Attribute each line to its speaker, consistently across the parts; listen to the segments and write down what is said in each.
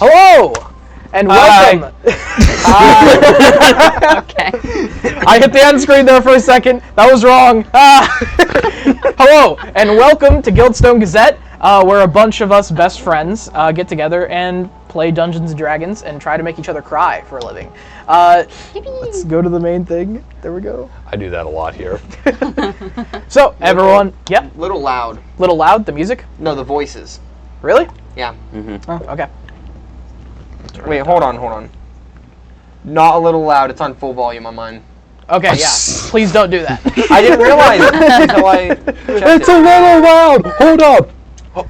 Speaker 1: Hello, and welcome.
Speaker 2: Okay.
Speaker 1: I hit the end screen there for a second. That was wrong. Hello, and welcome to Gildstone Gazette, where a bunch of us best friends get together and play Dungeons and Dragons and try to make each other cry for a living. Let's go to the main thing. There we go.
Speaker 3: I do that a lot here.
Speaker 1: So, everyone, yep.
Speaker 4: Little loud.
Speaker 1: Little loud, the music?
Speaker 4: No, the voices.
Speaker 1: Really?
Speaker 4: Yeah.
Speaker 1: Oh, okay.
Speaker 4: Wait, hold on. Not a little loud, it's on full volume on mine.
Speaker 1: Okay, yeah. Please don't do that.
Speaker 4: I didn't realize it until I checked
Speaker 3: It's a little loud! Hold up!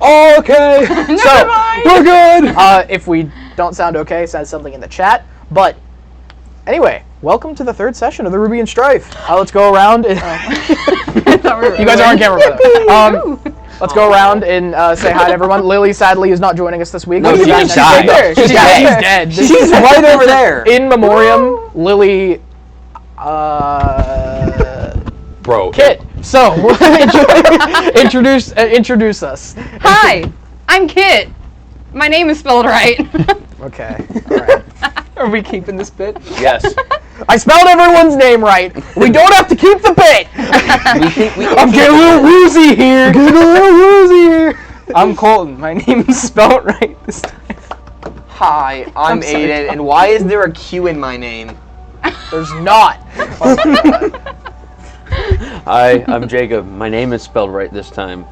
Speaker 3: Oh, okay!
Speaker 1: So,
Speaker 3: we're good!
Speaker 1: if we don't sound okay, send something in the chat. But, anyway, welcome to the third session of the Rubian Strife. Let's go around and... You guys are on camera, by the way. Let's go around and say hi to everyone. Lilli, sadly, is not joining us this week.
Speaker 4: No, she's
Speaker 1: dead. She's dead.
Speaker 4: She's right over there!
Speaker 1: In memoriam, Lilli...
Speaker 3: Bro.
Speaker 1: Kit. So, introduce us.
Speaker 2: Hi, I'm Kit. My name is spelled right.
Speaker 1: Okay, alright.
Speaker 4: Are we keeping this bit?
Speaker 3: Yes.
Speaker 1: I spelled everyone's name right. We don't have to keep the bit. I'm getting a little woozy here.
Speaker 4: I'm Colton. My name is spelled right this time. Hi, I'm Aiden, and why is there a Q in my name?
Speaker 1: There's not.
Speaker 5: Hi, I'm Jacob. My name is spelled right this time.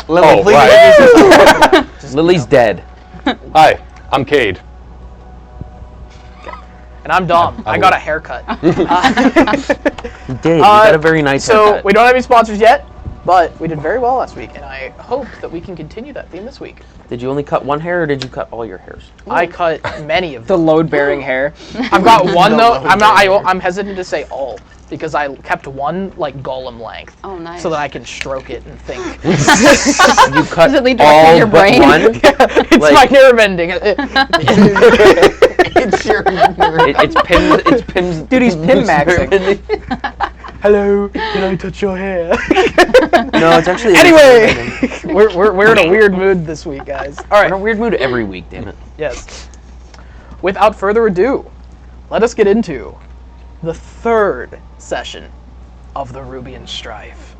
Speaker 4: Lilli, please.
Speaker 3: Right.
Speaker 5: Lily's dead.
Speaker 3: Hi, I'm Cade.
Speaker 1: And I'm Dom. I got a haircut.
Speaker 5: You did. You got a very nice
Speaker 1: So,
Speaker 5: haircut.
Speaker 1: we don't have any sponsors yet, but we did very well last week, and I hope that we can continue that theme this week.
Speaker 5: Did you only cut one hair, or did you cut all your hairs?
Speaker 1: I cut many of
Speaker 4: The
Speaker 1: them.
Speaker 4: load-bearing hair.
Speaker 1: I've got one, though. I'm hesitant to say all, because I kept one, like, golem length.
Speaker 2: Oh, nice.
Speaker 1: So that I can stroke it and think.
Speaker 5: You cut
Speaker 2: Does it lead directly
Speaker 5: all
Speaker 2: to your
Speaker 5: but
Speaker 2: brain?
Speaker 5: one?
Speaker 1: It's
Speaker 5: Like-
Speaker 1: my nerve ending.
Speaker 4: It's your
Speaker 5: It's Pim's...
Speaker 4: Dude, he's Pim maxing.
Speaker 1: Hello, can I touch your hair?
Speaker 5: No, it's actually...
Speaker 1: Anyway, we're in a weird mood this week, guys. All
Speaker 5: We're in a
Speaker 1: right,
Speaker 5: weird mood every week, damn it.
Speaker 1: yes. Without further ado, let us get into the third session of the Rubian Strife.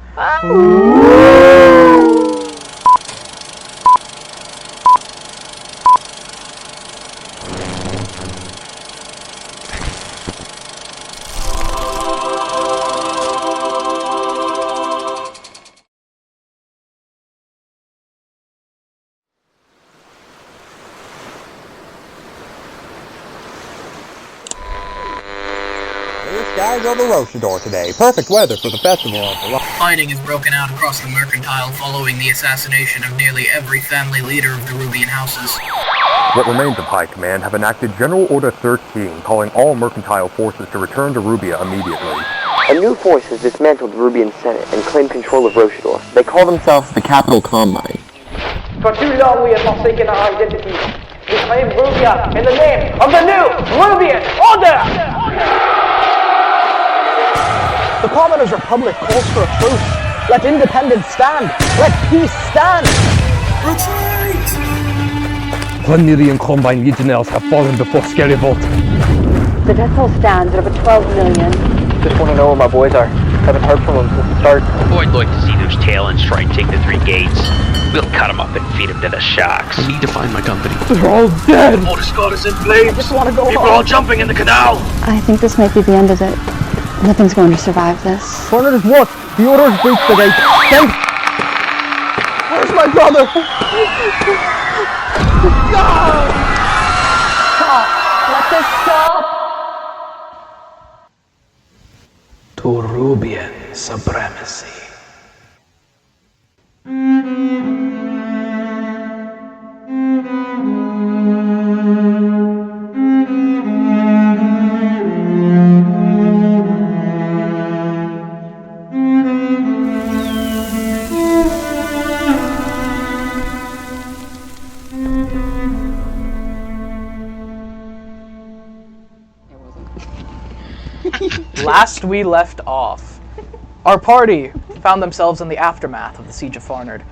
Speaker 6: Skies over Roshador today. Perfect weather for the festival of the
Speaker 7: Fighting has broken out across the Mercantile following the assassination of nearly every family leader of the Rubian houses.
Speaker 6: What remains of High Command have enacted General Order 13, calling all mercantile forces to return to Rubia immediately.
Speaker 8: A new force has dismantled the Rubian Senate and claimed control of Roshador. They call themselves the Capital Combine.
Speaker 9: For too long we have forsaken our identity. We claim Rubia in the name of the new Rubian Order!
Speaker 1: The Commoners' Republic calls for a truce. Let independence stand. Let peace stand.
Speaker 3: Planerian Combine Legionnaires have fallen before Scary Vault.
Speaker 10: The death toll stands at over 12 million.
Speaker 8: Just want to know where my boys are. Haven't heard from them since the start.
Speaker 11: Oh, I'd like to see those Talons try and take the 3 gates. We'll cut them up and feed them to the sharks.
Speaker 5: I need to find my company.
Speaker 3: They're all dead!
Speaker 7: All the Scott is in flames!
Speaker 1: Just want to go
Speaker 7: People
Speaker 1: home.
Speaker 7: are all jumping in the canal!
Speaker 10: I think this might be the end of it. Nothing's going to survive this.
Speaker 1: Corners what? The orders breach the gate. Stay. Where's my brother? Stop! Let this stop!
Speaker 7: To Rubian supremacy.
Speaker 1: Last we left off, our party found themselves in the aftermath of the Siege of Farnard.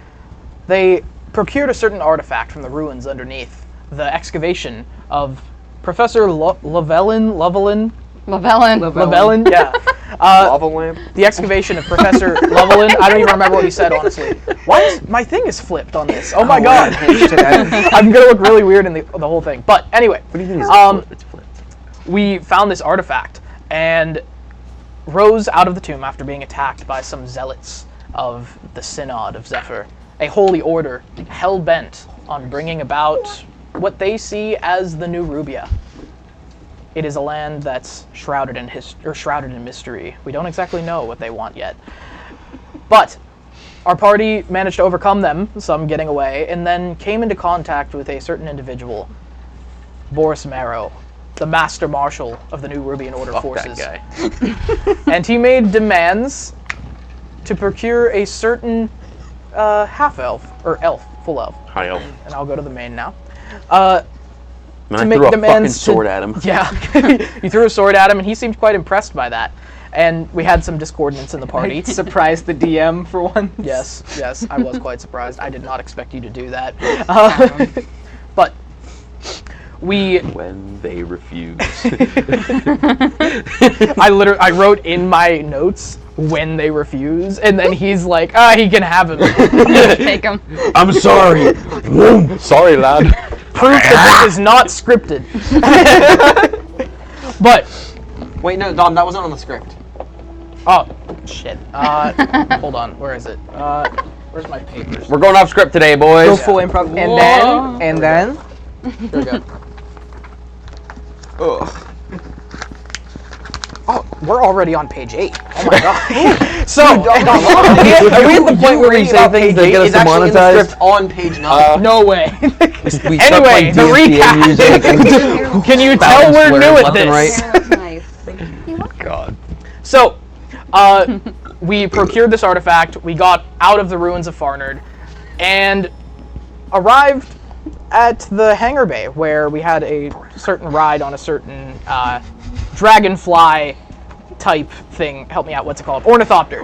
Speaker 1: They procured a certain artifact from the ruins underneath the excavation of Professor Lovelin, yeah.
Speaker 4: Lava lamp?
Speaker 1: The excavation of Professor Lovelin. I don't even remember what he said, honestly. Why is my thing is flipped on this? Oh my god. I'm gonna look really weird in the whole thing. But anyway,
Speaker 5: What do you mean it's flipped?
Speaker 1: we found this artifact and rose out of the tomb after being attacked by some zealots of the Synod of Zephyr, a holy order hell-bent on bringing about what they see as the new Rubia. It is a land that's shrouded in mystery. We don't exactly know what they want yet. But our party managed to overcome them, some getting away, and then came into contact with a certain individual, Boris Marrow, the Master Marshal of the new Rubian Order forces.
Speaker 5: That guy.
Speaker 1: And he made demands to procure a certain half-elf, or elf, full elf.
Speaker 5: High elf.
Speaker 1: And I'll go to the main now.
Speaker 5: Man,
Speaker 1: to
Speaker 5: I
Speaker 1: make
Speaker 5: threw a
Speaker 1: demands
Speaker 5: fucking sword at him.
Speaker 1: Yeah, you threw a sword at him, and he seemed quite impressed by that. And we had some discordance in the party.
Speaker 2: Surprised the DM for one.
Speaker 1: Yes, I was quite surprised. I did not expect you to do that. But we...
Speaker 5: When they refuse.
Speaker 1: I wrote in my notes, when they refuse, and then he's like, he can have him.
Speaker 2: Take him.
Speaker 3: I'm sorry. Sorry, lad.
Speaker 1: Proof that this is not scripted. But...
Speaker 4: Wait, no, Dom, that wasn't on the script.
Speaker 1: Oh, shit. Hold on, where is it? Where's my papers?
Speaker 5: We're going off script today, boys.
Speaker 4: Go full improv. And then...
Speaker 1: Here we go.
Speaker 4: Ugh.
Speaker 1: Oh, we're already on page 8. Oh my god. So,
Speaker 5: Are we at the point where we say things that get us demonetized?
Speaker 4: On page 9.
Speaker 1: no way.
Speaker 5: We
Speaker 1: Anyway, the recap.
Speaker 5: music and
Speaker 1: Can you tell we're
Speaker 5: swear
Speaker 1: new at
Speaker 5: left and
Speaker 1: this?
Speaker 5: right.
Speaker 10: Nice.
Speaker 3: God.
Speaker 1: So, we procured this artifact, we got out of the ruins of Farnard, and arrived at the hangar bay, where we had a certain ride on a certain dragonfly type thing. Help me out, what's it called? Ornithopter.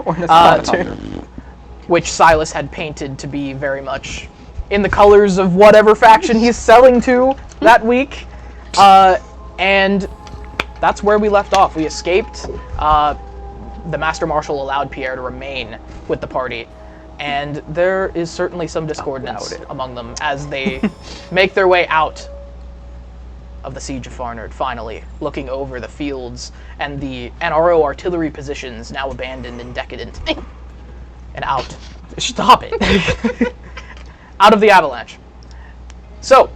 Speaker 1: Which Silas had painted to be very much in the colors of whatever faction he's selling to that week. And that's where we left off. We escaped. The Master Marshal allowed Pierre to remain with the party. And there is certainly some discordance among them as they make their way out of the Siege of Farnard, finally, looking over the fields and the NRO artillery positions now abandoned and decadent. And out. Stop it! Out of the avalanche. So,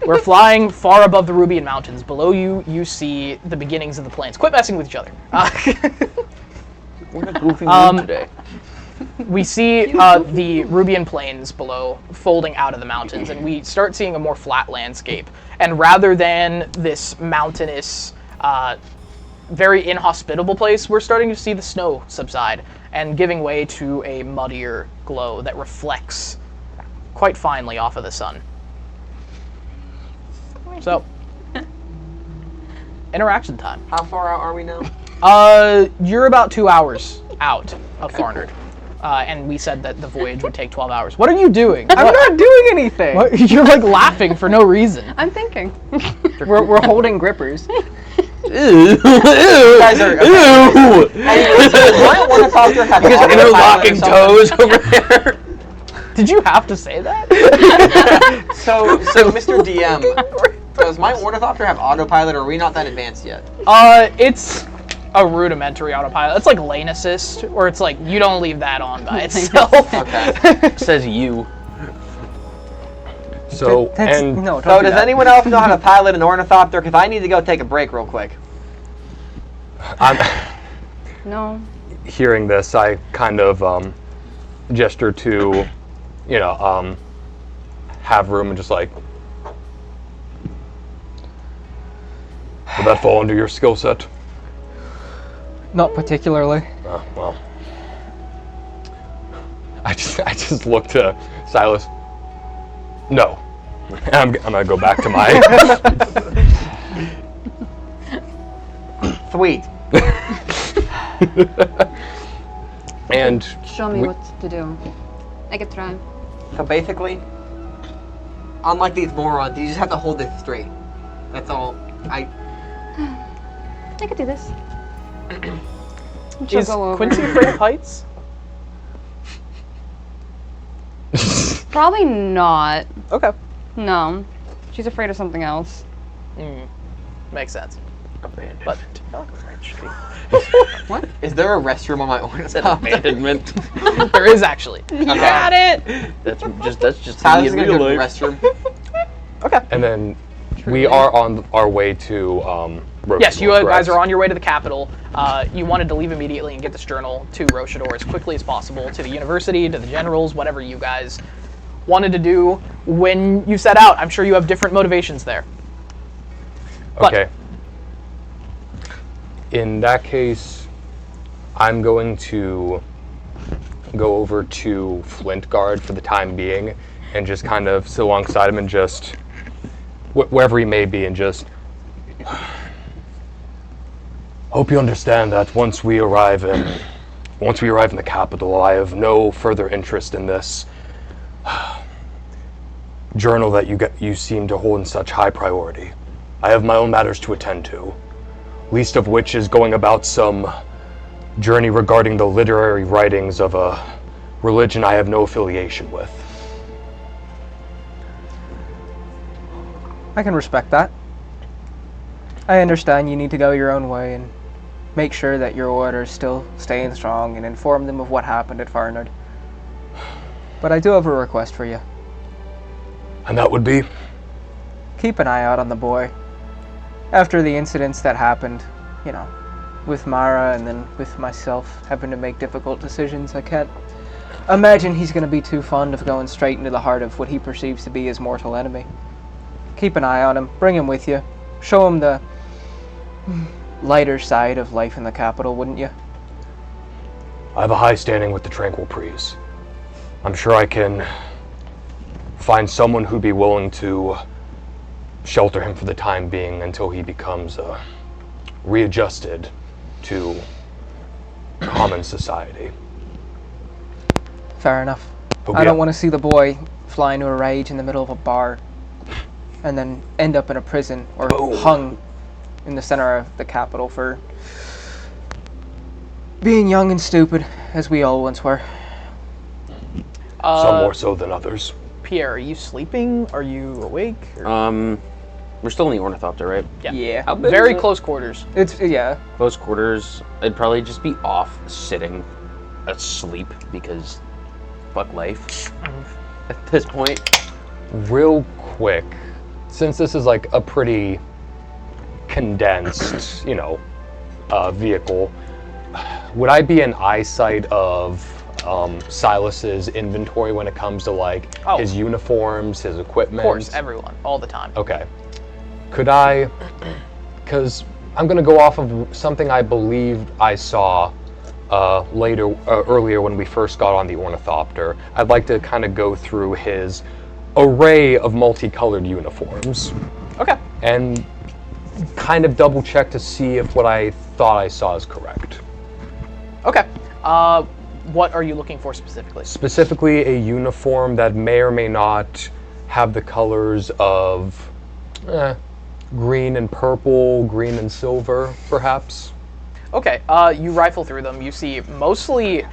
Speaker 1: we're flying far above the Rubian Mountains. Below you, you see the beginnings of the plains. Quit messing with each other.
Speaker 5: We're in a goofy mood today.
Speaker 1: We see the Rubian plains below folding out of the mountains, and we start seeing a more flat landscape. And rather than this mountainous, very inhospitable place, we're starting to see the snow subside and giving way to a muddier glow that reflects quite finely off of the sun. So, interaction time.
Speaker 4: How far out are we now?
Speaker 1: You're about 2 hours out of Farnard. And we said that the voyage would take 12 hours. What are you doing?
Speaker 2: I'm not doing anything.
Speaker 1: What? You're like laughing for no reason.
Speaker 2: I'm thinking.
Speaker 12: We're holding grippers.
Speaker 5: Ew.
Speaker 4: Guys are...
Speaker 5: Ew.
Speaker 4: Why ornithopter have
Speaker 5: You guys are interlocking toes over there.
Speaker 1: Did you have to say that?
Speaker 4: So Mr. DM, does my ornithopter have autopilot, or are we not that advanced yet?
Speaker 1: It's a rudimentary autopilot. It's like lane assist, or it's like you don't leave that on by itself.
Speaker 4: Okay.
Speaker 5: It says you.
Speaker 3: So, and
Speaker 12: No,
Speaker 4: So does anyone else know how to pilot an ornithopter? Because I need to go take a break real quick.
Speaker 3: I'm
Speaker 2: No.
Speaker 3: hearing this, I kind of gesture to, have room and just like, would that fall under your skill set?
Speaker 12: Not particularly.
Speaker 3: Well, I just look to Silas. No, I'm gonna go back to my.
Speaker 4: Sweet.
Speaker 3: And
Speaker 10: Show me what to do.
Speaker 2: I could try.
Speaker 4: So basically, unlike these morons, you just have to hold this straight. That's all.
Speaker 2: I could do this.
Speaker 1: Is Quincy afraid of heights?
Speaker 2: Probably not.
Speaker 1: Okay.
Speaker 2: No. She's afraid of something else.
Speaker 1: Makes sense.
Speaker 5: Abandonment.
Speaker 1: But
Speaker 4: What? Is there a restroom on my ornament?
Speaker 5: Abandonment.
Speaker 1: there is actually.
Speaker 2: You got it!
Speaker 5: That's just
Speaker 4: Tyler's
Speaker 5: in
Speaker 4: gonna
Speaker 5: real
Speaker 4: go to the
Speaker 5: life.
Speaker 4: restroom.
Speaker 1: Okay.
Speaker 3: And then we are on our way to Roshador,
Speaker 1: Yes, you guys
Speaker 3: correct?
Speaker 1: are on your way to the capital. You wanted to leave immediately and get this journal to Roshador as quickly as possible, to the university, to the generals, whatever you guys wanted to do when you set out. I'm sure you have different motivations there. But
Speaker 3: Okay. In that case, I'm going to go over to Flintguard for the time being and just kind of sit alongside him and just, wherever he may be, and just hope you understand that once we arrive in the capital, I have no further interest in this journal that you seem to hold in such high priority. I have my own matters to attend to, least of which is going about some journey regarding the literary writings of a religion I have no affiliation with.
Speaker 12: I can respect that. I understand you need to go your own way and make sure that your order is still staying strong and inform them of what happened at Farnard. But I do have a request for you.
Speaker 3: And that would be?
Speaker 12: Keep an eye out on the boy. After the incidents that happened, with Mara and then with myself having to make difficult decisions, I can't imagine he's going to be too fond of going straight into the heart of what he perceives to be his mortal enemy. Keep an eye on him, bring him with you, show him the lighter side of life in the capital, wouldn't you?
Speaker 3: I have a high standing with the Tranquil Priests. I'm sure I can find someone who'd be willing to shelter him for the time being until he becomes readjusted to common society.
Speaker 12: Fair enough.
Speaker 3: But
Speaker 12: I don't want to see the boy fly into a rage in the middle of a bar and then end up in a prison or hung in the center of the capital for being young and stupid, as we all once were.
Speaker 3: Some more so than others.
Speaker 1: Pierre, are you sleeping? Are you awake? Or?
Speaker 5: We're still in the Ornithopter, right?
Speaker 1: Yeah.
Speaker 12: How
Speaker 5: big
Speaker 1: Very
Speaker 5: is it?
Speaker 1: close quarters.
Speaker 12: Yeah.
Speaker 5: Close quarters. I'd probably just be off sitting asleep because fuck life at this point.
Speaker 3: Real quick, since this is like a pretty condensed, vehicle, would I be in eyesight of Silas's inventory when it comes to his uniforms, his equipment?
Speaker 1: Of course, everyone, all the time.
Speaker 3: Okay. Could I, because I'm going to go off of something I believed I saw earlier when we first got on the Ornithopter. I'd like to kind of go through his array of multicolored uniforms.
Speaker 1: Okay.
Speaker 3: And kind of double check to see if what I thought I saw is correct.
Speaker 1: Okay. What are you looking for specifically?
Speaker 3: Specifically a uniform that may or may not have the colors of green and purple, green and silver, perhaps.
Speaker 1: Okay, you rifle through them. You see mostly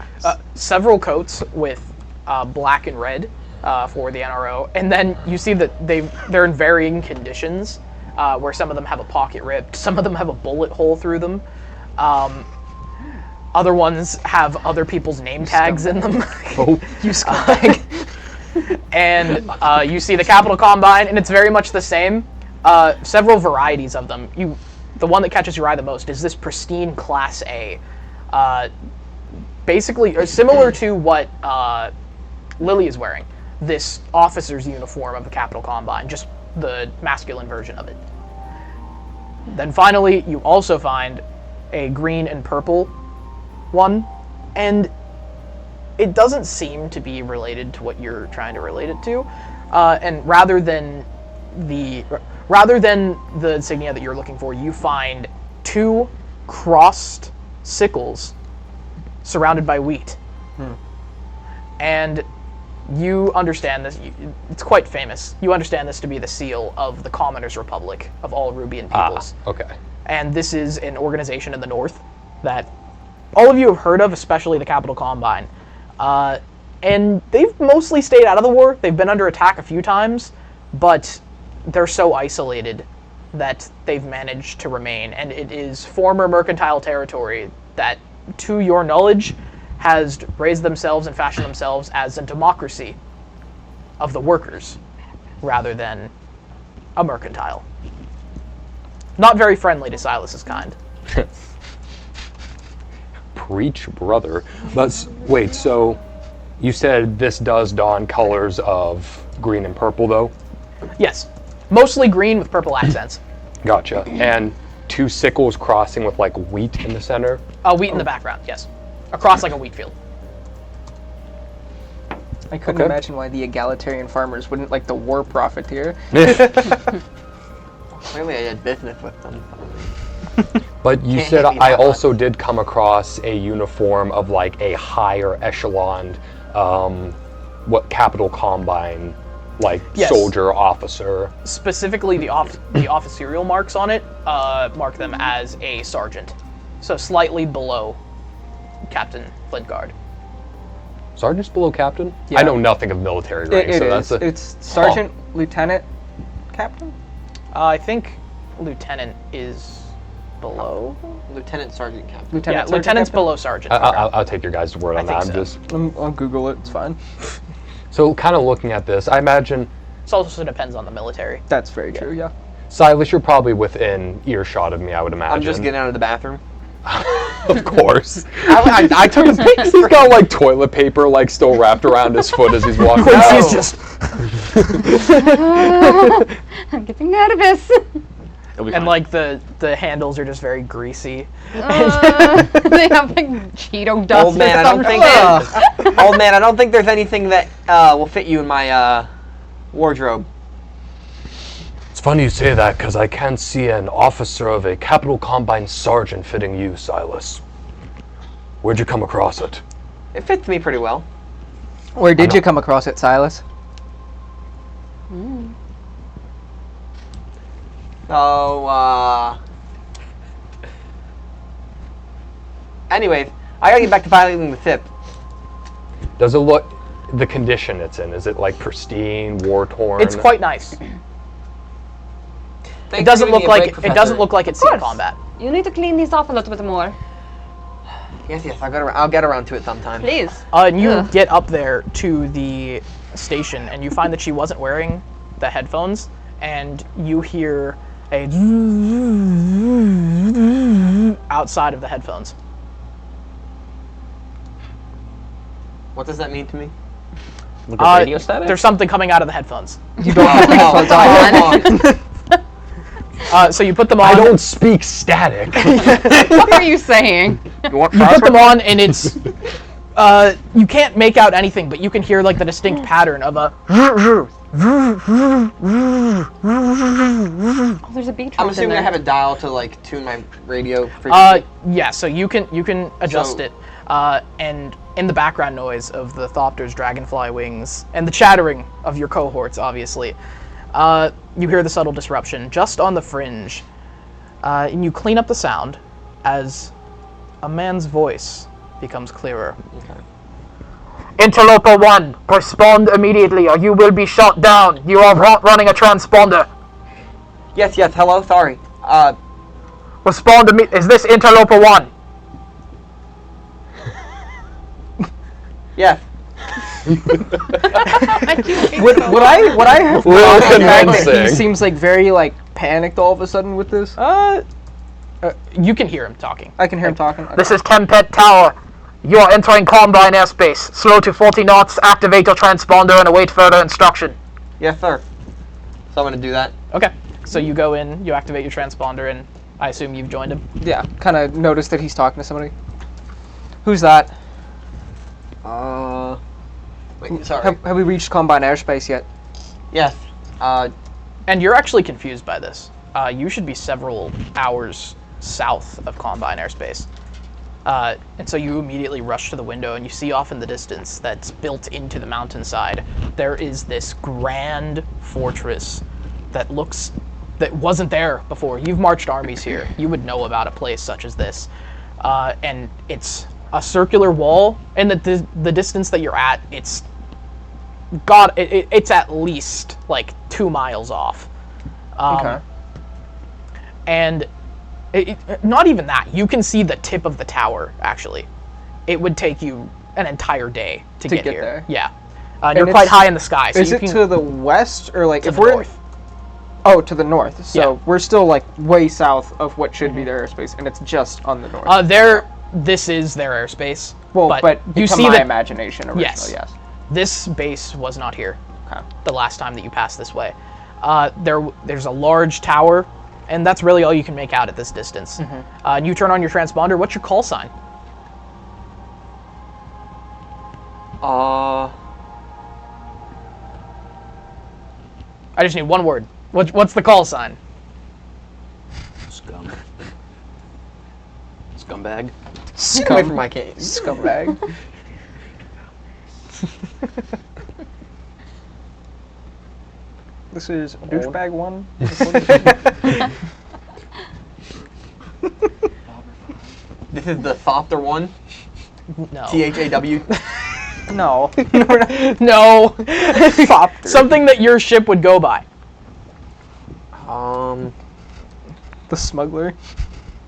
Speaker 1: several coats with black and red for the NRO, and then you see that they're in varying conditions, where some of them have a pocket ripped, some of them have a bullet hole through them. Other ones have other people's name tags in them.
Speaker 3: Oh,
Speaker 1: you scumbag. And you see the Capital Combine, and it's very much the same. Several varieties of them. The one that catches your eye the most is this pristine Class A. Basically, similar to what Lilli is wearing. This officer's uniform of the Capital Combine, just the masculine version of it. Then finally, you also find a green and purple one, and it doesn't seem to be related to what you're trying to relate it to. And rather than the insignia that you're looking for, you find two crossed sickles surrounded by wheat. And You understand this. It's quite famous. You understand this to be the seal of the Commoners' Republic of all Rubian peoples.
Speaker 3: Okay.
Speaker 1: And this is an organization in the north that all of you have heard of, especially the Capital Combine. And they've mostly stayed out of the war. They've been under attack a few times, but they're so isolated that they've managed to remain. And it is former mercantile territory that, to your knowledge, has raised themselves and fashioned themselves as a democracy of the workers rather than a mercantile. Not very friendly to Silas's kind.
Speaker 3: Preach, brother. But wait, so you said this does don colors of green and purple, though?
Speaker 1: Yes. Mostly green with purple accents.
Speaker 3: Gotcha. And 2 sickles crossing with, like, wheat in the center?
Speaker 1: Wheat in the background, yes. Across like a wheat field.
Speaker 12: I couldn't imagine why the egalitarian farmers wouldn't like the war profiteer.
Speaker 4: Clearly I did business with them.
Speaker 3: But you said I also did come across a uniform of like a higher echelon, Capital Combine, like soldier, officer.
Speaker 1: Specifically, the officerial marks on it mark them as a sergeant, so slightly below Captain Flintguard.
Speaker 3: Sergeant's below captain?
Speaker 12: Yeah.
Speaker 3: I know nothing of military rank, so
Speaker 12: It's sergeant, lieutenant, captain.
Speaker 1: I think lieutenant is below.
Speaker 4: Lieutenant, sergeant, captain.
Speaker 12: Lieutenant,
Speaker 1: lieutenant's
Speaker 12: captain?
Speaker 1: below sergeant.
Speaker 3: I'll take your guys' word on that.
Speaker 12: I'll Google it. It's fine.
Speaker 3: So, kind of looking at this, I imagine.
Speaker 1: It also depends on the military.
Speaker 12: That's very true. Yeah.
Speaker 3: Silas, you're probably within earshot of me, I would imagine.
Speaker 4: I'm just getting out of the bathroom.
Speaker 3: Of course.
Speaker 4: I took a pic.
Speaker 3: He's got like toilet paper like still wrapped around his foot as he's walking.
Speaker 1: Quincy's just.
Speaker 2: I'm getting nervous.
Speaker 1: And like the handles are just very greasy.
Speaker 2: They have like Cheeto dust.
Speaker 4: Old man, I don't think there's anything that will fit you in my wardrobe.
Speaker 3: It's funny you say that because I can't see an officer of a Capital Combine sergeant fitting you, Silas. Where'd you come across it?
Speaker 4: It fits me pretty well.
Speaker 12: Where did you come across it, Silas?
Speaker 4: Anyways, I gotta get back to piloting the ship.
Speaker 3: Does it look, the condition it's in, is it like pristine, war-torn?
Speaker 1: It's quite nice.
Speaker 4: Thanks
Speaker 1: It doesn't
Speaker 4: for
Speaker 1: look
Speaker 4: giving me a
Speaker 1: like
Speaker 4: break,
Speaker 1: it doesn't
Speaker 4: Professor.
Speaker 1: look like it's seen combat.
Speaker 2: You need to clean this off a little bit more.
Speaker 4: Yes, I'll get around to it sometime.
Speaker 2: Please.
Speaker 1: And you get up there to the station, and you find that she wasn't wearing the headphones, and you hear a outside of the headphones.
Speaker 4: What does that mean to me?
Speaker 5: Like a radio static?
Speaker 1: There's something coming out of the headphones.
Speaker 12: You don't have the headphones on.
Speaker 1: So you put them on.
Speaker 3: I don't speak static.
Speaker 2: What are you saying?
Speaker 4: You want
Speaker 1: You put them on, and it's you can't make out anything, but you can hear like the distinct pattern of a.
Speaker 2: Oh, there's a beat.
Speaker 4: I'm assuming I have a dial to like tune my radio frequency.
Speaker 1: Yeah, so you can adjust it, and in the background noise of the Thopter's dragonfly wings and the chattering of your cohorts, obviously, you hear the subtle disruption just on the fringe, and you clean up the sound as a man's voice becomes clearer.
Speaker 4: Okay.
Speaker 9: Interloper 1, respond immediately or you will be shot down. You are running a transponder.
Speaker 4: Yes, hello, sorry.
Speaker 9: Respond immediately. Is this Interloper 1?
Speaker 4: Yes.
Speaker 12: Would I have
Speaker 3: Little
Speaker 12: thought the fact that he
Speaker 3: convincing.
Speaker 12: seems like very like panicked all of a sudden with this?
Speaker 1: You can hear him talking.
Speaker 12: I can hear him talking.
Speaker 9: This is Kempet Tower. You are entering Combine airspace. Slow to 40 knots, activate your transponder and await further instruction.
Speaker 4: Yes, sir. So I'm gonna do that.
Speaker 1: Okay, so you go in, you activate your transponder, and I assume you've joined him.
Speaker 12: Yeah, kind of noticed that he's talking to somebody. Who's that?
Speaker 4: Wait, sorry.
Speaker 12: Have we reached Combine airspace yet?
Speaker 4: Yes.
Speaker 1: And you're actually confused by this. You should be several hours south of Combine airspace. And so you immediately rush to the window, and you see off in the distance that's built into the mountainside, there is this grand fortress that wasn't there before. You've marched armies here. You would know about a place such as this. And it's a circular wall, and the distance that you're at, it's at least like 2 miles off.
Speaker 12: Okay.
Speaker 1: And not even that. You can see the tip of the tower, actually. It would take you an entire day to get here.
Speaker 12: There.
Speaker 1: Yeah. And you're quite high in the sky. So
Speaker 12: is it to the west, or like if
Speaker 1: the
Speaker 12: we're
Speaker 1: north?
Speaker 12: Oh, to the north. So
Speaker 1: Yeah.
Speaker 12: we're still like way south of what should be their airspace, and it's just on the north.
Speaker 1: This is their airspace.
Speaker 12: Well, but
Speaker 1: you
Speaker 12: to
Speaker 1: see
Speaker 12: my
Speaker 1: that
Speaker 12: imagination originally, yes.
Speaker 1: This base was not here.
Speaker 12: Okay.
Speaker 1: The last time that you passed this way. There's a large tower, and that's really all you can make out at this distance. And you turn on your transponder. What's your call sign?
Speaker 4: I
Speaker 1: just need one word. What's the call sign?
Speaker 5: Scum. Scumbag.
Speaker 4: Get away from my game.
Speaker 12: Scumbag. This is douchebag 1.
Speaker 4: This is the Thopter one.
Speaker 1: No.
Speaker 4: THAW.
Speaker 12: No.
Speaker 1: No. Something that your ship would go by.
Speaker 12: The smuggler.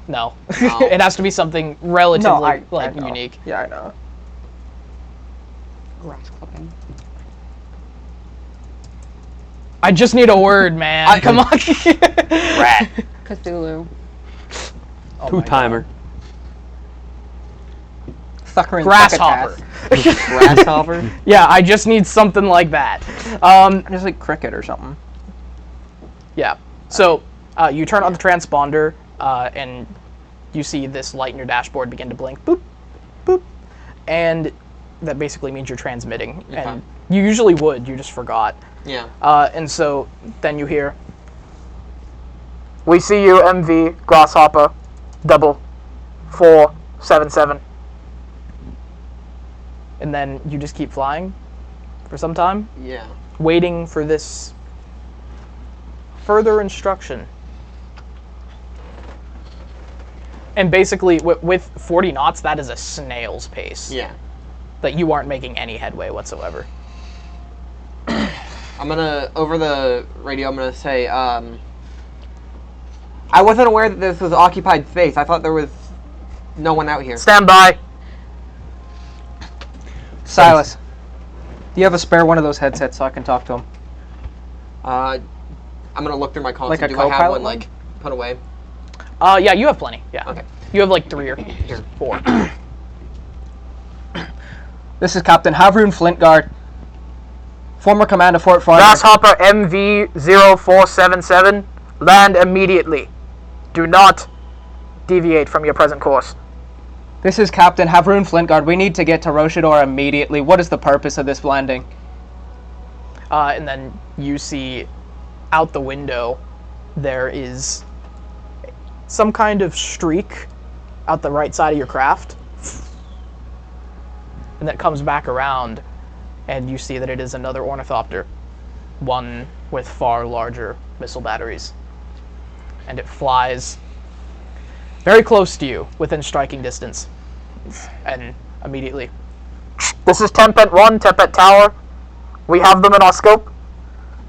Speaker 1: No. It has to be something relatively
Speaker 12: I know.
Speaker 1: unique.
Speaker 12: Yeah, I know.
Speaker 2: Grass clipping.
Speaker 1: I just need a word, man. Come on.
Speaker 5: Rat.
Speaker 2: Cthulhu.
Speaker 5: Two-timer.
Speaker 12: Sucker and
Speaker 1: Grasshopper.
Speaker 4: Grasshopper?
Speaker 1: Yeah, I just need something like that.
Speaker 12: Just like cricket or something.
Speaker 1: Yeah. So you turn on the transponder, and you see this light in your dashboard begin to blink. Boop, boop. And that basically means you're transmitting.
Speaker 4: Okay.
Speaker 1: And you usually would, you just forgot.
Speaker 4: Yeah.
Speaker 1: And so then you hear, "We see you, MV Grasshopper, 477. And then you just keep flying for some time,
Speaker 4: Yeah.
Speaker 1: waiting for this further instruction. And basically, with 40 knots, that is a snail's pace.
Speaker 4: Yeah.
Speaker 1: That you aren't making any headway whatsoever.
Speaker 4: I'm gonna, over the radio, I'm gonna say, I wasn't aware that this was occupied space. I thought there was no one out here.
Speaker 1: Stand by.
Speaker 12: Silas, do you have a spare one of those headsets so I can talk to him?
Speaker 4: I'm gonna look through my console.
Speaker 12: Like a
Speaker 4: Do I have
Speaker 12: co-pilot
Speaker 4: one, like, put away?
Speaker 1: Yeah, you have plenty. Yeah.
Speaker 4: Okay.
Speaker 1: You have like 3 or 4.
Speaker 12: This is Captain Havrun Flintguard, former commander Fort Farmer.
Speaker 1: Grasshopper MV0477, land immediately. Do not deviate from your present course.
Speaker 12: This is Captain Havrun Flintguard. We need to get to Roshador immediately. What is the purpose of this landing?
Speaker 1: And then you see out the window there is some kind of streak out the right side of your craft. And that comes back around, and you see that it is another ornithopter, one with far larger missile batteries. And it flies very close to you, within striking distance. And immediately, "This is Tempet 1, Tempet Tower. We have them in our scope."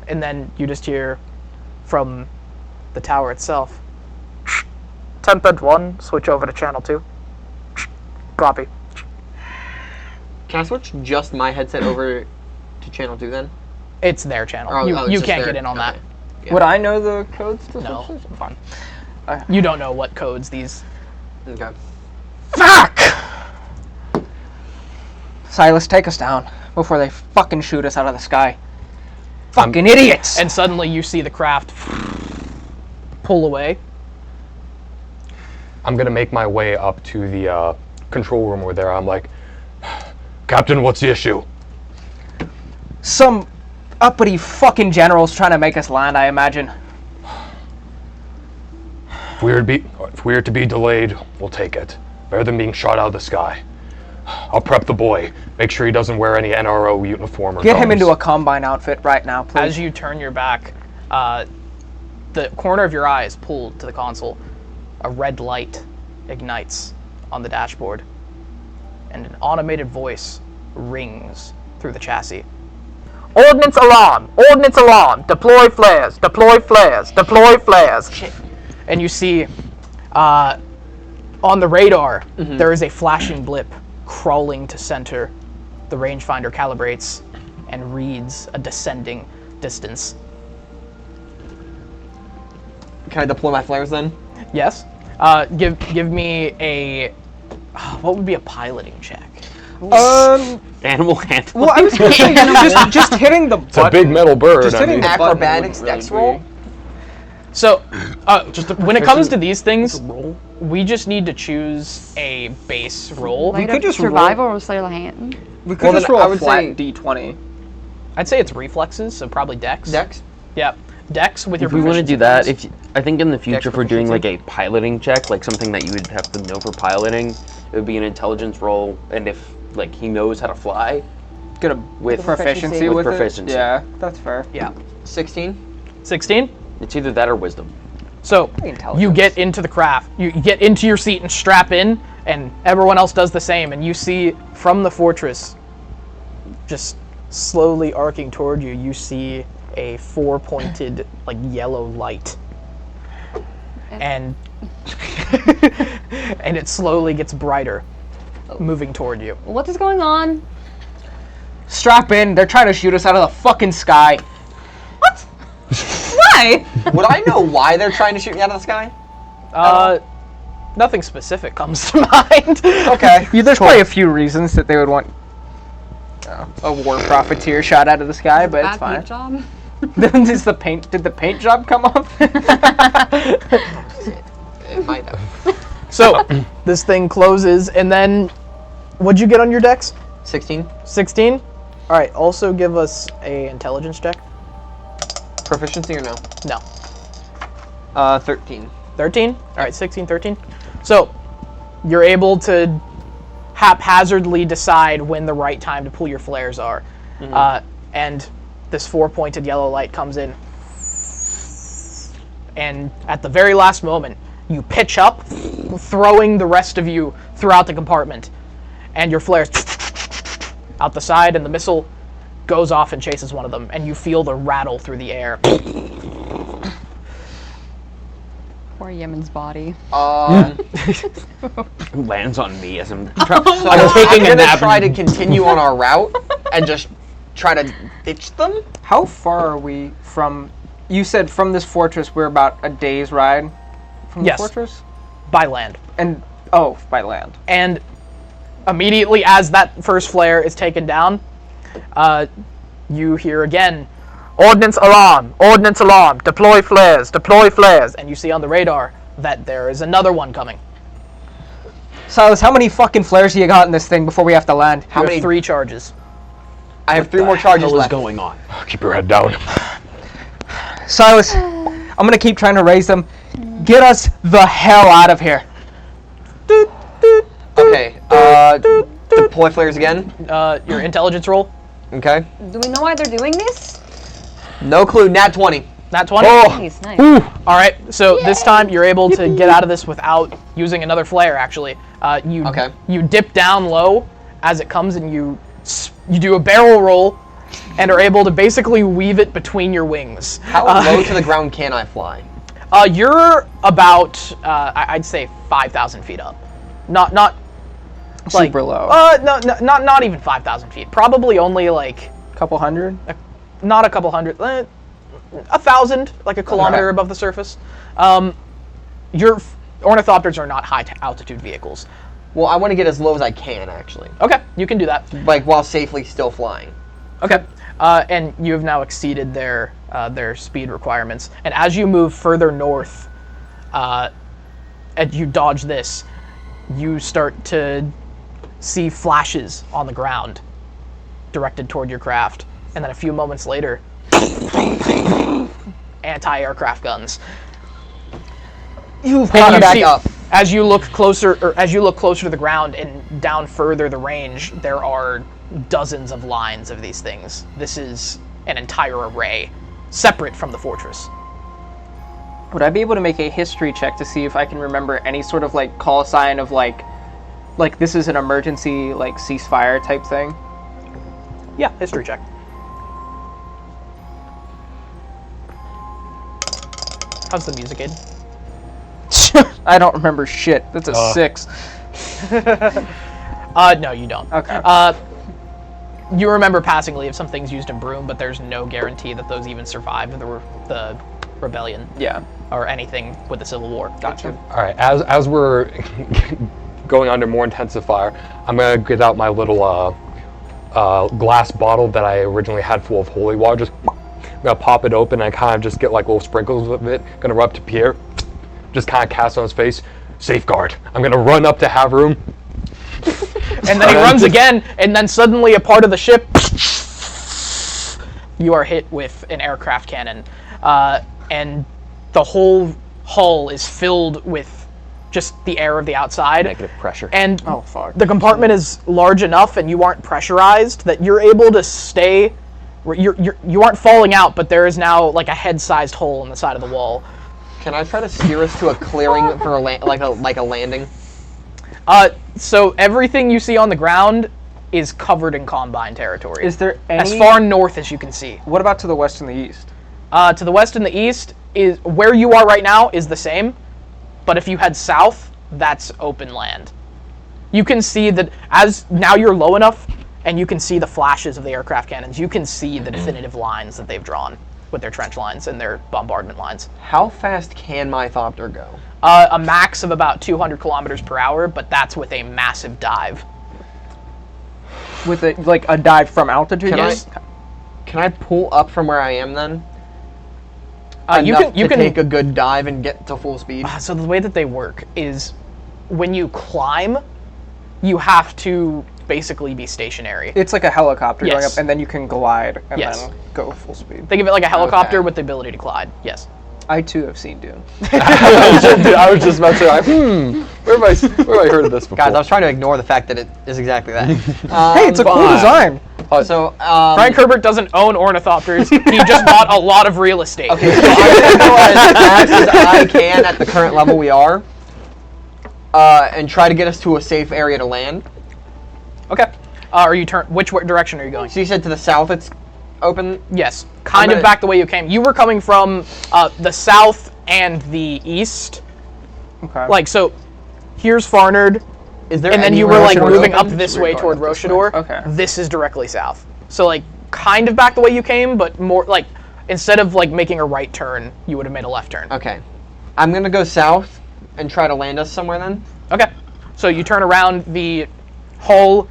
Speaker 1: And then you just hear from the tower itself, "Tempet 1, switch over to channel 2. Copy."
Speaker 4: Can I switch just my headset over to channel 2 then?
Speaker 1: It's their channel.
Speaker 4: Oh,
Speaker 1: you
Speaker 4: it's just
Speaker 1: can't
Speaker 4: their-
Speaker 1: get in on that.
Speaker 4: okay. Yeah.
Speaker 12: Would I know the codes to
Speaker 1: No.
Speaker 12: switch this? Fine.
Speaker 1: You don't know what codes these...
Speaker 4: Okay.
Speaker 1: Fuck!
Speaker 12: Silas, take us down before they fucking shoot us out of the sky. Fucking idiots!
Speaker 1: And suddenly you see the craft pull away.
Speaker 3: I'm gonna make my way up to the control room where there. I'm like, "Captain, what's the issue?"
Speaker 12: Some uppity fucking generals trying to make us land, I imagine.
Speaker 3: If we are to be delayed, we'll take it. better than being shot out of the sky. I'll prep the boy. Make sure he doesn't wear any NRO uniform or
Speaker 12: Get him
Speaker 3: gums.
Speaker 12: into a Combine outfit right now, please.
Speaker 1: As you turn your back, the corner of your eye is pulled to the console. A red light ignites on the dashboard, and an automated voice rings through the chassis. Ordnance alarm! Ordnance alarm! Deploy flares! Deploy flares! Deploy flares! And you see, on the radar, there is a flashing blip crawling to center. The rangefinder calibrates and reads a descending distance.
Speaker 4: Can I deploy my flares then?
Speaker 1: Yes. Give me a... what would be a piloting check?
Speaker 5: Animal handling.
Speaker 12: Well, I was gonna say, just hitting the button.
Speaker 3: It's a big metal bird.
Speaker 12: Just hitting the
Speaker 4: Acrobatics
Speaker 12: button
Speaker 4: dex roll?
Speaker 1: So, when it comes to these things, we just need to choose a base roll.
Speaker 2: Light
Speaker 12: could
Speaker 2: up
Speaker 12: just
Speaker 2: survival or sleight of hand.
Speaker 12: We could just
Speaker 4: then
Speaker 12: roll
Speaker 4: I
Speaker 12: a
Speaker 4: would
Speaker 12: flat
Speaker 4: say-
Speaker 12: D20.
Speaker 1: I'd say it's reflexes, so probably dex.
Speaker 4: Dex?
Speaker 1: Yeah. Dex with your
Speaker 5: If we want to
Speaker 1: proficiency
Speaker 5: do that,
Speaker 1: bonus.
Speaker 5: I think in the future, if we're doing like
Speaker 12: proficiency.
Speaker 5: a piloting check, like something that you would have to know for piloting, it would be an intelligence roll, and if like he knows how to fly,
Speaker 12: Get a
Speaker 5: with
Speaker 12: proficiency
Speaker 5: with
Speaker 12: with
Speaker 5: proficiency.
Speaker 12: it. Yeah, that's fair.
Speaker 1: Yeah.
Speaker 4: 16?
Speaker 1: 16?
Speaker 5: It's either that or wisdom.
Speaker 1: So,
Speaker 12: Intelligence.
Speaker 1: you get into the craft, you get into your seat and strap in, and everyone else does the same, and you see from the fortress, just slowly arcing toward you, you see a 4-pointed, like, yellow light. And and it slowly gets brighter, moving toward you.
Speaker 2: What is going on?
Speaker 12: Strap in. They're trying to shoot us out of the fucking sky.
Speaker 2: Why?
Speaker 4: Would I know why they're trying to shoot me out of the sky?
Speaker 1: Nothing specific comes to mind.
Speaker 4: Okay.
Speaker 12: Yeah, there's probably a few reasons that they would want a war profiteer shot out of the sky, but it's fine.
Speaker 2: Bad job.
Speaker 12: Did the paint job come off?
Speaker 4: It might have.
Speaker 1: So, this thing closes, and then, what'd you get on your dex?
Speaker 4: 16?
Speaker 1: 16? Alright, also give us a intelligence check.
Speaker 4: Proficiency or no?
Speaker 1: No.
Speaker 4: 13.
Speaker 1: 13? Alright, 16, 13. So, you're able to haphazardly decide when the right time to pull your flares are. And this 4-pointed yellow light comes in. And at the very last moment, you pitch up, throwing the rest of you throughout the compartment. And your flares out the side, and the missile goes off and chases one of them, and you feel the rattle through the air.
Speaker 2: Poor Yemen's body.
Speaker 5: Lands on me as I'm,
Speaker 4: I'm
Speaker 5: taking a
Speaker 4: gonna
Speaker 5: nap.
Speaker 4: try to continue on our route and just try to ditch them.
Speaker 12: How far are we from? You said from this fortress we're about a day's ride from the
Speaker 1: Yes.
Speaker 12: fortress,
Speaker 1: By land.
Speaker 12: and by land.
Speaker 1: And immediately as that first flare is taken down, you hear again, ordnance alarm, deploy flares, and you see on the radar that there is another one coming.
Speaker 12: Silas, how many fucking flares do you got in this thing before we have to land?
Speaker 1: How many? 3 charges.
Speaker 4: I have 3 more charges
Speaker 5: What is
Speaker 4: left.
Speaker 5: going on?
Speaker 3: Keep your head down.
Speaker 12: Silas, I'm gonna keep trying to raise them. Get us the hell out of here.
Speaker 4: Okay. Deploy flares again.
Speaker 1: Your intelligence roll.
Speaker 4: Okay.
Speaker 2: Do we know why they're doing this?
Speaker 4: No clue. Nat 20.
Speaker 1: Nat 20?
Speaker 2: Nice, nice.
Speaker 1: Alright, so this time you're able to get out of this without using another flare, actually. You dip down low as it comes, and you do a barrel roll and are able to basically weave it between your wings.
Speaker 4: How low to the ground can I fly?
Speaker 1: You're about, I'd say 5,000 feet up. Not like,
Speaker 12: Super low.
Speaker 1: not even 5,000 feet. Probably only like,
Speaker 12: Couple hundred.
Speaker 1: not a couple hundred, 1,000, like a kilometer above the surface. Your ornithopters are not high altitude vehicles.
Speaker 4: Well, I want to get as low as I can, actually.
Speaker 1: Okay, you can do that.
Speaker 4: Like, while safely still flying.
Speaker 1: Okay, and you have now exceeded their speed requirements. And as you move further north, and you dodge this, you start to see flashes on the ground directed toward your craft. And then a few moments later, anti-aircraft guns.
Speaker 12: You
Speaker 4: Pick me back up.
Speaker 1: as you look closer to the ground and down further the range, there are dozens of lines of these things. This is an entire array, separate from the fortress.
Speaker 12: Would I be able to make a history check to see if I can remember any sort of like call sign of like this is an emergency like ceasefire type thing?
Speaker 1: Yeah, history check. How's the music, Aiden?
Speaker 12: I don't remember shit. That's a 6.
Speaker 1: No, you don't.
Speaker 12: Okay.
Speaker 1: You remember passingly of some things used in Broom, but there's no guarantee that those even survived the rebellion.
Speaker 12: Yeah.
Speaker 1: Or anything with the Civil War.
Speaker 12: Gotcha.
Speaker 3: All right, as we're going under more intensive fire, I'm gonna get out my little glass bottle that I originally had full of holy water. Just I'm gonna pop it open and kind of just get like little sprinkles of it. Gonna rub to Pierre. Just kind of cast on his face. Safeguard. I'm gonna run up to Havroom.
Speaker 1: And then he runs again, and then suddenly a part of the ship, you are hit with an aircraft cannon, and the whole hull is filled with just the air of the outside.
Speaker 5: Negative pressure.
Speaker 1: And
Speaker 12: Oh, fuck.
Speaker 1: the compartment is large enough, and you aren't pressurized that you're able to stay. You aren't falling out, but there is now like a head-sized hole in the side of the wall.
Speaker 4: Can I try to steer us to a clearing for like a landing?
Speaker 1: So everything you see on the ground is covered in Combine territory.
Speaker 12: Is there any...
Speaker 1: as far north as you can see?
Speaker 12: What about to the west and the east?
Speaker 1: To the west and the east is where you are right now is the same, but if you head south, that's open land. You can see that as now you're low enough, and you can see the flashes of the aircraft cannons. You can see the definitive lines that they've drawn with their trench lines and their bombardment lines.
Speaker 4: How fast can my Thopter go?
Speaker 1: A max of about 200 kilometers per hour, but that's with a massive dive.
Speaker 12: With a dive from altitude?
Speaker 4: Can I pull up from where I am then?
Speaker 1: You can
Speaker 4: take a good dive and get to full speed.
Speaker 1: So the way that they work is when you climb, you have to basically be stationary.
Speaker 12: It's like a helicopter going
Speaker 1: Yes.
Speaker 12: up, and then you can glide and
Speaker 1: Yes.
Speaker 12: then go full speed.
Speaker 1: Think of it like a helicopter
Speaker 4: Okay.
Speaker 1: with the ability to glide. Yes.
Speaker 12: I too have seen Dune.
Speaker 3: I was just about to say, where have I heard of this before?
Speaker 4: Guys, I was trying to ignore the fact that it is exactly that.
Speaker 12: Hey, it's a cool design.
Speaker 4: So,
Speaker 1: Frank Herbert doesn't own ornithopters. He just bought a lot of real estate.
Speaker 4: Okay, so I'm going to go as fast as I can at the current level we are, and try to get us to a safe area to land.
Speaker 1: Okay. Which direction are you going?
Speaker 4: So you said to the south it's open?
Speaker 1: Yes. Kind of back the way you came. You were coming from the south and the east.
Speaker 12: Okay.
Speaker 1: Like, so here's Farnard.
Speaker 4: Is there
Speaker 1: and then
Speaker 4: any
Speaker 1: you were like
Speaker 4: Roshador
Speaker 1: moving up
Speaker 4: open?
Speaker 1: this way toward Roshador.
Speaker 12: Okay.
Speaker 1: This is directly south. So like kind of back the way you came, but more like instead of like making a right turn, you would have made a left turn.
Speaker 4: Okay. I'm going to go south and try to land us somewhere then.
Speaker 1: Okay. So you turn around, the hull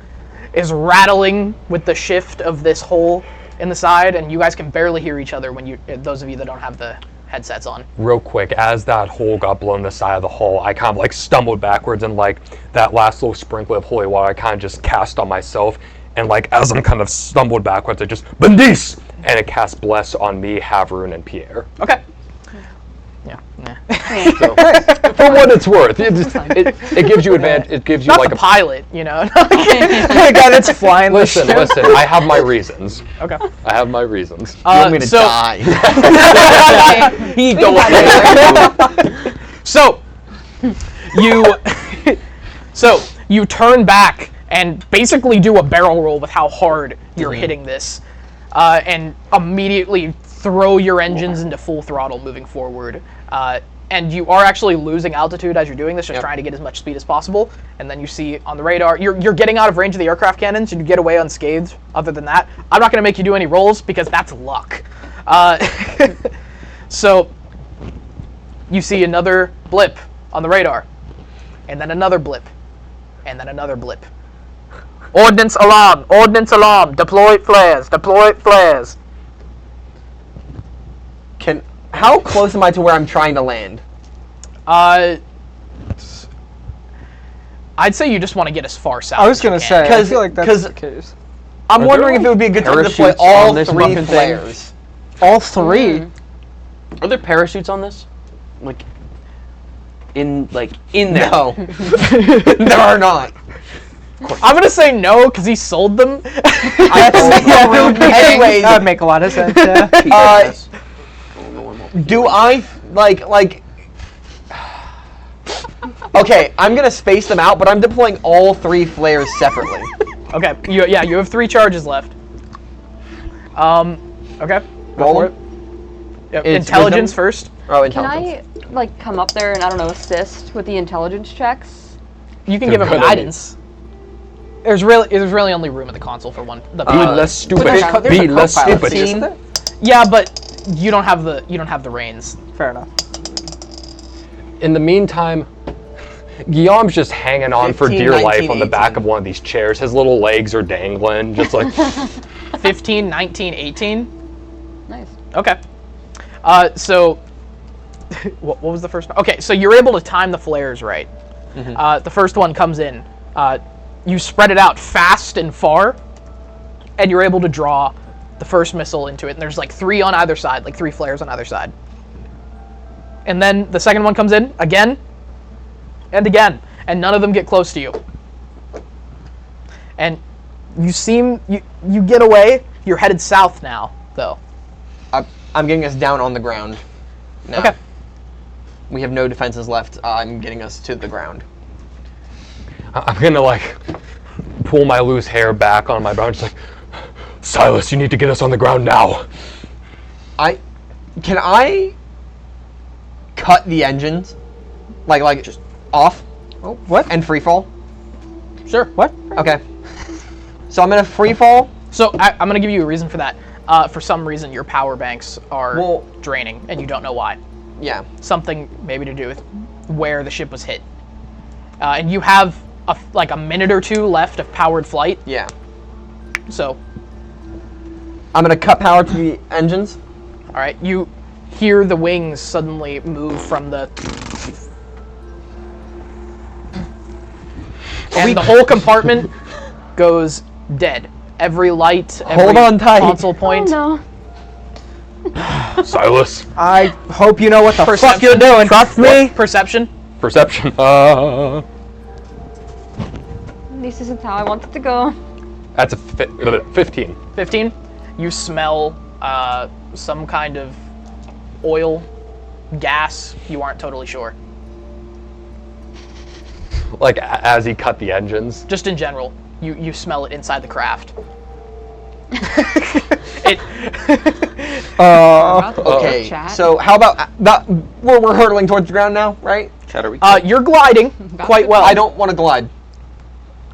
Speaker 1: is rattling with the shift of this hole in the side, and you guys can barely hear each other when those of you that don't have the headsets on.
Speaker 3: Real quick, as that hole got blown the side of the hull, I kind of like stumbled backwards, and like that last little sprinkle of holy water I kind of just cast on myself, and like as I'm kind of stumbled backwards, I just Bendis, and it cast bless on me, Havarun, and Pierre.
Speaker 1: Okay. Yeah.
Speaker 3: So, for what it's worth, it gives you advantage. It gives you
Speaker 1: Not
Speaker 3: like
Speaker 1: the
Speaker 3: a
Speaker 1: pilot, you know.
Speaker 12: The guy that's flying.
Speaker 3: Listen, I have my reasons.
Speaker 1: Okay.
Speaker 3: I have my reasons.
Speaker 4: You want me to die?
Speaker 1: He go away. So you turn back and basically do a barrel roll with how hard you're hitting this, and immediately throw your engines into full throttle moving forward. And you are actually losing altitude as you're doing this, just trying to get as much speed as possible. And then you see on the radar, you're getting out of range of the aircraft cannons, and you get away unscathed. Other than that, I'm not going to make you do any rolls because that's luck. So you see another blip on the radar, and then another blip, and then another blip. Ordnance alarm, deploy flares,
Speaker 4: How close am I to where I'm trying to land?
Speaker 1: I'd say you just want to get as far south.
Speaker 12: I was going to say, I feel like that's the
Speaker 4: because
Speaker 12: case.
Speaker 4: I'm wondering if it would be a good time to deploy
Speaker 5: parachutes on
Speaker 4: all
Speaker 5: this
Speaker 4: 3
Speaker 5: fucking thing?
Speaker 4: flares.
Speaker 12: All 3?
Speaker 5: Are there parachutes on this? Like, in there?
Speaker 4: No. There are not.
Speaker 1: I'm gonna say no because he sold them.
Speaker 4: Anyways,
Speaker 12: that would make a lot of sense.
Speaker 4: Do I like? Okay, I'm gonna space them out, but I'm deploying all 3 flares separately.
Speaker 1: Okay, you have 3 charges left. Okay, go for it. Yep. Intelligence first.
Speaker 4: Oh,
Speaker 2: Can I come up there and I don't know assist with the intelligence checks?
Speaker 1: You can give him guidance. There's really only room at the console for one.
Speaker 3: Be less stupid. Be less stupid.
Speaker 1: Yeah, but you don't have the reins.
Speaker 12: Fair enough.
Speaker 3: In the meantime, Guillaume's just hanging on
Speaker 4: 15,
Speaker 3: for dear
Speaker 4: 19,
Speaker 3: life on the
Speaker 4: 18.
Speaker 3: back of one of these chairs. His little legs are dangling, just like
Speaker 1: 15, 19, 18.
Speaker 2: Nice.
Speaker 1: Okay. So what was the first one? Okay, so you're able to time the flares right. The first one comes in. You spread it out fast and far, and you're able to draw the first missile into it. And there's 3 on either side, 3 flares on either side. And then the second one comes in again and again, and none of them get close to you. And you get away. You're headed south now, though.
Speaker 4: I'm getting us down on the ground. Now.
Speaker 1: Okay.
Speaker 4: We have no defenses left. I'm getting us to the ground.
Speaker 3: I'm gonna pull my loose hair back on my brow, just Silas, you need to get us on the ground now.
Speaker 4: Can I cut the engines, just off?
Speaker 12: Oh, what?
Speaker 4: And free fall?
Speaker 1: Sure.
Speaker 12: What?
Speaker 4: Okay. So I'm gonna free fall.
Speaker 1: So I'm gonna give you a reason for that. For some reason, your power banks are draining, and you don't know why.
Speaker 4: Yeah.
Speaker 1: Something maybe to do with where the ship was hit. And you have a minute or 2 left of powered flight.
Speaker 4: Yeah.
Speaker 1: So
Speaker 4: I'm gonna cut power to the engines.
Speaker 1: all right, you hear the wings suddenly move from the, and the whole compartment goes dead. Every light, every console point.
Speaker 2: Oh no.
Speaker 3: Silas.
Speaker 12: I hope you know what the fuck you're doing. Trust me.
Speaker 1: Perception.
Speaker 3: Perception.
Speaker 2: This isn't how I want it to go.
Speaker 3: That's a 15.
Speaker 1: 15. You smell some kind of oil, gas. You aren't totally sure.
Speaker 3: As he cut the engines.
Speaker 1: Just in general, you smell it inside the craft.
Speaker 4: Okay. So how about that? We're hurtling towards the ground now, right?
Speaker 1: You're gliding quite well.
Speaker 4: I don't want to glide.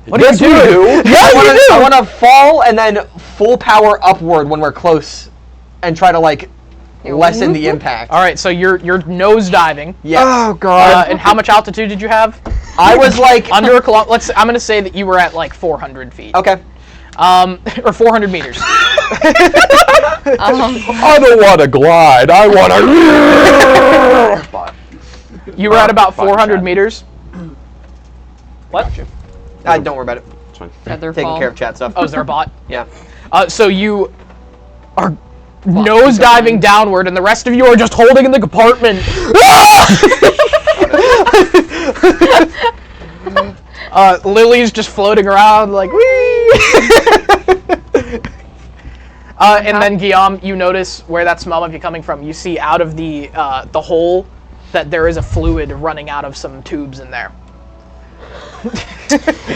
Speaker 1: What do you do?
Speaker 4: I want to fall and then full power upward when we're close, and try to lessen the impact.
Speaker 1: All right, so you're nose diving.
Speaker 4: Yes.
Speaker 12: Oh god.
Speaker 1: And how much altitude did you have?
Speaker 4: I was
Speaker 1: under a kilometer. I'm gonna say that you were at 400 feet.
Speaker 4: Okay.
Speaker 1: Or 400 meters.
Speaker 3: I don't want to glide. I want to.
Speaker 1: You were at about 400 meters. What?
Speaker 4: Don't worry about it.
Speaker 5: It's fine.
Speaker 4: Taking care of chat stuff.
Speaker 1: Oh, is there a bot?
Speaker 4: Yeah.
Speaker 1: So you are nose diving downward, and the rest of you are just holding in the compartment. Lilli's just floating around wee. And then Guillaume, you notice where that smell might be coming from. You see out of the hole that there is a fluid running out of some tubes in there.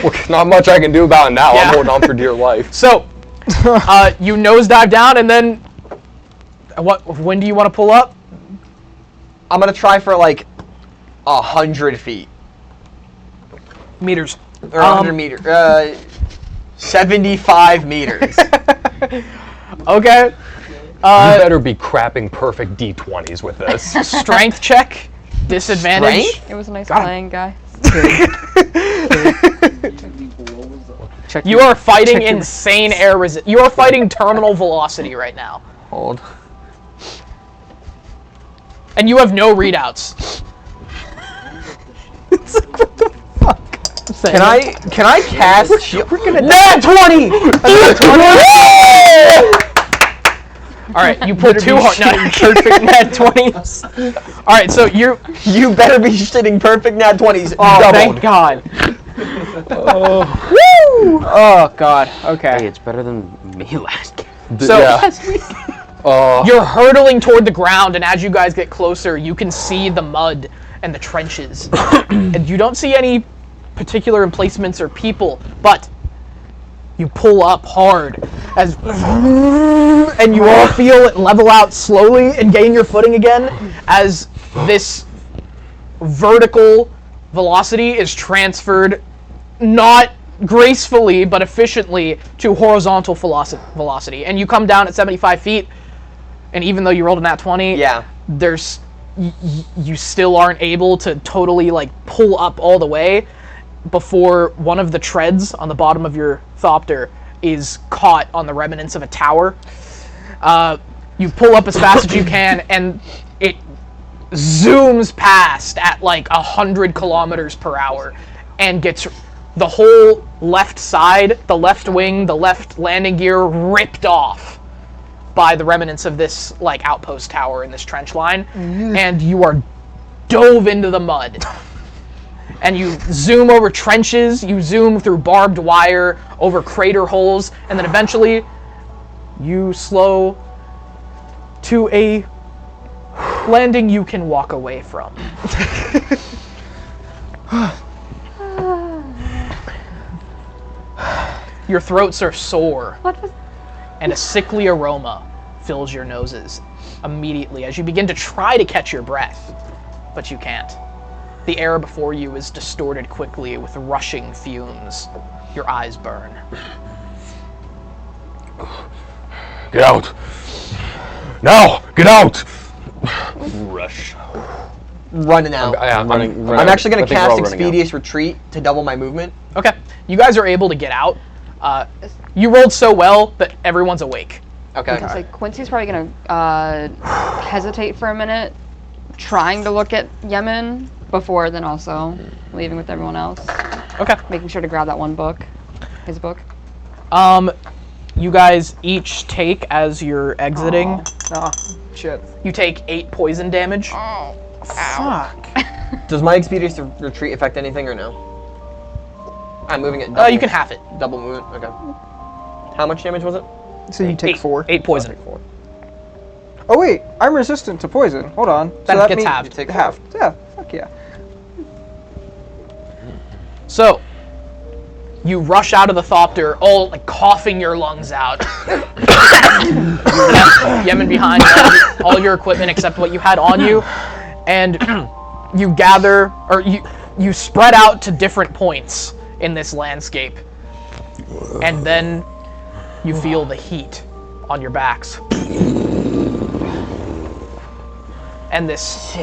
Speaker 3: Well, not much I can do about it now.
Speaker 1: Yeah.
Speaker 3: I'm holding on for dear life.
Speaker 1: So, you nosedive down, and then when do you want to pull up?
Speaker 4: I'm gonna try for 100 feet.
Speaker 1: Meters.
Speaker 4: Or 100 meters. 75 meters.
Speaker 1: Okay.
Speaker 3: You better be crapping perfect D20s with this.
Speaker 1: Strength check. Disadvantage.
Speaker 4: Strength?
Speaker 2: It was nice playing, guy.
Speaker 1: You are fighting insane air resistance. You are fighting terminal velocity right now.
Speaker 4: Hold.
Speaker 1: And you have no readouts. It's what the fuck?
Speaker 4: Can I cast shield? Nat 20!
Speaker 1: All right, you pull two perfect nat 20s. All right, so you
Speaker 4: better be shitting perfect nat 20s.
Speaker 12: Oh,
Speaker 4: doubled.
Speaker 12: thank God.
Speaker 1: Woo!
Speaker 12: Oh God. Okay.
Speaker 5: Hey, it's better than me last game.
Speaker 1: So
Speaker 3: Yeah.
Speaker 1: you're hurtling toward the ground, and as you guys get closer, you can see the mud and the trenches. And you don't see any particular emplacements or people, but you pull up hard as and you all feel it level out slowly and gain your footing again as this vertical velocity is transferred not gracefully but efficiently to horizontal velocity, and you come down at 75 feet, and even though you rolled a nat 20, there's you still aren't able to totally like pull up all the way before one of the treads on the bottom of your thopter is caught on the remnants of a tower. You pull up as fast as you can, and it zooms past at like 100 kilometers per hour and gets the whole left side, the left wing, the left landing gear ripped off by the remnants of this like outpost tower in this trench line, and you are dove into the mud. And you zoom over trenches, you zoom through barbed wire, over crater holes, and then eventually you slow to a landing you can walk away from. Your throats are sore, and a sickly aroma fills your noses immediately as you begin to try to catch your breath, but you can't. The air before you is distorted quickly with rushing fumes. Your eyes burn.
Speaker 3: Get out! Now! Get out!
Speaker 5: Rush.
Speaker 4: Running out.
Speaker 3: I'm running.
Speaker 4: I'm actually going to cast Expeditious Retreat to double my movement.
Speaker 1: Okay, you guys are able to get out. You rolled so well that everyone's awake.
Speaker 4: Okay.
Speaker 2: So Quincy's probably gonna hesitate for a minute, trying to look at Yemen before then also leaving with everyone else.
Speaker 1: Okay.
Speaker 2: Making sure to grab that one book, his book.
Speaker 1: You guys each take, as you're exiting,
Speaker 12: Shit.
Speaker 1: you take 8 poison damage.
Speaker 2: Oh.
Speaker 12: Fuck.
Speaker 4: Does my Expeditious Retreat affect anything or no? I'm moving it double.
Speaker 1: You can half it.
Speaker 4: Double movement, okay. How much damage was it?
Speaker 12: So you take 4.
Speaker 1: 8 poison.
Speaker 4: I'll take 4.
Speaker 12: Oh wait, I'm resistant to poison. Hold on.
Speaker 1: That gets halved.
Speaker 4: You take
Speaker 12: half. Yeah. Fuck yeah.
Speaker 1: So, you rush out of the thopter, all like coughing your lungs out. You left Yemen behind, all your equipment except what you had on you, and you gather, or you spread out to different points in this landscape, and then you feel the heat on your backs. And this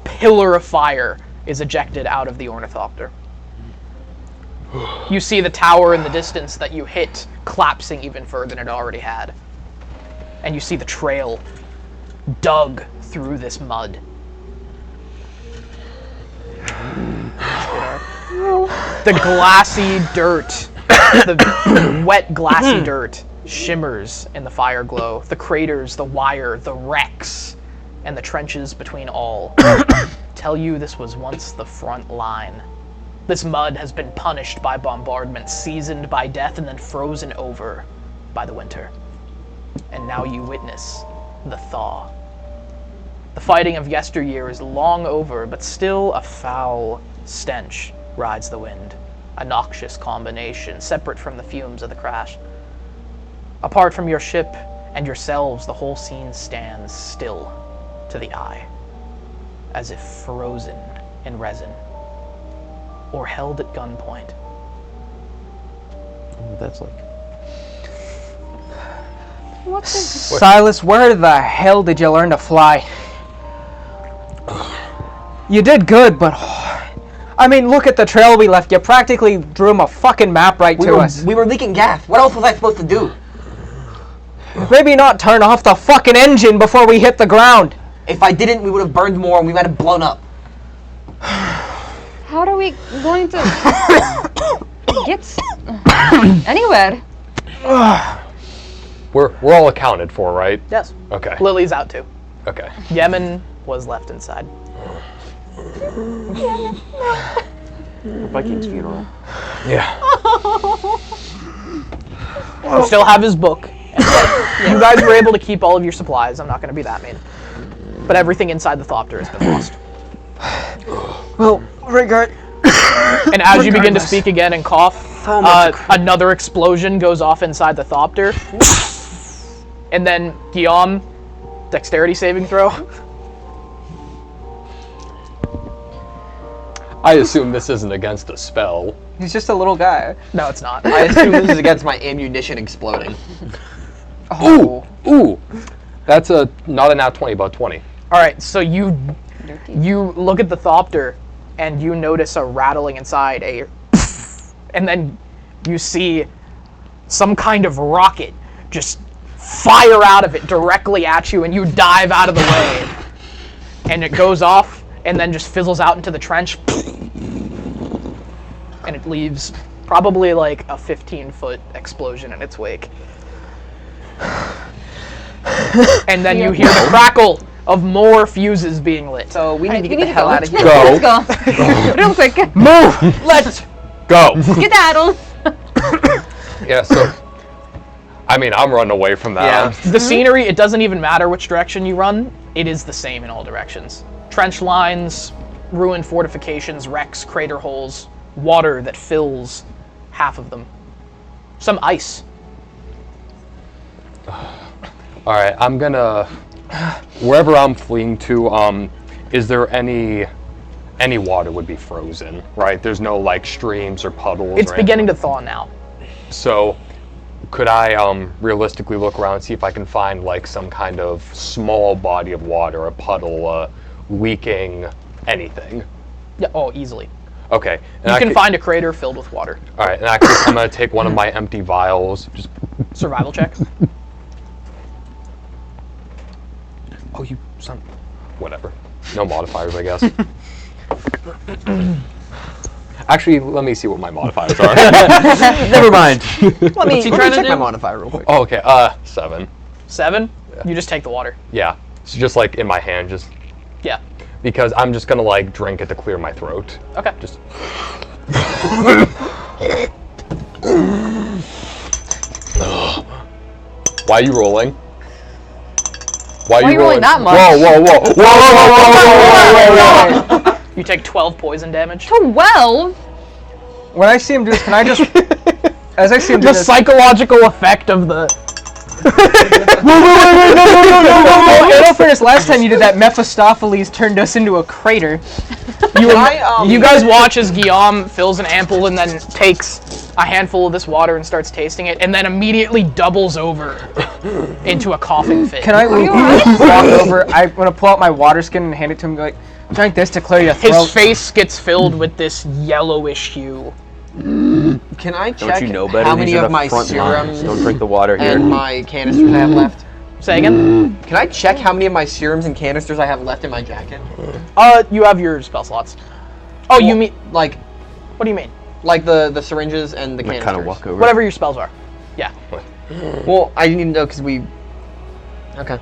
Speaker 1: pillar of fire is ejected out of the ornithopter. You see the tower in the distance that you hit collapsing even further than it already had. And you see the trail dug through this mud. The glassy dirt, the wet glassy dirt shimmers in the fire glow. The craters, the wire, the wrecks, and the trenches between all tell you this was once the front line. This mud has been punished by bombardment, seasoned by death, and then frozen over by the winter. And now you witness the thaw. The fighting of yesteryear is long over, but still a foul stench rides the wind. A noxious combination, separate from the fumes of the crash. Apart from your ship and yourselves, the whole scene stands still to the eye, as if frozen in resin, or held at gunpoint.
Speaker 5: Oh, that's like...
Speaker 2: What the?
Speaker 12: Silas, where the hell did you learn to fly? You did good, but... I mean, look at the trail we left. You practically drew him a fucking map right to us.
Speaker 4: We were leaking gas. What else was I supposed to do?
Speaker 12: Maybe not turn off the fucking engine before we hit the ground.
Speaker 4: If I didn't, we would have burned more and we might have blown up.
Speaker 2: How are we going to get anywhere?
Speaker 3: we're all accounted for, right?
Speaker 1: Yes.
Speaker 3: Okay.
Speaker 1: Lilli's out too.
Speaker 3: Okay.
Speaker 1: Yemen was left inside.
Speaker 5: Viking's funeral.
Speaker 3: Yeah.
Speaker 1: You still have his book. You guys were able to keep all of your supplies. I'm not going to be that mean. But everything inside the Thopter has been lost.
Speaker 12: Well, regard.
Speaker 1: And as you begin to speak again and cough, another explosion goes off inside the Thopter. And then Guillaume, dexterity saving throw.
Speaker 3: I assume this isn't against a spell.
Speaker 12: He's just a little guy.
Speaker 1: No, it's not.
Speaker 4: I assume this is against my ammunition exploding.
Speaker 12: Oh.
Speaker 3: Ooh! That's not a nat 20, but 20.
Speaker 1: Alright, so you look at the Thopter, and you notice a rattling inside, and then you see some kind of rocket just fire out of it directly at you, and you dive out of the way. And it goes off, and then just fizzles out into the trench. And it leaves probably like a 15-foot explosion in its wake. And then you hear the crackle of more fuses being lit.
Speaker 4: So we need to get the hell out of here.
Speaker 3: Go.
Speaker 2: Let's go. Real quick.
Speaker 3: Move!
Speaker 1: Let's
Speaker 3: Go!
Speaker 2: Skedaddle.
Speaker 3: Yeah, so... I mean, I'm running away from that.
Speaker 1: The scenery, it doesn't even matter which direction you run. It is the same in all directions. Trench lines, ruined fortifications, wrecks, crater holes, water that fills half of them. Some ice.
Speaker 3: Alright, I'm gonna... Wherever I'm fleeing to, is there any water would be frozen, right? There's no, like, streams or puddles
Speaker 1: It's
Speaker 3: or
Speaker 1: beginning
Speaker 3: anything.
Speaker 1: to thaw now.
Speaker 3: So, could I realistically look around and see if I can find, like, some kind of small body of water, a puddle, leaking anything?
Speaker 1: Yeah, oh, easily.
Speaker 3: Okay. And
Speaker 1: You
Speaker 3: I
Speaker 1: can
Speaker 3: could-
Speaker 1: find a crater filled with water.
Speaker 3: Alright, and actually I'm gonna take one of my empty vials, just...
Speaker 1: Survival check.
Speaker 3: Oh, you son... Whatever. No modifiers, I guess. Actually, let me see what my modifiers are.
Speaker 5: Never mind.
Speaker 4: Let me
Speaker 1: trying to
Speaker 4: check
Speaker 1: do?
Speaker 4: my modifier real quick.
Speaker 3: Oh, okay, 7.
Speaker 1: 7? You just take the water.
Speaker 3: Yeah. It's just like in my hand, just...
Speaker 1: Yeah.
Speaker 3: Because I'm just gonna like drink it to clear my throat.
Speaker 1: Okay.
Speaker 3: Just... Why are you rolling? Why
Speaker 2: are you rolling that much?
Speaker 3: Whoa.
Speaker 1: You take 12 poison damage.
Speaker 2: 12?
Speaker 12: When I see him do this, can I just... As I see him do
Speaker 1: The
Speaker 12: this...
Speaker 1: psychological effect of the...
Speaker 12: In all fairness, last time you did that, Mephistopheles turned us into a crater.
Speaker 1: You guys watch as Guillaume fills an ample and then takes a handful of this water and starts tasting it, and then immediately doubles over into a coughing fit.
Speaker 12: Can I walk over? I'm gonna pull out my water skin and hand it to him and go like, drink this to clear your throat.
Speaker 1: His face gets filled with this yellowish hue.
Speaker 4: Can I check
Speaker 5: Don't you know better?
Speaker 4: how
Speaker 5: These
Speaker 4: many
Speaker 5: are the
Speaker 4: of my
Speaker 5: front lines.
Speaker 4: serums
Speaker 5: Don't drink the water here.
Speaker 4: and my canisters I have left?
Speaker 1: Say again?
Speaker 4: Can I check how many of my serums and canisters I have left in my jacket?
Speaker 1: You have your spell slots. Oh, you mean...
Speaker 4: Like...
Speaker 1: What do you mean?
Speaker 4: Like the syringes and the
Speaker 5: I'm gonna
Speaker 4: canisters.
Speaker 5: kind of walk over.
Speaker 1: Whatever your spells are. Yeah.
Speaker 4: Well, I didn't even know because we... Okay.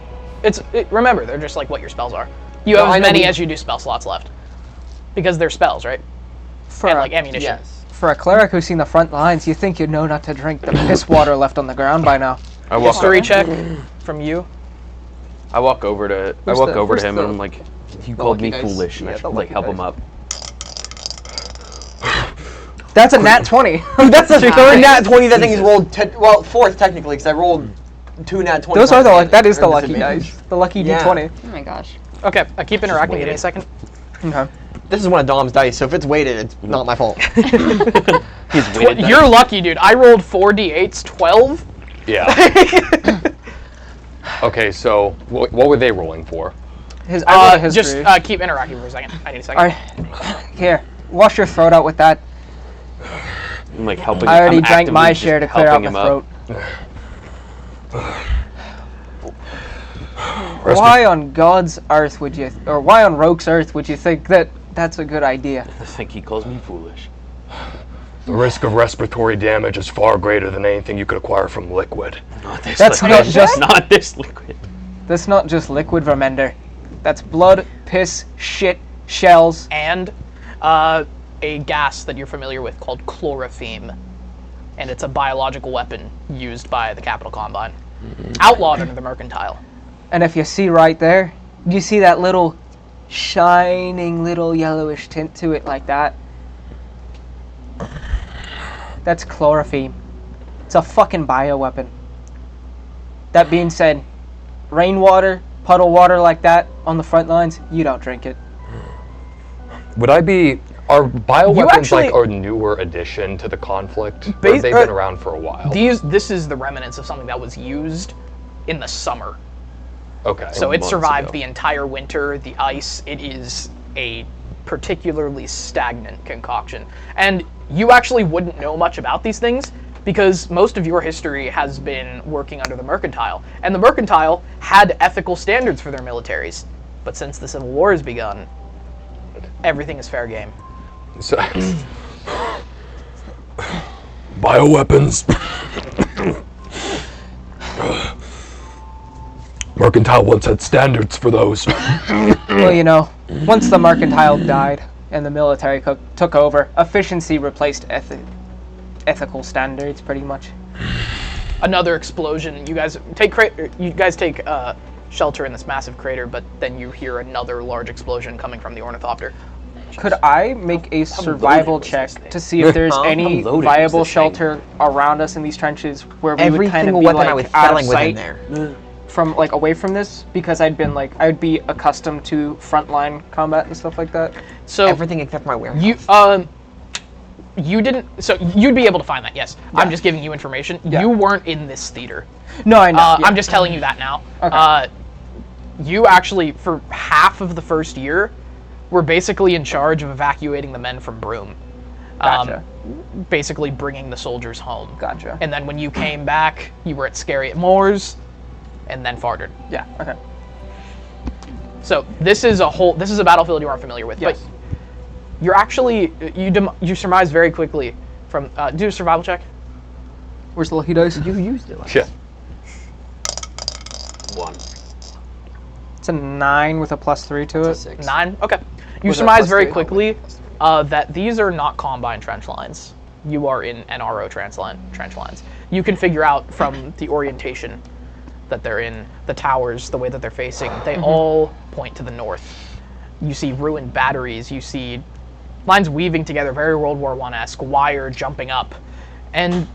Speaker 1: Remember, they're just like what your spells are. You
Speaker 4: No,
Speaker 1: have
Speaker 4: I
Speaker 1: as
Speaker 4: know
Speaker 1: many as you do spell slots left. Because they're spells, right? And like ammunition.
Speaker 4: Yes.
Speaker 12: For a cleric who's seen the front lines, you think you'd know not to drink the piss water left on the ground by now.
Speaker 5: I walk
Speaker 1: History
Speaker 5: over.
Speaker 1: check from you.
Speaker 5: I walk over to him and I'm like, you called me foolish, and I should like help him up.
Speaker 12: That's a nat 20.
Speaker 4: That's the third nat 20 that thing is rolled. Well, fourth technically, because I rolled 2 nat 20.
Speaker 12: Those are that is the lucky dice. The lucky D20.
Speaker 2: Oh my gosh.
Speaker 1: Okay, I keep interacting. Give me a second.
Speaker 12: Okay.
Speaker 4: This is one of Dom's dice, so if it's weighted, it's not my fault.
Speaker 5: He's weighted.
Speaker 1: You're lucky, dude. I rolled 4d8s, 12.
Speaker 3: Yeah. Okay, so what were they rolling for?
Speaker 12: I rolled a history.
Speaker 1: Just keep interacting for a second. I need a second.
Speaker 12: Alright. Here, wash your throat out with that.
Speaker 5: I'm like helping.
Speaker 12: I already
Speaker 5: I'm
Speaker 12: drank my
Speaker 5: actively
Speaker 12: share to
Speaker 5: just
Speaker 12: clear out
Speaker 5: helping
Speaker 12: my
Speaker 5: him
Speaker 12: throat.
Speaker 5: up.
Speaker 12: Why on God's earth would you, or why on Roke's earth would you think that that's a good idea?
Speaker 5: I think he calls me foolish.
Speaker 3: The risk of respiratory damage is far greater than anything you could acquire from liquid.
Speaker 5: Not this
Speaker 12: That's
Speaker 5: liquid.
Speaker 12: not just-
Speaker 5: not this liquid.
Speaker 12: That's not just liquid, Vermender. That's blood, piss, shit, shells.
Speaker 1: And a gas that you're familiar with called chlorophene. And it's a biological weapon used by the Capital Combine. Outlawed under the Mercantile.
Speaker 12: And if you see right there, you see that little shining little yellowish tint to it like that? That's chlorophene. It's a fucking bioweapon. That being said, rainwater, puddle water like that on the front lines, you don't drink it.
Speaker 3: Are bioweapons
Speaker 1: actually-
Speaker 3: like a newer addition to the conflict? Or have they been around for a while?
Speaker 1: This is the remnants of something that was used in the summer.
Speaker 3: Okay.
Speaker 1: So it
Speaker 5: months
Speaker 1: survived
Speaker 5: ago.
Speaker 1: the entire winter, the ice. It is a particularly stagnant concoction. And you actually wouldn't know much about these things because most of your history has been working under the Mercantile. And the Mercantile had ethical standards for their militaries. But since the Civil War has begun, everything is fair game.
Speaker 3: So, bioweapons. Mercantile once had standards for those.
Speaker 12: Well, you know, once the Mercantile died and the military took over, efficiency replaced ethical standards, pretty much.
Speaker 1: Another explosion. You guys take shelter in this massive crater, but then you hear another large explosion coming from the ornithopter.
Speaker 12: Could I make a survival check to see if there's any
Speaker 5: loaded
Speaker 12: viable
Speaker 5: was this
Speaker 12: shelter around us in these trenches where we
Speaker 4: Every
Speaker 12: would kind of
Speaker 4: single
Speaker 12: be
Speaker 4: weapon
Speaker 12: like
Speaker 4: I was
Speaker 12: out of
Speaker 4: selling was in
Speaker 12: sight
Speaker 4: there.
Speaker 12: from like away from this? Because I'd be accustomed to frontline combat and stuff like that.
Speaker 1: So
Speaker 4: Everything except my warehouse.
Speaker 1: you didn't. So you'd be able to find that. Yes, I'm just giving you information.
Speaker 12: Yeah.
Speaker 1: You weren't in this theater.
Speaker 12: No, I know. Yeah.
Speaker 1: I'm just telling you that now.
Speaker 12: Okay.
Speaker 1: You actually, for half of the first year, were basically in charge of evacuating the men from Broome.
Speaker 12: Gotcha.
Speaker 1: Basically bringing the soldiers home.
Speaker 12: Gotcha.
Speaker 1: And then when you came back, you were at Scariot Moors, and then Fardard.
Speaker 12: Yeah. Okay.
Speaker 1: So this is a battlefield you aren't familiar with.
Speaker 12: Yes.
Speaker 1: But you're actually, you surmise very quickly from, do a survival check.
Speaker 12: Where's the lucky dice?
Speaker 4: You used it last
Speaker 3: Yeah.
Speaker 5: 1.
Speaker 12: It's a 9 with a +3 to it.
Speaker 4: 6.
Speaker 1: 9? Okay. You
Speaker 12: Was that
Speaker 1: surmise
Speaker 12: plus
Speaker 1: very
Speaker 12: 3?
Speaker 1: quickly that these are not Combine trench lines. You are in NRO trench lines. You can figure out from the orientation that they're in, the towers, the way that they're facing, they all point to the north. You see ruined batteries, you see lines weaving together, very World War I-esque, wire jumping up. And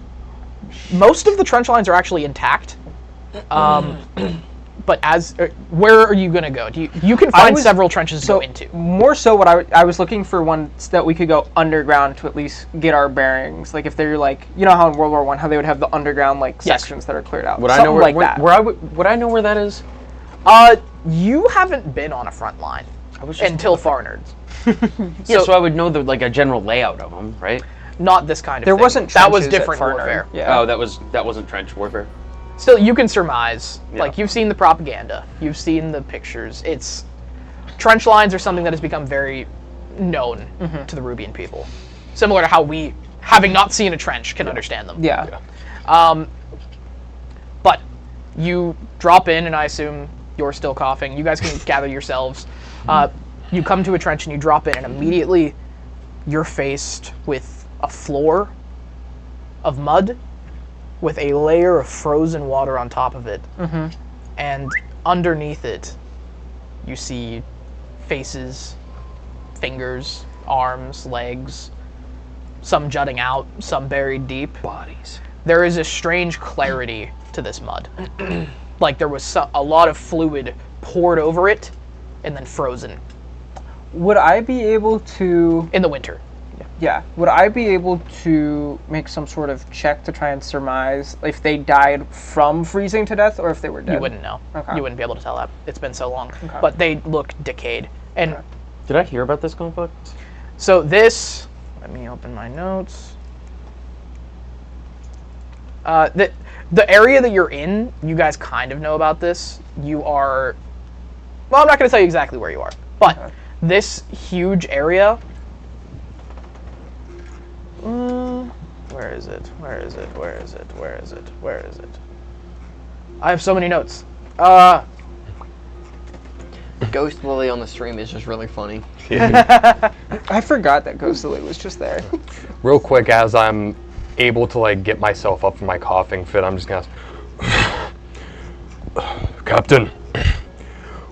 Speaker 1: most of the trench lines are actually intact. But where are you going to go? You can find several trenches to go into.
Speaker 12: More so what I was looking for ones that we could go underground to at least get our bearings. Like if they're like, you know how in World War I, how they would have the underground like sections that are cleared out.
Speaker 5: Would I know
Speaker 12: Something like that.
Speaker 5: Would I know where that is?
Speaker 1: You haven't been on a front line until Far Nerds.
Speaker 5: Yeah, so I would know a general layout of them, right?
Speaker 1: Not this kind of
Speaker 12: There
Speaker 1: thing.
Speaker 12: wasn't
Speaker 1: that was
Speaker 12: trenches at
Speaker 1: different
Speaker 12: Far Nerd.
Speaker 1: warfare.
Speaker 12: Yeah.
Speaker 5: Oh, that wasn't trench warfare.
Speaker 1: Still, you can surmise.
Speaker 5: Yeah.
Speaker 1: Like, you've seen the propaganda. You've seen the pictures. Trench lines are something that has become very known to the Rubian people. Similar to how we, having not seen a trench, can understand them.
Speaker 12: Yeah.
Speaker 1: But you drop in, and I assume you're still coughing. You guys can gather yourselves. You come to a trench, and you drop in, and immediately you're faced with a floor of mud with a layer of frozen water on top of it. And underneath it, you see faces, fingers, arms, legs, some jutting out, some buried deep.
Speaker 5: Bodies.
Speaker 1: There is a strange clarity to this mud. Like there was a lot of fluid poured over it and then frozen.
Speaker 12: Would I be able to...
Speaker 1: In the winter.
Speaker 12: Yeah. Would I be able to make some sort of check to try and surmise if they died from freezing to death or if they were dead?
Speaker 1: You wouldn't know.
Speaker 12: Okay.
Speaker 1: You wouldn't be able to tell that. It's been so long.
Speaker 12: Okay.
Speaker 1: But they look decayed. And
Speaker 5: Did I hear about this conflict?
Speaker 1: so this, let me open my notes. The area that you're in, you guys kind of know about this. You are, well, I'm not going to tell you exactly where you are, but this huge area, Where is it? Where is it? Where is it? Where is it? Where is it? I have so many notes.
Speaker 4: Ghost Lily on the stream is just really funny.
Speaker 12: I forgot that Ghost Lily was just there.
Speaker 3: Real quick, as I'm able to like get myself up from my coughing fit, I'm just gonna ask, Captain,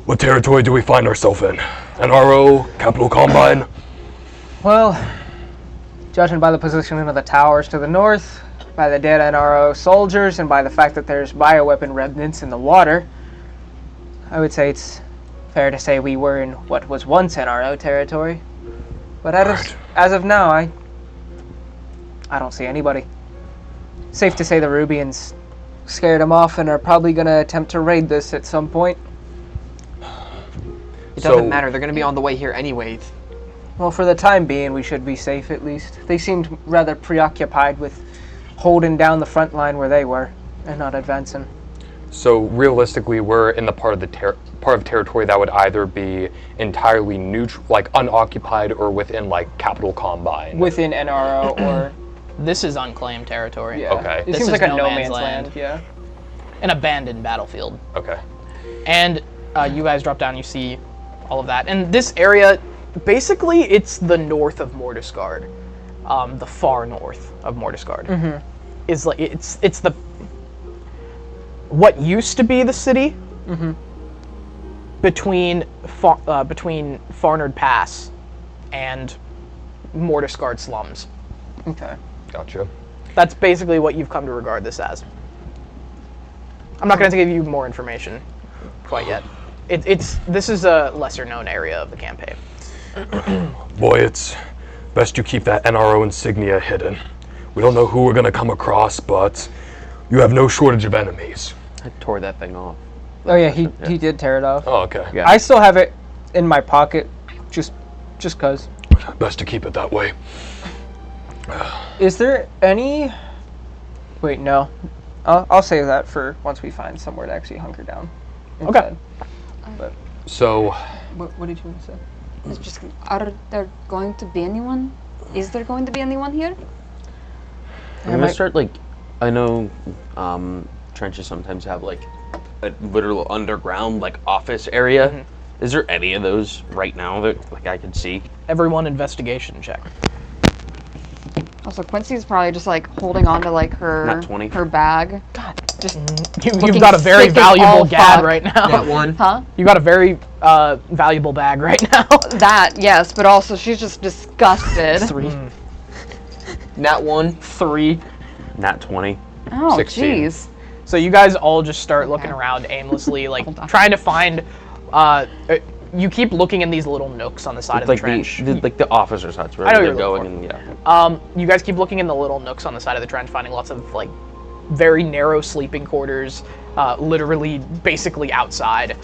Speaker 3: what territory do we find ourselves in? NRO, Capital Combine?
Speaker 12: Well, judging by the position of the towers to the north, by the dead NRO soldiers, and by the fact that there's bioweapon remnants in the water, I would say it's fair to say we were in what was once NRO territory. But as of now, I don't see anybody. Safe to say the Rubians scared them off and are probably going to attempt to raid this at some point.
Speaker 4: It doesn't matter, they're going to be on the way here anyways.
Speaker 12: Well, for the time being, we should be safe at least. They seemed rather preoccupied with holding down the front line where they were and not advancing.
Speaker 3: So realistically, we're in the part of territory that would either be entirely neutral, like unoccupied, or within like Capital Combine.
Speaker 12: Within NRO or...
Speaker 1: This is unclaimed territory.
Speaker 12: Yeah.
Speaker 3: Okay.
Speaker 12: It seems like a no man's land. Yeah.
Speaker 1: An abandoned battlefield.
Speaker 3: Okay.
Speaker 1: And you guys drop down, you see all of that. And this area, basically, it's the north of Mortisgard. The far north of Mortisgard.
Speaker 12: Mm-hmm.
Speaker 1: Is like it's the what used to be the city
Speaker 12: mm-hmm.
Speaker 1: between Farnard Pass and Mortisgard slums.
Speaker 12: Okay.
Speaker 3: Gotcha.
Speaker 1: That's basically what you've come to regard this as. I'm not going to give you more information quite yet. This is a lesser known area of the campaign.
Speaker 3: Boy, it's best you keep that NRO insignia hidden. We don't know who we're going to come across, but you have no shortage of enemies.
Speaker 5: I tore that thing off.
Speaker 12: Oh yeah, he did tear it off.
Speaker 3: Oh, okay.
Speaker 5: Yeah.
Speaker 12: I still have it in my pocket, just cause.
Speaker 3: Best to keep it that way.
Speaker 12: Is there any... Wait, no. I'll save that for once we find somewhere to actually hunker down.
Speaker 1: Okay.
Speaker 12: But
Speaker 3: So...
Speaker 12: What did you want to say?
Speaker 2: It's just, are there going to be anyone? Is there going to be anyone here?
Speaker 5: I'm gonna start like, I know trenches sometimes have like a literal underground like office area.
Speaker 1: Mm-hmm.
Speaker 5: Is there any of those right now that like I can see?
Speaker 1: Everyone investigation check.
Speaker 2: Also, Quincy's probably just like holding on to like
Speaker 5: Nat 20.
Speaker 2: her bag. God, just
Speaker 1: You've got a very valuable gad right now.
Speaker 4: That one.
Speaker 2: Huh?
Speaker 1: You got a very valuable bag right now.
Speaker 2: That, yes, but also she's just disgusted.
Speaker 1: 3.
Speaker 4: Nat 1.
Speaker 1: 3.
Speaker 5: Nat 20.
Speaker 2: Oh,
Speaker 3: 16.
Speaker 2: jeez.
Speaker 1: So you guys all just start looking around aimlessly, like trying to find. You keep looking in these little nooks on the side of the
Speaker 5: Like
Speaker 1: trench.
Speaker 5: like the officers' huts where
Speaker 1: I know
Speaker 5: they're
Speaker 1: you're
Speaker 5: going
Speaker 1: looking
Speaker 5: and yeah.
Speaker 1: You guys keep looking in the little nooks on the side of the trench, finding lots of like very narrow sleeping quarters, literally basically outside.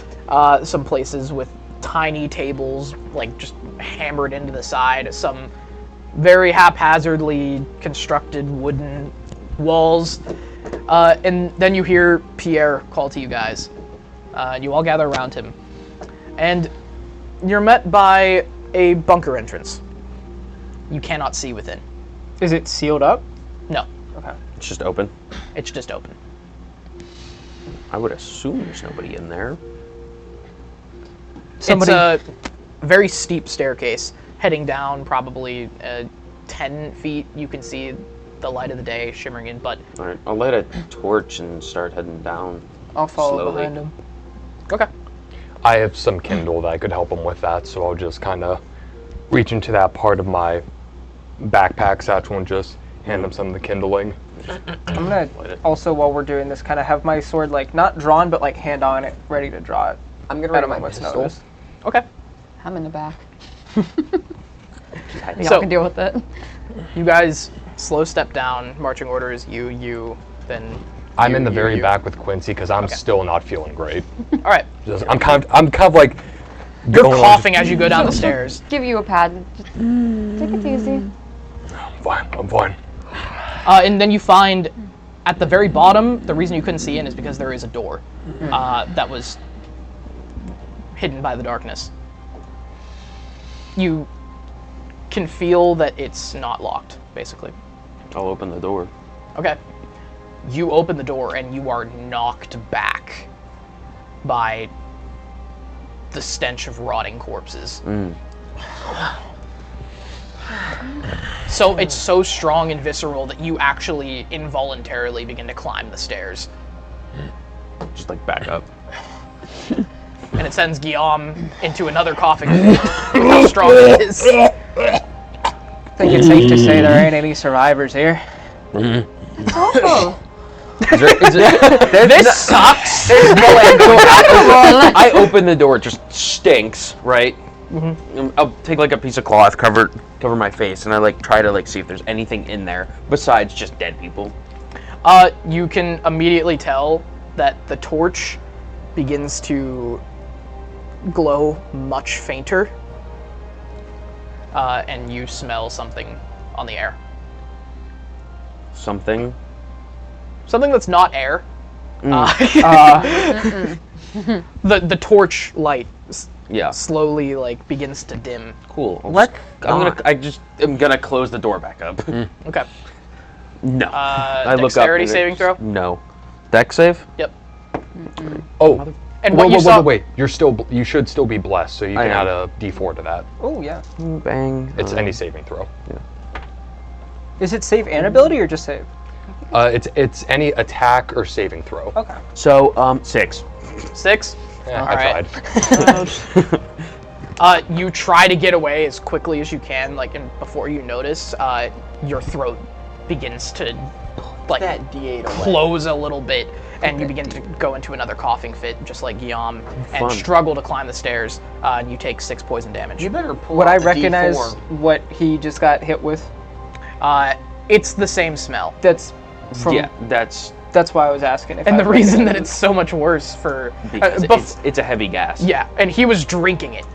Speaker 1: Some places with tiny tables, like just hammered into the side. Some very haphazardly constructed wooden walls. And then you hear Pierre call to you guys. You all gather around him. And you're met by a bunker entrance. You cannot see within.
Speaker 12: Is it sealed up?
Speaker 1: No,
Speaker 12: Okay.
Speaker 5: It's just open.
Speaker 1: it's just open.
Speaker 5: I would assume there's nobody in there.
Speaker 12: Somebody-
Speaker 1: It's a very steep staircase heading down probably 10 feet. You can see the light of the day shimmering in, but
Speaker 5: All right, I'll light a torch and start heading down.
Speaker 12: I'll follow
Speaker 5: slowly.
Speaker 12: behind him.
Speaker 1: okay.
Speaker 3: I have some Kindle that I could help him with that, so I'll just kind of reach into that part of my backpack satchel and just hand him some of the kindling.
Speaker 12: I'm gonna also, while we're doing this, kind of have my sword like not drawn, but like hand on it, ready to draw it.
Speaker 4: I'm gonna
Speaker 12: At
Speaker 4: run
Speaker 12: a
Speaker 4: my
Speaker 12: moment's
Speaker 4: pistol.
Speaker 12: notice.
Speaker 1: Okay.
Speaker 2: I'm in the back. Y'all
Speaker 1: So-
Speaker 2: can deal with it.
Speaker 1: You guys slow step down. Marching order is you, then
Speaker 3: I'm
Speaker 1: you,
Speaker 3: in the
Speaker 1: you,
Speaker 3: very
Speaker 1: you.
Speaker 3: back with Quincy because I'm still not feeling great.
Speaker 1: All right.
Speaker 3: Just, I'm kind of like
Speaker 1: You're
Speaker 3: going on
Speaker 1: coughing as you go down the stairs.
Speaker 2: Give you a pad. Just take it easy.
Speaker 3: I'm fine.
Speaker 1: And then you find at the very bottom, the reason you couldn't see in is because there is a door that was hidden by the darkness. You can feel that it's not locked, basically.
Speaker 5: I'll open the door.
Speaker 1: Okay. You open the door and you are knocked back by the stench of rotting corpses. So it's so strong and visceral that you actually involuntarily begin to climb the stairs.
Speaker 5: Just like back up.
Speaker 1: And it sends Guillaume into another coughing fit. How strong it is.
Speaker 12: I think it's safe to say there ain't any survivors here.
Speaker 2: It's awful.
Speaker 1: This sucks.
Speaker 5: I open the door, it just stinks, right? I'll take like a piece of cloth, cover my face, and I like try to like see if there's anything in there besides just dead people.
Speaker 1: You can immediately tell that the torch begins to glow much fainter, and you smell something on the air.
Speaker 5: Something
Speaker 1: that's not air. The torch light slowly like begins to dim.
Speaker 5: Cool. I'm gonna close the door back up.
Speaker 1: Okay.
Speaker 5: No. I look up.
Speaker 1: Dexterity saving throw?
Speaker 5: No. Dex save?
Speaker 1: Yep.
Speaker 3: Oh.
Speaker 1: And what you saw?
Speaker 3: Wait. You should still be blessed, so you can add a D4 to that.
Speaker 12: Oh yeah.
Speaker 5: Bang.
Speaker 3: It's any saving throw.
Speaker 5: Yeah.
Speaker 12: Is it save and ability or just save?
Speaker 3: It's any attack or saving throw.
Speaker 12: Okay.
Speaker 5: So 6.
Speaker 1: 6?
Speaker 3: Yeah,
Speaker 1: All
Speaker 3: I
Speaker 1: right.
Speaker 3: tried.
Speaker 1: You try to get away as quickly as you can, like, and before you notice, your throat begins to, like, close a little bit, and you begin to go into another coughing fit, just like Guillaume, and struggle to climb the stairs, and you take 6 poison damage.
Speaker 4: You better pull
Speaker 12: Would
Speaker 4: out
Speaker 12: I
Speaker 4: the
Speaker 12: recognize
Speaker 4: D4.
Speaker 12: what he just got hit with?
Speaker 1: It's the same smell.
Speaker 12: That's from...
Speaker 5: Yeah, that's
Speaker 12: why I was asking.
Speaker 1: And the reason that it's so much worse for...
Speaker 5: because it's a heavy gas.
Speaker 1: Yeah, and he was drinking it.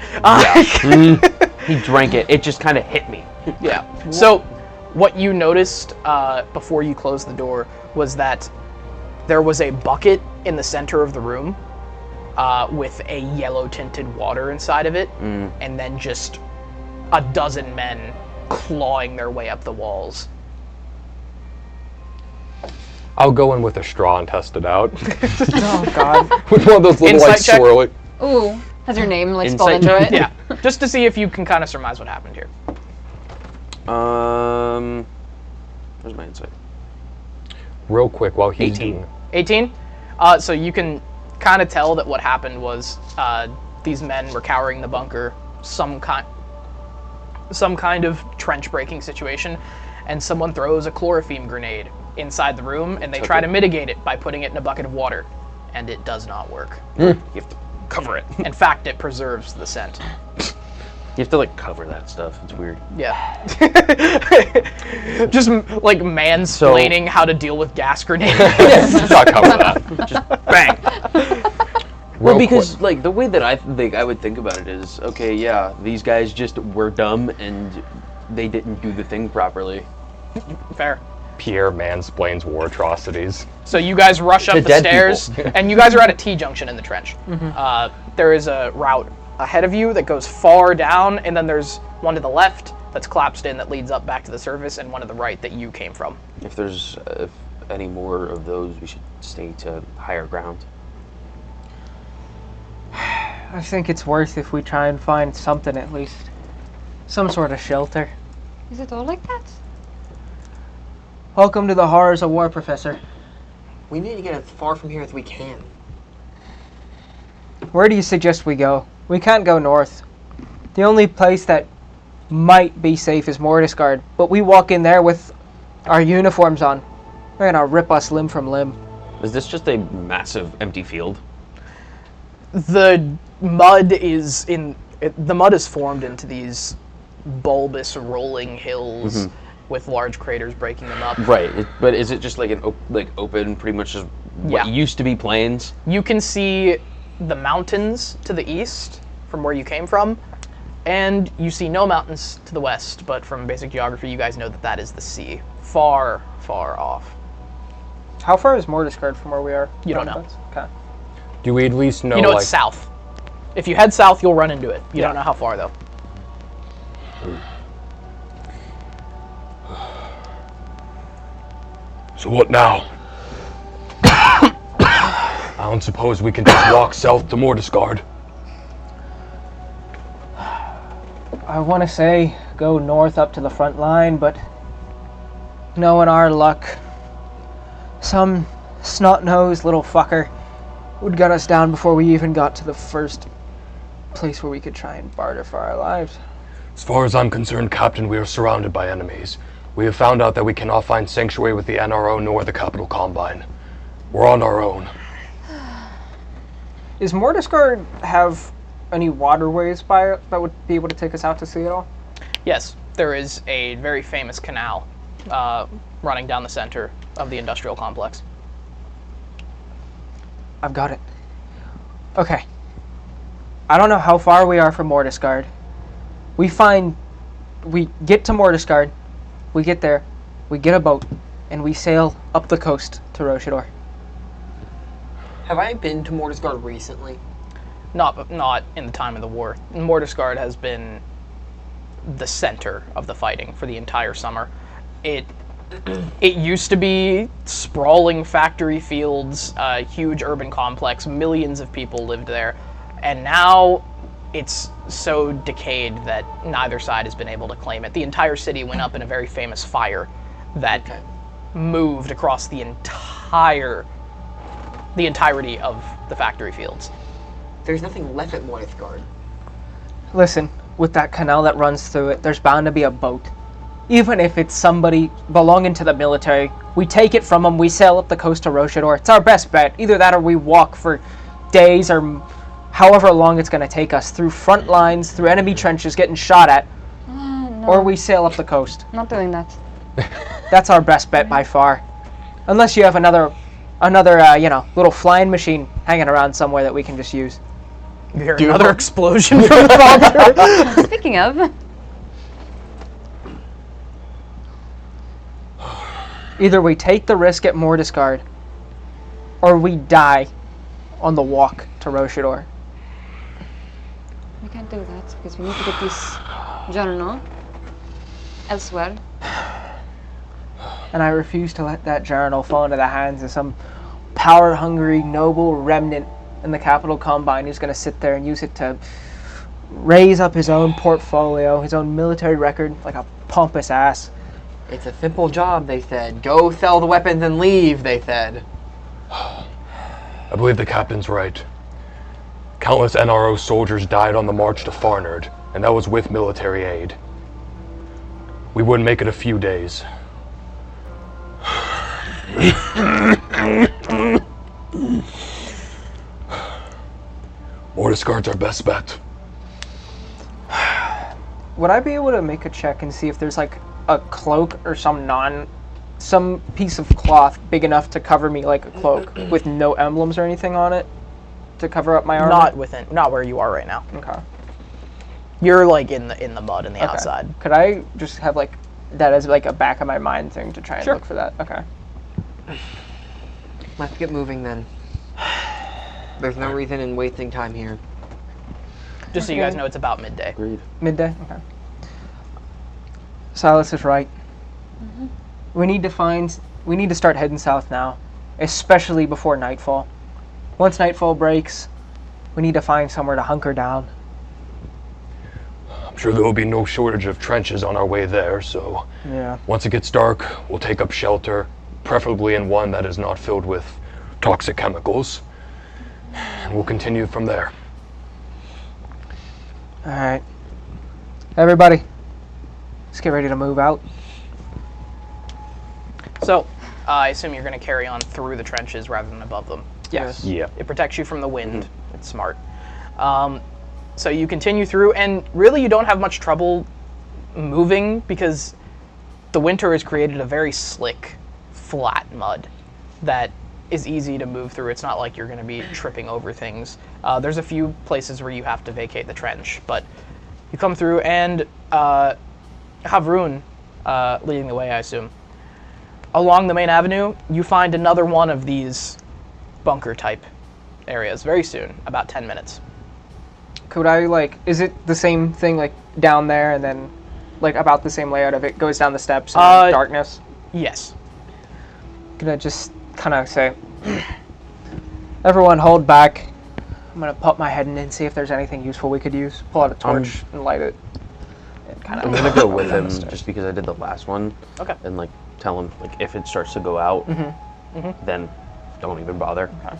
Speaker 5: He drank it. It just kind of hit me.
Speaker 1: Yeah. So, what you noticed before you closed the door was that there was a bucket in the center of the room with a yellow-tinted water inside of it, and then just a dozen men clawing their way up the walls.
Speaker 3: I'll go in with a straw and test it out.
Speaker 12: Oh God.
Speaker 3: With one of those little like
Speaker 1: Insight check?
Speaker 3: swirly.
Speaker 2: Ooh, has your name like spelled
Speaker 5: Insight?
Speaker 2: into it?
Speaker 1: Yeah, just to see if you can kind of surmise what happened here.
Speaker 5: Where's my insight?
Speaker 3: Real quick while he's
Speaker 5: 18.
Speaker 3: doing it.
Speaker 1: 18? So you can kind of tell that what happened was these men were cowering the bunker, some kind of trench breaking situation, and someone throws a chloroform grenade inside the room, and they try to mitigate it by putting it in a bucket of water, and it does not work.
Speaker 5: You have to cover it.
Speaker 1: In fact, it preserves the scent.
Speaker 5: You have to like cover that stuff. It's weird.
Speaker 1: Yeah. Just like mansplaining how to deal with gas grenades.
Speaker 3: Not cover that.
Speaker 5: Just bang.
Speaker 3: Real
Speaker 5: because like the way that I would think about it is, okay, yeah, these guys just were dumb and they didn't do the thing properly.
Speaker 1: Fair.
Speaker 3: Pierre mansplains war atrocities.
Speaker 1: So you guys rush up
Speaker 5: The
Speaker 1: the
Speaker 5: dead
Speaker 1: stairs,
Speaker 5: people.
Speaker 1: and you guys are at a T-junction in the trench. There is a route ahead of you that goes far down, and then there's one to the left that's collapsed in that leads up back to the surface, and one to the right that you came from.
Speaker 5: If there's any more of those, we should stay to higher ground.
Speaker 12: I think it's worth if we try and find something at least. Some sort of shelter.
Speaker 2: Is it all like that?
Speaker 12: Welcome to the horrors of war, Professor.
Speaker 4: We need to get as far from here as we can.
Speaker 12: Where do you suggest we go? We can't go north. The only place that might be safe is Mortisguard, but we walk in there with our uniforms on. They're gonna rip us limb from limb.
Speaker 5: Is this just a massive empty field?
Speaker 1: The mud is formed into these bulbous rolling hills with large craters breaking them up.
Speaker 5: Right, but is it just like an open, pretty much just what used to be plains?
Speaker 1: You can see the mountains to the east from where you came from, and you see no mountains to the west, but from basic geography you guys know that that is the sea. Far, far off.
Speaker 12: How far is Mortisguard from where we are?
Speaker 1: You don't know.
Speaker 12: Okay.
Speaker 3: Do we at least know?
Speaker 1: You know it's south. If you head south, you'll run into it. You don't know how far though.
Speaker 3: So what now? I don't suppose we can just walk south to Mordiscard.
Speaker 12: I want to say go north up to the front line, but knowing our luck, some snot-nosed little fucker would gut us down before we even got to the first place where we could try and barter for our lives.
Speaker 3: As far as I'm concerned, Captain, we are surrounded by enemies. We have found out that we cannot find sanctuary with the NRO nor the Capital Combine. We're on our own.
Speaker 12: Is Mordiscard have any waterways by it that would be able to take us out to sea at all?
Speaker 1: Yes, there is a very famous canal running down the center of the industrial complex.
Speaker 12: I've got it. Okay. I don't know how far we are from Mordiscard. We get to Mordiscard, we get there, we get a boat, and we sail up the coast to Rochador.
Speaker 4: Have I been to Mordiscard recently?
Speaker 1: Not in the time of the war. Mordiscard has been the center of the fighting for the entire summer. It used to be sprawling factory fields, a huge urban complex, millions of people lived there, and now it's so decayed that neither side has been able to claim it. The entire city went up in a very famous fire that moved across the entirety of the factory fields.
Speaker 4: There's nothing left at Mordiscard.
Speaker 12: Listen, with that canal that runs through it, there's bound to be a boat. Even if it's somebody belonging to the military, we take it from them, we sail up the coast to Rochador. It's our best bet. Either that or we walk for days or however long it's going to take us through front lines, through enemy trenches getting shot at,
Speaker 2: No.
Speaker 12: or we sail up the coast.
Speaker 2: Not doing that.
Speaker 12: That's our best bet by far. Unless you have another little flying machine hanging around somewhere that we can just use.
Speaker 1: You hear another explosion from the father.
Speaker 2: Speaking of,
Speaker 12: Either we take the risk at Mordiscard, or we die on the walk to Rochador.
Speaker 2: we can't do that because we need to get this journal elsewhere.
Speaker 12: And I refuse to let that journal fall into the hands of some power-hungry, noble remnant in the Capital Combine who's going to sit there and use it to raise up his own portfolio, his own military record, like a pompous ass.
Speaker 4: It's a simple job, they said. Go sell the weapons and leave, they said.
Speaker 3: I believe the captain's right. Countless NRO soldiers died on the march to Farnard, and that was with military aid. We wouldn't make it a few days. Mordiscard's our best bet.
Speaker 12: Would I be able to make a check and see if there's like a cloak or some piece of cloth big enough to cover me like a cloak with no emblems or anything on it to cover up my armor?
Speaker 1: Not where you are right now.
Speaker 12: Okay.
Speaker 1: You're like in the mud and the outside.
Speaker 12: Could I just have like that as like a back of my mind thing to try and
Speaker 1: Sure.
Speaker 12: look for that? Okay.
Speaker 4: Let's get moving then. There's no reason in wasting time here.
Speaker 1: Just so you guys know, it's about midday.
Speaker 5: Agreed.
Speaker 12: Midday? Okay. Silas is right. We need to start heading south now, especially before nightfall. Once nightfall breaks, we need to find somewhere to hunker down.
Speaker 3: I'm sure there will be no shortage of trenches on our way there, so
Speaker 12: Yeah.
Speaker 3: once it gets dark, we'll take up shelter, preferably in one that is not filled with toxic chemicals, and we'll continue from there.
Speaker 12: All right. Everybody, let's get ready to move out.
Speaker 1: So, I assume you're going to carry on through the trenches rather than above them.
Speaker 12: Yes.
Speaker 5: Yeah.
Speaker 1: It protects you from the wind. It's smart. So you continue through, and really you don't have much trouble moving because the winter has created a very slick, flat mud that is easy to move through. It's not like you're going to be tripping over things. There's a few places where you have to vacate the trench, but you come through and Havrun leading the way, I assume. Along the main avenue, you find another one of these bunker-type areas very soon, about 10 minutes.
Speaker 12: Could I, like, is it the same thing, like, down there and then, like, about the same layout of it goes down the steps and darkness?
Speaker 1: Yes.
Speaker 12: gonna just kind of say, everyone hold back. I'm gonna pop my head in and see if there's anything useful we could use. Pull out a torch and light it. And
Speaker 5: I'm gonna go with him just because I did the last one.
Speaker 1: Okay.
Speaker 5: And like tell him like if it starts to go out, then don't even bother.
Speaker 12: Okay.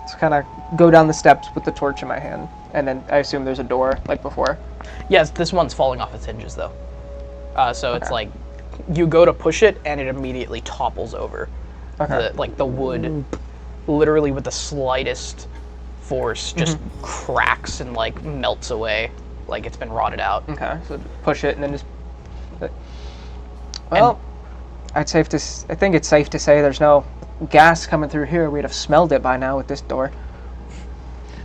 Speaker 12: So kind of go down the steps with the torch in my hand, and then I assume there's a door like before.
Speaker 1: Yes, this one's falling off its hinges though. So it's like you go to push it and it immediately topples over.
Speaker 12: Okay.
Speaker 1: The wood, literally with the slightest force, just cracks and like melts away, like it's been rotted out.
Speaker 12: Okay. So push it and then just. Well, I think it's safe to say there's no gas coming through here. We'd have smelled it by now with this door.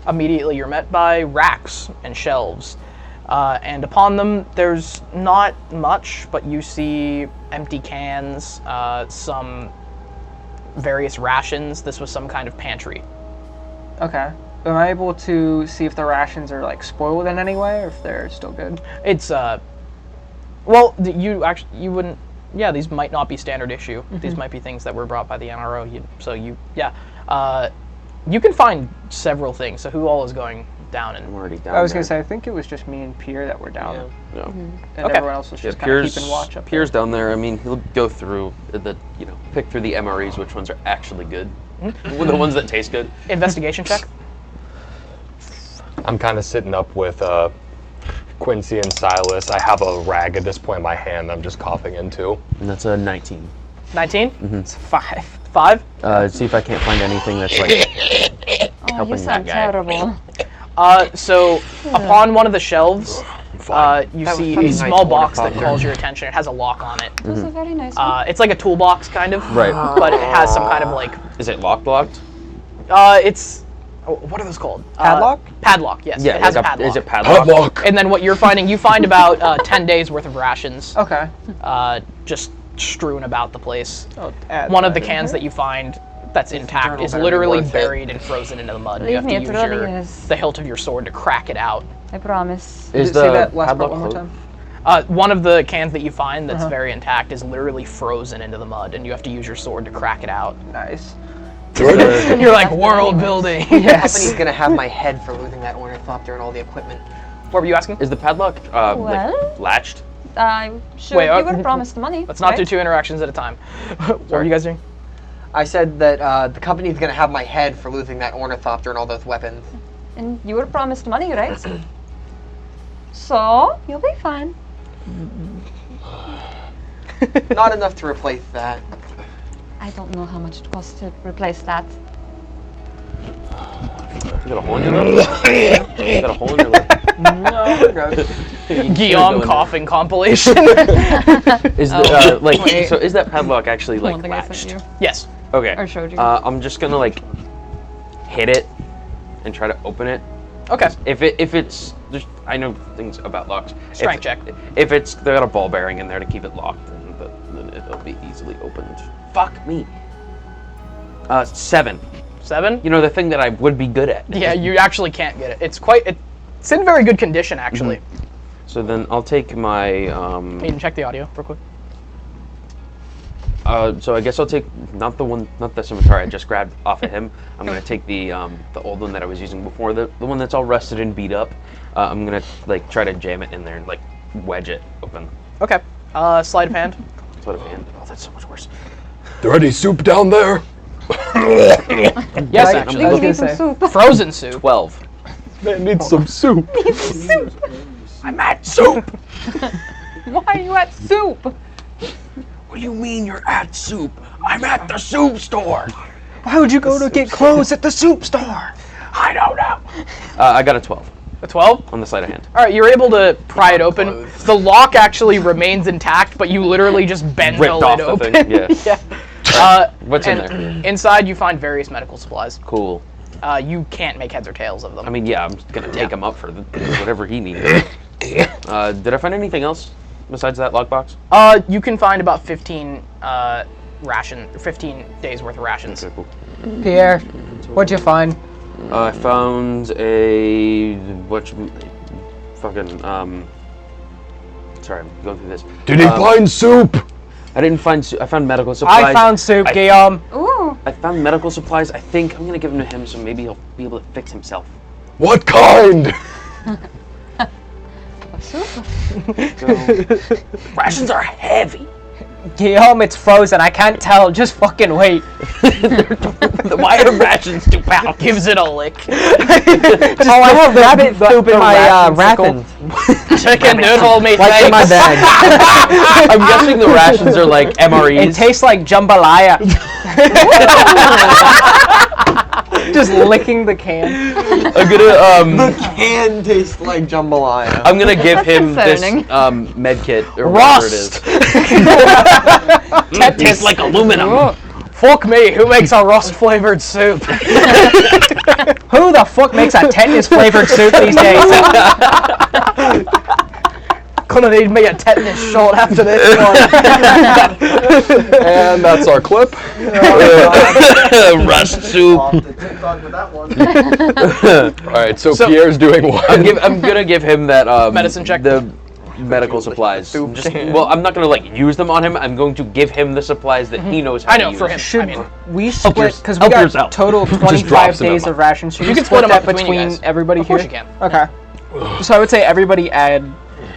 Speaker 1: Immediately you're met by racks and shelves. And upon them, there's not much, but you see empty cans, some various rations. This was some kind of pantry.
Speaker 12: Okay. Am I able to see if the rations are like spoiled in any way, or if they're still good?
Speaker 1: It's you wouldn't. Yeah, these might not be standard issue. These might be things that were brought by the NRO. You can find several things. So who all is going down? And
Speaker 5: I'm already down.
Speaker 12: I was gonna say I think it was just me and Pierre that were down.
Speaker 5: Yeah.
Speaker 12: And
Speaker 1: Okay.
Speaker 12: everyone else was just kind of keeping watch up
Speaker 5: Pierre's down there. I mean, he'll go through pick through the MREs, which ones are actually good, the ones that taste good.
Speaker 1: Investigation check.
Speaker 3: I'm kind of sitting up with Quincy and Silas. I have a rag at this point in my hand I'm just coughing into.
Speaker 5: And that's a 19.
Speaker 1: 19?
Speaker 12: It's 5.
Speaker 1: 5?
Speaker 5: See if I can't find anything that's like helping
Speaker 2: you
Speaker 5: that
Speaker 2: sound
Speaker 5: guy.
Speaker 2: terrible.
Speaker 1: So upon one of the shelves, you
Speaker 4: That
Speaker 1: see
Speaker 4: was
Speaker 1: a
Speaker 4: a
Speaker 1: small
Speaker 4: nice
Speaker 1: box that
Speaker 4: water
Speaker 1: calls your attention. It has a lock on it.
Speaker 2: That's a very nice one.
Speaker 1: It's like a toolbox, kind of.
Speaker 5: Right.
Speaker 1: But it has some kind of like...
Speaker 5: Is it locked?
Speaker 1: It's... What are those called?
Speaker 12: Padlock?
Speaker 1: Padlock, yes.
Speaker 5: Yeah.
Speaker 1: It has
Speaker 5: like
Speaker 1: a padlock.
Speaker 5: Is it padlock?
Speaker 1: And then what you're finding, you find about 10 days worth of rations.
Speaker 12: Okay.
Speaker 1: Just strewn about the place.
Speaker 12: Oh,
Speaker 1: One of the cans that you find that's intact is literally buried and frozen into the mud. You have to
Speaker 2: Believe
Speaker 1: use
Speaker 2: me, it really is.
Speaker 1: the hilt of your sword to crack it out.
Speaker 2: I promise.
Speaker 5: Is
Speaker 12: Say
Speaker 5: the
Speaker 12: that last part
Speaker 5: padlock
Speaker 12: one more
Speaker 5: closed?
Speaker 12: time.
Speaker 1: One of the cans that you find that's very intact is literally frozen into the mud, and you have to use your sword to crack it out.
Speaker 12: Nice.
Speaker 1: You're like, world building.
Speaker 12: Yes.
Speaker 4: Company's gonna have my head for losing that ornithopter and all the equipment.
Speaker 1: What were you asking?
Speaker 5: Is the padlock
Speaker 2: Well?
Speaker 5: latched?
Speaker 2: Sure,
Speaker 1: Wait,
Speaker 2: you would have promised the money.
Speaker 1: Let's not do
Speaker 2: right?
Speaker 1: 2 interactions at a time. What were you guys doing?
Speaker 4: I said that the company's gonna have my head for losing that ornithopter and all those weapons.
Speaker 2: And you would have promised money, right? So, you'll be fine.
Speaker 4: Not enough to replace that.
Speaker 2: I don't know how much it costs to replace that.
Speaker 5: You got a hole in your lip? You got a hole in your lip?
Speaker 12: No, we're good.
Speaker 1: Guillaume coughing compilation.
Speaker 5: Is the so is that padlock actually like
Speaker 2: One thing I sent
Speaker 5: latched?
Speaker 2: you.
Speaker 1: Yes.
Speaker 5: Okay.
Speaker 2: Or showed you.
Speaker 5: I'm just gonna like hit it and try to open it.
Speaker 1: Okay.
Speaker 5: If it's I know things about locks.
Speaker 1: Strength check.
Speaker 5: If it's they got a ball bearing in there to keep it locked, then it'll be easily opened. Fuck me. 7.
Speaker 1: 7?
Speaker 5: You know, the thing that I would be good at.
Speaker 1: Yeah, you actually can't get it. It's in very good condition, actually.
Speaker 5: So then I'll take my
Speaker 1: You can check the audio real quick.
Speaker 5: So I guess I'll take not the scimitar I just grabbed off of him. I'm gonna take the old one that I was using before, the one that's all rusted and beat up. I'm gonna like try to jam it in there and like wedge it open.
Speaker 1: Okay. Sleight of hand.
Speaker 5: Sleight of hand. Oh, that's so much worse.
Speaker 3: There any soup down there?
Speaker 1: Yes, actually.
Speaker 12: I was gonna say.
Speaker 1: Frozen soup.
Speaker 5: 12.
Speaker 3: I need some soup.
Speaker 5: I'm at soup.
Speaker 2: Why are you at soup?
Speaker 5: What do you mean you're at soup? I'm at the soup store.
Speaker 12: Why would you go to get clothes at the soup store?
Speaker 5: I don't know. I got a 12
Speaker 1: A 12?
Speaker 5: on the sleight of hand.
Speaker 1: All right, you're able to pry it open. The lock actually remains intact, but you literally just bend the
Speaker 5: Ripped
Speaker 1: lid
Speaker 5: off the
Speaker 1: open.
Speaker 5: thing, yeah.
Speaker 1: Yeah.
Speaker 5: What's in
Speaker 1: and
Speaker 5: there?
Speaker 1: Inside, you find various medical supplies.
Speaker 5: Cool.
Speaker 1: You can't make heads or tails of them.
Speaker 5: I mean, yeah, I'm gonna take him up for whatever he needs. Did I find anything else besides that lockbox?
Speaker 1: You can find about 15 15 days worth of rations.
Speaker 5: Okay, cool.
Speaker 12: Pierre, what'd you find?
Speaker 5: I found a sorry, I'm going through this.
Speaker 3: Did he find soup?
Speaker 5: I didn't find soup. I found medical supplies.
Speaker 12: I found soup, Guillaume.
Speaker 2: Ooh.
Speaker 5: I found medical supplies. I think I'm gonna give them to him, so maybe he'll be able to fix himself.
Speaker 3: What kind?
Speaker 5: Rations are heavy.
Speaker 12: Guillaume, it's frozen. I can't tell. Just fucking wait.
Speaker 5: Why are rations 2 pounds?
Speaker 1: Gives it a lick.
Speaker 4: I have rabbit soup in my rations.
Speaker 1: Chicken noodle me,
Speaker 4: Like in my bag.
Speaker 5: I'm guessing the rations are like MREs.
Speaker 12: It tastes like jambalaya. Just licking the can.
Speaker 5: I'm gonna
Speaker 4: The can tastes like jambalaya.
Speaker 5: I'm gonna give him this
Speaker 2: concerning.
Speaker 5: med kit or whatever it is.
Speaker 1: That
Speaker 5: tastes like aluminum.
Speaker 1: Fuck me, who makes a rust flavored soup?
Speaker 12: Who the fuck makes a tetanus flavored soup these days?
Speaker 1: Gonna need me a tetanus shot after this one.
Speaker 3: And that's our clip.
Speaker 5: Rust soup.
Speaker 3: Alright, so Pierre's doing what?
Speaker 5: I'm gonna give him that
Speaker 1: Medicine check.
Speaker 5: The medical supplies. Well, I'm not gonna like use them on him. I'm going to give him the supplies that he knows how to use.
Speaker 1: I know, for him.
Speaker 12: Should
Speaker 1: I mean,
Speaker 12: we split, because we
Speaker 5: help
Speaker 12: got
Speaker 5: yourself.
Speaker 12: total 25
Speaker 3: drops them
Speaker 12: days
Speaker 3: in
Speaker 12: of rations. Should
Speaker 1: You
Speaker 12: we
Speaker 1: can
Speaker 12: split
Speaker 1: split them
Speaker 12: that
Speaker 1: up between you
Speaker 12: between
Speaker 1: guys.
Speaker 12: everybody
Speaker 1: Of
Speaker 12: here?
Speaker 1: course you can.
Speaker 12: Okay. So I would say everybody add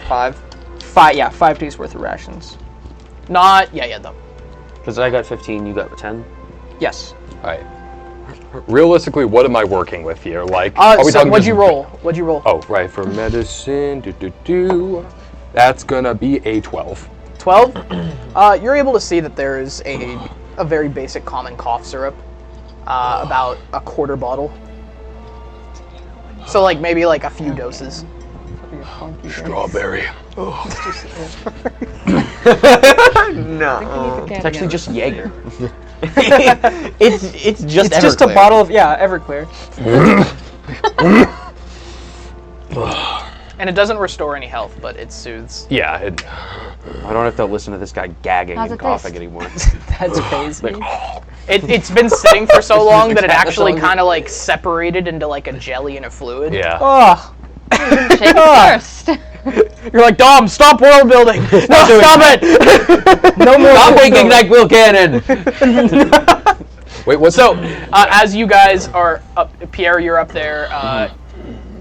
Speaker 4: 5.
Speaker 12: 5 days worth of rations.
Speaker 1: not, yeah, though.
Speaker 5: Because I got 15, you got 10.
Speaker 12: Yes.
Speaker 3: Alright. Realistically, what am I working with here? Like, are we
Speaker 1: So
Speaker 3: talking
Speaker 1: what'd
Speaker 3: just-
Speaker 1: you roll? What'd you roll?
Speaker 3: Oh, right, for medicine, that's gonna be a 12.
Speaker 1: 12? You're able to see that there is a very basic common cough syrup, about a quarter bottle. So like maybe like a few doses.
Speaker 3: Strawberry.
Speaker 4: No.
Speaker 5: It's actually just Jaeger.
Speaker 4: It's just
Speaker 12: It's just a
Speaker 4: Everclear.
Speaker 12: bottle of, Everclear.
Speaker 1: And it doesn't restore any health, but it soothes.
Speaker 3: Yeah,
Speaker 5: I don't have to listen to this guy gagging
Speaker 2: How's
Speaker 5: and
Speaker 2: it
Speaker 5: coughing
Speaker 2: taste?
Speaker 5: anymore.
Speaker 12: That's crazy.
Speaker 1: It's been sitting for so long that it actually kind of like separated into like a jelly and a fluid.
Speaker 3: yeah.
Speaker 12: Oh,
Speaker 2: Shake it first.
Speaker 1: You're like, Dom, stop world building. No, stop it.
Speaker 12: no more.
Speaker 5: Stop making NyQuil cannon!
Speaker 3: Wait, what's
Speaker 1: So, as you guys are up, Pierre, you're up there.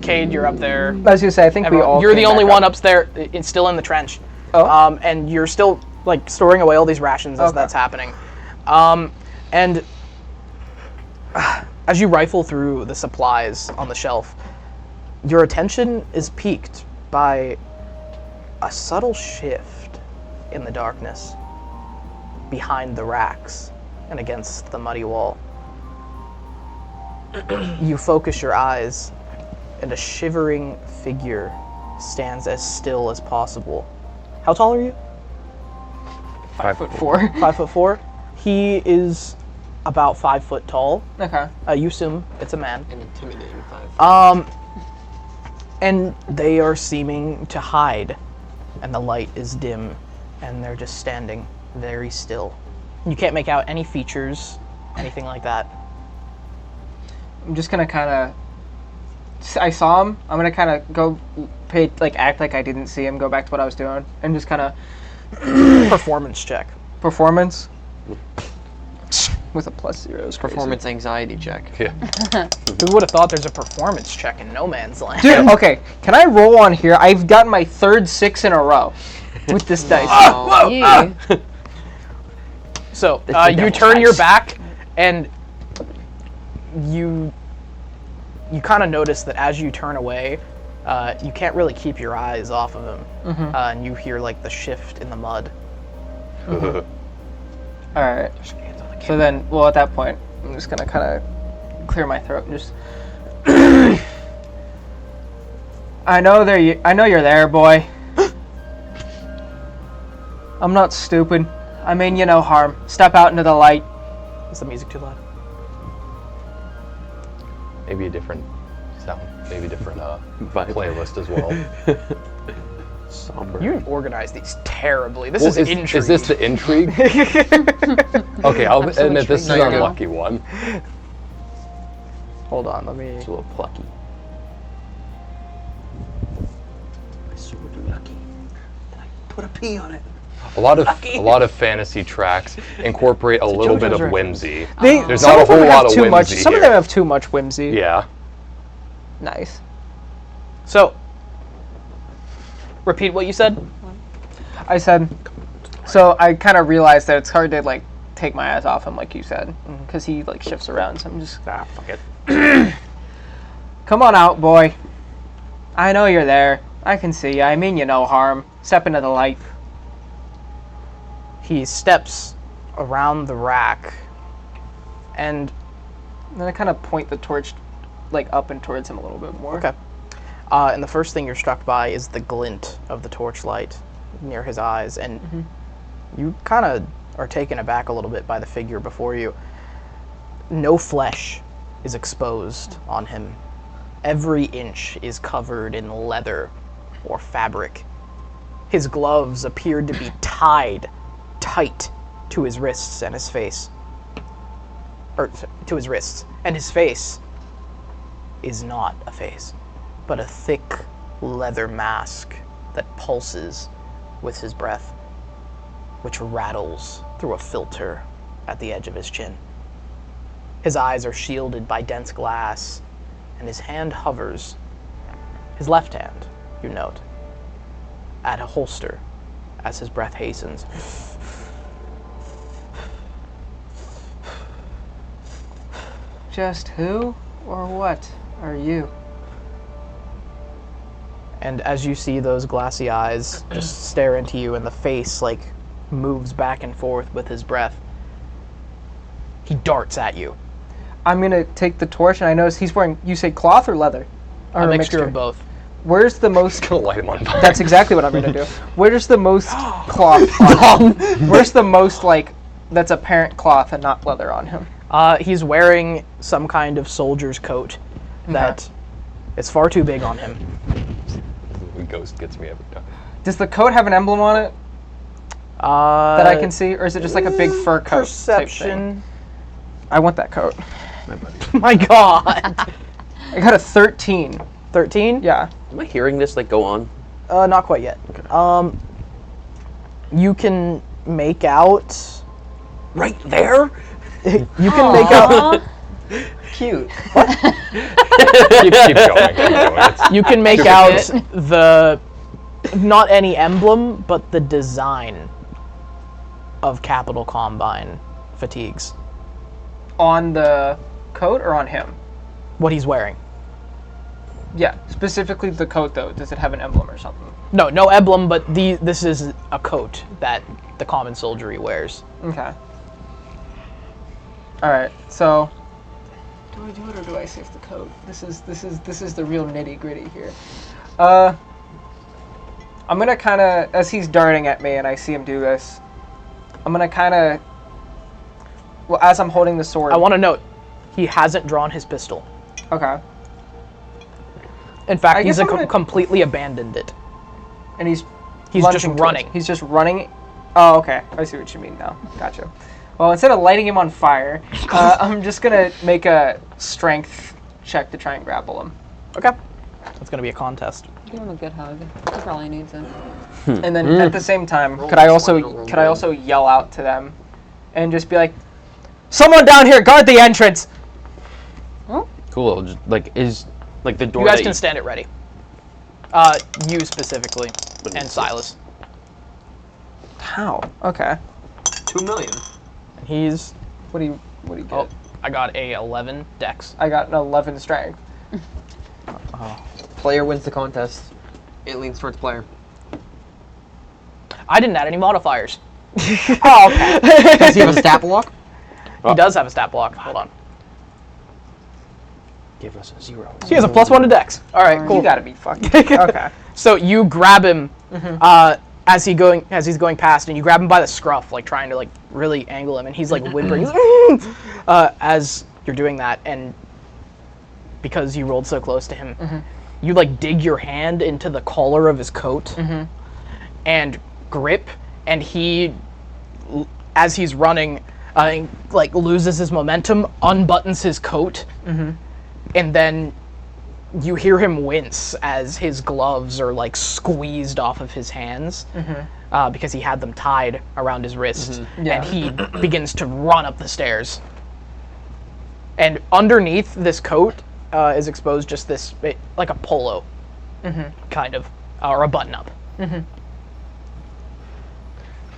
Speaker 1: Cade, you're up there.
Speaker 12: I was gonna say, I think we all.
Speaker 1: You're the
Speaker 12: came
Speaker 1: only
Speaker 12: back
Speaker 1: one
Speaker 12: up.
Speaker 1: upstairs. It's still in the trench.
Speaker 12: Oh.
Speaker 1: And you're still like storing away all these rations as
Speaker 12: Okay.
Speaker 1: that's happening. And as you rifle through the supplies on the shelf, your attention is piqued by a subtle shift in the darkness behind the racks and against the muddy wall. You focus your eyes, and a shivering figure stands as still as possible. How tall are you?
Speaker 12: 5'4".
Speaker 1: 5'4". He is about 5 foot tall.
Speaker 12: Okay.
Speaker 1: You assume it's a man.
Speaker 4: An intimidating 5.
Speaker 1: And they are seeming to hide, and the light is dim, and they're just standing very still. You can't make out any features, anything like that.
Speaker 12: I'm just gonna kind of. I saw him. I'm gonna kind of go, act like I didn't see him. Go back to what I was doing, and just kind of
Speaker 1: Performance check.
Speaker 12: performance with a +0. is crazy.
Speaker 4: Performance anxiety check.
Speaker 3: Yeah.
Speaker 1: Who would have thought there's a performance check in No Man's Land?
Speaker 12: Dude, okay. Can I roll on here? I've gotten my third 6 in a row with this dice.
Speaker 2: You.
Speaker 1: So
Speaker 5: This is
Speaker 1: you
Speaker 5: devil's
Speaker 1: turn your
Speaker 5: dice.
Speaker 1: back, and you kind of notice that as you turn away, you can't really keep your eyes off of him, and you hear like the shift in the mud.
Speaker 12: All right. So then, well, at that point, I'm just gonna kind of clear my throat and just. I know you're there, boy. I'm not stupid. I mean you no harm. Step out into the light.
Speaker 1: Is the music too loud?
Speaker 3: Maybe a different sound. Maybe a different
Speaker 5: Vibe.
Speaker 3: playlist as well.
Speaker 5: Somber.
Speaker 1: You organize these terribly. This
Speaker 3: Well,
Speaker 1: is intrigue.
Speaker 3: Is this the intrigue? Okay, I'll admit this is an unlucky one.
Speaker 1: Hold on, let me.
Speaker 5: It's a little plucky. My sword lucky. Then I put a P on it.
Speaker 3: A lot of fantasy tracks incorporate a little bit of whimsy. There's
Speaker 12: some
Speaker 3: not a
Speaker 12: of them
Speaker 3: whole lot
Speaker 12: have
Speaker 3: of
Speaker 12: too
Speaker 3: whimsy
Speaker 12: much. Some
Speaker 3: here.
Speaker 12: of them have too much whimsy.
Speaker 3: Yeah.
Speaker 12: Nice.
Speaker 1: So, repeat what you said.
Speaker 12: I said, so I kind of realized that it's hard to like take my eyes off him, like you said, because he like shifts around. So I'm just
Speaker 1: Fuck it.
Speaker 12: come on out, boy. I know you're there. I can see you. I mean you no harm. Step into the light.
Speaker 1: He steps around the rack, and
Speaker 12: then I kind of point the torch like up and towards him a little bit more.
Speaker 1: Okay. And the first thing you're struck by is the glint of the torchlight near his eyes, and you kind of are taken aback a little bit by the figure before you. No flesh is exposed on him. Every inch is covered in leather or fabric. His gloves appeared to be tied tight to his wrists and his face. Or to his wrists. And his face is not a face, but a thick leather mask that pulses with his breath, which rattles through a filter at the edge of his chin. His eyes are shielded by dense glass, and his hand hovers, his left hand, you note, at a holster as his breath hastens.
Speaker 12: Just who or what are you?
Speaker 1: And as you see those glassy eyes just stare into you, and the face like moves back and forth with his breath, he darts at you.
Speaker 12: I'm gonna take the torch, and I notice he's wearing, you say cloth or leather? Or
Speaker 1: A mixture of both.
Speaker 12: Where's the most...
Speaker 3: Gonna light him on fire.
Speaker 12: That's exactly what I'm gonna do. Where's the most cloth on him? Where's the most, like, that's apparent cloth and not leather on him?
Speaker 1: He's wearing some kind of soldier's coat that is far too big on him.
Speaker 3: The ghost gets me every time.
Speaker 12: Does the coat have an emblem on it that I can see? Or is it just like a big fur coat type thing? I want that coat.
Speaker 1: My God.
Speaker 12: I got a 13.
Speaker 1: 13?
Speaker 12: Yeah.
Speaker 5: Am I hearing this like go on?
Speaker 1: Not quite yet. Okay. You can make out...
Speaker 5: Right there?
Speaker 1: You can make out...
Speaker 4: Cute.
Speaker 3: keep going.
Speaker 1: You can make out the... Not any emblem, but the design of Capital Combine fatigues.
Speaker 12: On the coat or on him?
Speaker 1: What he's wearing.
Speaker 12: Yeah, specifically the coat though. Does it have an emblem or something?
Speaker 1: No emblem, but this is a coat that the common soldiery wears.
Speaker 12: Okay. Alright, so do I do it or do I save the coat? This is the real nitty gritty here. I'm gonna kinda, as he's darting at me and I see him do this, I'm gonna kinda, well, as I'm holding the sword.
Speaker 1: I want to note, he hasn't drawn his pistol.
Speaker 12: Okay.
Speaker 1: In fact, he's completely abandoned it.
Speaker 12: And he's
Speaker 1: just running.
Speaker 12: He's just running. Oh, okay. I see what you mean now. Gotcha. Well, instead of lighting him on fire, I'm just gonna make a strength check to try and grapple him.
Speaker 1: Okay. That's gonna be a contest.
Speaker 2: Give him a good hug. He probably needs it.
Speaker 12: And then at the same time, could I also yell out to them, and just be like, "Someone down here, guard the entrance!"
Speaker 2: Oh.
Speaker 5: Cool. Just, is the door.
Speaker 1: You guys can stand it ready. You specifically, and Silas.
Speaker 12: How? Okay.
Speaker 4: 2 million.
Speaker 12: And he's. What do you get?
Speaker 1: Oh, I got a 11 dex.
Speaker 12: I got an 11 strength.
Speaker 4: Player wins the contest. It leans towards player.
Speaker 1: I didn't add any modifiers.
Speaker 12: Oh, okay.
Speaker 4: Does he have a stat block?
Speaker 1: He does have a stat block. Hold on.
Speaker 5: Give us a 0.
Speaker 1: He has a +1 to dex. All right, cool.
Speaker 12: You gotta be fucking. Okay.
Speaker 1: So you grab him as he's going past, and you grab him by the scruff, like trying to like really angle him, and he's like whimpering as you're doing that, and because you rolled so close to him, you like dig your hand into the collar of his coat and grip, and he, as he's running, like loses his momentum, unbuttons his coat, and then you hear him wince as his gloves are like squeezed off of his hands because he had them tied around his wrist, and he begins to run up the stairs. And underneath this coat is exposed just this, like a polo, kind of, or a button-up.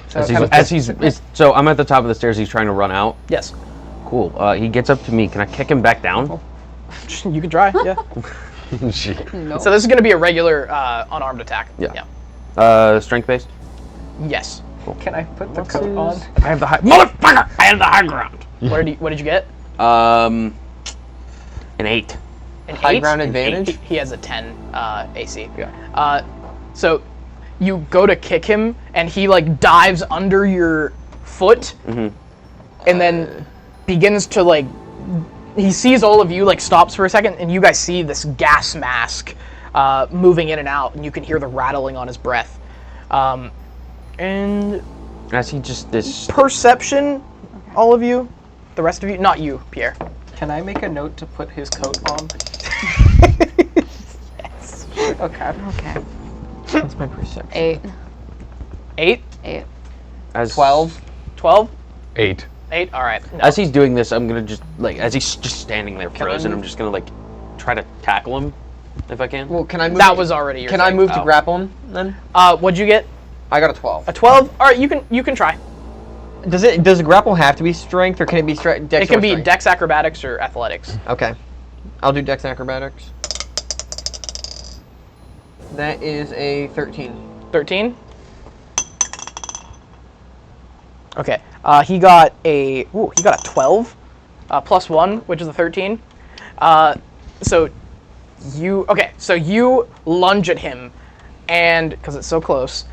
Speaker 5: So I'm at the top of the stairs. He's trying to run out.
Speaker 1: Yes.
Speaker 5: Cool. He gets up to me. Can I kick him back down?
Speaker 1: You can try. Yeah.
Speaker 2: Nope.
Speaker 1: So this is going to be a regular unarmed attack.
Speaker 5: Yeah. Strength based.
Speaker 1: Yes.
Speaker 5: Cool.
Speaker 12: Can I put the coat on?
Speaker 5: I have the high motherfucker. I have the high ground.
Speaker 1: What did you get?
Speaker 5: An 8.
Speaker 1: An
Speaker 4: high
Speaker 1: 8?
Speaker 4: ground advantage.
Speaker 1: He has a 10 AC. Yeah. So you go to kick him, and he like dives under your foot, and then begins to like. He sees all of you, like stops for a second, and you guys see this gas mask moving in and out, and you can hear the rattling on his breath. And
Speaker 5: as he just this
Speaker 1: perception, all of you, the rest of you, not you, Pierre.
Speaker 12: Can I make a note to put his coat on?
Speaker 1: Yes.
Speaker 12: Okay.
Speaker 5: What's my perception?
Speaker 2: 8.
Speaker 1: 8?
Speaker 2: 8.
Speaker 5: As
Speaker 1: 12? 12?
Speaker 3: 8.
Speaker 1: 8? Alright. No.
Speaker 5: As he's doing this, I'm gonna just, like, as he's just standing there frozen, I'm just gonna, like, try to tackle him, if I can.
Speaker 4: Well, can I move?
Speaker 1: That was already your
Speaker 4: Can
Speaker 1: thing.
Speaker 4: I move to grapple him, then?
Speaker 1: What'd you get?
Speaker 4: I got a 12.
Speaker 1: A 12? Alright, you can try.
Speaker 4: Does a grapple have to be strength, or can it be dex?
Speaker 1: It can be
Speaker 4: strength?
Speaker 1: dex acrobatics or athletics.
Speaker 4: Okay. I'll do dex acrobatics. That is a 13.
Speaker 1: 13? Okay. He got a 12 plus 1, which is a 13. So you lunge at him, and because it's so close,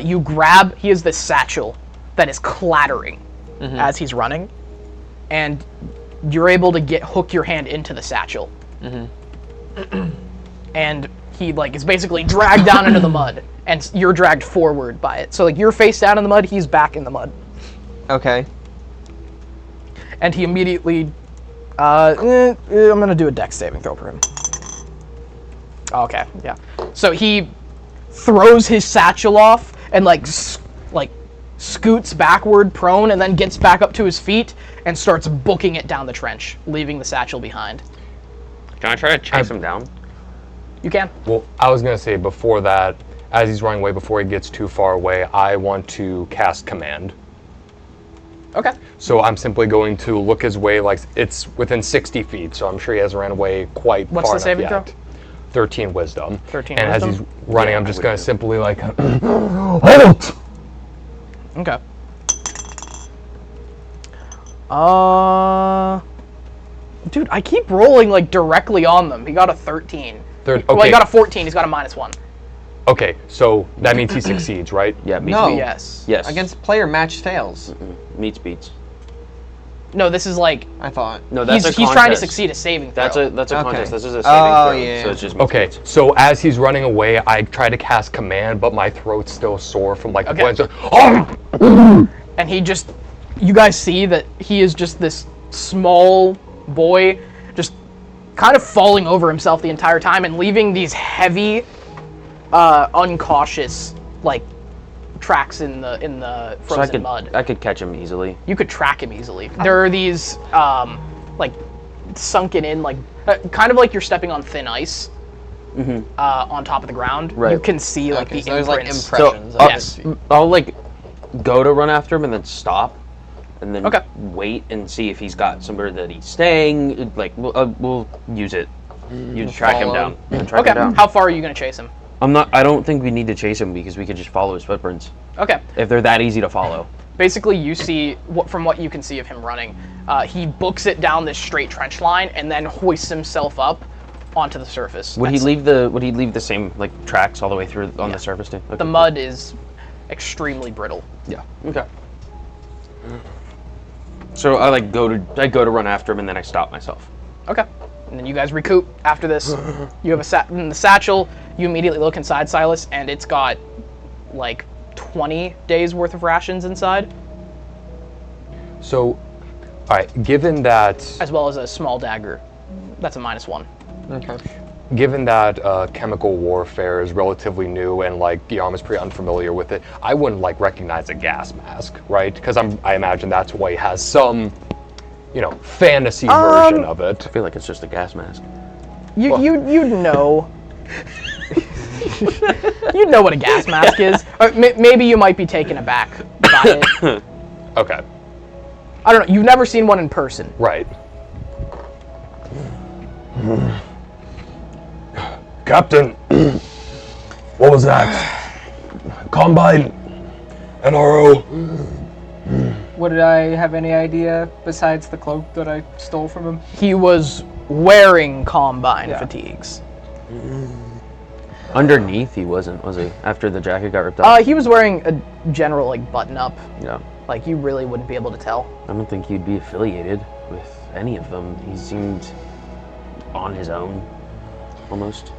Speaker 1: you grab. He has this satchel that is clattering as he's running, and you're able to hook your hand into the satchel, and he like is basically dragged down into the mud, and you're dragged forward by it. So like you're face down in the mud, he's back in the mud.
Speaker 4: Okay.
Speaker 1: And he immediately, I'm gonna do a dex saving throw for him. Okay, yeah. So he throws his satchel off and like scoots backward prone, and then gets back up to his feet and starts booking it down the trench, leaving the satchel behind.
Speaker 5: Can I try to chase him down?
Speaker 1: You can.
Speaker 3: Well, I was gonna say before that, as he's running away, before he gets too far away, I want to cast command.
Speaker 1: Okay.
Speaker 3: So I'm simply going to look his way, like it's within 60 feet, so I'm sure he hasn't ran away quite
Speaker 1: What's
Speaker 3: far
Speaker 1: the saving
Speaker 3: enough yet. 13 wisdom.
Speaker 1: 13
Speaker 3: and
Speaker 1: wisdom?
Speaker 3: as he's running, I'm just going to simply like, halt!
Speaker 1: Okay. Dude, I keep rolling like directly on them. He got a 13. Well, he got a 14. He's got a -1.
Speaker 3: Okay, so that means he succeeds, right?
Speaker 5: Yeah, meets
Speaker 4: No.
Speaker 1: Yes.
Speaker 5: Yes.
Speaker 4: Against player match fails.
Speaker 5: Meets beats.
Speaker 1: No, this is like
Speaker 4: I thought.
Speaker 5: No, that's a
Speaker 1: he's
Speaker 5: contest.
Speaker 1: trying to succeed a saving throw.
Speaker 5: That's a
Speaker 4: Okay.
Speaker 5: contest. This is a saving
Speaker 4: Oh,
Speaker 5: throw.
Speaker 4: yeah.
Speaker 5: So it's just meets
Speaker 3: Okay,
Speaker 5: beats.
Speaker 3: so as he's running away, I try to cast command, but my throat's still sore from like the
Speaker 1: Okay.
Speaker 3: blood. So, oh!
Speaker 1: And he just, you guys see that he is just this small boy, just kind of falling over himself the entire time and leaving these heavy, uncautious, like, tracks in the frozen mud.
Speaker 5: I could catch him easily.
Speaker 1: You could track him easily. There are these, like, sunken in, like, kind of like you're stepping on thin ice. On top of the ground.
Speaker 5: Right.
Speaker 1: You can see like
Speaker 4: Okay,
Speaker 1: the
Speaker 4: so there's like
Speaker 1: imprints.
Speaker 4: impressions.
Speaker 5: So,
Speaker 4: of
Speaker 1: yes.
Speaker 4: his feet.
Speaker 5: I'll like go to run after him and then stop, and then
Speaker 1: Okay.
Speaker 5: wait and see if he's got somewhere that he's staying. Like we'll use it. You track him
Speaker 4: follow
Speaker 5: down.
Speaker 4: him.
Speaker 5: And track
Speaker 1: Okay.
Speaker 5: him down.
Speaker 1: How far are you gonna chase him?
Speaker 5: I don't think we need to chase him because we could just follow his footprints
Speaker 1: Okay.
Speaker 5: if they're that easy to follow.
Speaker 1: Basically, you see from what you can see of him running, he books it down this straight trench line and then hoists himself up onto the surface.
Speaker 5: Would he leave the same like tracks all the way through on the surface too? Okay,
Speaker 1: The mud is extremely brittle.
Speaker 5: Yeah. Okay. So I go to run after him and then I stop myself.
Speaker 1: Okay. And then you guys recoup after this. You have in the satchel. You immediately look inside, Silas, and it's got like 20 days worth of rations inside,
Speaker 3: So, all right, given that,
Speaker 1: as well as a small dagger. That's a -1.
Speaker 4: Okay.
Speaker 3: given that chemical warfare is relatively new and like Guillaume is pretty unfamiliar with it, I wouldn't like recognize a gas mask, right? Because I imagine that's why he has some, you know, fantasy version of it.
Speaker 5: I feel like it's just a gas mask.
Speaker 1: You'd know. You'd know what a gas mask is. Or maybe you might be taken aback by it.
Speaker 3: Okay.
Speaker 1: I don't know. You've never seen one in person.
Speaker 3: Right. Captain, what was that? Combine, NRO.
Speaker 12: Would I have any idea besides the cloak that I stole from him?
Speaker 1: He was wearing Combine fatigues.
Speaker 5: Underneath, he wasn't, was he? After the jacket got ripped off?
Speaker 1: He was wearing a general, like, button-up.
Speaker 5: Yeah.
Speaker 1: Like, you really wouldn't be able to tell.
Speaker 5: I don't think he'd be affiliated with any of them. He seemed on his own, almost.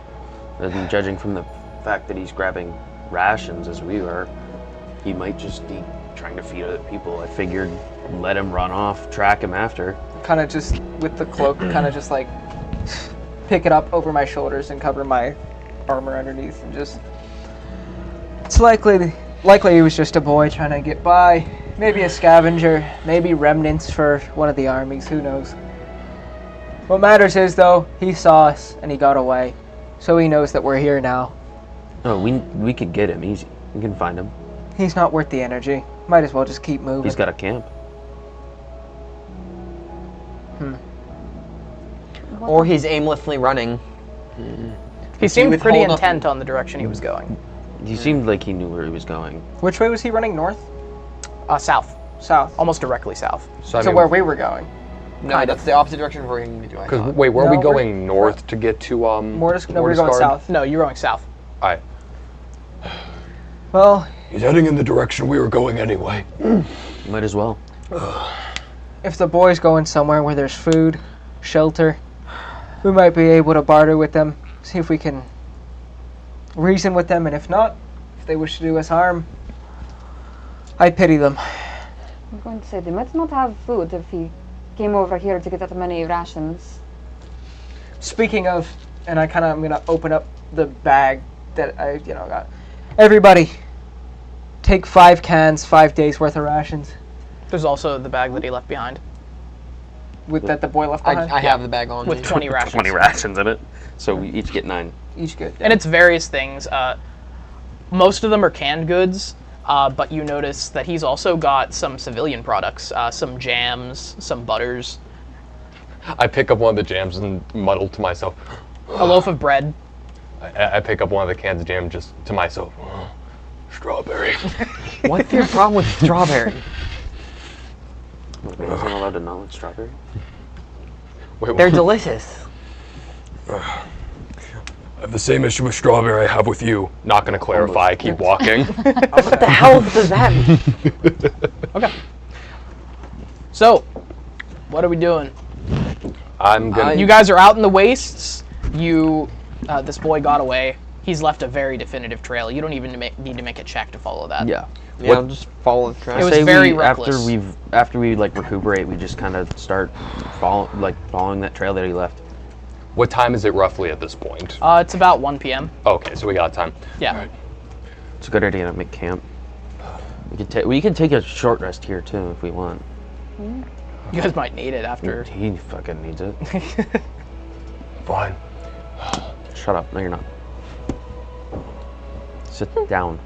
Speaker 5: And judging from the fact that he's grabbing rations as we are, he might just be trying to feed other people. I figured let him run off, track him after.
Speaker 12: Kind of just, with the cloak, kind of just like pick it up over my shoulders and cover my armor underneath and just... It's likely he was just a boy trying to get by. Maybe a scavenger, maybe remnants for one of the armies, who knows. What matters is, though, he saw us and he got away. So he knows that we're here now.
Speaker 5: Oh, we could get him easy. We can find him.
Speaker 12: He's not worth the energy. Might as well just keep moving.
Speaker 5: He's got a camp.
Speaker 4: Or he's aimlessly running.
Speaker 1: He seemed pretty intent on the direction he was going.
Speaker 5: He seemed like he knew where he was going.
Speaker 12: Which way was he running? North?
Speaker 1: South.
Speaker 12: South.
Speaker 1: Almost directly south.
Speaker 12: So where we were going.
Speaker 4: No, that's the opposite direction of where we need to go.
Speaker 3: Because wait, where are we going north to get to
Speaker 12: No, we're going south.
Speaker 1: No, you're going south.
Speaker 3: Alright.
Speaker 12: Well,
Speaker 3: He's heading in the direction we were going anyway.
Speaker 5: Might as well.
Speaker 12: If the boy's going somewhere where there's food, shelter, we might be able to barter with them, see if we can reason with them, and if not, if they wish to do us harm, I pity them.
Speaker 2: I'm going to say they might not have food if he came over here to get that many rations.
Speaker 12: Speaking of, and I'm gonna open up the bag that I got. Everybody, take 5 cans, 5 days worth of rations.
Speaker 1: There's also the bag that he left behind.
Speaker 12: With that the boy left behind?
Speaker 4: I have the bag on
Speaker 1: with
Speaker 4: me.
Speaker 1: 20 rations.
Speaker 5: 20 rations in it. So we each get 9.
Speaker 12: Each get.
Speaker 1: And it's various things. Most of them are canned goods, but you notice that he's also got some civilian products, some jams, some butters.
Speaker 3: I pick up one of the jams and muddle to myself.
Speaker 1: A loaf of bread.
Speaker 3: I pick up one of the cans of jam just to myself. Strawberry.
Speaker 4: What's your problem with strawberry?
Speaker 5: Wait, isn't allowed to know it's strawberry?
Speaker 3: Wait,
Speaker 4: They're delicious.
Speaker 3: I have the same issue with strawberry I have with you. Not going to clarify. Keep walking.
Speaker 4: What the hell does that mean?
Speaker 1: Okay. So, what are we doing?
Speaker 3: I'm gonna.
Speaker 1: You guys are out in the wastes. This boy got away. He's left a very definitive trail. You don't even need to make a check to follow that.
Speaker 5: Yeah.
Speaker 4: Yeah, I'll just follow the track.
Speaker 1: It was very reckless.
Speaker 5: After we like recuperate, we just kind of start following that trail that he left.
Speaker 3: What time is it roughly at this point?
Speaker 1: It's about 1 p.m.
Speaker 3: Okay, so we got time.
Speaker 1: Yeah.
Speaker 3: All right.
Speaker 5: It's a good idea to make camp. We can take a short rest here too if we want.
Speaker 1: You guys might need it after.
Speaker 5: He fucking needs it.
Speaker 3: Fine.
Speaker 5: Shut up. No, you're not. Sit down.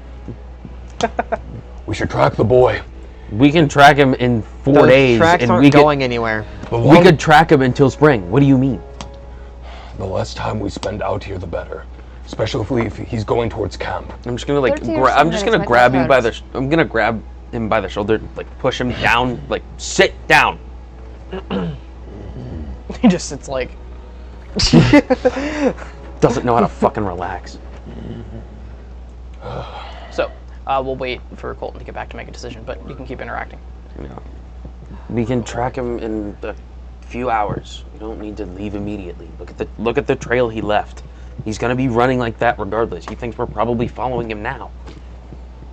Speaker 3: We should track the boy.
Speaker 5: We can track him in 4
Speaker 4: Those
Speaker 5: days,
Speaker 4: tracks
Speaker 5: and
Speaker 4: aren't going anywhere.
Speaker 5: We could track him until spring. What do you mean?
Speaker 3: The less time we spend out here, the better. Especially if he's going towards camp.
Speaker 5: I'm just gonna like.
Speaker 2: 30 or
Speaker 5: I'm just
Speaker 2: 7
Speaker 5: gonna
Speaker 2: minutes
Speaker 5: grab
Speaker 2: might
Speaker 5: you by
Speaker 2: hurt.
Speaker 5: the. I'm gonna grab him by the shoulder, like push him down, like sit down.
Speaker 1: He just sits like.
Speaker 5: Doesn't know how to fucking relax.
Speaker 1: So, we'll wait for Colton to get back to make a decision, but you can keep interacting.
Speaker 5: Yeah. We can track him in a few hours. We don't need to leave immediately. Look at the trail he left. He's gonna be running like that regardless. He thinks we're probably following him now.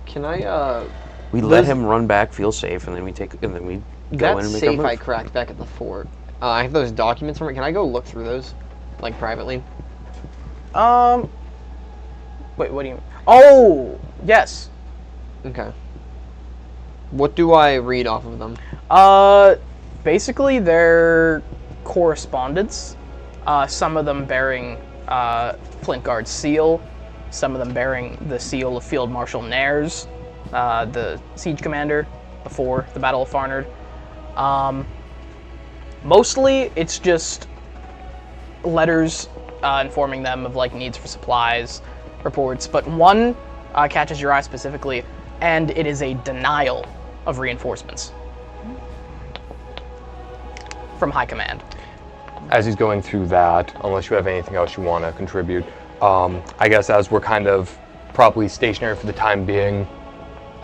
Speaker 4: Can I
Speaker 5: We let him run back, feel safe, and then we go in and make
Speaker 4: that
Speaker 5: our
Speaker 4: safe
Speaker 5: move.
Speaker 4: I cracked back at the fort. I have those documents from it. Can I go look through those, like privately?
Speaker 1: Wait, what do you mean? Oh, yes.
Speaker 4: Okay. What do I read off of them?
Speaker 1: Basically their correspondence. Some of them bearing Flintguard's seal, some of them bearing the seal of Field Marshal Nares, the siege commander before the Battle of Farnard. Mostly it's just letters informing them of like needs for supplies, reports, but one catches your eye specifically, and it is a denial of reinforcements from High Command.
Speaker 3: As he's going through that, unless you have anything else you want to contribute, I guess as we're kind of probably stationary for the time being,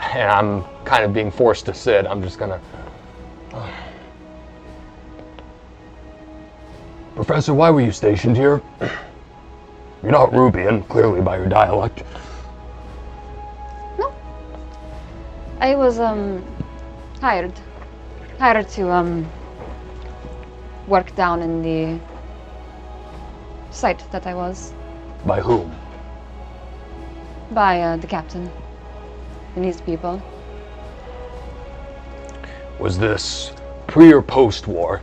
Speaker 3: and I'm kind of being forced to sit, I'm just gonna... Professor, why were you stationed here? You're not Rubian, clearly by your dialect.
Speaker 2: No. I was hired to work down in the site that I was.
Speaker 3: By whom?
Speaker 2: By the captain and his people.
Speaker 3: Was this pre or post-war?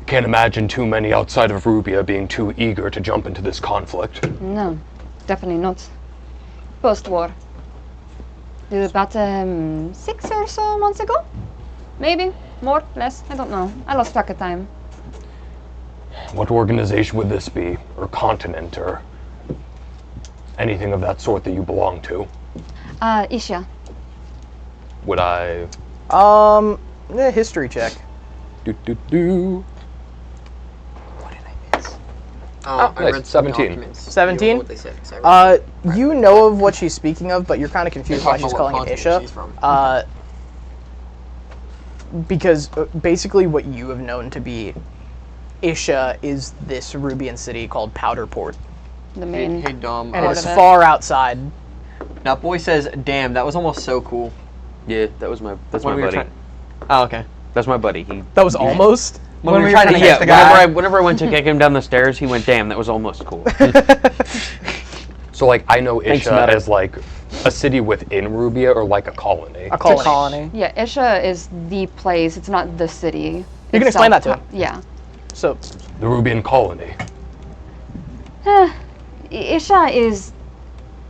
Speaker 3: Can't imagine too many outside of Rubia being too eager to jump into this conflict.
Speaker 2: No, definitely not. Post-war. It was about 6 or so months ago? Maybe. More, less, I don't know. I lost track of time.
Speaker 3: What organization would this be? Or continent, or anything of that sort that you belong to?
Speaker 2: Isha.
Speaker 3: Would I...
Speaker 1: History check.
Speaker 3: Do.
Speaker 4: I
Speaker 3: nice.
Speaker 4: read some
Speaker 3: 17.
Speaker 4: documents.
Speaker 1: 17?
Speaker 4: What they said, 'cause I read
Speaker 1: You know of what she's speaking of, but you're kind of confused why she's calling it
Speaker 4: continent
Speaker 1: Isha.
Speaker 4: she's from.
Speaker 1: Because basically what you have known to be Isha is this Rubian city called Powderport.
Speaker 2: The main
Speaker 4: Hey Dom.
Speaker 1: And it's
Speaker 2: of it.
Speaker 1: far outside.
Speaker 4: Now boy says, damn, that was almost so cool.
Speaker 5: Yeah, that's my
Speaker 4: When we were
Speaker 5: buddy.
Speaker 4: Oh, okay.
Speaker 5: That's my buddy. He
Speaker 1: That was almost?
Speaker 4: When we were trying to catch the
Speaker 5: whenever
Speaker 4: guy.
Speaker 5: whenever I went to kick him down the stairs, he went, "Damn, that was almost cool."
Speaker 3: So, like, I know
Speaker 5: Thanks,
Speaker 3: Isha
Speaker 5: Meta.
Speaker 3: as, like, a city within Rubia, or like a colony?
Speaker 1: A colony.
Speaker 12: It's a colony.
Speaker 2: Yeah, Isha is the place, it's not the city.
Speaker 1: You can explain that to him.
Speaker 2: Yeah.
Speaker 1: So,
Speaker 3: The Rubian colony.
Speaker 2: Isha is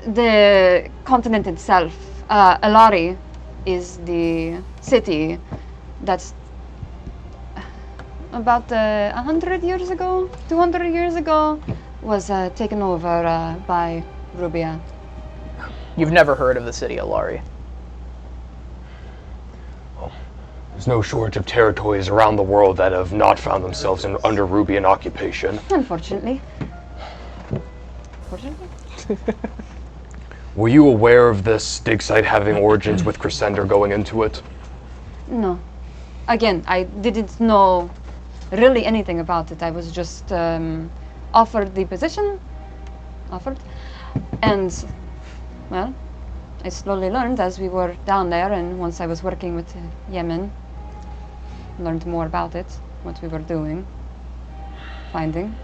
Speaker 2: the continent itself. Alari is the city that's about 100 years ago, 200 years ago, was taken over by Rubia.
Speaker 1: you've never heard of the city of Lari.
Speaker 3: There's no shortage of territories around the world that have not found themselves under Rubian occupation.
Speaker 2: Unfortunately. Fortunately?
Speaker 3: Were you aware of this dig site having origins with Crescender going into it?
Speaker 2: No. Again, I didn't know really anything about it. I was just offered the position. And, well, I slowly learned as we were down there, and once I was working with Yemen, learned more about it, what we were doing, finding.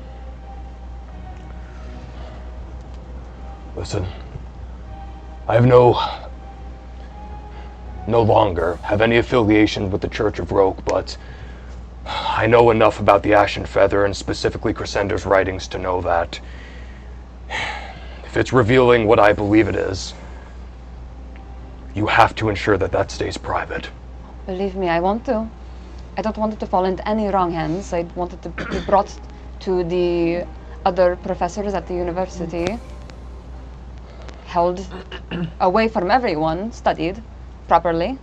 Speaker 3: Listen, I have no longer have any affiliation with the Church of Roke, but I know enough about the Ashen Feather and specifically Crescender's writings to know that if it's revealing what I believe it is, you have to ensure that that stays private.
Speaker 2: Believe me, I want to. I don't want it to fall into any wrong hands. I want it to be brought to the other professors at the university, held away from everyone, studied properly.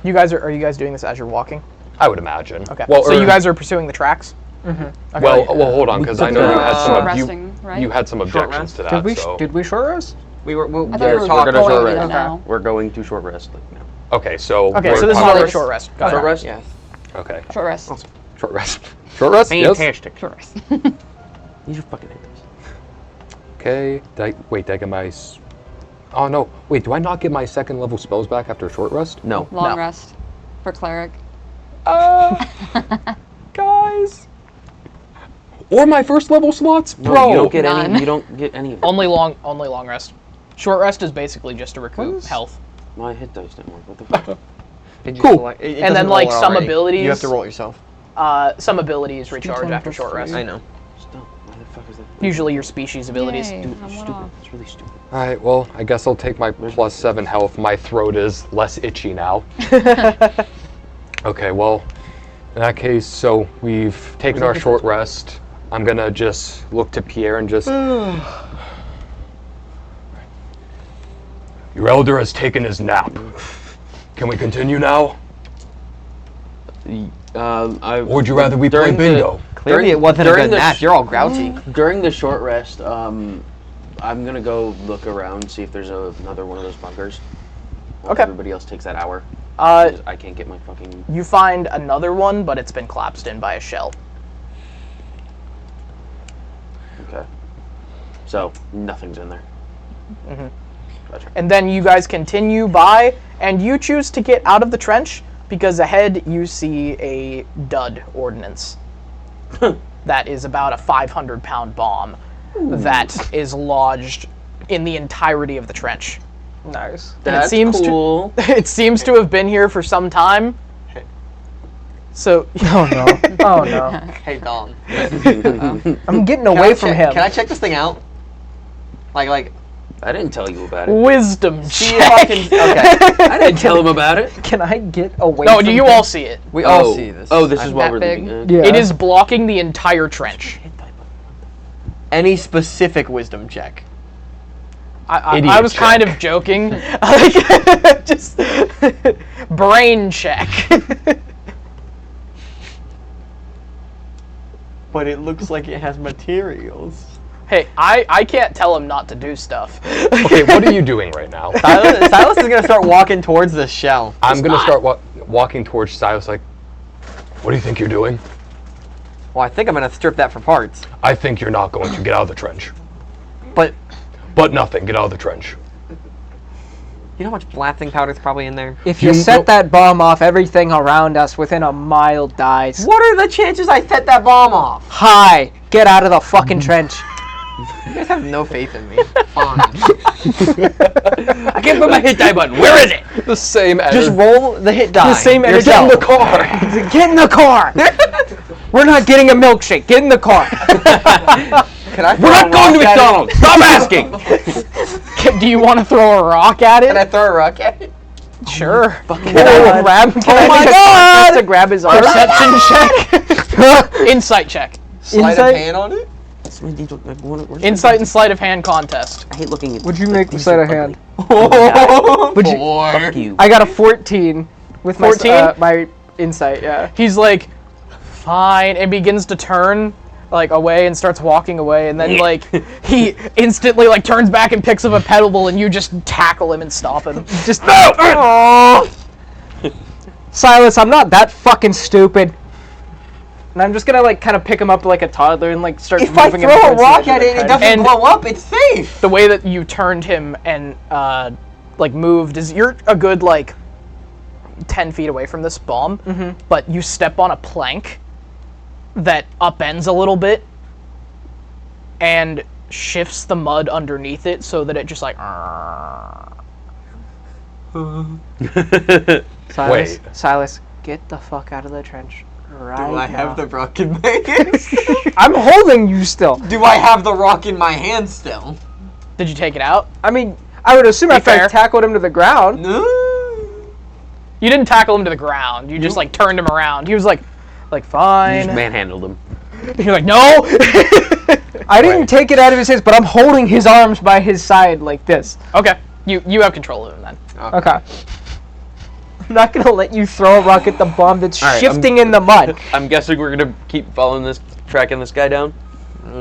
Speaker 1: You guys are you guys doing this as you're walking?
Speaker 3: I would imagine.
Speaker 1: Okay.
Speaker 3: Well,
Speaker 1: so you guys are pursuing the tracks?
Speaker 12: Mm-hmm.
Speaker 1: Okay.
Speaker 3: Well, hold on, because I know you had
Speaker 2: Short
Speaker 3: some
Speaker 2: resting, right?
Speaker 3: you had some objections to that.
Speaker 12: Did we
Speaker 3: so.
Speaker 12: did we short rest?
Speaker 4: We were
Speaker 2: I thought we
Speaker 5: Yes,
Speaker 2: were
Speaker 5: we're gonna
Speaker 2: going
Speaker 5: short
Speaker 2: in
Speaker 5: rest.
Speaker 2: now.
Speaker 5: We're going to short rest now.
Speaker 3: Okay, so
Speaker 1: Okay,
Speaker 3: we're
Speaker 1: so this is
Speaker 3: talking-
Speaker 1: our short rest. Got it.
Speaker 5: Short rest?
Speaker 4: Yes.
Speaker 3: Okay,
Speaker 2: Short rest.
Speaker 3: short rest. Short rest. Yes.
Speaker 5: Fantastic.
Speaker 2: Short rest.
Speaker 5: These are fucking idiots.
Speaker 3: Okay. Wait, did I get my? Oh no. Wait, do I not get my second level spells back after a short rest?
Speaker 5: No.
Speaker 2: Long
Speaker 1: No.
Speaker 2: rest for cleric.
Speaker 3: Guys. Or my first level slots?
Speaker 5: No,
Speaker 3: Bro!
Speaker 5: you don't get
Speaker 2: None.
Speaker 5: any. You don't get any of it.
Speaker 1: Only long rest. Short rest is basically just to recoup health.
Speaker 5: My hit dice didn't work. What the fuck?
Speaker 1: Cool. And then like some abilities.
Speaker 4: You have to roll it yourself.
Speaker 1: Some abilities recharge after short rest.
Speaker 4: I know.
Speaker 5: Stop. Why the fuck is that?
Speaker 1: Usually your species abilities.
Speaker 2: Yay, I'm
Speaker 5: Stupid.
Speaker 2: off.
Speaker 5: It's really stupid.
Speaker 3: Alright, well, I guess I'll take my +7 health. My throat is less itchy now. Okay, well, in that case, so we've taken our short rest. I'm gonna just look to Pierre and just... Your elder has taken his nap. Can we continue now? Or would you rather we play bingo?
Speaker 4: Clearly it wasn't a good nap. You're all grouchy.
Speaker 5: During the short rest, I'm gonna go look around, see if there's another one of those bunkers. While
Speaker 1: Okay.
Speaker 5: Everybody else takes that hour. 'Cause I can't get my fucking...
Speaker 1: You find another one, but it's been collapsed in by a shell.
Speaker 5: Okay. So, nothing's in there.
Speaker 1: Mm-hmm.
Speaker 5: Gotcha.
Speaker 1: And then you guys continue by, and you choose to get out of the trench because ahead you see a dud ordnance. That is about a 500-pound bomb that is lodged in the entirety of the trench.
Speaker 12: Nice.
Speaker 1: And it seems
Speaker 5: cool.
Speaker 1: It seems to have been here for some time. So.
Speaker 12: Oh no. Oh no.
Speaker 4: Hey, Dom.
Speaker 12: I'm getting away from him.
Speaker 4: Can I check this thing out? Like.
Speaker 5: I didn't tell you about it.
Speaker 1: Wisdom
Speaker 4: See
Speaker 1: check.
Speaker 4: if I can. Okay.
Speaker 5: I didn't tell him about it.
Speaker 12: Can I get away
Speaker 1: No,
Speaker 12: from
Speaker 1: you
Speaker 12: him?
Speaker 1: all see it.
Speaker 4: We all see this.
Speaker 5: Oh, this is what
Speaker 2: that
Speaker 5: we're
Speaker 2: big?
Speaker 5: leaving.
Speaker 12: Yeah.
Speaker 1: It is blocking the entire trench.
Speaker 4: Any specific wisdom check?
Speaker 1: I was kind of joking. Like, just brain check.
Speaker 4: But it looks like it has materials.
Speaker 1: Hey, I can't tell him not to do stuff.
Speaker 3: Okay, what are you doing right now?
Speaker 4: Silas is gonna start walking towards the shell.
Speaker 3: I'm gonna start walking towards Silas like, what do you think you're doing?
Speaker 4: Well, I think I'm gonna strip that for parts.
Speaker 3: I think you're not going to get out of the trench.
Speaker 4: But
Speaker 3: Nothing, get out of the trench.
Speaker 4: you know how much blasting powder's probably in there?
Speaker 12: If you set that bomb off, everything around us within a mile dies.
Speaker 4: What are the chances I set that bomb off?
Speaker 12: Hi, get out of the fucking trench.
Speaker 4: You guys have no faith in me. Fine.
Speaker 5: I can't put my hit die button. Where is it?
Speaker 3: The same
Speaker 4: Just roll the hit die.
Speaker 12: The same energy.
Speaker 4: Yourself.
Speaker 12: Get in the car. Get in the car. We're not getting a milkshake. Get in the car.
Speaker 4: Can I
Speaker 5: We're not going to McDonald's. Stop asking.
Speaker 1: Do you want to throw a rock at it?
Speaker 4: Can I throw a rock at it?
Speaker 1: Sure.
Speaker 12: Can I grab? Oh my god! To grab his arm.
Speaker 1: Perception check. Insight check.
Speaker 4: Slide a hand on it?
Speaker 1: Insight and sleight of hand contest.
Speaker 5: I hate looking at.
Speaker 12: Would you make the sleight of hand?
Speaker 4: Would you?
Speaker 5: Fuck you.
Speaker 12: I got a 14 with
Speaker 1: 14?
Speaker 12: my insight. Yeah.
Speaker 1: He's like, fine, and begins to turn like away and starts walking away, and then like he instantly like turns back and picks up a pebble, and you just tackle him and stop him. Just no.
Speaker 12: Silas, I'm not that fucking stupid. And I'm just gonna like kind of pick him up like a toddler and like start
Speaker 4: If I
Speaker 12: moving him
Speaker 4: throw a
Speaker 12: towards the
Speaker 4: rock
Speaker 12: edge
Speaker 4: at
Speaker 12: of the
Speaker 4: it and it
Speaker 12: trench.
Speaker 4: doesn't blow up, it's safe.
Speaker 1: The way that you turned him and like moved is you're a good like 10 feet away from this bomb, but you step on a plank that upends a little bit and shifts the mud underneath it so that it just like
Speaker 12: Silas, get the fuck out of the trench right
Speaker 4: Do I
Speaker 12: now.
Speaker 4: have the rock in my hand?
Speaker 12: I'm holding you still.
Speaker 4: Do I have the rock in my hand still?
Speaker 1: Did you take it out?
Speaker 12: I mean, I would assume after
Speaker 1: fair.
Speaker 12: I tackled him to the ground.
Speaker 4: No.
Speaker 1: You didn't tackle him to the ground. You just like turned him around. He was like
Speaker 5: You
Speaker 1: fine.
Speaker 5: just manhandled him.
Speaker 1: You're like, no.
Speaker 12: I didn't take it out of his hands, but I'm holding his arms by his side like this.
Speaker 1: Okay, you have control of him then.
Speaker 12: Okay. I'm not gonna let you throw a rock at the bomb that's
Speaker 5: All right,
Speaker 12: shifting in the mud.
Speaker 5: I'm guessing we're gonna keep following this, tracking this guy down.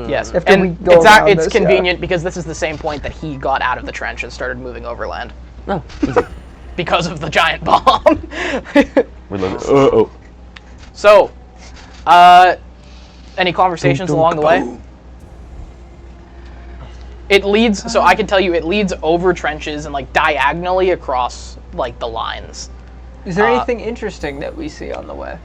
Speaker 1: Yes,
Speaker 12: After we
Speaker 1: and
Speaker 12: go around
Speaker 1: it's
Speaker 12: this,
Speaker 1: convenient because this is the same point that he got out of the trench and started moving overland.
Speaker 5: Oh, easy.
Speaker 1: Because of the giant bomb.
Speaker 5: We're living.
Speaker 1: So, any conversations along the way? It leads, so I can tell you, it leads over trenches and like diagonally across like the lines.
Speaker 12: Is there anything interesting that we see on the way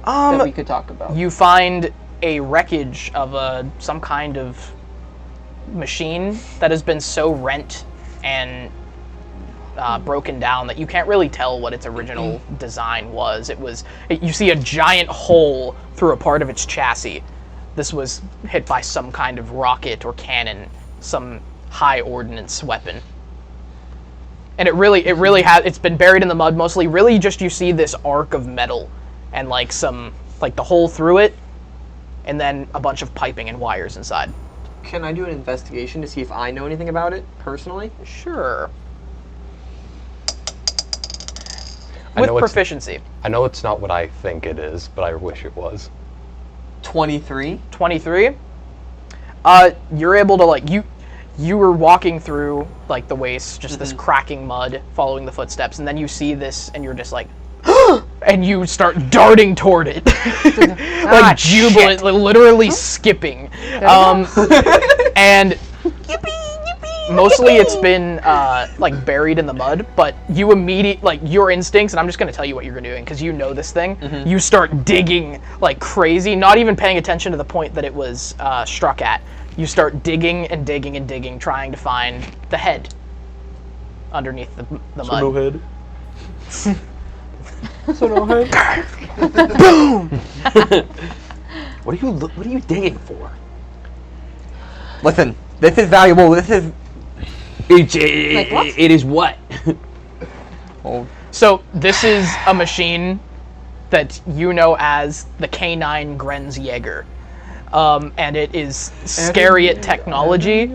Speaker 12: that we could talk about?
Speaker 1: You find a wreckage of some kind of machine that has been so rent and broken down that you can't really tell what its original design was. You see a giant hole through a part of its chassis. This was hit by some kind of rocket or cannon, some high ordnance weapon. And it's been buried in the mud mostly. Really just you see this arc of metal and the hole through it, and then a bunch of piping and wires inside.
Speaker 4: Can I do an investigation to see if I know anything about it, personally?
Speaker 1: Sure. With proficiency.
Speaker 3: I know it's not what I think it is, but I wish it was.
Speaker 4: 23.
Speaker 1: 23? You're able to, you were walking through, the waste, just this cracking mud, following the footsteps, and then you see this, and you're just like, and you start darting toward it. Jubilant, literally skipping. And mostly it's been buried in the mud, but you immediately, your instincts, and I'm just going to tell you what you're doing because you know this thing, you start digging like crazy, not even paying attention to the point that it was struck at. You start digging and digging and digging, trying to find the head underneath the mud.
Speaker 3: No head.
Speaker 1: So no head.
Speaker 5: Boom! What are you digging for?
Speaker 4: Listen, this is valuable. This is.
Speaker 5: It is what?
Speaker 1: So this is a machine that you know as the K9 Grenzjäger. And it is Scariot technology,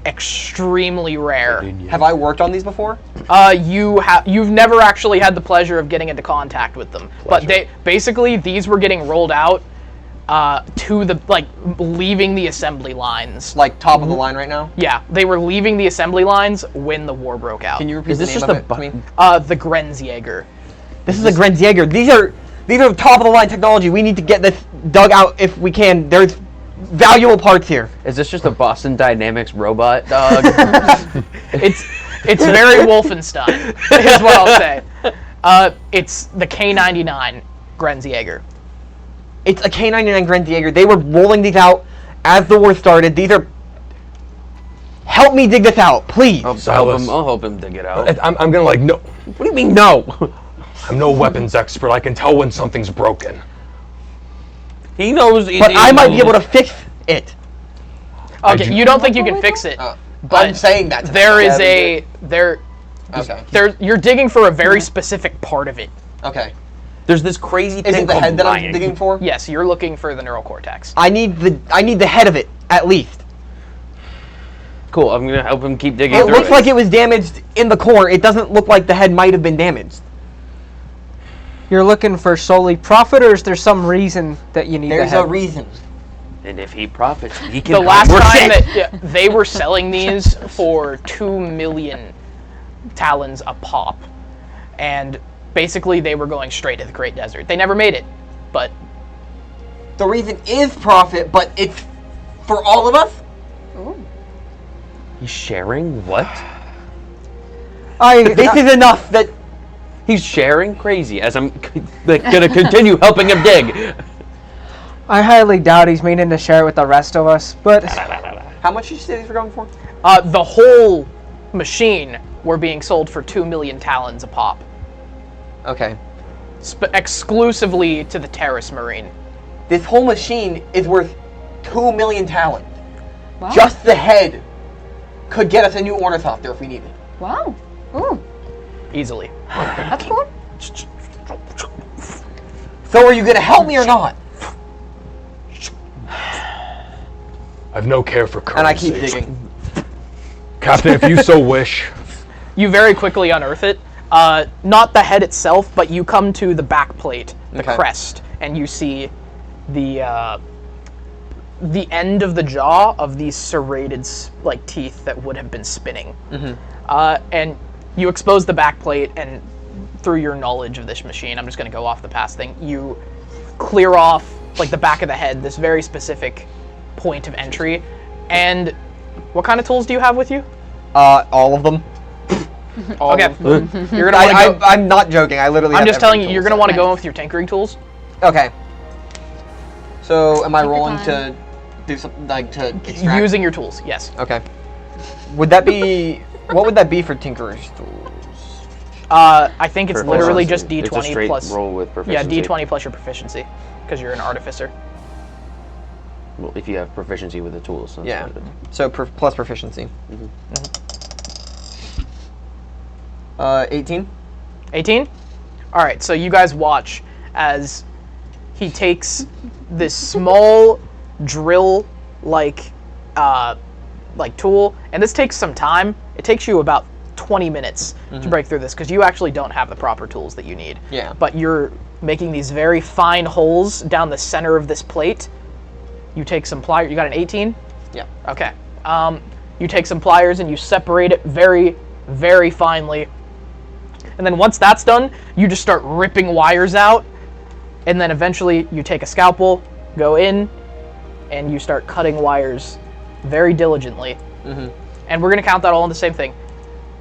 Speaker 1: extremely rare.
Speaker 4: Have I worked on these before?
Speaker 1: You've never actually had the pleasure of getting into contact with them. But these were getting rolled out to leaving the assembly lines.
Speaker 4: Like top of the line right now?
Speaker 1: Yeah, they were leaving the assembly lines when the war broke out.
Speaker 4: Can you repeat the name of it to me?
Speaker 1: The Grenzjäger.
Speaker 4: This is a Grenzjäger. These are top of the line technology. We need to get this dug out if we can. There's valuable parts here.
Speaker 5: Is this just a Boston Dynamics robot dog?
Speaker 1: It's very Wolfenstein, is what I'll say. It's the K99 Grenzjäger.
Speaker 4: It's a K99 Grenzjäger. They were rolling these out as the war started. These are... Help me dig this out, please.
Speaker 5: I'll help him dig it out.
Speaker 3: I'm gonna no.
Speaker 5: What do you mean no?
Speaker 3: I'm no weapons expert. I can tell when something's broken.
Speaker 5: He knows.
Speaker 4: But I might be able to fix it.
Speaker 1: Okay, you don't think you can fix it? But
Speaker 4: I'm saying that.
Speaker 1: You're digging for a very specific part of it.
Speaker 4: Okay.
Speaker 5: There's this crazy thing
Speaker 4: Is it the
Speaker 5: called
Speaker 4: head that I'm
Speaker 5: lying.
Speaker 4: digging for?
Speaker 1: Yes, you're looking for the neural cortex.
Speaker 4: I need the head of it at least.
Speaker 5: Cool. I'm gonna help him keep digging.
Speaker 4: It looks like it was damaged in the core. It doesn't look like the head might have been damaged.
Speaker 12: You're looking for solely profit, or is there some reason that you need the head?
Speaker 4: There's a reason.
Speaker 5: And if he profits, he can.
Speaker 1: The last time that they were selling these for 2 million talons a pop, and basically they were going straight to the Great Desert. They never made it, but
Speaker 4: the reason is profit, but it's for all of us.
Speaker 2: Ooh.
Speaker 5: He's sharing what?
Speaker 4: This is enough that.
Speaker 5: He's sharing crazy as I'm gonna continue helping him dig.
Speaker 12: I highly doubt he's meaning to share it with the rest of us, but...
Speaker 4: How much did you say these were going for?
Speaker 1: The whole machine were being sold for 2 million talons a pop.
Speaker 4: Okay.
Speaker 1: Exclusively to the Terrace Marine.
Speaker 4: This whole machine is worth 2 million talons.
Speaker 2: Wow.
Speaker 4: Just the head could get us a new ornithopter if we need it.
Speaker 2: Wow. Ooh.
Speaker 1: Easily.
Speaker 2: That's cool.
Speaker 4: So are you going to help me or not?
Speaker 3: I've no care for currency.
Speaker 4: And I keep digging.
Speaker 3: Captain, if you so wish.
Speaker 1: You very quickly unearth it. Not the head itself, but you come to the back plate, the crest, and you see the end of the jaw of these serrated teeth that would have been spinning. And you expose the back plate, and through your knowledge of this machine, I'm just going to go off the past thing, you clear off the back of the head, this very specific point of entry. And what kind of tools do you have with you?
Speaker 4: All of them.
Speaker 1: Okay. You're gonna
Speaker 4: I'm not joking. I literally.
Speaker 1: I'm just telling you, you're gonna want to go in with your tinkering tools.
Speaker 4: Okay. So, am I
Speaker 2: Take your
Speaker 4: rolling
Speaker 2: time.
Speaker 4: to do something like to extract?
Speaker 1: Using your tools, yes.
Speaker 4: Okay. Would that be? What would that be for Tinkerer's tools?
Speaker 1: I think it's literally just
Speaker 5: It's a
Speaker 1: D20
Speaker 5: straight
Speaker 1: plus.
Speaker 5: roll with
Speaker 1: Yeah,
Speaker 5: proficiency.
Speaker 1: D20 plus your proficiency, because you're an artificer.
Speaker 5: Well, if you have proficiency with the tools. That's
Speaker 4: Yeah.
Speaker 5: what it is.
Speaker 4: So plus proficiency. 18.
Speaker 1: 18? All right, so you guys watch as he takes this small drill-like tool, and this takes some time. It takes you about 20 minutes to break through this, because you actually don't have the proper tools that you need.
Speaker 4: Yeah.
Speaker 1: But you're making these very fine holes down the center of this plate. You take some pliers. You got an 18?
Speaker 4: Yeah.
Speaker 1: Okay. You take some pliers and you separate it very, very finely. And then once that's done, you just start ripping wires out. And then eventually you take a scalpel, go in, and you start cutting wires very diligently. And we're going to count that all in the same thing.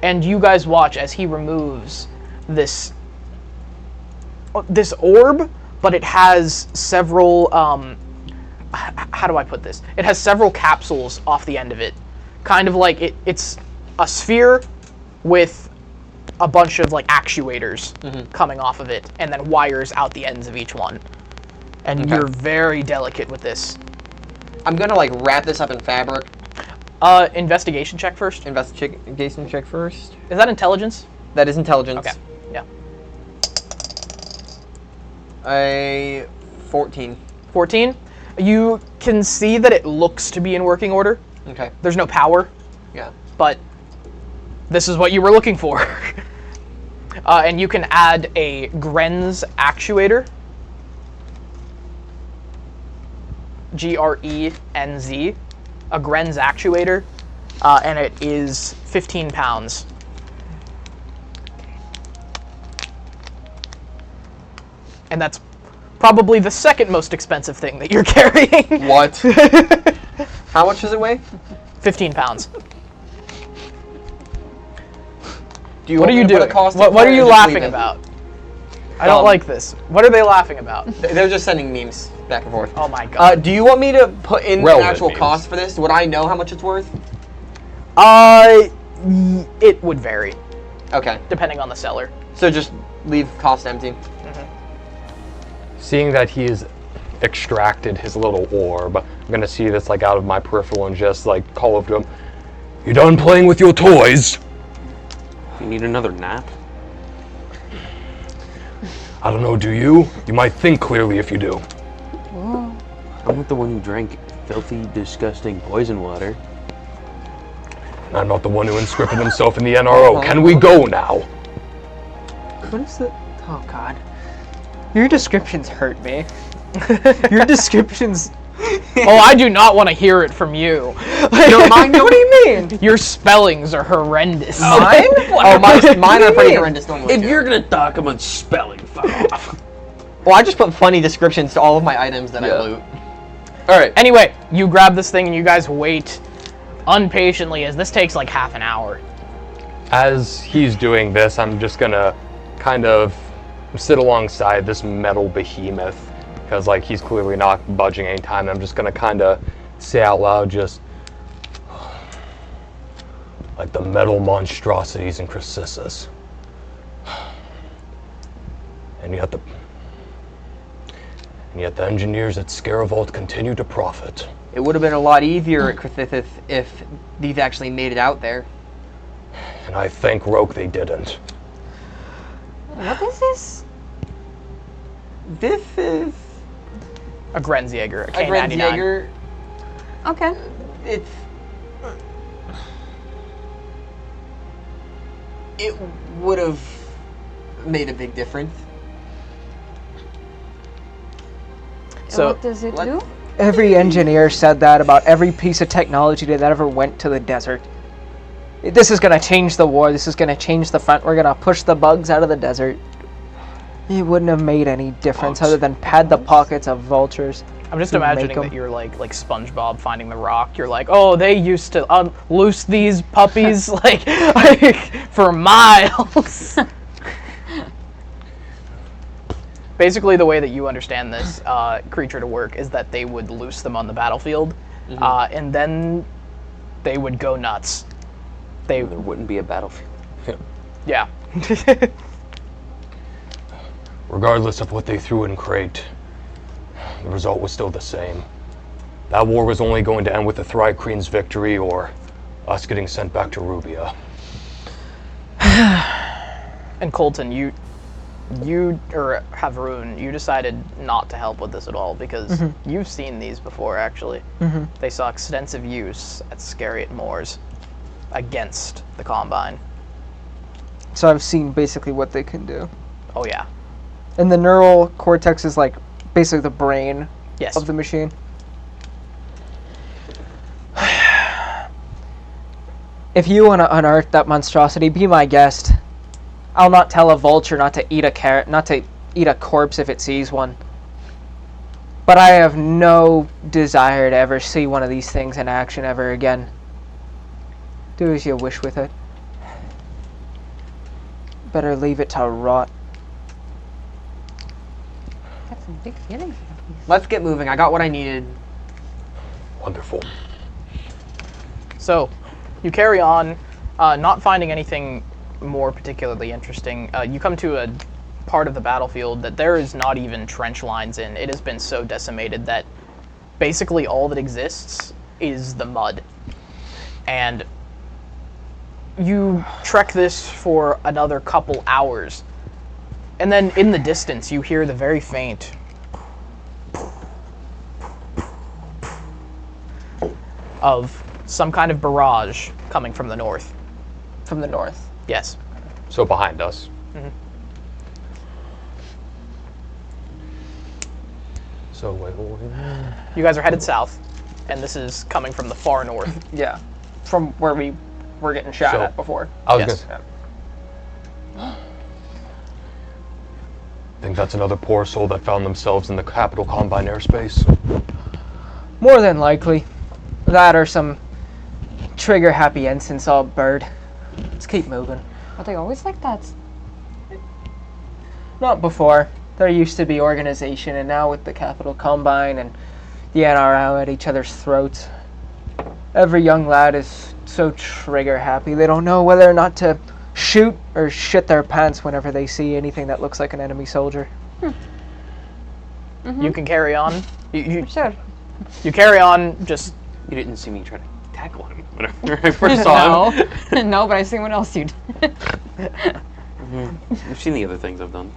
Speaker 1: And you guys watch as he removes this orb, but it has several, how do I put this? It has several capsules off the end of it. Kind of like it's a sphere with a bunch of like actuators coming off of it, and then wires out the ends of each one. And you're very delicate with this.
Speaker 4: I'm gonna like wrap this up in fabric.
Speaker 1: Investigation check first.
Speaker 4: Investigation check first.
Speaker 1: Is that intelligence?
Speaker 4: That is intelligence.
Speaker 1: Okay. Yeah.
Speaker 4: A 14.
Speaker 1: 14. You can see that it looks to be in working order.
Speaker 4: Okay.
Speaker 1: There's no power.
Speaker 4: Yeah.
Speaker 1: But this is what you were looking for. And you can add a Grenz actuator. Grenz. A Grenz actuator. And it is 15 pounds. And that's probably the second most expensive thing that you're carrying.
Speaker 4: What? How much does it weigh?
Speaker 1: 15 pounds.
Speaker 4: Do you
Speaker 1: What are you doing? What are you laughing about? I don't like this. What are they laughing about?
Speaker 4: They're just sending memes back and forth.
Speaker 1: Oh my god.
Speaker 4: Do you want me to put in the
Speaker 3: Relevant
Speaker 4: actual
Speaker 3: memes.
Speaker 4: cost for this? Would I know how much it's worth?
Speaker 1: It would vary.
Speaker 4: Okay.
Speaker 1: Depending on the seller.
Speaker 4: So just leave cost empty.
Speaker 3: Seeing that he's extracted his little orb, I'm gonna see this like out of my peripheral and just like call up to him. You done playing with your toys?
Speaker 5: You need another nap?
Speaker 3: I don't know, do you? You might think clearly if you do.
Speaker 5: I'm not the one who drank filthy, disgusting poison water.
Speaker 3: I'm not the one who inscripted himself in the NRO. Can we go now?
Speaker 12: What is it? Oh god. Your descriptions hurt me. Your descriptions...
Speaker 1: Oh, I do not want to hear it from you.
Speaker 4: No, mine. What do you mean?
Speaker 1: Your spellings are horrendous.
Speaker 4: Mine? Mine are pretty horrendous normally.
Speaker 5: If
Speaker 4: too.
Speaker 5: you're gonna talk about spelling, fuck off.
Speaker 4: Well, I just put funny descriptions to all of my items that I loot.
Speaker 1: Alright, anyway, you grab this thing and you guys wait unpatiently as this takes like half an hour.
Speaker 3: As he's doing this, I'm just gonna kind of sit alongside this metal behemoth, because like he's clearly not budging anytime. I'm just gonna kind of say out loud, just like the metal monstrosities in Crassus. And yet the engineers at Scaravolt continue to profit.
Speaker 4: It would have been a lot easier at Crassus if these actually made it out there.
Speaker 3: And I thank Roke they didn't.
Speaker 2: What is this?
Speaker 4: This is
Speaker 1: A Grenzjäger, a
Speaker 4: a
Speaker 1: K99.
Speaker 4: Grenzjäger.
Speaker 2: Okay.
Speaker 4: It would have made a big difference.
Speaker 1: So
Speaker 2: what does it do?
Speaker 12: Every engineer said that about every piece of technology that ever went to the desert. This is going to change the war. This is going to change the front. We're going to push the bugs out of the desert. It wouldn't have made any difference other than pad the pockets of vultures.
Speaker 1: I'm just
Speaker 12: to
Speaker 1: imagining
Speaker 12: make 'em.
Speaker 1: that you're like SpongeBob finding the rock. You're like, oh, they used to unloose these puppies like for miles. Basically, the way that you understand this creature to work is that they would loose them on the battlefield, and then they would go nuts.
Speaker 5: There wouldn't be a battlefield.
Speaker 1: Yeah.
Speaker 3: Regardless of what they threw in Crate, the result was still the same. That war was only going to end with the Thri-Kreen's victory or us getting sent back to Rubia.
Speaker 1: And Colton, you or Havrun, you decided not to help with this at all because you've seen these before, actually. They saw extensive use at Scariot Moors against the Combine.
Speaker 12: So I've seen basically what they can do.
Speaker 1: Oh, yeah.
Speaker 12: And the neural cortex is like basically the brain of the machine. If you want to unearth that monstrosity, be my guest. I'll not tell a vulture not to eat a corpse if it sees one. But I have no desire to ever see one of these things in action ever again. Do as you wish with it. Better leave it to rot.
Speaker 2: Got some big feelings.
Speaker 4: Let's get moving. I got what I needed.
Speaker 3: Wonderful.
Speaker 1: So, you carry on, not finding anything more particularly interesting. You come to a part of the battlefield that there is not even trench lines in. It has been so decimated that basically all that exists is the mud. And you trek this for another couple hours. And then in the distance, you hear the very faint of some kind of barrage coming from the north.
Speaker 12: From the north?
Speaker 1: Yes.
Speaker 3: So behind us. So wait.
Speaker 1: You guys are headed south, and this is coming from the far north.
Speaker 12: Yeah. From where we were getting shot at before.
Speaker 3: I was gonna think that's another poor soul that found themselves in the capital Combine airspace.
Speaker 12: More than likely. That or some trigger-happy ensign saw a bird. Let's keep moving.
Speaker 2: Are they always like that?
Speaker 12: Not before. There used to be organization, and now with the Capital Combine and the NRO at each other's throats, every young lad is so trigger-happy they don't know whether or not to shoot or shit their pants whenever they see anything that looks like an enemy soldier.
Speaker 1: You can carry on.
Speaker 2: Sure.
Speaker 1: You carry on, just...
Speaker 5: You didn't see me try to tackle him whenever I first saw him.
Speaker 2: No, but I see what else you did.
Speaker 5: You've seen the other things I've done.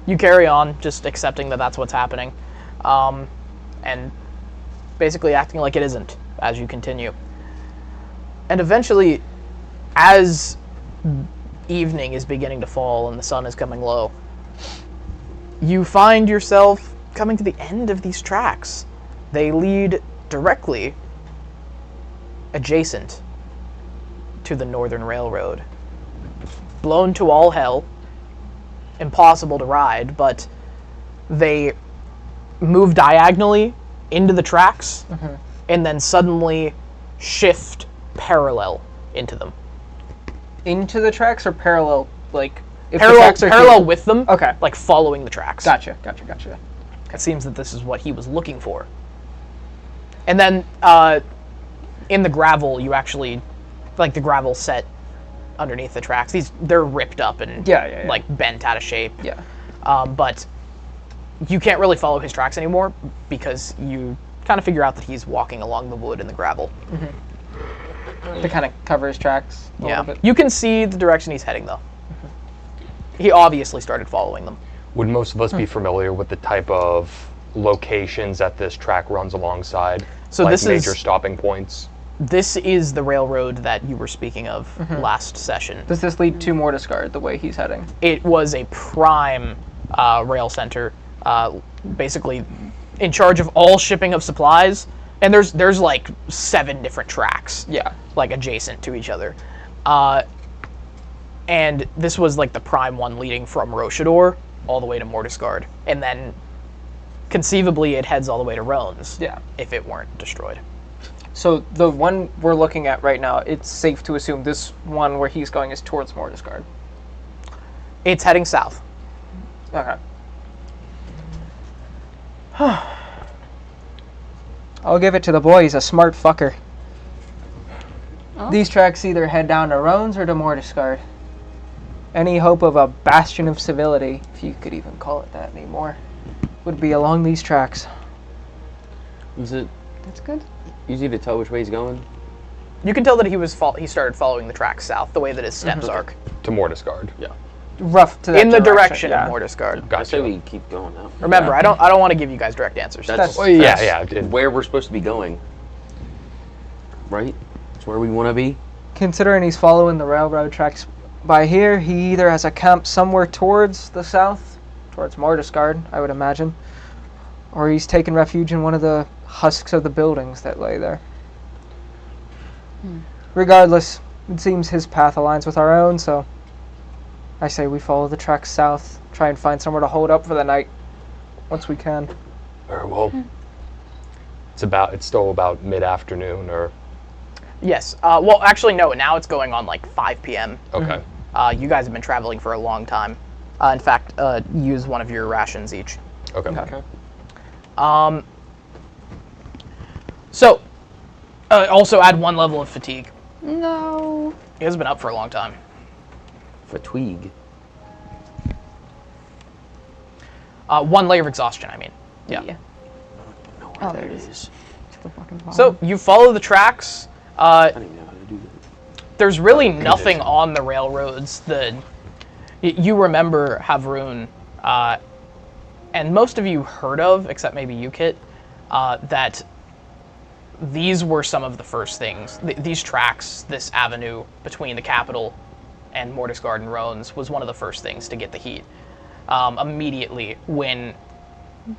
Speaker 1: You carry on, just accepting that that's what's happening, and basically acting like it isn't as you continue. And eventually, as evening is beginning to fall and the sun is coming low, you find yourself coming to the end of these tracks. They lead directly adjacent to the Northern Railroad. Blown to all hell, impossible to ride, but they move diagonally into the tracks and then suddenly shift parallel into them.
Speaker 12: Into the tracks or parallel, like... If
Speaker 1: parallel,
Speaker 12: the tracks are
Speaker 1: parallel with them,
Speaker 12: okay.
Speaker 1: Like following the tracks.
Speaker 12: Gotcha.
Speaker 1: It seems that this is what he was looking for. And then in the gravel, you actually, like the gravel set underneath the tracks, they're ripped up and like bent out of shape.
Speaker 12: Yeah.
Speaker 1: But you can't really follow his tracks anymore because you kind of figure out that he's walking along the wood and the gravel.
Speaker 12: To kind of cover his tracks a little bit.
Speaker 1: You can see the direction he's heading though. He obviously started following them.
Speaker 3: Would most of us be familiar with the type of locations that this track runs alongside?
Speaker 1: So
Speaker 3: like
Speaker 1: this
Speaker 3: major
Speaker 1: is
Speaker 3: stopping points?
Speaker 1: This is the railroad that you were speaking of last session.
Speaker 12: Does this lead to Mortiscard, the way he's heading?
Speaker 1: It was a prime rail center, basically in charge of all shipping of supplies. And there's like 7 different tracks, like adjacent to each other. And this was like the prime one leading from Roshador all the way to Mortiscard. And then conceivably it heads all the way to Rones if it weren't destroyed.
Speaker 12: So the one we're looking at right now, it's safe to assume this one where he's going is towards Mortiscard.
Speaker 1: It's heading south.
Speaker 12: Okay. I'll give it to the boy. He's a smart fucker.
Speaker 2: Oh.
Speaker 12: These tracks either head down to Roans or to Mortiscard. Any hope of a bastion of civility, if you could even call it that anymore, would be along these tracks.
Speaker 5: Is it
Speaker 2: That's good.
Speaker 5: easy to tell which way he's going?
Speaker 1: You can tell that he started following the track south, the way that his steps arc.
Speaker 3: To Mortiscard.
Speaker 5: Yeah.
Speaker 12: Rough to that
Speaker 1: In the direction
Speaker 12: yeah.
Speaker 1: of Mortiscard.
Speaker 5: I say we keep going now.
Speaker 1: Remember, I don't want to give you guys direct answers.
Speaker 5: That's where we're supposed to be going. Right? It's where we want to be.
Speaker 12: Considering he's following the railroad tracks by here, he either has a camp somewhere towards the south, towards Mortiscard, I would imagine, or he's taken refuge in one of the husks of the buildings that lay there. Regardless, it seems his path aligns with our own, so I say we follow the tracks south, try and find somewhere to hold up for the night, once we can.
Speaker 3: Very well. It's still about mid-afternoon, or...
Speaker 1: Yes. Well, actually, no. Now it's going on like 5 p.m.
Speaker 3: Okay.
Speaker 1: You guys have been traveling for a long time. In fact, use one of your rations each.
Speaker 3: Okay.
Speaker 1: So, also add 1 level of fatigue.
Speaker 2: No.
Speaker 1: He has been up for a long time.
Speaker 5: Fatigue.
Speaker 1: 1 layer of exhaustion, I mean. Yeah.
Speaker 2: Oh, there it is. To the fucking bottom.
Speaker 1: So, you follow the tracks.
Speaker 5: I don't even know how to do that.
Speaker 1: There's really nothing on the railroads that you remember Havrun, and most of you heard of, except maybe you, Kit, that these were some of the first things. These tracks, this avenue between the capital and Mortiscard and Roans was one of the first things to get the heat. Immediately when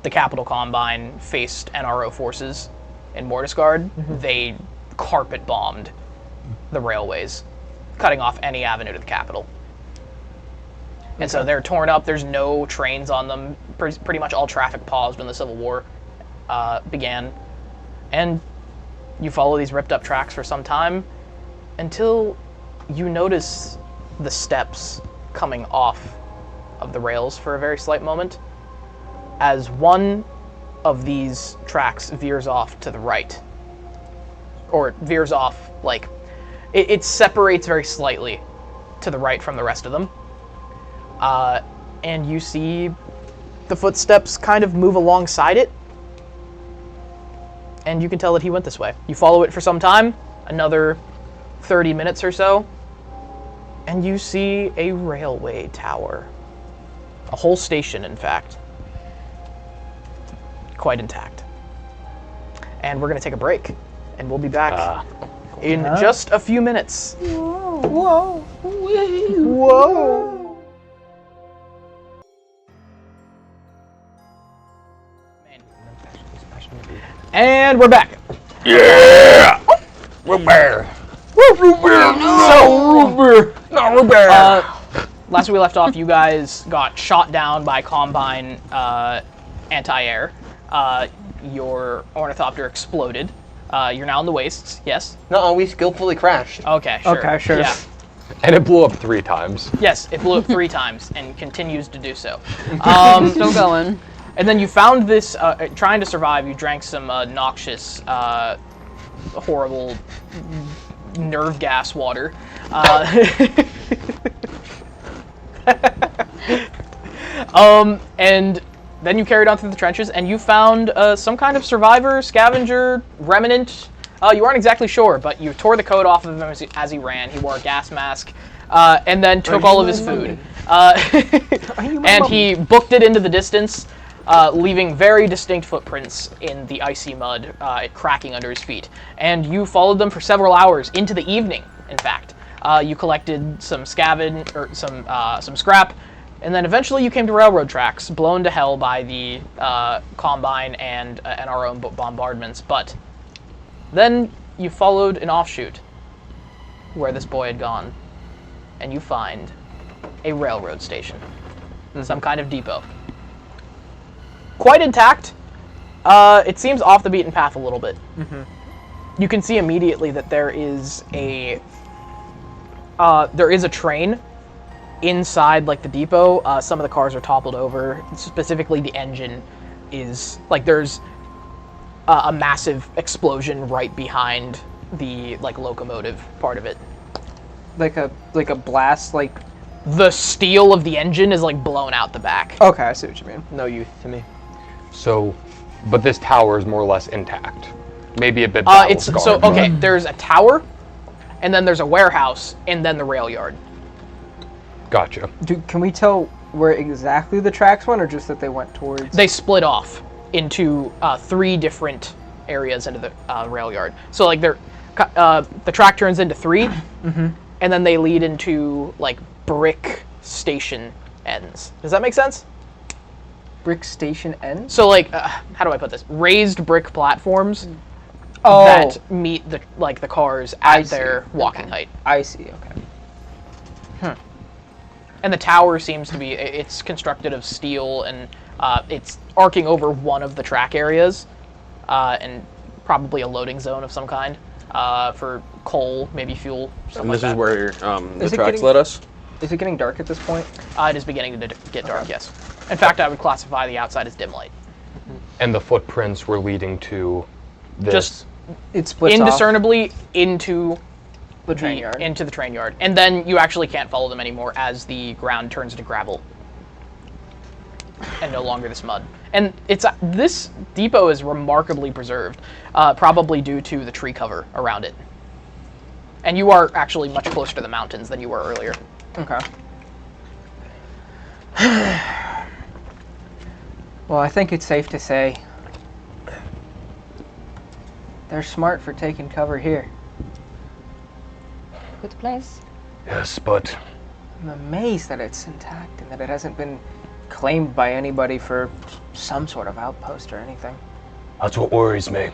Speaker 1: the Capital Combine faced NRO forces in Mortiscard, they carpet bombed the railways, cutting off any avenue to the capital. And so they're torn up. There's no trains on them. Pretty much all traffic paused when the Civil War began. And you follow these ripped up tracks for some time until you notice the steps coming off of the rails for a very slight moment as one of these tracks veers off to the right. Or veers off, like, it separates very slightly to the right from the rest of them. And you see the footsteps kind of move alongside it. And you can tell that he went this way. You follow it for some time, another 30 minutes or so, and you see a railway tower. A whole station, in fact. Quite intact. And we're going to take a break, and we'll be back in just a few minutes.
Speaker 12: Whoa.
Speaker 1: And we're back.
Speaker 3: Yeah! Rubia!
Speaker 1: Last we left off, you guys got shot down by Combine anti-air. Your ornithopter exploded. You're now in the wastes, yes?
Speaker 4: No, we skillfully crashed.
Speaker 1: Okay, sure.
Speaker 12: Okay, sure.
Speaker 1: Yeah.
Speaker 3: And it blew up 3 times.
Speaker 1: Yes, it blew up 3 times and continues to do so.
Speaker 2: Still going.
Speaker 1: And then you found this, trying to survive, you drank some noxious, horrible nerve gas water. And then you carried on through the trenches, and you found some kind of survivor, scavenger, remnant. You aren't exactly sure, but you tore the coat off of him as he ran. He wore a gas mask, and then took all of his food. And he booked it into the distance, leaving very distinct footprints in the icy mud, cracking under his feet. And you followed them for several hours, into the evening, in fact. You collected some some scrap, and then eventually you came to railroad tracks, blown to hell by the Combine and our own bombardments. But then you followed an offshoot where this boy had gone, and you find a railroad station, some kind of depot. Quite intact. It seems off the beaten path a little bit. You can see immediately that there is a train inside, like, the depot. Some of the cars are toppled over, specifically the engine is like there's a massive explosion right behind the like locomotive part of it.
Speaker 12: Like a blast, like
Speaker 1: the steel of the engine is like blown out the back.
Speaker 12: Okay, I see what you mean.
Speaker 4: No youth to me.
Speaker 3: So, but this tower is more or less intact. Maybe a bit
Speaker 1: So okay, there's a tower, and then there's a warehouse, and then the rail yard.
Speaker 3: Gotcha.
Speaker 12: Can we tell where exactly the tracks went, or just that they went towards?
Speaker 1: They split off into 3 different areas into the rail yard. So like the track turns into 3, and then they lead into like brick station ends. Does that make sense?
Speaker 12: Brick station ends?
Speaker 1: So like, how do I put this? Raised brick platforms
Speaker 12: Oh.
Speaker 1: that meet the cars at their walking height.
Speaker 12: I see. Okay.
Speaker 1: And the tower seems to be, it's constructed of steel, and it's arcing over one of the track areas, and probably a loading zone of some kind for coal, maybe fuel, something
Speaker 5: And
Speaker 1: like
Speaker 5: this
Speaker 1: that.
Speaker 5: is where the
Speaker 12: Is it
Speaker 5: tracks
Speaker 12: getting-
Speaker 5: led us?
Speaker 12: Is it getting dark at this point?
Speaker 1: It is beginning to get dark, yes. In fact, I would classify the outside as dim light.
Speaker 3: And the footprints were leading to this.
Speaker 1: Just
Speaker 12: It splits
Speaker 1: indiscernibly into
Speaker 12: the train yard.
Speaker 1: Into the train yard. And then you actually can't follow them anymore as the ground turns to gravel. And no longer this mud. And this depot is remarkably preserved, probably due to the tree cover around it. And you are actually much closer to the mountains than you were earlier.
Speaker 12: Okay. Well, I think it's safe to say they're smart for taking cover here.
Speaker 2: Good place.
Speaker 3: Yes, but
Speaker 12: I'm amazed that it's intact and that it hasn't been claimed by anybody for some sort of outpost or anything.
Speaker 3: that's what worries me.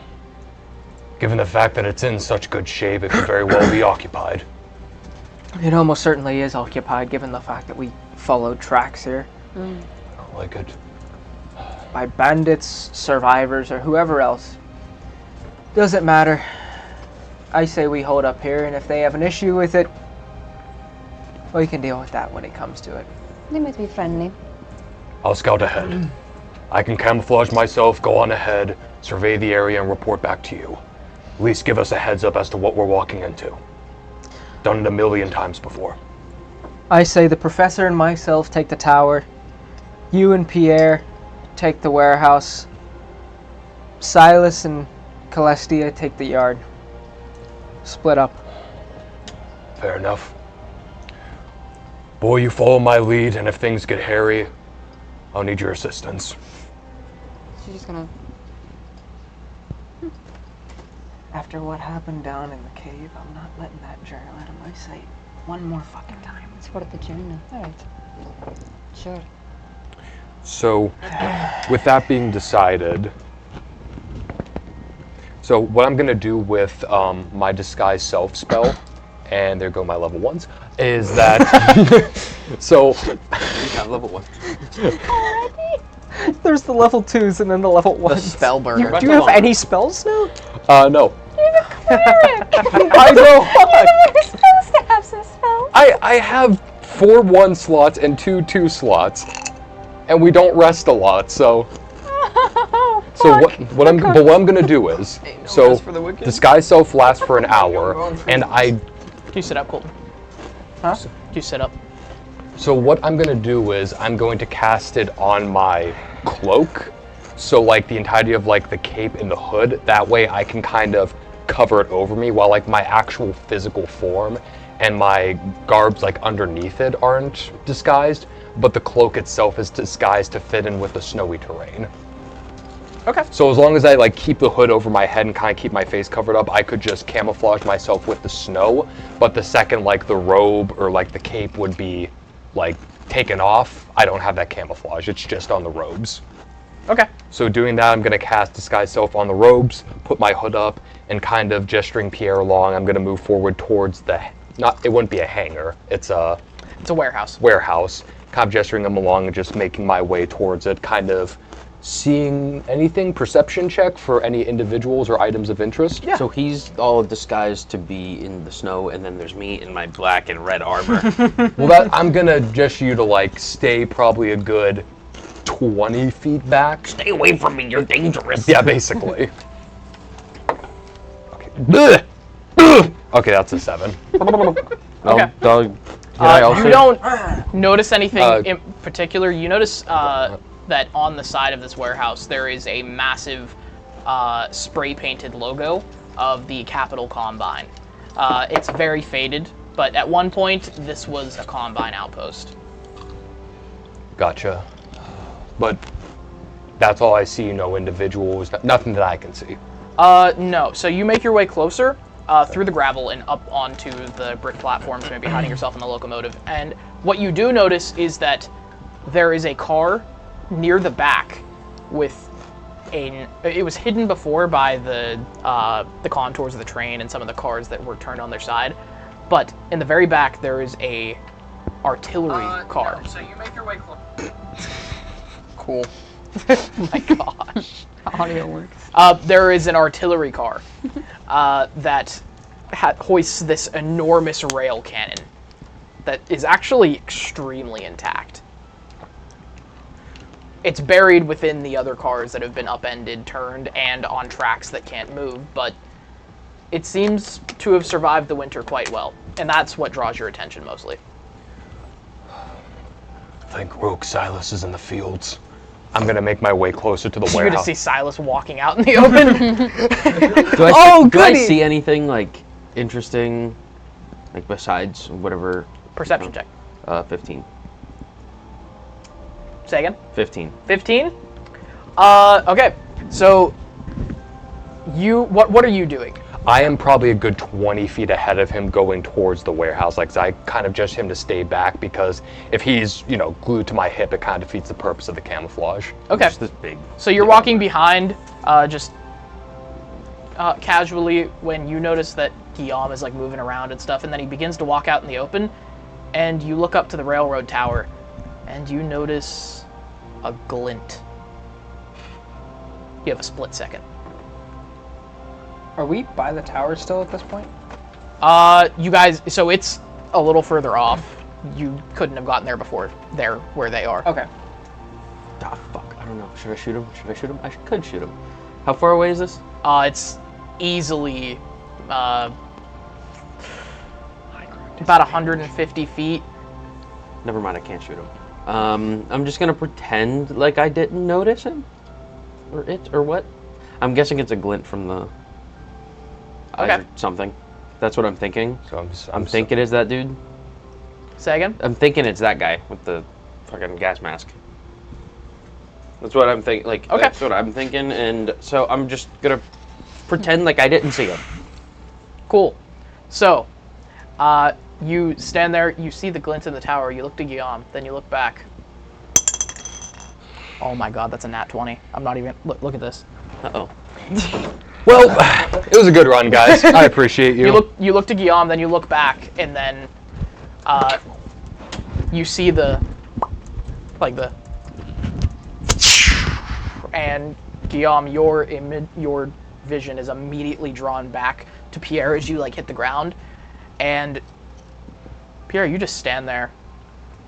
Speaker 3: Given the fact that it's in such good shape, it could very well be occupied.
Speaker 12: It almost certainly is occupied, given the fact that we followed tracks here.
Speaker 3: I don't like it.
Speaker 12: By bandits, survivors, or whoever else. Doesn't matter. I say we hold up here, and if they have an issue with it, we can deal with that when it comes to it.
Speaker 2: They might be friendly.
Speaker 3: I'll scout ahead. I can camouflage myself, go on ahead, survey the area, and report back to you. At least give us a heads up as to what we're walking into. Done it a million times before.
Speaker 12: I say the professor and myself take the tower. You and Pierre take the warehouse. Silas and Celestia take the yard. Split up.
Speaker 3: Fair enough. Boy, you follow my lead, and if things get hairy, I'll need your assistance.
Speaker 2: She's just gonna...
Speaker 12: After what happened down in the cave, I'm not letting that journal out of my sight one more fucking time.
Speaker 2: It's for the journal. Alright. Sure.
Speaker 3: So, with that being decided, so what I'm gonna do with my disguise self spell, and there go my level 1s, is that, so,
Speaker 5: Yeah, level 1.
Speaker 12: There's the level 2s and then the level 1s.
Speaker 4: The spell burner.
Speaker 12: Do you have any spells now?
Speaker 3: no.
Speaker 12: I know.
Speaker 2: You're supposed to have some spells.
Speaker 3: I have 4 1 slots and 2 2 slots, and we don't rest a lot, so. So what I'm gonna do is, so disguise self lasts for an hour, and
Speaker 1: Can you sit up, Colton?
Speaker 12: Huh?
Speaker 1: Can you sit up?
Speaker 3: So what I'm gonna do is I'm going to cast it on my cloak, so like the entirety of like the cape and the hood. That way I can kind of cover it over me, while like my actual physical form and my garbs like underneath it aren't disguised, but the cloak itself is disguised to fit in with the snowy terrain.
Speaker 1: Okay.
Speaker 3: So as long as I like keep the hood over my head and kind of keep my face covered up, I could just camouflage myself with the snow. But the second like the robe or like the cape would be like taken off, I don't have that camouflage. It's just on the robes.
Speaker 1: Okay.
Speaker 3: So doing that, I'm gonna cast disguise self on the robes, put my hood up, and kind of gesturing Pierre along, I'm gonna move forward towards it wouldn't be a hangar. It's a
Speaker 1: warehouse.
Speaker 3: Kind of gesturing them along and just making my way towards it, kind of seeing anything, perception check for any individuals or items of interest.
Speaker 1: Yeah.
Speaker 5: So he's all disguised to be in the snow, and then there's me in my black and red armor.
Speaker 3: Well, I'm gonna gesture you to like stay probably a good 20 feet back.
Speaker 5: Stay away from me, you're dangerous.
Speaker 3: Yeah, basically. Okay. Blech. Ugh. Okay, that's a 7.
Speaker 1: Okay.
Speaker 5: Dog.
Speaker 1: You don't notice anything in particular. You notice that on the side of this warehouse there is a massive spray-painted logo of the Capital Combine. It's very faded, but at one point this was a Combine outpost.
Speaker 3: Gotcha. But that's all I see, no individuals, nothing that I can see.
Speaker 1: No. So you make your way closer through the gravel and up onto the brick platforms, maybe hiding yourself in the locomotive. And what you do notice is that there is a car near the back with it was hidden before by the contours of the train and some of the cars that were turned on their side. But in the very back there is a artillery car. No, so you make your way close.
Speaker 12: Cool.
Speaker 1: Oh my gosh.
Speaker 2: Audio works.
Speaker 1: There is an artillery car that hoists this enormous rail cannon that is actually extremely intact. It's buried within the other cars that have been upended, turned, and on tracks that can't move, but it seems to have survived the winter quite well, and that's what draws your attention mostly.
Speaker 3: I think Rogue Silas is in the fields. I'm gonna make my way closer to the
Speaker 1: You're gonna
Speaker 3: warehouse.
Speaker 1: see Silas walking out in the open.
Speaker 5: Do I see anything like interesting, like besides whatever?
Speaker 1: Perception check.
Speaker 5: 15.
Speaker 1: Say again?
Speaker 5: 15.
Speaker 1: 15? Okay. So, what are you doing?
Speaker 3: I am probably a good 20 feet ahead of him going towards the warehouse. Like, I kind of just him to stay back because if he's, glued to my hip, it kind of defeats the purpose of the camouflage.
Speaker 1: Okay.
Speaker 5: Just this big.
Speaker 1: So you're walking behind, just casually when you notice that Guillaume is like moving around and stuff, and then he begins to walk out in the open, and you look up to the railroad tower, and you notice a glint. You have a split second.
Speaker 12: Are we by the tower still at this point?
Speaker 1: You guys, so it's a little further off. You couldn't have gotten there before they're where they are.
Speaker 12: Okay.
Speaker 5: Ah, fuck. I don't know. Should I shoot him? Should I shoot him? I could shoot him. How far away is this?
Speaker 1: It's easily about 150 feet.
Speaker 5: Never mind, I can't shoot him. I'm just gonna pretend like I didn't notice him. Or what? I'm guessing it's a glint from the...
Speaker 1: Okay.
Speaker 5: Or something. That's what I'm thinking.
Speaker 3: So
Speaker 5: I'm thinking it's that dude.
Speaker 1: Say again?
Speaker 5: I'm thinking it's that guy with the fucking gas mask. That's what I'm thinking. Like,
Speaker 1: okay.
Speaker 5: That's what I'm thinking, and so I'm just gonna pretend like I didn't see him.
Speaker 1: Cool. So, you stand there, you see the glint in the tower, you look to Guillaume, then you look back. Oh my god, that's a nat 20. I'm not even... Look at this.
Speaker 5: Uh-oh.
Speaker 3: Well, it was a good run, guys. I appreciate you.
Speaker 1: You look to Guillaume, then you look back, and then you see and Guillaume, your vision is immediately drawn back to Pierre as you hit the ground, and Pierre, you just stand there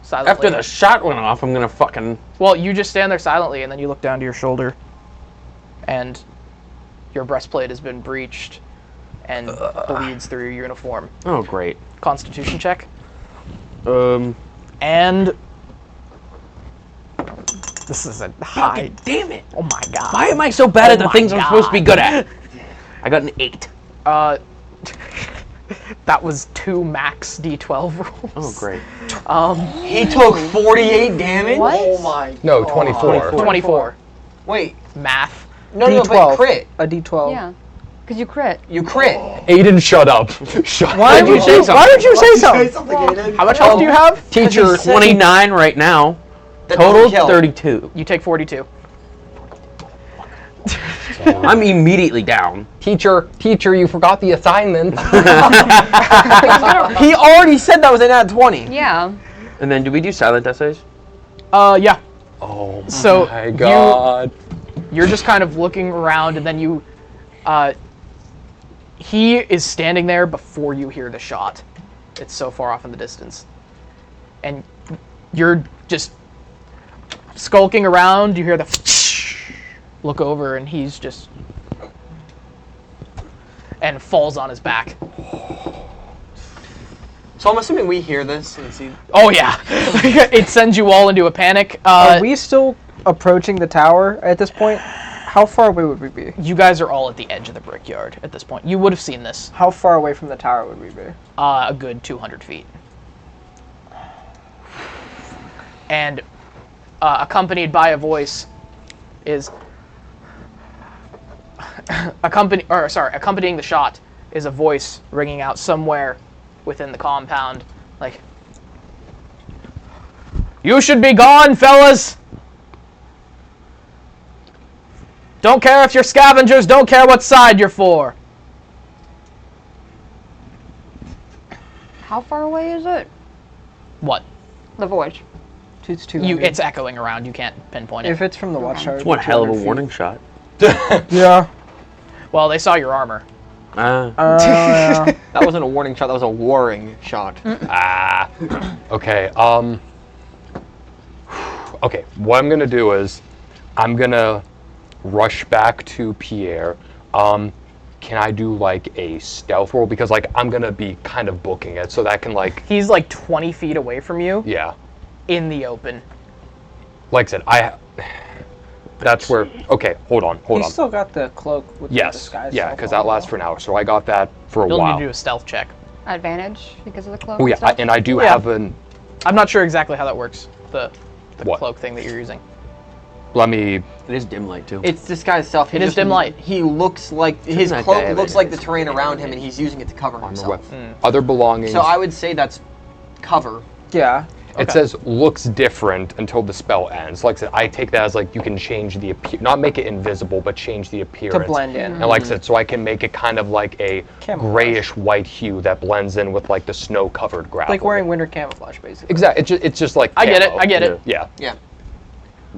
Speaker 1: silently.
Speaker 5: After the shot went off, I'm gonna fucking...
Speaker 1: Well, you just stand there silently, and then you look down to your shoulder, and your breastplate has been breached and bleeds through your uniform.
Speaker 5: Oh, great.
Speaker 1: Constitution check.
Speaker 5: And...
Speaker 1: This is a high...
Speaker 5: God damn it!
Speaker 1: Oh my god.
Speaker 5: Why am I so bad at the things I'm supposed to be good at? I got an 8.
Speaker 1: That was 2 max D12 rolls.
Speaker 5: Oh, great.
Speaker 4: He took 48 damage?
Speaker 2: What?
Speaker 4: Oh my
Speaker 3: No, 24.
Speaker 1: 24.
Speaker 4: Wait.
Speaker 1: Math.
Speaker 4: No, but crit.
Speaker 12: A D12.
Speaker 2: Yeah. Because you crit.
Speaker 4: You crit.
Speaker 3: Aiden, shut up. Shut
Speaker 1: Why
Speaker 3: up.
Speaker 1: did you say something? Why did you say something?
Speaker 4: Aiden?
Speaker 1: How much health do you have?
Speaker 5: Teacher, 29 right now. Total 32.
Speaker 1: You take 42.
Speaker 5: I'm immediately down.
Speaker 3: Teacher, you forgot the assignment.
Speaker 4: He already said that was a nat 20.
Speaker 2: Yeah.
Speaker 5: And then do we do silent essays?
Speaker 1: Yeah.
Speaker 3: Oh
Speaker 1: So
Speaker 3: my god.
Speaker 1: You're just kind of looking around, and then you, he is standing there before you hear the shot. It's so far off in the distance. And you're just skulking around. You hear the look over, and he's just and falls on his back.
Speaker 4: So I'm assuming we hear this and see.
Speaker 1: Oh yeah, it sends you all into a panic.
Speaker 12: Are we still approaching the tower at this point? How far away would we be?
Speaker 1: You guys are all at the edge of the brickyard at this point. You would have seen this.
Speaker 12: How far away from the tower would we be?
Speaker 1: A good 200 feet. And accompanied by a voice is accompanying the shot is a voice ringing out somewhere within the compound, like, "You should be gone, fellas! Don't care if you're scavengers, don't care what side you're for."
Speaker 2: How far away is it?
Speaker 1: What?
Speaker 2: The voice.
Speaker 12: It's 200.
Speaker 1: It's echoing around, you can't pinpoint it.
Speaker 12: If it's from the watchtower.
Speaker 5: It's one hell of a warning shot.
Speaker 12: Yeah.
Speaker 1: Well, they saw your armor.
Speaker 12: Yeah.
Speaker 4: That wasn't a warning shot, that was a warring shot.
Speaker 3: Okay, okay, what I'm gonna do is, I'm gonna rush back to Pierre. Can I do like a stealth roll? Because like, I'm gonna be kind of booking it, so that can like...
Speaker 1: He's like 20 feet away from you.
Speaker 3: Yeah.
Speaker 1: In the open.
Speaker 3: Like I said, that's where, okay, hold on.
Speaker 12: He's still got the cloak with the disguise.
Speaker 3: Yeah, because that lasts for an hour, so I got that for a
Speaker 1: You'll
Speaker 3: while.
Speaker 1: need to do a stealth check.
Speaker 2: Advantage because of the cloak?
Speaker 3: Oh yeah, and I do have an...
Speaker 1: I'm not sure exactly how that works, the
Speaker 3: What?
Speaker 1: cloak thing that you're using.
Speaker 3: Let me...
Speaker 5: It is dim light, too.
Speaker 4: It's disguised self.
Speaker 1: It is dim light.
Speaker 4: He looks like, his
Speaker 5: that
Speaker 4: cloak
Speaker 5: guy
Speaker 4: looks
Speaker 5: have
Speaker 4: like the
Speaker 5: it?
Speaker 4: terrain around him and he's using it to cover himself.
Speaker 3: Other belongings...
Speaker 4: So I would say that's cover.
Speaker 12: Yeah.
Speaker 3: It says looks different until the spell ends. Like I said, I take that as like you can change the not make it invisible, but change the appearance.
Speaker 12: To blend in.
Speaker 3: And like I said, so I can make it kind of like a grayish white hue that blends in with like the snow-covered gravel.
Speaker 12: Like wearing winter camouflage, basically.
Speaker 3: Exactly. It's just like
Speaker 1: I get it.
Speaker 3: camo.
Speaker 1: I get it.
Speaker 3: Yeah.
Speaker 4: Yeah.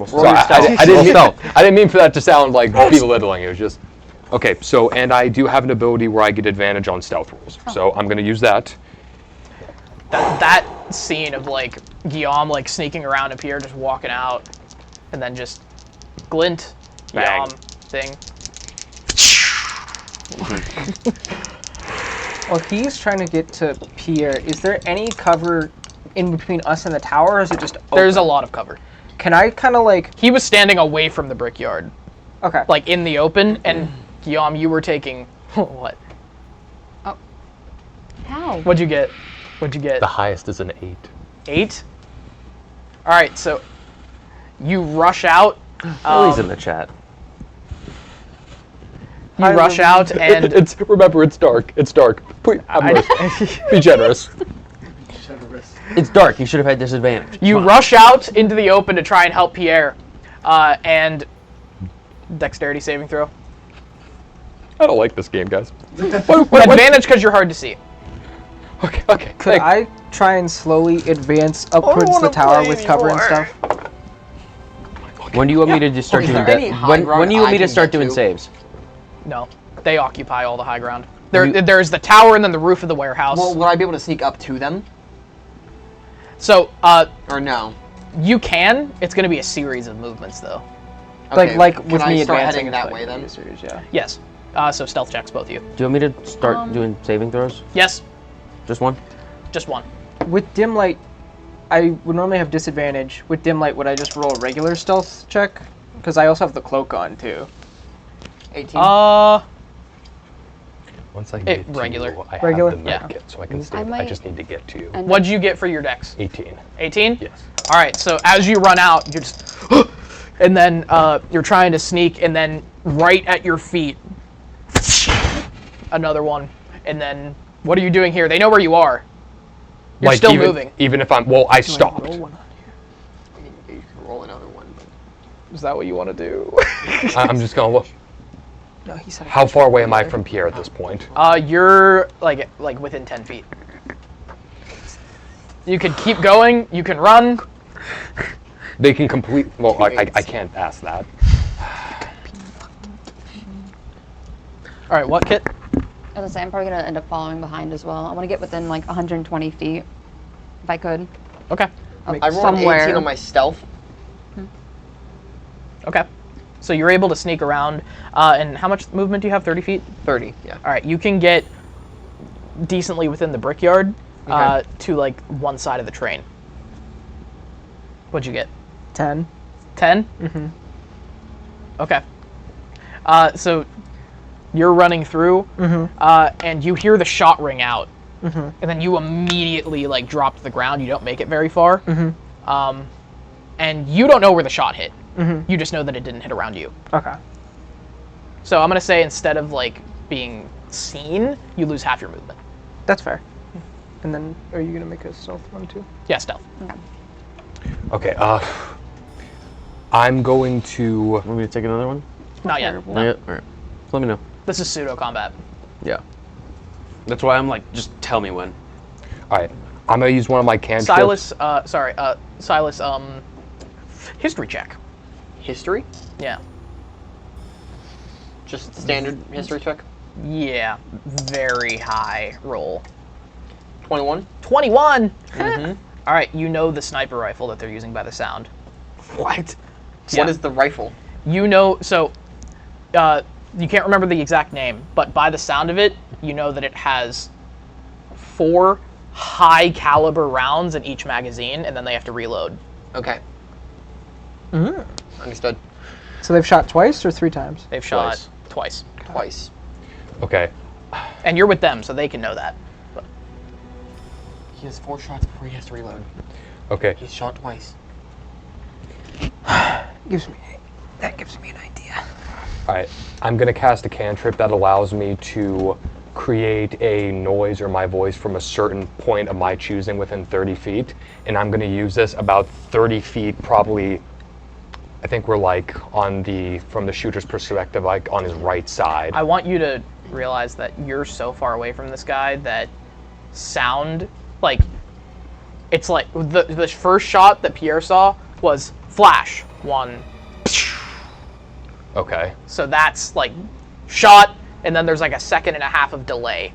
Speaker 3: So I didn't mean for that to sound like belittling. It was just okay. So and I do have an ability where I get advantage on stealth rolls. So I'm going to use that.
Speaker 1: That scene of like Guillaume like sneaking around up here, just walking out, and then just glint,
Speaker 3: Bang.
Speaker 1: Guillaume thing.
Speaker 12: Well, he's trying to get to Pierre. Is there any cover in between us and the tower, or is it just open?
Speaker 1: There's a lot of cover.
Speaker 12: Can I kind of like...
Speaker 1: He was standing away from the brickyard.
Speaker 12: Okay.
Speaker 1: Like in the open, and Guillaume, you were taking... what?
Speaker 2: Oh. How?
Speaker 1: What'd you get? What'd you get?
Speaker 3: The highest is an 8.
Speaker 1: 8? Alright, so you rush out.
Speaker 5: Lily's in the chat.
Speaker 1: You rush out and...
Speaker 3: Remember, it's dark. It's dark. Please, have mercy. Be generous.
Speaker 5: It's dark. You should have had disadvantage.
Speaker 1: You rush out into the open to try and help Pierre, and dexterity saving throw.
Speaker 3: I don't like this game, guys.
Speaker 1: Advantage because you're hard to see.
Speaker 3: Okay.
Speaker 12: Could I try and slowly advance up towards the tower with cover and stuff?
Speaker 5: When do you want me to just start doing that? When do you want me to start doing saves?
Speaker 1: No, they occupy all the high ground. There's the tower and then the roof of the warehouse.
Speaker 4: Well, would I be able to sneak up to them?
Speaker 1: So,
Speaker 4: or no?
Speaker 1: You can. It's going to be a series of movements, though.
Speaker 4: Okay,
Speaker 12: like with
Speaker 4: can
Speaker 12: me
Speaker 4: I start
Speaker 12: advancing
Speaker 4: heading that way then?
Speaker 12: Series, yeah.
Speaker 1: Yes. So stealth checks, both of you.
Speaker 5: Do you want me to start doing saving throws?
Speaker 1: Yes.
Speaker 5: Just one?
Speaker 1: Just one.
Speaker 12: With dim light, I would normally have disadvantage. With dim light, would I just roll a regular stealth check? Because I also have the cloak on, too.
Speaker 4: 18.
Speaker 3: Once I get
Speaker 1: regular.
Speaker 3: I have
Speaker 12: Regular?
Speaker 3: the med kit, so I can stay. I just need to get to you.
Speaker 1: What'd you get for your dex?
Speaker 3: 18.
Speaker 1: 18?
Speaker 3: Yes.
Speaker 1: All right, so as you run out, you're just... and then you're trying to sneak, and then right at your feet, another one. And then, what are you doing here? They know where you are. You're
Speaker 3: Like,
Speaker 1: still moving.
Speaker 3: Even if I'm... Well, I stopped.
Speaker 4: You can roll another one.
Speaker 1: Is that what you want to do?
Speaker 3: I'm just going to look.
Speaker 12: No, he said
Speaker 3: How far away am I from Pierre at this point?
Speaker 1: You're like within 10 feet. You could keep going. You can run.
Speaker 3: They can complete... Well, I can't ask that.
Speaker 1: All right, what, Kit?
Speaker 2: As I say, I'm probably going to end up following behind as well. I want to get within like 120 feet, if I could.
Speaker 1: Okay.
Speaker 4: I rolled an
Speaker 2: Somewhere.
Speaker 4: 18 on my stealth.
Speaker 1: Okay. So you're able to sneak around. And how much movement do you have? 30 feet?
Speaker 4: 30, yeah.
Speaker 1: All right. You can get decently within the brickyard
Speaker 4: Okay.
Speaker 1: to like one side of the train. What'd you get?
Speaker 12: 10.
Speaker 1: 10?
Speaker 12: Mm-hmm.
Speaker 1: Okay. So you're running through, and you hear the shot ring out, and then you immediately like drop to the ground. You don't make it very far, and you don't know where the shot hit. You just know that it didn't hit around you.
Speaker 12: Okay.
Speaker 1: So I'm gonna say instead of like being seen, you lose half your movement.
Speaker 12: That's fair. And then, are you gonna make a stealth one too?
Speaker 1: Yeah, stealth.
Speaker 3: Okay, I'm going to...
Speaker 5: Want me to take another one?
Speaker 1: Not yet.
Speaker 5: Not
Speaker 1: No.
Speaker 5: yet? Alright. Let me know.
Speaker 1: This is pseudo combat.
Speaker 5: Yeah. That's why I'm like, just tell me when.
Speaker 3: Alright, I'm gonna use one of my cantrips.
Speaker 1: Silas, history check.
Speaker 4: History?
Speaker 1: Yeah.
Speaker 4: Just standard history check?
Speaker 1: Yeah. Very high roll.
Speaker 4: 21?
Speaker 1: 21!
Speaker 4: Mm-hmm.
Speaker 1: All right, you know the sniper rifle that they're using by the sound.
Speaker 4: What?
Speaker 1: Yeah.
Speaker 4: What is the rifle?
Speaker 1: You know, so you can't remember the exact name, but by the sound of it, you know that it has 4 high caliber rounds in each magazine, and then they have to reload.
Speaker 4: Okay. Understood.
Speaker 12: So they've shot twice or 3 times?
Speaker 1: They've shot twice.
Speaker 4: Twice.
Speaker 3: Okay.
Speaker 1: And you're with them, so they can know that. But
Speaker 4: He has 4 shots before he has to reload.
Speaker 3: Okay.
Speaker 4: He's shot twice.
Speaker 12: That gives me an idea.
Speaker 3: Alright, I'm gonna cast a cantrip that allows me to create a noise or my voice from a certain point of my choosing within 30 feet. And I'm gonna use this about 30 feet, probably, I think we're like on the, from the shooter's perspective, like on his right side.
Speaker 1: I want you to realize that you're so far away from this guy that sound, like, it's like, the first shot that Pierre saw was flash, 1.
Speaker 3: Okay.
Speaker 1: So that's like shot, and then there's like a 1.5 seconds of delay.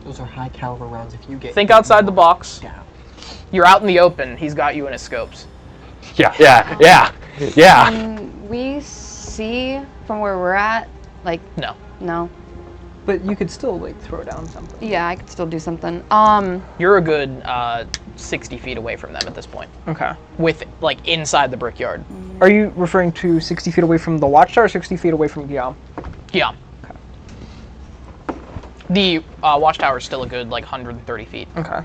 Speaker 4: Those are high caliber rounds if you get...
Speaker 1: Think outside the box.
Speaker 4: Yeah.
Speaker 1: You're out in the open. He's got you in his scopes.
Speaker 3: Yeah.
Speaker 2: Can we see from where we're at? Like,
Speaker 1: No.
Speaker 2: no.
Speaker 12: But you could still like throw down something.
Speaker 2: Yeah, I could still do something.
Speaker 1: You're a good 60 feet away from them at this point.
Speaker 12: Okay.
Speaker 1: With, like, inside the brickyard.
Speaker 12: Are you referring to 60 feet away from the watchtower or 60 feet away from Guillaume?
Speaker 1: Yeah.
Speaker 12: Okay.
Speaker 1: The watchtower is still a good, like, 130 feet.
Speaker 12: Okay.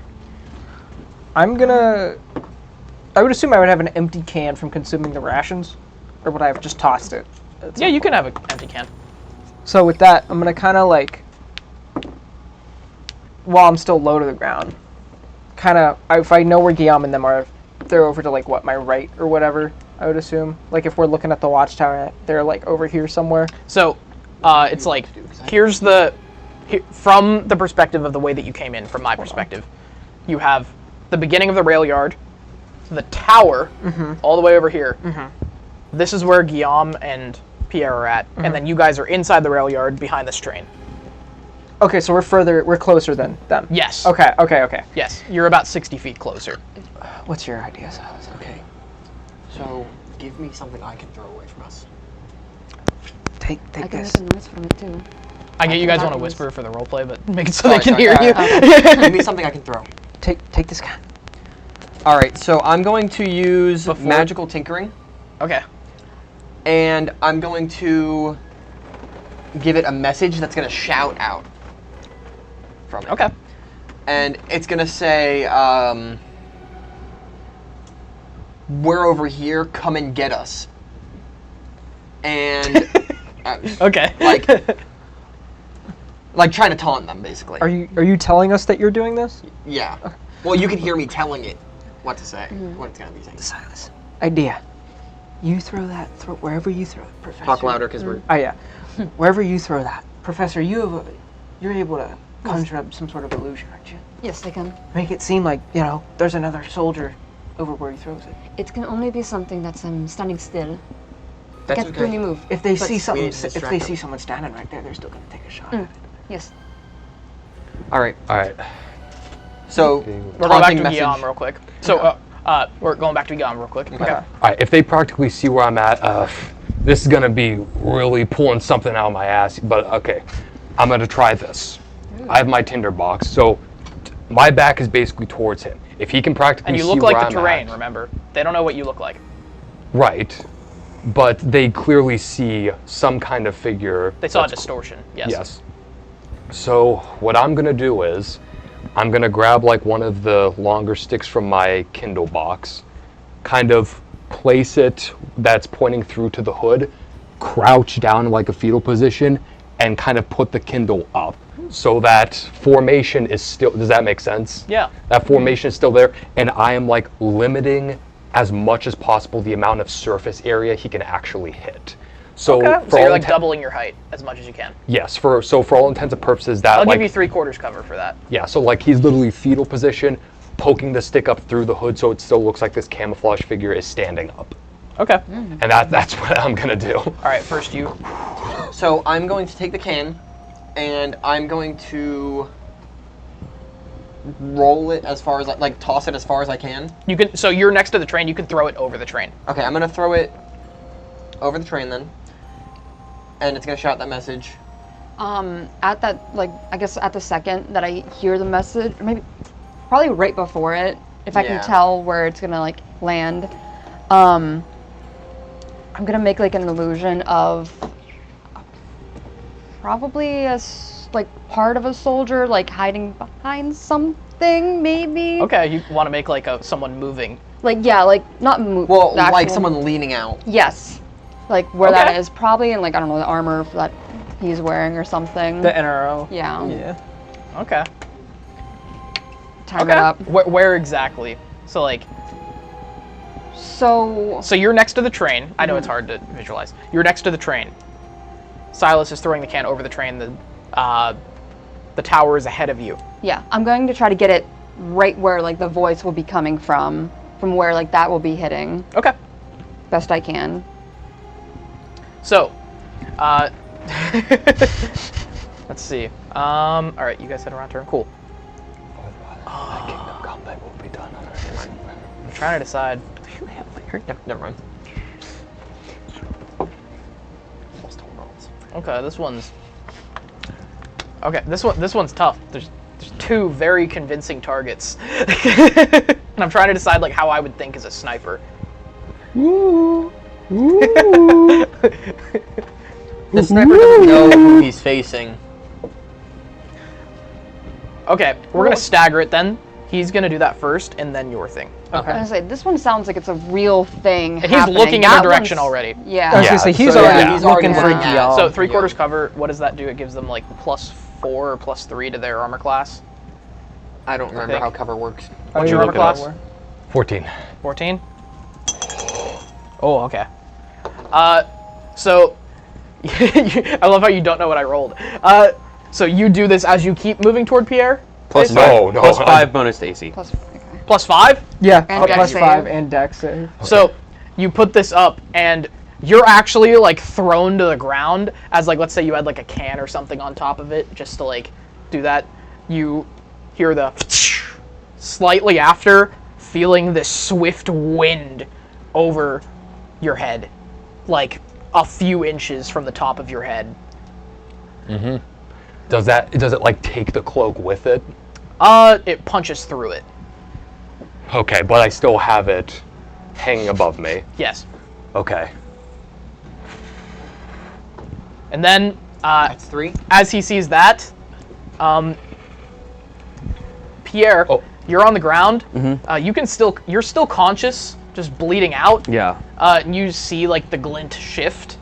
Speaker 12: I would assume I would have an empty can from consuming the rations, or would I have just tossed it?
Speaker 1: Yeah, you can have an empty can.
Speaker 12: So with that, I'm gonna kind of like, while I'm still low to the ground, kind of, if I know where Guillaume and them are, they're over to like what, my right or whatever, I would assume. Like if we're looking at the watchtower, they're like over here somewhere.
Speaker 1: So, it's like, here's from the perspective of the way that you came in, from my perspective, you have the beginning of the rail yard, the tower, all the way over here. This is where Guillaume and Pierre are at, and then you guys are inside the rail yard behind this train.
Speaker 12: Okay, so we're closer than them.
Speaker 1: Yes.
Speaker 12: Okay.
Speaker 1: Yes, you're about 60 feet closer.
Speaker 12: What's your idea, Silas?
Speaker 4: Okay. So, give me something I can throw away from us.
Speaker 12: Take
Speaker 2: I can
Speaker 12: this.
Speaker 2: make a noise from it too.
Speaker 1: I get you guys want to
Speaker 2: Backwards.
Speaker 1: whisper for the roleplay, but make it so they can
Speaker 4: Sorry,
Speaker 1: hear you.
Speaker 4: Give me something I can throw.
Speaker 12: Take this can.
Speaker 4: All right, so I'm going to use
Speaker 1: Before-
Speaker 4: magical tinkering,
Speaker 1: Okay.
Speaker 4: and I'm going to give it a message that's going to shout out from it.
Speaker 1: Okay.
Speaker 4: And it's going to say, we're over here, come and get us. And,
Speaker 1: Okay.
Speaker 4: like trying to taunt them, basically.
Speaker 12: Are you telling us that you're doing this?
Speaker 4: Yeah. Well, you can hear me telling it what to say, what it's going to be saying.
Speaker 12: Silas. Idea. You throw wherever you throw it, Professor.
Speaker 4: Talk louder, because we're...
Speaker 12: Oh yeah. Wherever you throw that, Professor, you're able to conjure up some sort of illusion, aren't you?
Speaker 2: Yes, I can.
Speaker 12: Make it seem like, there's another soldier over where he throws it.
Speaker 2: It can only be something that's standing still.
Speaker 4: That's
Speaker 2: Can't
Speaker 4: okay.
Speaker 2: really move.
Speaker 12: If they
Speaker 2: But-
Speaker 12: see something,
Speaker 4: We need to
Speaker 12: if
Speaker 4: distract
Speaker 12: they
Speaker 4: them.
Speaker 12: see someone standing right there, they're still gonna take a shot at it.
Speaker 2: Yes.
Speaker 4: All right.
Speaker 3: Alright.
Speaker 4: So
Speaker 1: we're going back to Guillaume real quick. So we're going back to Guillaume real quick. Okay.
Speaker 3: All right, if they practically see where I'm at, this is gonna be really pulling something out of my ass. But okay, I'm gonna try this. I have my tinder box, so my back is basically towards him. If he can practically see where I'm at.
Speaker 1: And you look like the terrain. Remember, they don't know what you look like.
Speaker 3: Right, but they clearly see some kind of figure.
Speaker 1: They saw a distortion. Yes.
Speaker 3: Yes. So what I'm gonna do is, I'm gonna grab like one of the longer sticks from my Kindle box, kind of place it that's pointing through to the hood, crouch down in like a fetal position, and kind of put the Kindle up so that formation is still, does that make sense?
Speaker 1: Yeah.
Speaker 3: That formation is still there, and I am like limiting as much as possible the amount of surface area he can actually hit. So,
Speaker 1: so you're like doubling your height as much as you can.
Speaker 3: Yes, for all intents and purposes that
Speaker 1: I'll
Speaker 3: like,
Speaker 1: give you 3/4 cover for that.
Speaker 3: Yeah, so like he's literally fetal position, poking the stick up through the hood so it still looks like this camouflage figure is standing up.
Speaker 1: Okay.
Speaker 3: And that's what I'm gonna do.
Speaker 1: All right, first you.
Speaker 4: So I'm going to take the can, and I'm going to roll it as far as like toss it as far as I can.
Speaker 1: You can. So you're next to the train. You can throw it over the train.
Speaker 4: Okay, I'm gonna throw it over the train then, and it's gonna shout that message.
Speaker 2: At that, like, I guess at the second that I hear the message, or maybe probably right before it, if I can tell where it's gonna like land, I'm gonna make like an illusion of probably like part of a soldier like hiding behind something, maybe.
Speaker 1: Okay, you want to make like someone moving.
Speaker 2: Like, yeah, like not move.
Speaker 4: Well, like someone leaning out.
Speaker 2: Yes, like where that is, probably in like, I don't know, the armor that he's wearing or something.
Speaker 12: The NRO.
Speaker 2: Yeah.
Speaker 12: Yeah.
Speaker 1: Okay.
Speaker 2: Time it up.
Speaker 1: Where exactly? So like. So you're next to the train. I know it's hard to visualize. You're next to the train. Silas is throwing the can over the train. The tower is ahead of you.
Speaker 2: Yeah, I'm going to try to get it right where like the voice will be coming from where like that will be hitting.
Speaker 1: Okay.
Speaker 2: Best I can.
Speaker 1: So, let's see. All right, you guys had a round turn. Cool.
Speaker 3: Kingdom combat will be done on our turn.
Speaker 1: I'm trying to decide.
Speaker 4: Never mind.
Speaker 1: Okay, this one's. Okay, this one's tough. There's two very convincing targets, and I'm trying to decide like how I would think as a sniper.
Speaker 4: Ooh. Ooh. The sniper doesn't know who he's facing.
Speaker 1: Okay, we're gonna stagger it then. He's gonna do that first, and then your thing.
Speaker 2: Okay. I was gonna say, this one sounds like it's a real thing.
Speaker 1: And he's looking in their direction already.
Speaker 2: Yeah.
Speaker 12: I was gonna say he's already looking for Guillaume.
Speaker 1: So 3/4 cover. What does that do? It gives them like +4 or +3 to their armor class.
Speaker 4: I don't remember how cover works.
Speaker 1: What's your armor class?
Speaker 3: 14.
Speaker 1: 14. Oh, okay. So I love how you don't know what I rolled. So you do this as you keep moving toward Pierre.
Speaker 5: +5 bonus to AC.
Speaker 1: +5?
Speaker 12: Yeah,
Speaker 2: and
Speaker 12: +5 and dex save.
Speaker 1: Okay. So you put this up, and you're actually like thrown to the ground as like, let's say you had like a can or something on top of it, just to like do that. You hear the slightly after, feeling this swift wind over your head, like a few inches from the top of your head.
Speaker 3: Mm-hmm. Does it like take the cloak with it?
Speaker 1: It punches through it.
Speaker 3: Okay, but I still have it hanging above me.
Speaker 1: Yes.
Speaker 3: Okay.
Speaker 1: And then,
Speaker 4: that's 3.
Speaker 1: As he sees that, Pierre, you're on the ground.
Speaker 5: Mm-hmm.
Speaker 1: You're still conscious, just bleeding out.
Speaker 5: Yeah.
Speaker 1: And you see like the glint shift,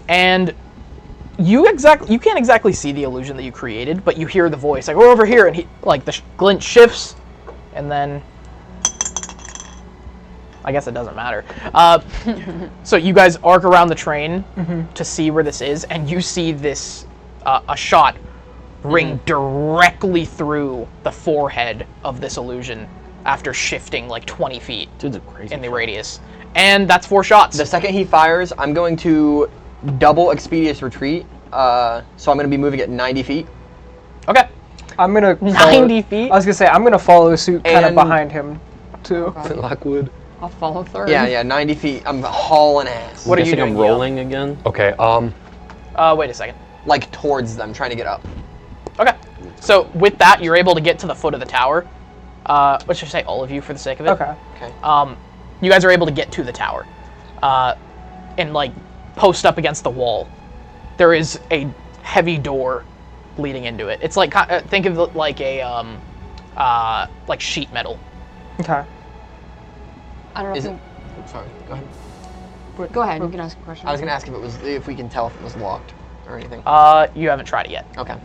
Speaker 1: and you can't exactly see the illusion that you created, but you hear the voice like, "We're over here," and the glint shifts, and then I guess it doesn't matter. So you guys arc around the train to see where this is, and you see this a shot ring directly through the forehead of this illusion after shifting like 20 feet in the radius. And that's 4 shots.
Speaker 4: The second he fires, I'm going to double expeditious retreat. So I'm going to be moving at 90 feet.
Speaker 1: Okay.
Speaker 12: I'm gonna
Speaker 1: 90 feet?
Speaker 12: I was gonna say I'm gonna follow suit kind of
Speaker 4: And-
Speaker 12: behind him too.
Speaker 3: Lockwood.
Speaker 2: I'll follow third.
Speaker 4: Yeah, 90 feet. I'm hauling ass.
Speaker 1: What are you
Speaker 5: Guessing
Speaker 1: doing?
Speaker 5: I'm rolling again.
Speaker 3: Okay,
Speaker 1: Wait a second.
Speaker 4: Like towards them, trying to get up.
Speaker 1: Okay. So with that, you're able to get to the foot of the tower. Let's just say all of you for the sake of it.
Speaker 12: Okay.
Speaker 1: You guys are able to get to the tower, and like post up against the wall. There is a heavy door leading into it. It's like think of it like a like sheet metal.
Speaker 12: Okay.
Speaker 2: I don't know.
Speaker 4: Is
Speaker 2: if
Speaker 4: it? I'm sorry. Go ahead.
Speaker 2: Go ahead. You can ask a question.
Speaker 4: I was gonna ask if we can tell if it was locked or anything.
Speaker 1: You haven't tried it yet.
Speaker 4: Okay.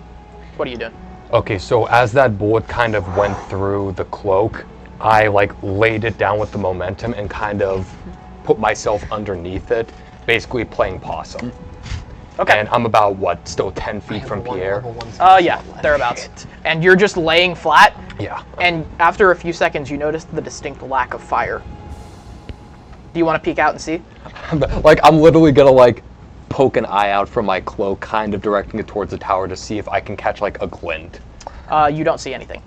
Speaker 1: What are you doing?
Speaker 3: okay, so as that bullet kind of went through the cloak, I like laid it down with the momentum and kind of put myself underneath it, basically playing possum.
Speaker 1: Okay.
Speaker 3: And I'm about, what, still 10 feet from Pierre?
Speaker 1: Yeah, thereabouts. And you're just laying flat,
Speaker 3: Yeah.
Speaker 1: and after a few seconds, you notice the distinct lack of fire. Do you want to peek out and see?
Speaker 3: Like, I'm literally gonna, like, poke an eye out from my cloak, kind of directing it towards the tower to see if I can catch, like, a glint.
Speaker 1: You don't see anything.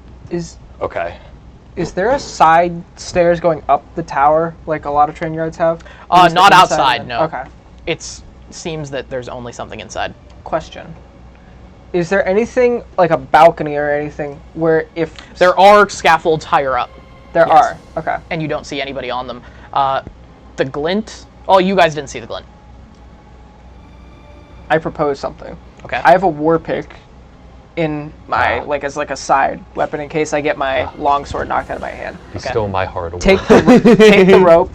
Speaker 3: Okay.
Speaker 12: Is there a side stairs going up the tower like a lot of train yards have? Or is
Speaker 1: Not
Speaker 12: the inside
Speaker 1: outside,
Speaker 12: of it?
Speaker 1: no.
Speaker 12: Okay.
Speaker 1: It seems that there's only something inside.
Speaker 12: Question. Is there anything like a balcony or anything where if
Speaker 1: There are scaffolds higher up.
Speaker 12: there
Speaker 1: yes.
Speaker 12: are? Okay.
Speaker 1: And you don't see anybody on them. The glint... Oh, you guys didn't see the glint.
Speaker 12: I propose something.
Speaker 1: Okay.
Speaker 12: I have a war pick in my like as like a side weapon in case I get my longsword knocked out of my hand.
Speaker 3: He's still my heart away.
Speaker 12: Take the rope,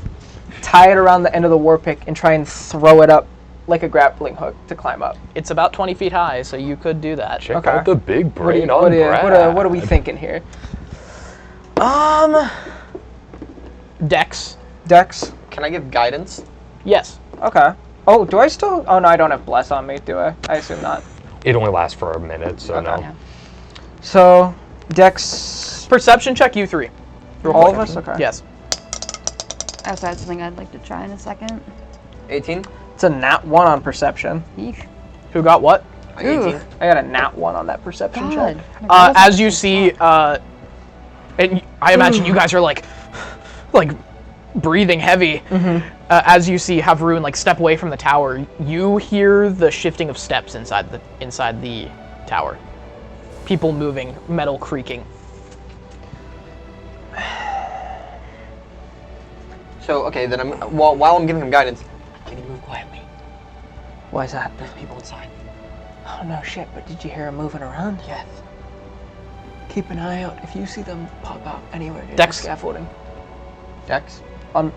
Speaker 12: tie it around the end of the war pick, and try and throw it up like a grappling hook to climb up.
Speaker 1: It's about 20 feet high, so you could do that.
Speaker 3: Check
Speaker 12: Okay.
Speaker 3: out the big brain
Speaker 12: what
Speaker 3: on Brad.
Speaker 12: are we thinking here?
Speaker 1: Dex.
Speaker 12: Dex?
Speaker 4: Can I give guidance?
Speaker 1: Yes.
Speaker 12: Okay. Oh, do I still? Oh no, I don't have bless on me, do I? I assume not.
Speaker 3: It only lasts for a minute, so no.
Speaker 2: Yeah.
Speaker 12: So, Dex.
Speaker 1: Perception check, you three.
Speaker 12: All of us? Okay.
Speaker 1: Yes.
Speaker 2: I also had something I'd like to try in a second.
Speaker 4: 18?
Speaker 12: It's a nat 1 on perception.
Speaker 2: Yeesh.
Speaker 1: Who got what?
Speaker 4: 18.
Speaker 12: I got a nat 1 on that perception
Speaker 2: God.
Speaker 12: check.
Speaker 1: As you see, and I imagine you guys are like breathing heavy. As you see Havroon like step away from the tower, you hear the shifting of steps inside the tower. People moving, metal creaking.
Speaker 4: So, okay, then while I'm giving him guidance, can you move quietly?
Speaker 12: Why is that?
Speaker 4: There's people inside.
Speaker 12: Oh no shit, but did you hear him moving around?
Speaker 4: Yes.
Speaker 12: Keep an eye out if you see them pop out anywhere near
Speaker 1: Dex.
Speaker 12: the scaffolding.
Speaker 4: Dex?
Speaker 12: On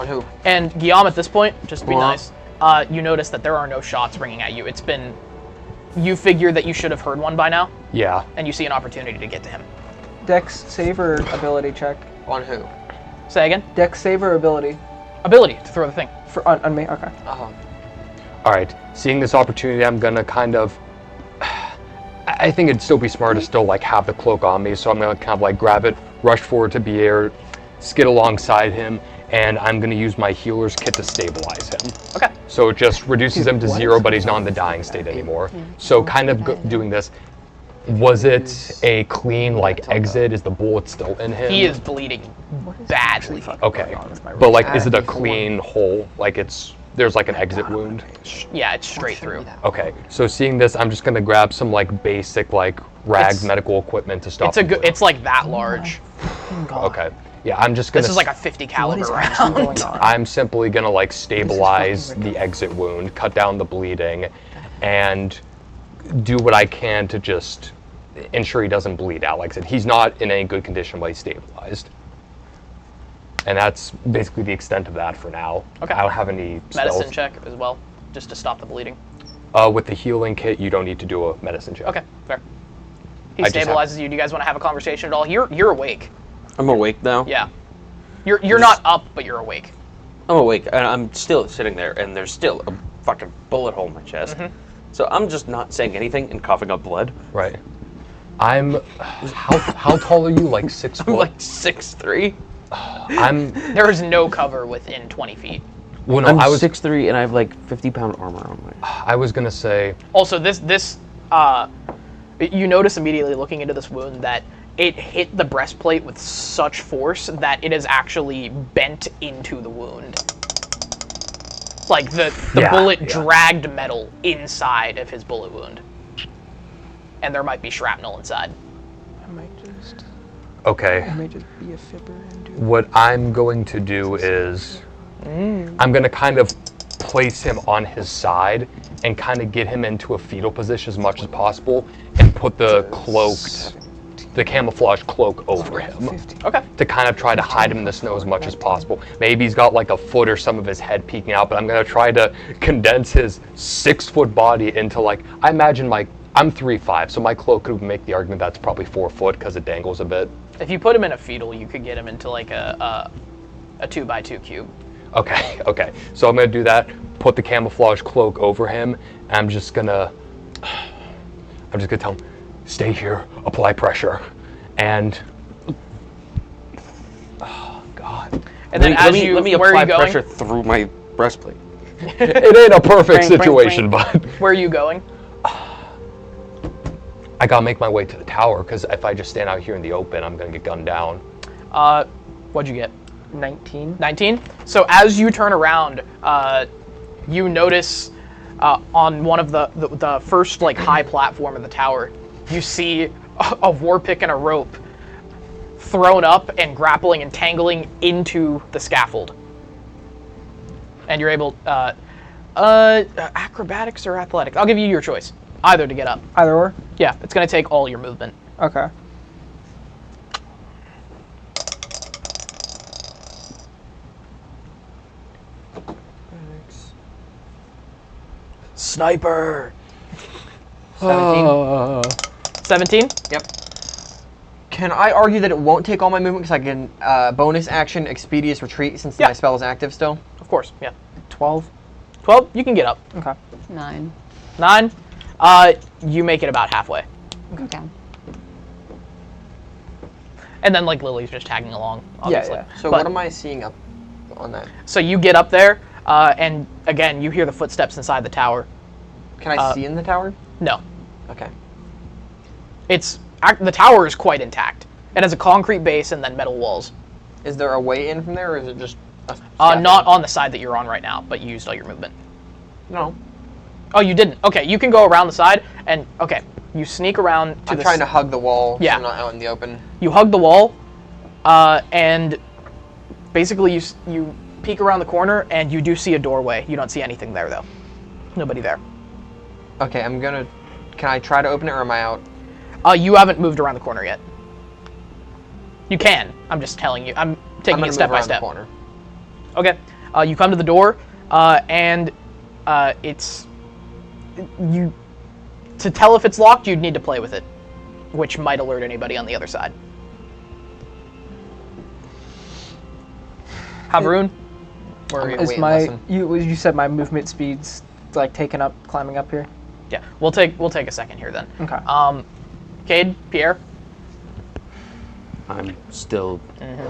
Speaker 4: who?
Speaker 1: And Guillaume, at this point, just to be
Speaker 4: Well.
Speaker 1: nice, you notice that there are no shots ringing at you. You figure that you should have heard one by now,
Speaker 3: Yeah.
Speaker 1: and you see an opportunity to get to him.
Speaker 12: Dex saver ability check.
Speaker 4: On who?
Speaker 1: Say again?
Speaker 12: Dex saver ability.
Speaker 1: Ability to throw the thing.
Speaker 12: On me, okay.
Speaker 3: All right. Seeing this opportunity, I'm gonna kind of. I think it'd still be smart to still like have the cloak on me, so I'm gonna kind of like grab it, rush forward to Pierre, skid alongside him, and I'm gonna use my healer's kit to stabilize him.
Speaker 1: Okay.
Speaker 3: So it just reduces him to 0, but he's not in the dying state anymore. So kind of doing this. Was it a clean like exit? Is the bullet still in him?
Speaker 1: He is bleeding badly.
Speaker 3: Okay. But like, is it a clean hole? Like there's like an exit wound?
Speaker 1: Yeah, it's straight through.
Speaker 3: Okay. So seeing this, I'm just gonna grab some like basic like medical equipment to stop.
Speaker 1: It's like that large.
Speaker 3: Okay. Yeah, I'm just gonna.
Speaker 1: This is like a 50 caliber round.
Speaker 3: I'm simply gonna like stabilize the exit wound, cut down the bleeding, and do what I can to just ensure he doesn't bleed out. Like I said, he's not in any good condition, but he's stabilized. And that's basically the extent of that for now.
Speaker 1: Okay.
Speaker 3: I don't have any spells.
Speaker 1: Medicine check as well, just to stop the bleeding.
Speaker 3: With the healing kit, you don't need to do a medicine check.
Speaker 1: Okay, fair. He
Speaker 3: I just
Speaker 1: stabilizes you. Do you guys want to have a conversation at all? You're awake.
Speaker 5: I'm awake now.
Speaker 1: Yeah. You're not up, but you're awake.
Speaker 5: I'm awake, and I'm still sitting there, and there's still a fucking bullet hole in my chest. So I'm just not saying anything and coughing up blood.
Speaker 3: Right. I'm. How tall are you? Like 6 foot?
Speaker 5: I'm like 6'3".
Speaker 1: There is no cover within 20 feet.
Speaker 3: Well, no,
Speaker 5: I'm
Speaker 3: I was
Speaker 5: 6'3", and I have like 50-pound armor on my.
Speaker 3: I was gonna say.
Speaker 1: Also, this You notice immediately looking into this wound that it hit the breastplate with such force that it has actually bent into the wound. Like the bullet dragged metal inside of his bullet wound. And there might be shrapnel inside.
Speaker 12: I might just...
Speaker 3: Okay.
Speaker 12: I may just be a fibber and do...
Speaker 3: What I'm going to do is... I'm going to kind of place him on his side and kind of get him into a fetal position as much as possible and put the camouflage cloak over him.
Speaker 1: Okay.
Speaker 3: To kind of try to hide him in the snow as much as possible. Maybe he's got like a foot or some of his head peeking out, but I'm going to try to condense his 6-foot body into like, I imagine I'm 3'5", so my cloak could make the argument that's probably 4 foot because it dangles a bit.
Speaker 1: If you put him in a fetal, you could get him into like a 2x2 cube.
Speaker 3: Okay. So I'm gonna do that. Put the camouflage cloak over him. And I'm just gonna tell him, stay here, apply pressure, and oh god.
Speaker 1: And then
Speaker 5: let me apply pressure through my breastplate.
Speaker 3: It ain't a perfect situation, but
Speaker 1: where are you going?
Speaker 3: I gotta make my way to the tower because if I just stand out here in the open, I'm gonna get gunned down.
Speaker 1: What'd you get?
Speaker 12: 19.
Speaker 1: 19? So as you turn around, you notice on one of the first like high platform of the tower, you see a war pick and a rope thrown up and grappling and tangling into the scaffold. And you're able, acrobatics or athletics? I'll give you your choice. Either to get up.
Speaker 12: Either or?
Speaker 1: Yeah, it's gonna take all your movement.
Speaker 12: Okay.
Speaker 1: Sniper!
Speaker 4: 17.
Speaker 1: 17?
Speaker 4: Yep. Can I argue that it won't take all my movement because I can bonus action expeditious retreat since my spell is active still?
Speaker 1: Of course, yeah.
Speaker 12: 12.
Speaker 1: 12? You can get up.
Speaker 12: Okay.
Speaker 2: 9.
Speaker 1: 9? You make it about halfway.
Speaker 2: Okay.
Speaker 1: And then like Lilli's just tagging along, obviously.
Speaker 4: Yeah. So what am I seeing up on that?
Speaker 1: So you get up there, and again, you hear the footsteps inside the tower.
Speaker 4: Can I see in the tower?
Speaker 1: No.
Speaker 4: Okay.
Speaker 1: The tower is quite intact. It has a concrete base and then metal walls.
Speaker 4: Is there a way in from there, or is it just
Speaker 1: not on the side that you're on right now, but you used all your movement.
Speaker 4: No.
Speaker 1: Oh, you didn't? Okay, you can go around the side, and okay, you sneak around to
Speaker 4: I'm trying to hug the wall
Speaker 1: so
Speaker 4: I'm not out in the open.
Speaker 1: You hug the wall, and basically you peek around the corner, and you do see a doorway. You don't see anything there, though. Nobody there.
Speaker 4: Okay, can I try to open it, or am I out?
Speaker 1: You haven't moved around the corner yet. You can. I'm just telling you. I'm taking it step by step.
Speaker 4: Corner.
Speaker 1: Okay. You come to the door, and it's... To tell if it's locked, you'd need to play with it, which might alert anybody on the other side. Havarun? Where are you?
Speaker 12: You said my movement speed's like climbing up here?
Speaker 1: Yeah, we'll take a second here then.
Speaker 12: Okay.
Speaker 1: Cade, Pierre?
Speaker 5: I'm still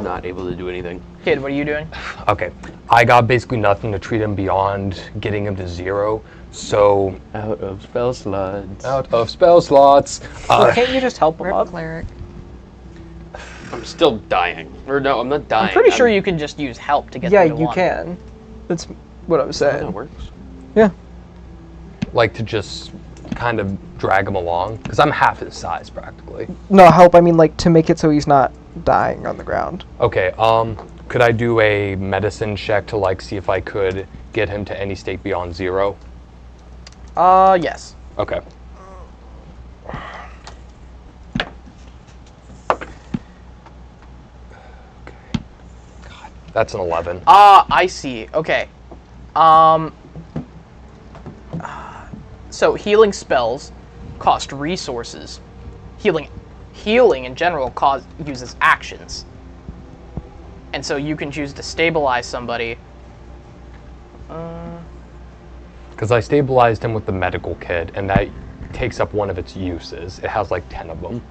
Speaker 5: not able to do anything.
Speaker 1: Cade, what are you doing?
Speaker 3: Okay, I got basically nothing to treat him beyond getting him to 0. So
Speaker 5: out of spell slots.
Speaker 12: Can't you just help him up?
Speaker 2: Cleric.
Speaker 5: I'm still dying. Or no, I'm not dying.
Speaker 1: I'm pretty sure you can just use help to get them to
Speaker 12: you
Speaker 1: 1.
Speaker 12: can. That's what I was saying.
Speaker 5: That works.
Speaker 12: Yeah.
Speaker 3: Like to just kind of drag him along because I'm half his size practically.
Speaker 12: No, help. I mean, like to make it so he's not dying on the ground.
Speaker 3: Okay. Could I do a medicine check to like see if I could get him to any state beyond 0?
Speaker 1: Yes.
Speaker 3: Okay. God, that's an 11.
Speaker 1: I see. Okay. So healing spells cost resources. Healing in general uses actions. And so you can choose to stabilize somebody.
Speaker 3: Because I stabilized him with the medical kit, and that takes up one of its uses. It has like 10 of them.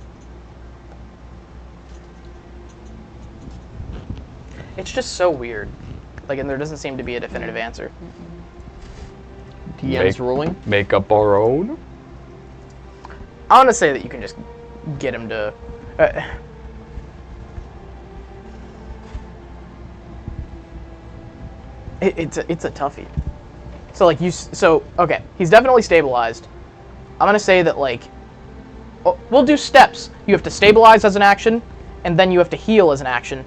Speaker 1: It's just so weird. Like, and there doesn't seem to be a definitive answer.
Speaker 4: DM's ruling?
Speaker 3: Make up our own?
Speaker 1: I want to say that you can just get him to. It's a toughie. So like okay, he's definitely stabilized. I'm gonna say that like, we'll do steps. You have to stabilize as an action, and then you have to heal as an action.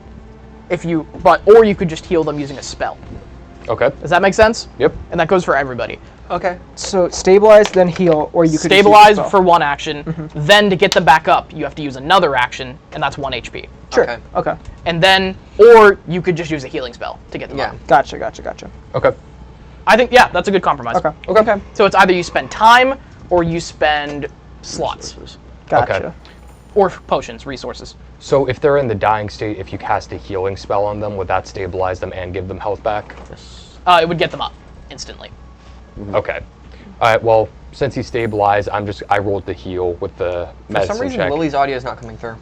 Speaker 1: Or you could just heal them using a spell.
Speaker 3: Okay.
Speaker 1: Does that make sense?
Speaker 3: Yep.
Speaker 1: And that goes for everybody.
Speaker 12: Okay. So stabilize, then heal, or you could
Speaker 1: stabilize
Speaker 12: just use a spell.
Speaker 1: for one action. Then to get them back up, you have to use another action, and that's 1 HP.
Speaker 12: Sure. Okay.
Speaker 1: And then, or you could just use a healing spell to get them up.
Speaker 12: Gotcha.
Speaker 3: Okay.
Speaker 1: I think that's a good compromise.
Speaker 12: Okay.
Speaker 1: So it's either you spend time or you spend slots.
Speaker 12: Gotcha.
Speaker 3: Okay.
Speaker 1: Or potions, resources.
Speaker 3: So if they're in the dying state, if you cast a healing spell on them, would that stabilize them and give them health back?
Speaker 1: Yes. It would get them up instantly.
Speaker 3: Okay. All right. Well, since he's stabilized, I rolled the heal with the medicine
Speaker 4: For some reason,
Speaker 3: check.
Speaker 4: Lilli's audio is not coming through.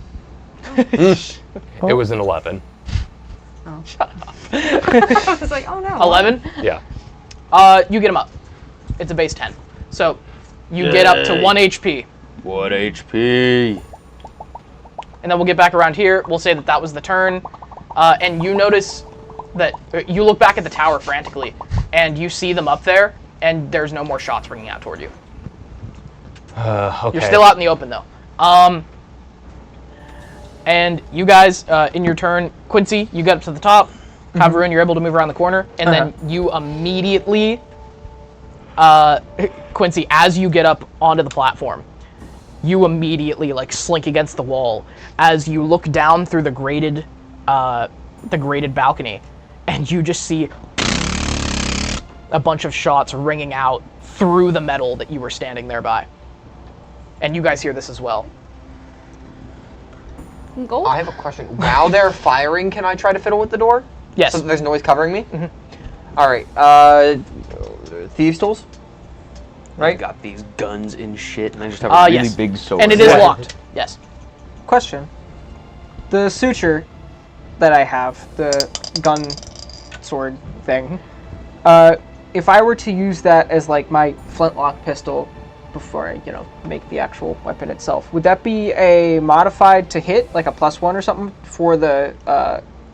Speaker 3: It was an 11.
Speaker 2: Oh. Shut up. I was like, oh no.
Speaker 1: 11?
Speaker 3: Yeah.
Speaker 1: You get him up. It's a base 10. So you get up to 1 HP.
Speaker 5: 1 HP.
Speaker 1: And then we'll get back around here. We'll say that was the turn. And you notice that you look back at the tower frantically, and you see them up there, and there's no more shots ringing out toward you.
Speaker 3: Okay.
Speaker 1: You're still out in the open, though. And you guys, in your turn, Quincy, you get up to the top. Kavruin, you're able to move around the corner. And then you immediately, Quincy, as you get up onto the platform, you immediately like slink against the wall as you look down through the grated balcony, and you just see a bunch of shots ringing out through the metal that you were standing there by. And you guys hear this as well.
Speaker 2: Go.
Speaker 4: I have a question. While they're firing, can I try to fiddle with the door?
Speaker 1: Yes.
Speaker 4: So there's noise covering me? All right. Thieves' tools?
Speaker 5: Right? I got these guns and shit, and I just have a really big sword.
Speaker 1: And it is locked. Yes.
Speaker 12: Question. The suture that I have, the gun sword thing, if I were to use that as like my flintlock pistol before I, make the actual weapon itself, would that be a modified to hit, like a +1 or something for the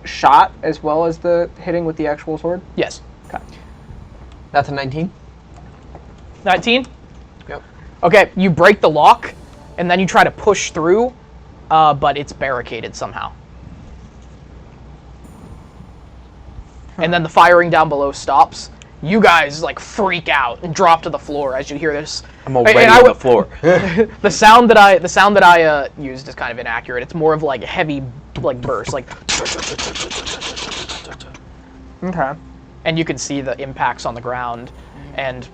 Speaker 12: shot as well as the hitting with the actual sword?
Speaker 1: Yes.
Speaker 12: Okay.
Speaker 4: That's a 19.
Speaker 1: 19?
Speaker 4: Yep.
Speaker 1: Okay, you break the lock, and then you try to push through, but it's barricaded somehow. And then the firing down below stops. You guys like freak out and drop to the floor as you hear this.
Speaker 5: I'm already on the floor.
Speaker 1: The sound that I used is kind of inaccurate. It's more of like a heavy like burst, like.
Speaker 12: Okay.
Speaker 1: And you can see the impacts on the ground, and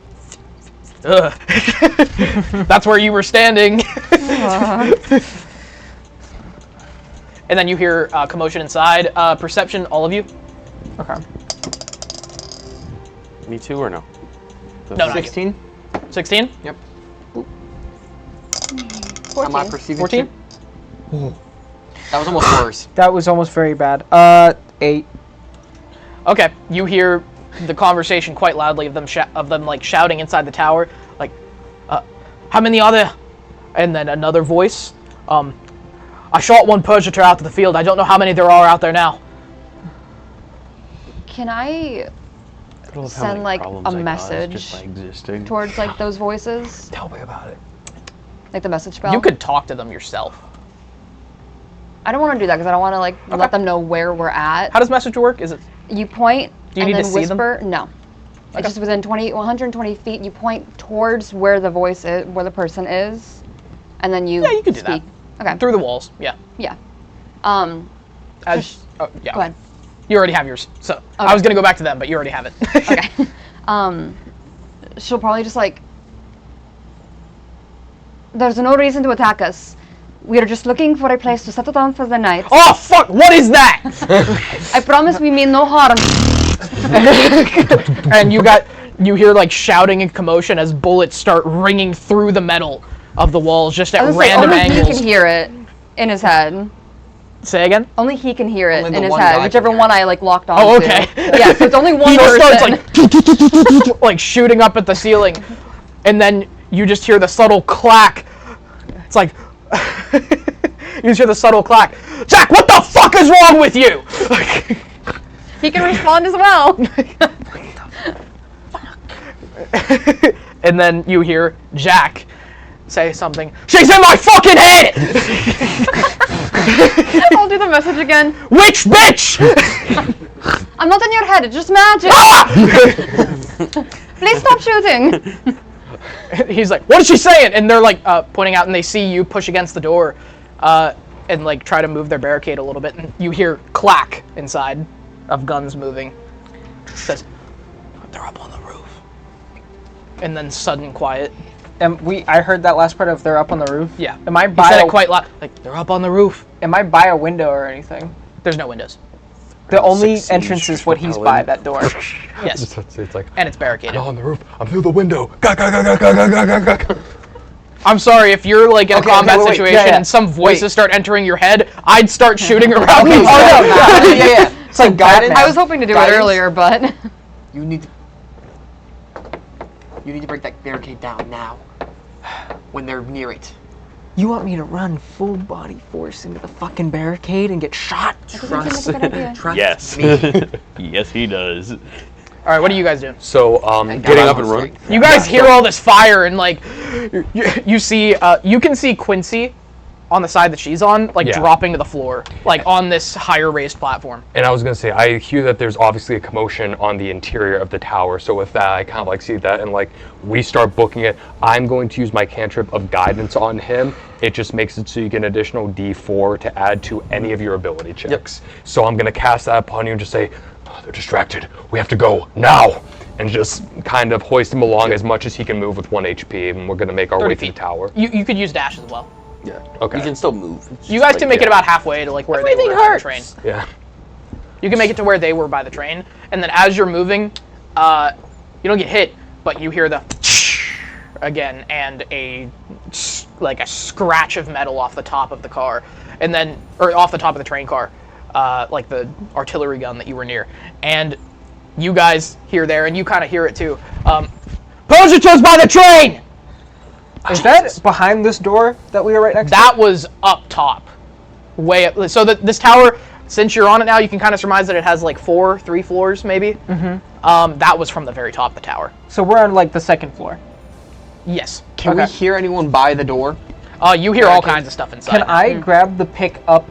Speaker 1: that's where you were standing. And then you hear commotion inside. Perception, all of you.
Speaker 12: Okay.
Speaker 5: Me too, or no?
Speaker 1: No,
Speaker 4: 16.
Speaker 1: 16?
Speaker 4: Yep.
Speaker 2: 14.
Speaker 4: Am I perceiving
Speaker 1: 14?
Speaker 4: That was almost worse.
Speaker 12: That was almost very bad. 8.
Speaker 1: Okay, you hear the conversation quite loudly of them like shouting inside the tower, like, how many are there? And then another voice, I shot one purgator out to the field. I don't know how many there are out there now.
Speaker 2: Can I send like a message towards like those voices?
Speaker 3: Tell me about it.
Speaker 2: Like the message spell?
Speaker 1: You could talk to them yourself.
Speaker 2: I don't want to do that because I don't want to like let them know where we're at.
Speaker 1: How does message work? Is it?
Speaker 2: You point
Speaker 1: Do you
Speaker 2: and
Speaker 1: need
Speaker 2: then
Speaker 1: to see
Speaker 2: whisper. No.
Speaker 1: Okay.
Speaker 2: It's just within 120 feet. You point towards where the voice is, where the person is, and then you.
Speaker 1: Yeah, you can do
Speaker 2: speak.
Speaker 1: that.
Speaker 2: Okay.
Speaker 1: Through the walls. Yeah.
Speaker 2: Yeah.
Speaker 1: Yeah.
Speaker 2: Go ahead.
Speaker 1: You already have yours. So I was gonna go back to them, but you already have it.
Speaker 2: Okay. She'll probably just like. There's no reason to attack us. We are just looking for a place to settle down for the night.
Speaker 1: Oh fuck! What is that?
Speaker 2: I promise we mean no harm.
Speaker 1: And you hear like shouting and commotion as bullets start ringing through the metal of the walls just at random angles.
Speaker 2: Only he can hear it in his head.
Speaker 1: Say again?
Speaker 2: Only he can hear it
Speaker 4: Only
Speaker 2: in
Speaker 4: the
Speaker 2: his
Speaker 4: one
Speaker 2: head,
Speaker 4: guy
Speaker 2: whichever
Speaker 4: can
Speaker 2: one I like locked on.
Speaker 1: Oh, okay.
Speaker 2: Yeah, so it's only one
Speaker 1: He just
Speaker 2: person.
Speaker 1: starts like shooting up at the ceiling, and then you just hear the subtle clack It's like you just hear the subtle clack. Jack, what the fuck is wrong with you?
Speaker 2: He can respond as well.
Speaker 1: And then you hear Jack say something. She's in my fucking head!
Speaker 2: I'll do the message again.
Speaker 1: Which bitch?
Speaker 2: I'm not in your head, it's just magic. Please stop shooting.
Speaker 1: He's like, what is she saying? And they're like pointing out, and they see you push against the door and like try to move their barricade a little bit, and you hear clack inside of guns moving. It says, they're up on the roof. And then sudden quiet.
Speaker 12: And I heard that last part of they're up on the roof.
Speaker 1: Yeah.
Speaker 12: Am I
Speaker 1: He said it quite loud. Like, they're up on the roof.
Speaker 12: Am I by a window or anything?
Speaker 1: There's no windows.
Speaker 12: The only entrance is what he's by, that door.
Speaker 1: Yes.
Speaker 3: It's like,
Speaker 1: And it's barricaded.
Speaker 3: I'm on the roof. I'm through the window. Ga, ga, ga, ga, ga, ga, ga, ga, ga.
Speaker 1: I'm sorry, if you're like in a combat situation and some voices start entering your head, I'd start shooting around you.
Speaker 12: Yeah. It's like guidance.
Speaker 2: I was hoping to do it earlier, but...
Speaker 4: You need to break that barricade down now. When they're near it.
Speaker 12: You want me to run full body force into the fucking barricade and get shot?
Speaker 2: Trust
Speaker 5: Yes.
Speaker 4: me.
Speaker 5: Yes, he does.
Speaker 1: All right, what are you guys doing?
Speaker 3: So,
Speaker 5: Getting up and running.
Speaker 1: You guys hear all this fire and like, you see, you can see Quincy on the side that she's on, like dropping to the floor, like on this higher raised platform.
Speaker 3: And I was gonna say, I hear that there's obviously a commotion on the interior of the tower. So with that, I kind of like see that, and like we start booking it. I'm going to use my cantrip of guidance on him. It just makes it so you get an additional D4 to add to any of your ability checks. So I'm gonna cast that upon you and just say, oh, they're distracted. We have to go now. And just kind of hoist him along as much as he can move with 1 HP, and we're gonna make our way to the tower.
Speaker 1: You could use dash as well.
Speaker 5: Yeah.
Speaker 3: Okay.
Speaker 5: You can still move.
Speaker 1: You guys can make it about halfway to like where they were by the train.
Speaker 3: Yeah.
Speaker 1: You can make it to where they were by the train, and then as you're moving, you don't get hit, but you hear the again and a scratch of metal off the top of the car, and then off the top of the train car, like the artillery gun that you were near, and you guys hear there, and you kind of hear it too. Positors by the train.
Speaker 12: Is that behind this door that we were right next to?
Speaker 1: That was up top. Way up. So this tower, since you're on it now, you can kind of surmise that it has like 3 floors maybe. Mm-hmm. That was from the very top of the tower.
Speaker 12: So we're on like the 2nd floor.
Speaker 1: Yes.
Speaker 4: Can we hear anyone by the door?
Speaker 1: You hear all kinds of stuff inside.
Speaker 12: Can I grab the pick up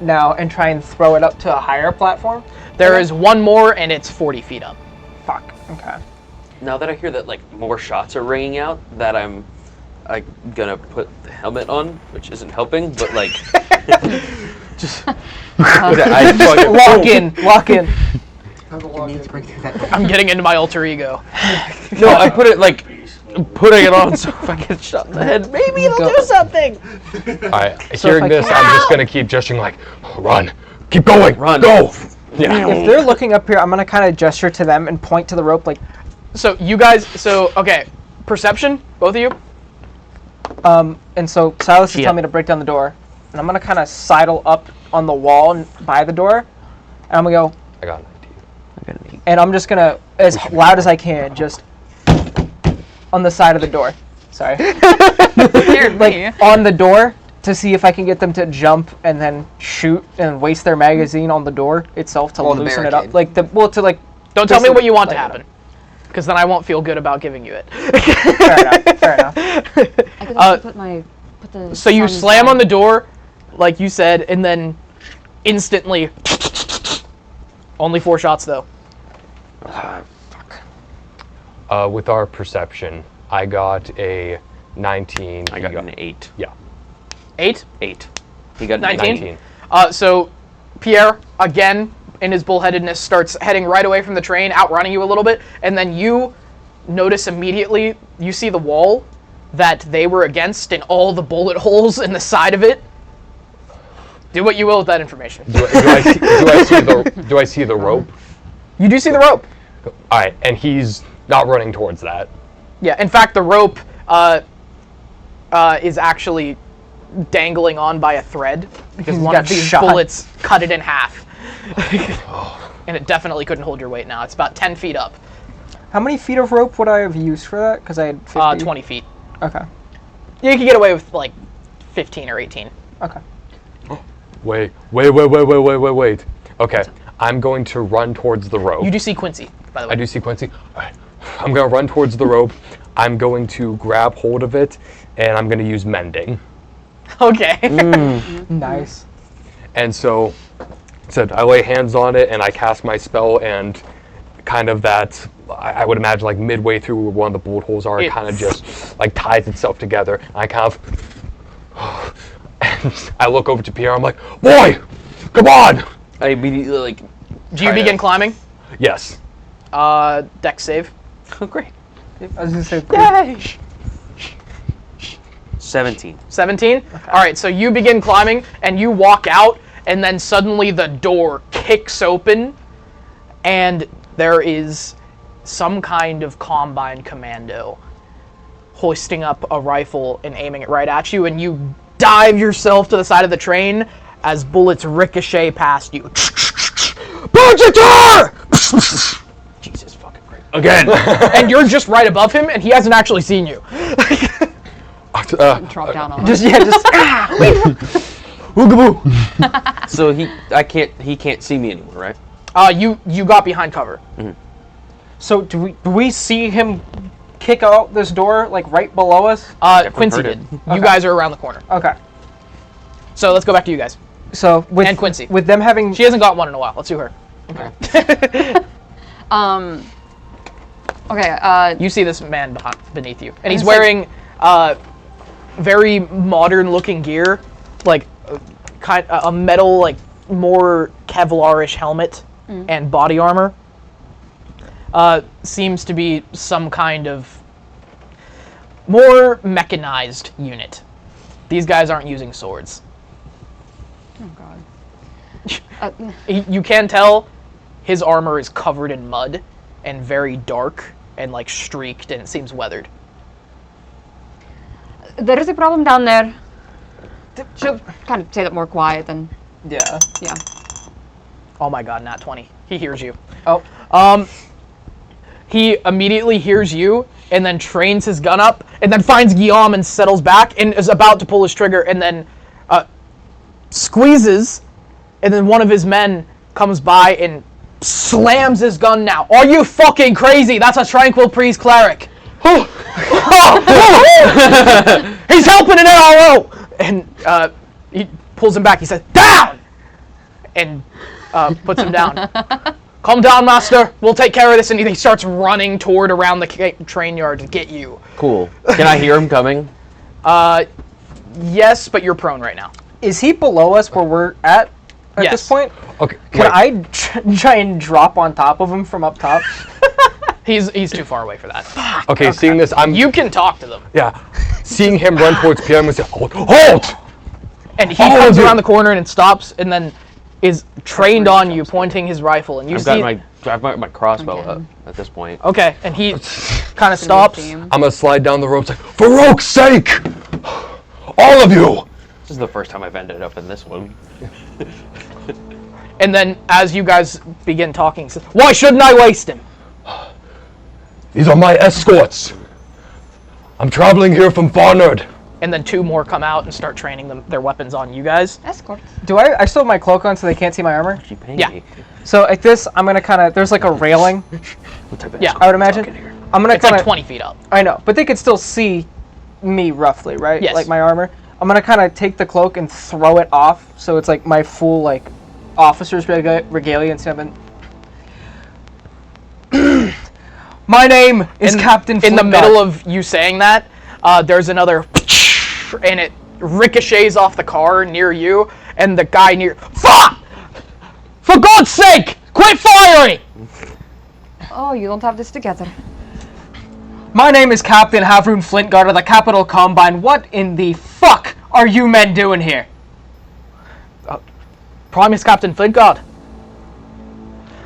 Speaker 12: now and try and throw it up to a higher platform?
Speaker 1: There is one more, and it's 40 feet up.
Speaker 12: Fuck. Okay.
Speaker 5: Now that I hear that like more shots are ringing out, that I'm gonna put the helmet on, which isn't helping, but like just
Speaker 12: walk in.
Speaker 1: I'm getting into my alter ego.
Speaker 5: No, I put it like putting it on so if I get shot in the head, maybe it'll do something.
Speaker 3: Alright, hearing this, I'm just gonna keep gesturing like, run, keep going, go. Yeah.
Speaker 12: If they're looking up here, I'm gonna kind of gesture to them and point to the rope like.
Speaker 1: So you guys, okay, perception, both of you.
Speaker 12: And so Silas is telling me to break down the door, and I'm gonna kind of sidle up on the wall by the door, and I'm gonna go.
Speaker 3: I got it.
Speaker 12: And I'm just gonna, as loud as I can, just on the side of the door. Sorry. Like on the door to see if I can get them to jump and then shoot and waste their magazine on the door itself to loosen it up. Like
Speaker 1: Don't tell me what you want to happen, because then I won't feel good about giving you it.
Speaker 12: Fair enough.
Speaker 2: I could also put the.
Speaker 1: So you slam on the door, like you said, and then instantly. Only 4 shots though.
Speaker 3: With our perception, I got a 19.
Speaker 5: I got an 8.
Speaker 3: Yeah.
Speaker 1: 8?
Speaker 5: 8. He got
Speaker 1: 19. So Pierre, again, in his bullheadedness, starts heading right away from the train, outrunning you a little bit, and then you notice immediately, you see the wall that they were against and all the bullet holes in the side of it. Do what you will with that information.
Speaker 3: Do I see the rope?
Speaker 1: You do see the rope.
Speaker 3: Alright, and he's not running towards that.
Speaker 1: Yeah, in fact, the rope is actually dangling on by a thread because one of these bullets cut it in half. And it definitely couldn't hold your weight now. It's about 10 feet up.
Speaker 12: How many feet of rope would I have used for that? Because I had 50.
Speaker 1: 20 feet.
Speaker 12: Okay.
Speaker 1: You can get away with like 15 or 18.
Speaker 12: Okay.
Speaker 3: Wait. Okay, I'm going to run towards the rope.
Speaker 1: You do see Quincy, by the way.
Speaker 3: I do see Quincy. All right. I'm going to run towards the rope. I'm going to grab hold of it, and I'm going to use mending.
Speaker 1: Okay.
Speaker 12: Nice.
Speaker 3: And so, I lay hands on it, and I cast my spell, and kind of that, I would imagine like midway through where one of the bullet holes are, it kind of just like ties itself together. And I kind of, and I look over to Pierre, I'm like, boy, come on!
Speaker 5: I immediately like.
Speaker 1: Do you begin climbing?
Speaker 3: Yes.
Speaker 1: Dex save.
Speaker 5: Oh, great.
Speaker 12: I was gonna say.
Speaker 1: Yay!
Speaker 5: 17.
Speaker 1: 17? Okay. All right, so you begin climbing, and you walk out, and then suddenly the door kicks open, and there is some kind of combine commando hoisting up a rifle and aiming it right at you, and you dive yourself to the side of the train as bullets ricochet past you. Budgeter!
Speaker 5: Jesus fucking Christ.
Speaker 3: Again!
Speaker 1: And you're just right above him, and he hasn't actually seen you.
Speaker 2: Drop down on
Speaker 1: just
Speaker 5: So he can't see me anymore,
Speaker 1: right? You got behind cover.
Speaker 5: Mm-hmm.
Speaker 12: So do we see him kick out this door like right below us?
Speaker 1: Quincy did. You guys are around the corner.
Speaker 12: Okay.
Speaker 1: So let's go back to you guys.
Speaker 12: So with
Speaker 1: and Quincy,
Speaker 12: with them having,
Speaker 1: she hasn't got one in a while. Let's do her.
Speaker 12: Okay.
Speaker 2: Okay.
Speaker 1: You see this man beneath you, and he's wearing very modern-looking gear, like a metal, like more Kevlar-ish helmet and body armor. Seems to be some kind of more mechanized unit. These guys aren't using swords.
Speaker 2: Oh God.
Speaker 1: You can tell his armor is covered in mud and very dark and like streaked, and it seems weathered.
Speaker 2: There is a problem down there. She'll kind of say that more quiet and.
Speaker 12: Yeah.
Speaker 2: Yeah.
Speaker 1: Oh my God, nat 20. He hears you.
Speaker 12: Oh.
Speaker 1: He immediately hears you and then trains his gun up and then finds Guillaume and settles back and is about to pull his trigger and then squeezes, and then one of his men comes by and slams his gun down. Are you fucking crazy? That's a Tranquil Priest cleric. He's helping an LRO! And he pulls him back. He says, down! And puts him down. Calm down, master. We'll take care of this. And he starts running toward around the train yard to get you.
Speaker 5: Cool. Can I hear him coming?
Speaker 1: Yes, but you're prone right now.
Speaker 12: Is he below us where we're at
Speaker 1: Yes.
Speaker 12: this point?
Speaker 3: Okay.
Speaker 12: Can I try and drop on top of him from up top?
Speaker 1: He's too far away for that.
Speaker 3: Okay, seeing this,
Speaker 1: You can talk to them.
Speaker 3: Yeah. Seeing him run towards Pierre, I'm going to say, halt!
Speaker 1: And he comes around the corner and stops and then is trained on you, pointing his rifle. And you
Speaker 5: I've got my crossbow up at this point.
Speaker 1: Okay, and he kind of stops.
Speaker 3: I'm going to slide down the ropes like, for Roke's sake! All of you!
Speaker 5: This is the first time I've ended up in this one.
Speaker 1: And then as you guys begin talking, he says, why shouldn't I waste him?
Speaker 3: These are my escorts. I'm traveling here from Barnard.
Speaker 1: And then two more come out and start training their weapons on you guys.
Speaker 2: Escort.
Speaker 12: Do I still have my cloak on so they can't see my armor?
Speaker 1: Yeah.
Speaker 12: So at this, I'm gonna kind of, there's like a railing.
Speaker 1: Yeah.
Speaker 12: I would imagine. I'm gonna
Speaker 1: It's
Speaker 12: kind
Speaker 1: like
Speaker 12: of
Speaker 1: 20 feet up.
Speaker 12: I know, but they could still see me roughly, right?
Speaker 1: Yes.
Speaker 12: Like my armor. I'm gonna kind of take the cloak and throw it off, so it's like my full like officer's regalia instead of My name is Captain
Speaker 1: In the
Speaker 12: Flintdog.
Speaker 1: middle of you saying that, there's another and it ricochets off the car near you, and the guy near fuck! For God's sake, quit firing!
Speaker 2: Oh, you don't have this together.
Speaker 12: My name is Captain Havrun Flintguard of the Capital Combine. What in the fuck are you men doing here?
Speaker 1: Primus Captain Flintguard.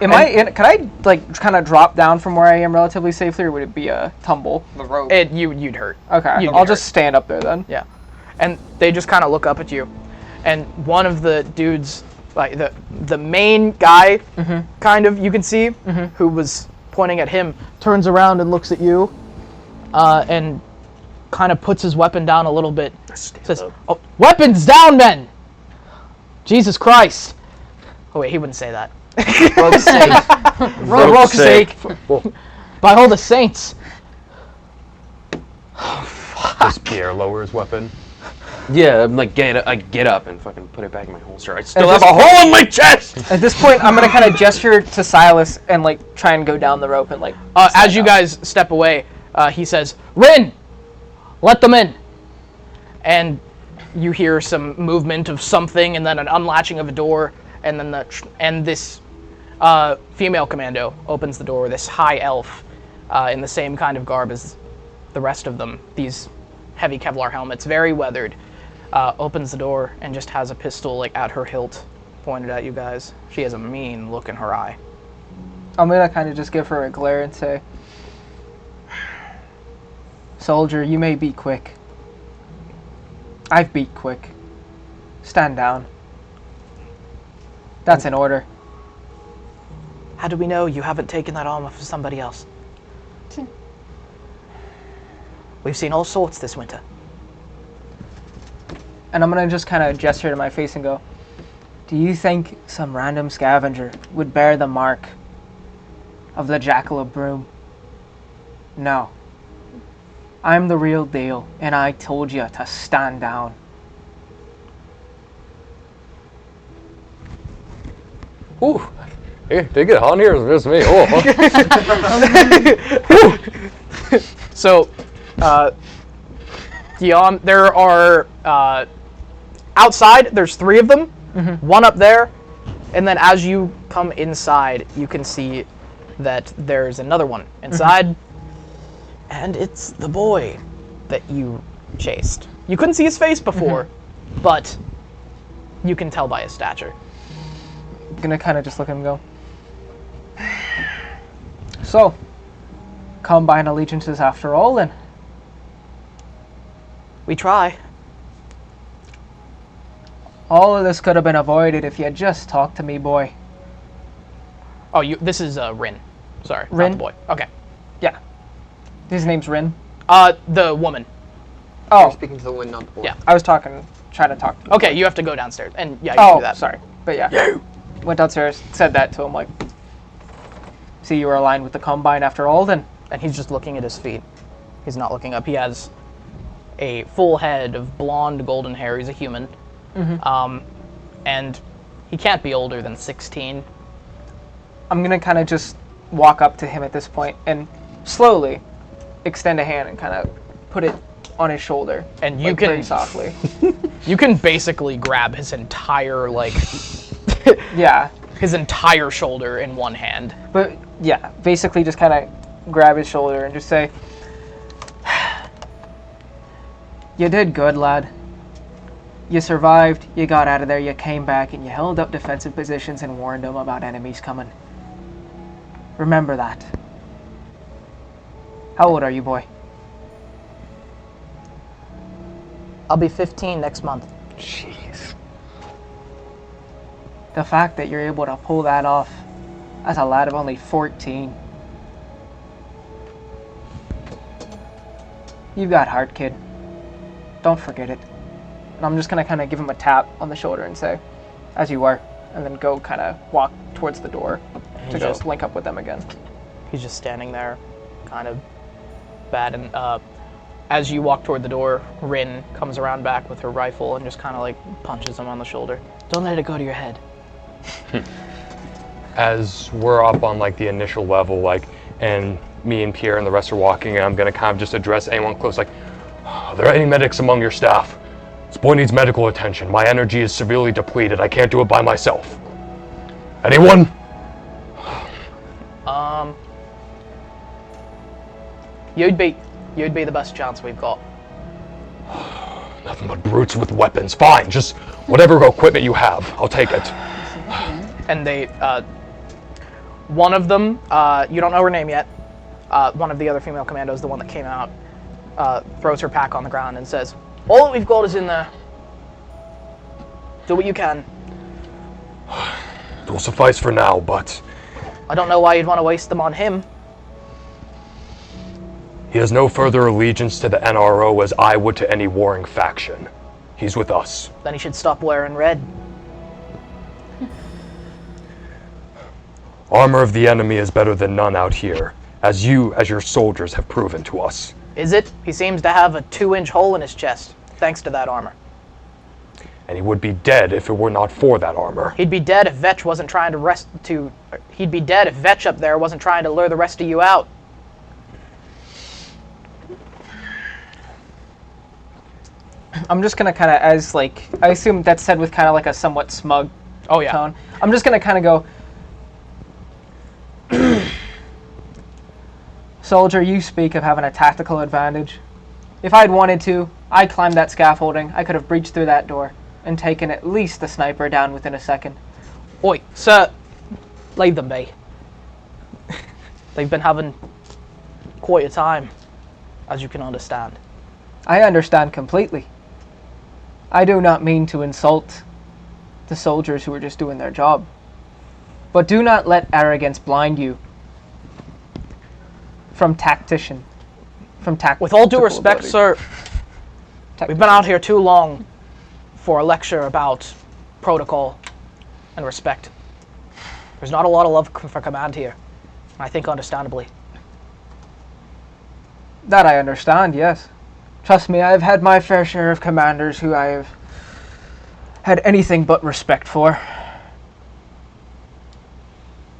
Speaker 12: Can I like kind of drop down from where I am relatively safely, or would it be a tumble? The rope.
Speaker 1: You'd hurt.
Speaker 12: Okay, I'll just stand up there then.
Speaker 1: Yeah, and they just kind of look up at you, and one of the dudes, like the main guy, kind of you can see, who was pointing at him, turns around and looks at you, and kind of puts his weapon down a little bit. Says, "Oh, weapons down, men! Jesus Christ!" Oh wait, he wouldn't say that.
Speaker 4: Rogue's sake.
Speaker 1: For rogue's sake. By all the saints.
Speaker 3: Does Pierre lower his weapon?
Speaker 5: Yeah, I'm like, I get up and fucking put it back in my holster. I still have a hole in my chest!
Speaker 12: At this point, I'm gonna kind of gesture to Silas and like try and go down the rope and like.
Speaker 1: As you guys step away, he says, "Rin, let them in." And you hear some movement of something, and then an unlatching of a door, and then this female commando opens the door. This high elf, in the same kind of garb as the rest of them. These heavy Kevlar helmets, very weathered. Opens the door and just has a pistol like at her hilt, pointed at you guys. She has a mean look in her eye.
Speaker 12: I'm gonna kind of just give her a glare and say, "Soldier, you may be quick. I've beat quick. Stand down. That's an order."
Speaker 1: How do we know you haven't taken that armor for somebody else? We've seen all sorts this winter.
Speaker 12: And I'm gonna just kind of gesture to my face and go, "Do you think some random scavenger would bear the mark of the Jackal of Broom? No. I'm the real deal, and I told you to stand down."
Speaker 3: Ooh. Hey, take it on here, it's just me. Oh.
Speaker 1: So, Dion, there are, outside, there's 3 of them, one up there, and then as you come inside, you can see that there's another one inside, and it's the boy that you chased. You couldn't see his face before, but you can tell by his stature.
Speaker 12: I'm gonna kind of just look at him and go, "So, Combine allegiances after all, then?"
Speaker 1: We try.
Speaker 12: All of this could have been avoided if you had just talked to me, boy.
Speaker 1: Oh, this is Rin. Sorry,
Speaker 12: Rin?
Speaker 1: not the boy. Okay.
Speaker 12: Yeah. His name's Rin?
Speaker 1: The woman.
Speaker 12: Oh.
Speaker 4: You're speaking to the wind, not the boy.
Speaker 1: Yeah.
Speaker 12: I was trying to talk to him.
Speaker 1: Okay, you have to go downstairs. And yeah, you can do that.
Speaker 12: Sorry. But yeah. Went downstairs, said that to him, like, "See, you were aligned with the Combine after all, then?"
Speaker 1: And he's just looking at his feet. He's not looking up. He has a full head of blonde golden hair. He's a human. And he can't be older than 16.
Speaker 12: I'm gonna kind of just walk up to him at this point and slowly extend a hand and kind of put it on his shoulder.
Speaker 1: And you
Speaker 12: like,
Speaker 1: can
Speaker 12: very softly.
Speaker 1: You can basically grab his entire
Speaker 12: yeah,
Speaker 1: his entire shoulder in one hand.
Speaker 12: But yeah, basically just kind of grab his shoulder and just say, "You did good, lad. You survived, you got out of there, you came back, and you held up defensive positions and warned them about enemies coming. Remember that. How old are you, boy?"
Speaker 1: I'll be 15 next month.
Speaker 12: Jeez. The fact that you're able to pull that off as a lad of only 14. You got heart, kid. Don't forget it. And I'm just gonna kind of give him a tap on the shoulder and say, "As you were," and then go kind of walk towards the door to go link up with them again.
Speaker 1: He's just standing there, kind of bad. And as you walk toward the door, Rin comes around back with her rifle and just kind of like punches him on the shoulder. "Don't let it go to your head."
Speaker 3: As we're up on like the initial level, and me and Pierre and the rest are walking, I'm gonna kind of just address anyone close, like, "Are there any medics among your staff? This boy needs medical attention. My energy is severely depleted. I can't do it by myself. Anyone?"
Speaker 1: You'd be the best chance we've got.
Speaker 3: Nothing but brutes with weapons. Fine, just whatever equipment you have, I'll take it.
Speaker 1: And they, one of them, you don't know her name yet, one of the other female commandos, the one that came out, throws her pack on the ground and says, "All that we've got is in there. Do what you can."
Speaker 3: It will suffice for now, but...
Speaker 1: I don't know why you'd want to waste them on him.
Speaker 3: He has no further allegiance to the NRO as I would to any warring faction. He's with us.
Speaker 1: Then he should stop wearing red.
Speaker 3: Armor of the enemy is better than none out here, as your soldiers have proven to us.
Speaker 1: Is it? He seems to have a 2-inch hole in his chest, thanks to that armor.
Speaker 3: And he would be dead if it were not for that armor.
Speaker 1: He'd be dead if Vetch wasn't trying to He'd be dead if Vetch up there wasn't trying to lure the rest of you out.
Speaker 12: I'm just gonna kind of, as like, I assume that's said with kind of like a somewhat smug tone. I'm just gonna kind of go, Soldier, you speak of having a tactical advantage. If I'd wanted to, I'd climb that scaffolding. I could have breached through that door and taken at least the sniper down within a second.
Speaker 1: Oi, sir, leave them be. They've been having quite a time, as you can understand.
Speaker 12: I understand completely. I do not mean to insult the soldiers who are just doing their job. But do not let arrogance blind you from tactician.
Speaker 1: With all due respect, sir, we've been out here too long for a lecture about protocol and respect. There's not a lot of love for command here, I think understandably.
Speaker 12: That I understand, yes. Trust me, I've had my fair share of commanders who I have had anything but respect for.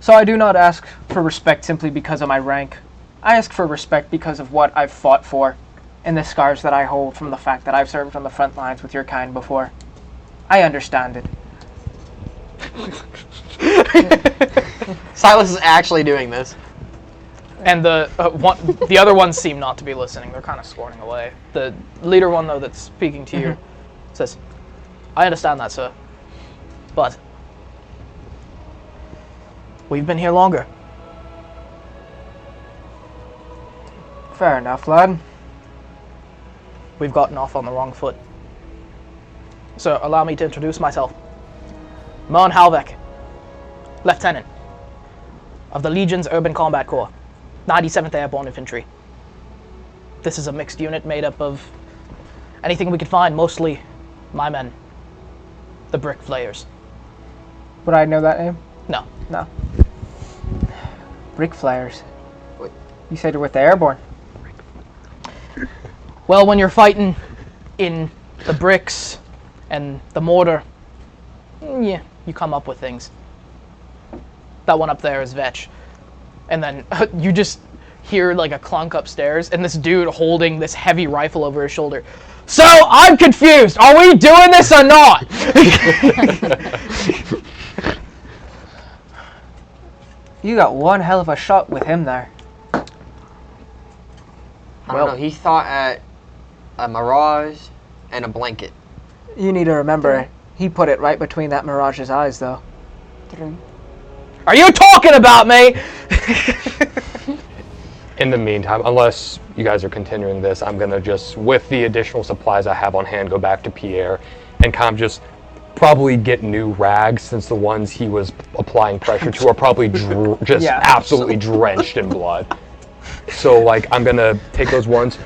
Speaker 12: So I do not ask for respect simply because of my rank. I ask for respect because of what I've fought for and the scars that I hold from the fact that I've served on the front lines with your kind before. I understand it.
Speaker 4: Silas is actually doing this.
Speaker 1: And the other ones seem not to be listening. They're kind of scorning away. The leader one, though, that's speaking to you says, I understand that, sir. But we've been here longer.
Speaker 12: Fair enough, lad.
Speaker 1: We've gotten off on the wrong foot. So allow me to introduce myself. Moen Halvek, Lieutenant of the Legion's Urban Combat Corps, 97th Airborne Infantry. This is a mixed unit made up of anything we could find, mostly my men, the Brick Flayers.
Speaker 12: Would I know that name?
Speaker 1: No.
Speaker 12: No. Brick Flayers. You said you're with the Airborne.
Speaker 1: Well, when you're fighting in the bricks and the mortar, yeah, you come up with things. That one up there is Vetch. And then you just hear like a clunk upstairs and this dude holding this heavy rifle over his shoulder. So, I'm confused. Are we doing this or not?
Speaker 12: You got one hell of a shot with him there.
Speaker 4: I don't know. He thought at a mirage and a blanket.
Speaker 12: You need to remember, he put it right between that mirage's eyes, though.
Speaker 2: True.
Speaker 1: Are you talking about me?
Speaker 3: In the meantime, unless you guys are continuing this, I'm going to just, with the additional supplies I have on hand, go back to Pierre and kind of just probably get new rags, since the ones he was applying pressure to are probably just absolutely drenched in blood. So, like, I'm going to take those ones.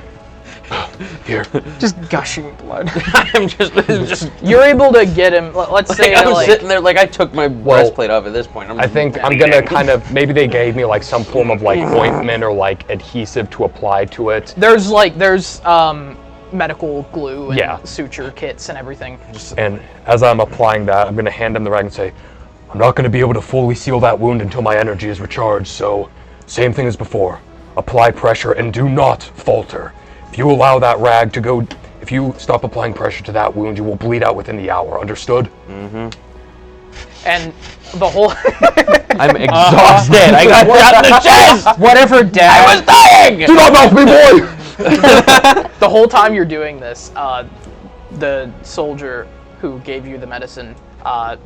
Speaker 3: Here.
Speaker 12: Just gushing blood.
Speaker 5: I'm just.
Speaker 1: You're able to get him. Let's say
Speaker 5: I'm sitting there like I took my breastplate off at this point.
Speaker 3: I think I'm gonna kind of, maybe they gave me like some form of like ointment or like adhesive to apply to it.
Speaker 1: There's medical glue and suture kits and everything.
Speaker 3: And as I'm applying that, I'm gonna hand him the rag and say, I'm not gonna be able to fully seal that wound until my energy is recharged. So, same thing as before. Apply pressure and do not falter. If you allow that rag to go, if you stop applying pressure to that wound, you will bleed out within the hour. Understood?
Speaker 5: Mm-hmm.
Speaker 1: And the whole...
Speaker 5: I'm exhausted. I got shot in the chest!
Speaker 12: Whatever, Dad.
Speaker 5: I was dying!
Speaker 3: Do not mouth me, boy!
Speaker 1: The whole time you're doing this, the soldier who gave you the medicine, I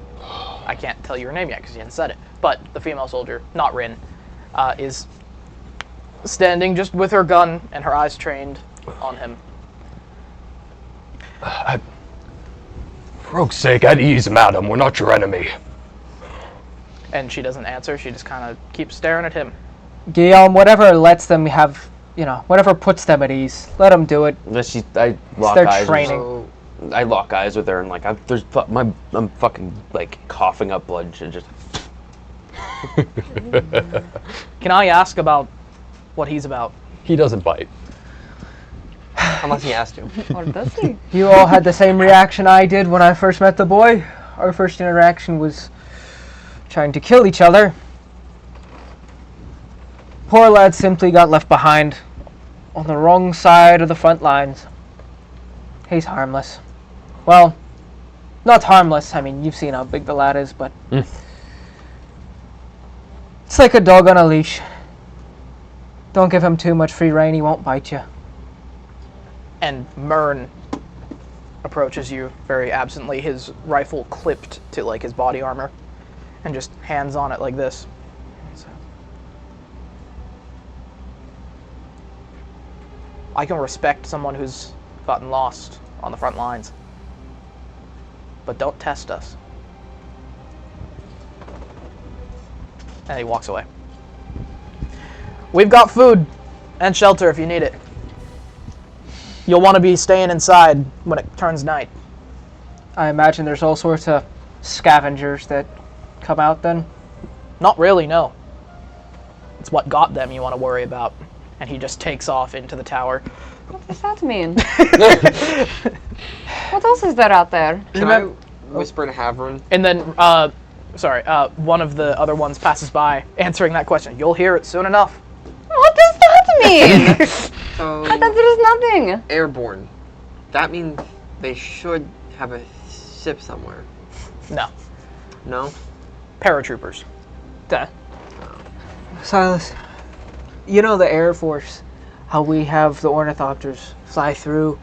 Speaker 1: can't tell you her name yet because you haven't said it, but the female soldier, not Rin, is standing just with her gun and her eyes trained on him.
Speaker 3: For oak's sake, at ease, madam. We're not your enemy.
Speaker 1: And she doesn't answer. She just kind of keeps staring at him.
Speaker 12: Guillaume, whatever lets them have whatever puts them at ease. Let them do it.
Speaker 5: I lock
Speaker 12: their
Speaker 5: eyes.
Speaker 12: training.
Speaker 5: I lock eyes with her and like I'm fucking like coughing up blood and just.
Speaker 1: Can I ask about what he's about?
Speaker 3: He doesn't bite.
Speaker 4: Unless he has to.
Speaker 2: Or does he?
Speaker 12: You all had the same reaction I did when I first met the boy. Our first interaction was trying to kill each other. Poor lad simply got left behind on the wrong side of the front lines. He's harmless. Well, not harmless. I mean, you've seen how big the lad is, but it's like a dog on a leash. Don't give him too much free rein, he won't bite you.
Speaker 1: And Mern approaches you very absently, his rifle clipped to like his body armor, and just hands on it like this. So, I can respect someone who's gotten lost on the front lines, but don't test us. And he walks away. We've got food and shelter if you need it. You'll want to be staying inside when it turns night.
Speaker 12: I imagine there's all sorts of scavengers that come out then?
Speaker 1: Not really, no. It's what got them you want to worry about. And he just takes off into the tower.
Speaker 2: What does that mean? What else is there out there?
Speaker 4: Can I whisper to Havron?
Speaker 1: And then, one of the other ones passes by, answering that question. You'll hear it soon enough.
Speaker 2: What does that mean?
Speaker 4: So,
Speaker 2: I thought there was nothing.
Speaker 4: Airborne. That means they should have a ship somewhere.
Speaker 1: No.
Speaker 4: No?
Speaker 1: Paratroopers. Duh.
Speaker 12: Silas, you know the Air Force, how we have the ornithopters fly through,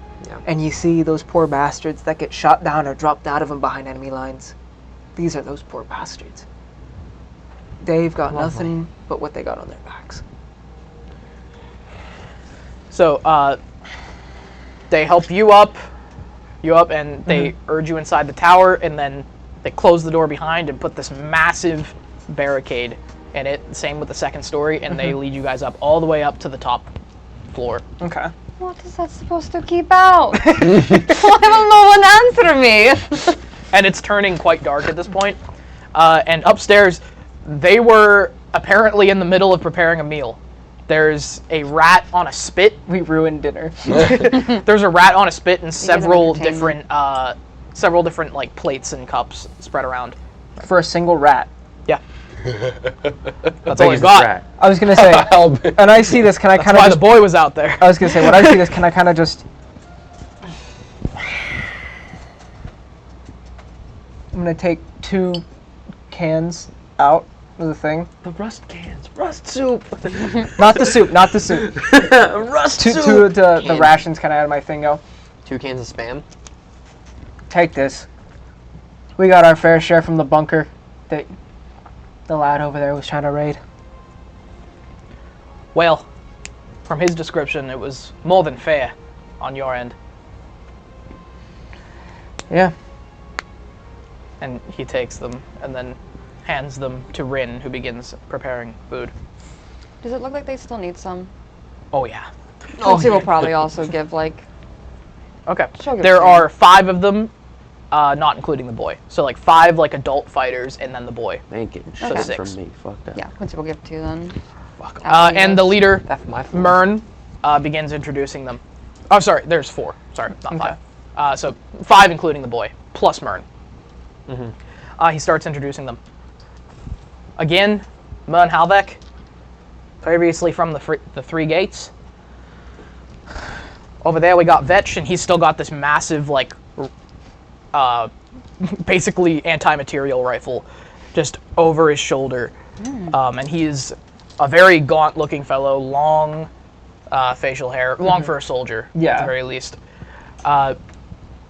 Speaker 12: and you see those poor bastards that get shot down or dropped out of them behind enemy lines. These are those poor bastards. They've got nothing but what they got on their backs.
Speaker 1: So, they help you up, and they urge you inside the tower, and then they close the door behind and put this massive barricade in it. Same with the second story, and they lead you guys up all the way up to the top floor.
Speaker 12: Okay.
Speaker 2: What is that supposed to keep out? Why will no one answer me?
Speaker 1: And it's turning quite dark at this point. And upstairs, they were apparently in the middle of preparing a meal. There's a rat on a spit.
Speaker 12: We ruined dinner.
Speaker 1: There's a rat on a spit and several different like plates and cups spread around.
Speaker 12: For a single rat.
Speaker 1: Yeah. That's all he's got.
Speaker 12: I was gonna say, and I see this. Can I kind of?
Speaker 1: That's why the boy was out there.
Speaker 12: I was gonna say, when I see this, can I kind of just? I'm gonna take 2 cans out of the thing.
Speaker 5: The rust cans, rust soup.
Speaker 12: Not the soup, not the soup.
Speaker 5: Rust soup.
Speaker 12: 2 of the rations kind of out of my thing go.
Speaker 4: 2 cans of Spam.
Speaker 12: Take this. We got our fair share from the bunker that the lad over there was trying to raid.
Speaker 1: Well, from his description, it was more than fair on your end.
Speaker 12: Yeah.
Speaker 1: And he takes them and then hands them to Rin, who begins preparing food.
Speaker 2: Does it look like they still need some?
Speaker 1: Oh, yeah.
Speaker 2: Quincy will probably also give, like...
Speaker 1: Okay.
Speaker 2: Sugar
Speaker 1: There
Speaker 2: cane.
Speaker 1: are 5 of them, not including the boy. So, like, 5, like, adult fighters, and then the boy.
Speaker 5: They ain't getting
Speaker 1: So
Speaker 5: shit
Speaker 1: 6.
Speaker 5: from me. Fuck that.
Speaker 2: Yeah, Quincy will give 2 then.
Speaker 1: Fuck. And the leader,
Speaker 4: That's my fault.
Speaker 1: Mern, begins introducing them. Oh, sorry, there's 4. Sorry, not 5. So 5 including the boy, plus Mern. He starts introducing them. Again, Mern Halvek, previously from the 3 gates. Over there we got Vetch, and he's still got this massive, like, basically anti-material rifle just over his shoulder. And he's a very gaunt-looking fellow, long facial hair, long for a soldier, at the very least.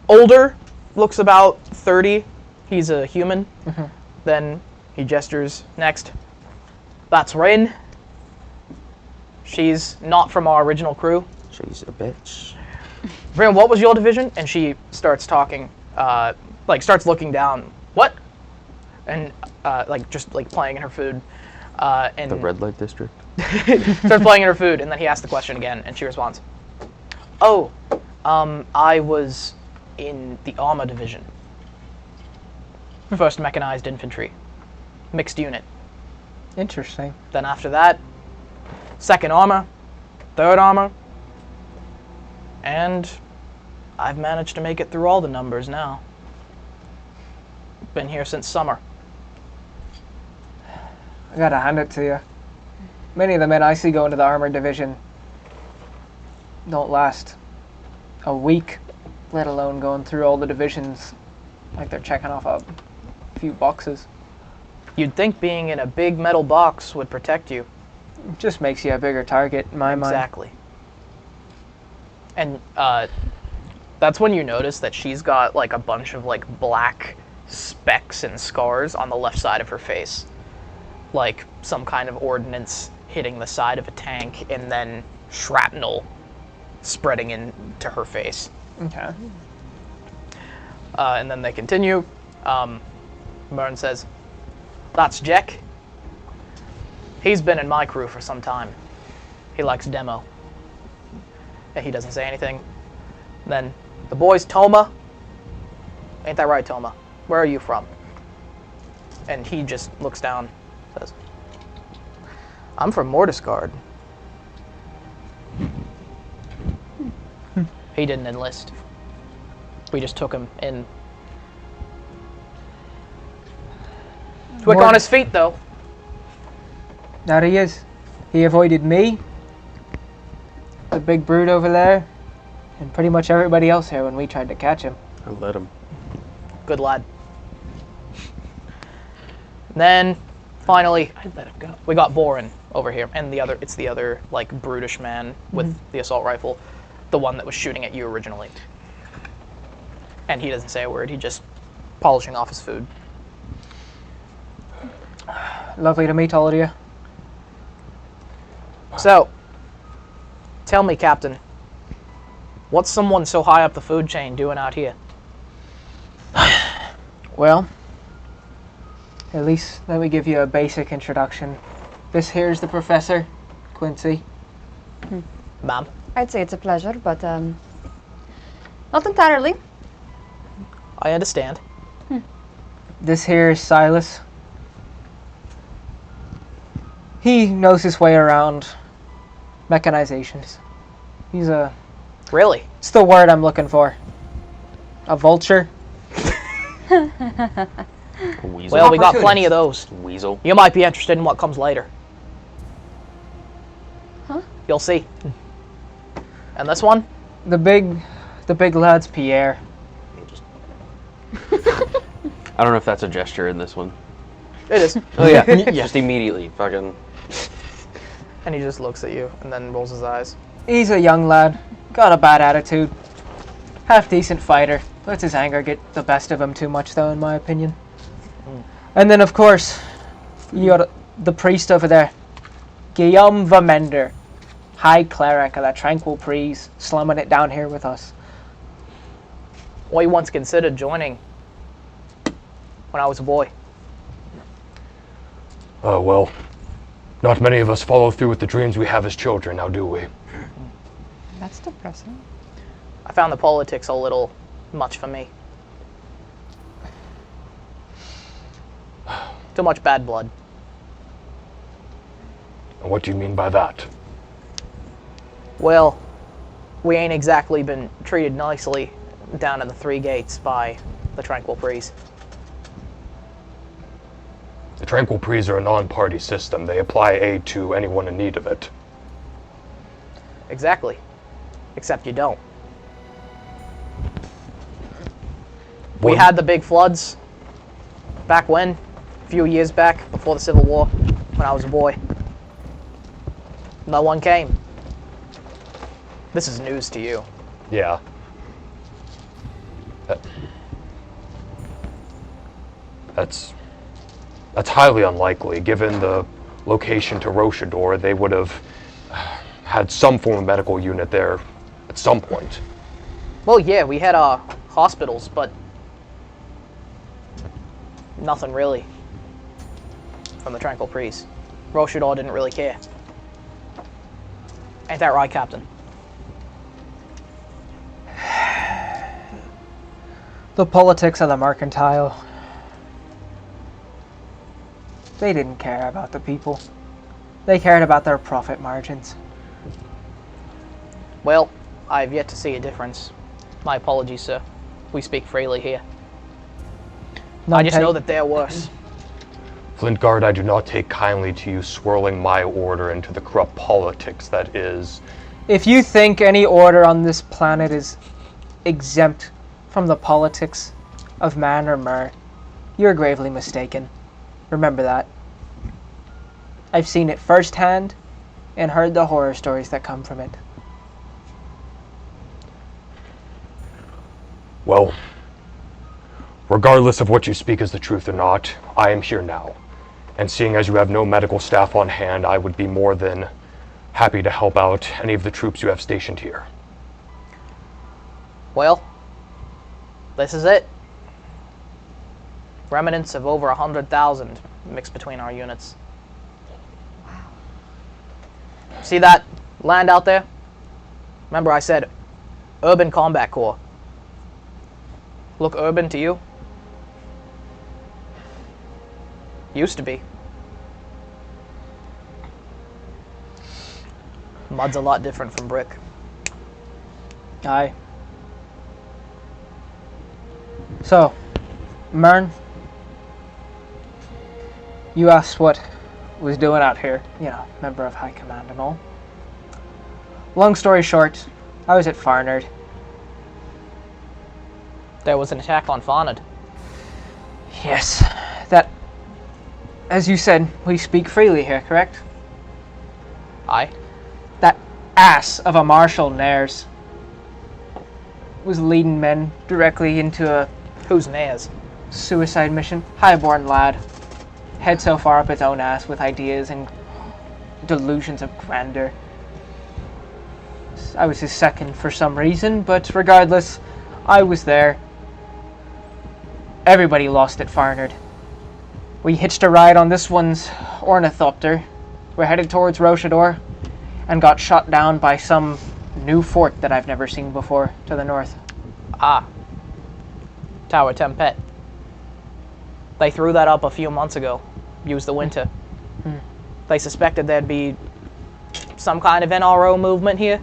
Speaker 1: Older, looks about 30. He's a human. Then he gestures next. That's Rin. She's not from our original crew.
Speaker 5: She's a bitch.
Speaker 1: Rin, what was your division? And she starts talking, starts looking down. What? And, just, playing in her food. And
Speaker 5: The red light district?
Speaker 1: starts playing in her food, and then he asks the question again, and she responds, "Oh, I was in the armor division. 1st Mechanized Infantry. Mixed unit.
Speaker 12: Interesting.
Speaker 1: Then after that, 2nd Armor, 3rd Armor, and I've managed to make it through all the numbers now. Been here since summer."
Speaker 12: I gotta hand it to you. Many of the men I see go into the armor division don't last a week, let alone going through all the divisions like they're checking off a few boxes.
Speaker 1: You'd think being in a big metal box would protect you.
Speaker 12: It just makes you a bigger target in my mind.
Speaker 1: Exactly. And that's when you notice that she's got like a bunch of like black specks and scars on the left side of her face. Like some kind of ordnance hitting the side of a tank and then shrapnel spreading into her face.
Speaker 12: Okay.
Speaker 1: And then they continue. Byrne says, "That's Jack. He's been in my crew for some time. He likes demo." And he doesn't say anything. Then the boy's Toma. Ain't that right, Toma? Where are you from? And he just looks down, says, "I'm from Mortisgard." He didn't enlist. We just took him in. Quick on his feet, though.
Speaker 12: There he is. He avoided me, the big brute over there, and pretty much everybody else here when we tried to catch him.
Speaker 5: I let him.
Speaker 1: Good lad. Then, finally,
Speaker 5: I let him go.
Speaker 1: we got Boren over here, and it's the other like brutish man with the assault rifle, the one that was shooting at you originally. And he doesn't say a word. He just polishing off his food.
Speaker 12: Lovely to meet all of you.
Speaker 1: So, tell me, Captain, what's someone so high up the food chain doing out here?
Speaker 12: Well, at least let me give you a basic introduction. This here's the professor, Quincy.
Speaker 1: Ma'am?
Speaker 2: I'd say it's a pleasure, but not entirely.
Speaker 1: I understand.
Speaker 12: This here is Silas. He knows his way around mechanizations. He's a...
Speaker 1: Really?
Speaker 12: It's the word I'm looking for. A vulture?
Speaker 5: Weasel.
Speaker 1: Well, we got plenty of those.
Speaker 5: Weasel.
Speaker 1: You might be interested in what comes later.
Speaker 2: Huh?
Speaker 1: You'll see. And this one?
Speaker 12: The big lad's Pierre.
Speaker 5: I don't know if that's a gesture in this one.
Speaker 1: It is.
Speaker 5: Oh yeah, just immediately, fucking.
Speaker 1: And he just looks at you and then rolls his eyes.
Speaker 12: He's a young lad. Got a bad attitude. Half-decent fighter. Lets his anger get the best of him too much, though, in my opinion. And then, of course, you got the priest over there. Guillaume Vamender. High cleric of the Tranquil Pries, slumming it down here with us.
Speaker 1: I once considered joining when I was a boy.
Speaker 3: Well, not many of us follow through with the dreams we have as children, now do we?
Speaker 2: That's depressing.
Speaker 1: I found the politics a little much for me. Too much bad blood.
Speaker 3: And what do you mean by that?
Speaker 1: Well, we ain't exactly been treated nicely down in the Three Gates by the Tranquil Pries.
Speaker 3: The Tranquil Pries are a non-party system. They apply aid to anyone in need of it.
Speaker 1: Exactly. Except you don't. We had the big floods back when, a few years back, before the Civil War, when I was a boy. No one came. This is news to you.
Speaker 3: Yeah. That's highly unlikely. Given the location to Rochador, they would have had some form of medical unit there at some point.
Speaker 1: Well, yeah, we had hospitals, but nothing really from the Tranquil Pries. Roshador didn't really care. Ain't that right, Captain?
Speaker 12: The politics of the mercantile. They didn't care about the people. They cared about their profit margins.
Speaker 1: Well, I've yet to see a difference. My apologies, sir. We speak freely here. I just know that they're worse.
Speaker 3: Flintguard, I do not take kindly to you swirling my order into the corrupt politics that is...
Speaker 12: If you think any order on this planet is exempt from the politics of man or mer, you're gravely mistaken. Remember that. I've seen it firsthand and heard the horror stories that come from it.
Speaker 3: Well, regardless of what you speak is the truth or not, I am here now. And seeing as you have no medical staff on hand, I would be more than happy to help out any of the troops you have stationed here.
Speaker 1: Well, this is it. Remnants of over 100,000 mixed between our units. Wow. See that land out there? Remember I said urban combat corps. Look urban to you? Used to be. Mud's a lot different from brick.
Speaker 12: Aye. So, Mern, you asked what was doing out here, you know, member of High Command and all. Long story short, I was at Farnard.
Speaker 1: There was an attack on Farnard.
Speaker 12: Yes, that, as you said, we speak freely here, correct?
Speaker 1: Aye.
Speaker 12: That ass of a Marshal Nares was leading men directly into a...
Speaker 1: Who's Nares?
Speaker 12: Suicide mission. Highborn lad. Head so far up his own ass with ideas and delusions of grandeur. I was his second for some reason, but regardless, I was there. Everybody lost at Farnard. We hitched a ride on this one's ornithopter. We're headed towards Roshador and got shot down by some new fort that I've never seen before to the north.
Speaker 1: Ah. Tower Tempet. They threw that up a few months ago. Used the winter. They suspected there'd be some kind of NRO movement here,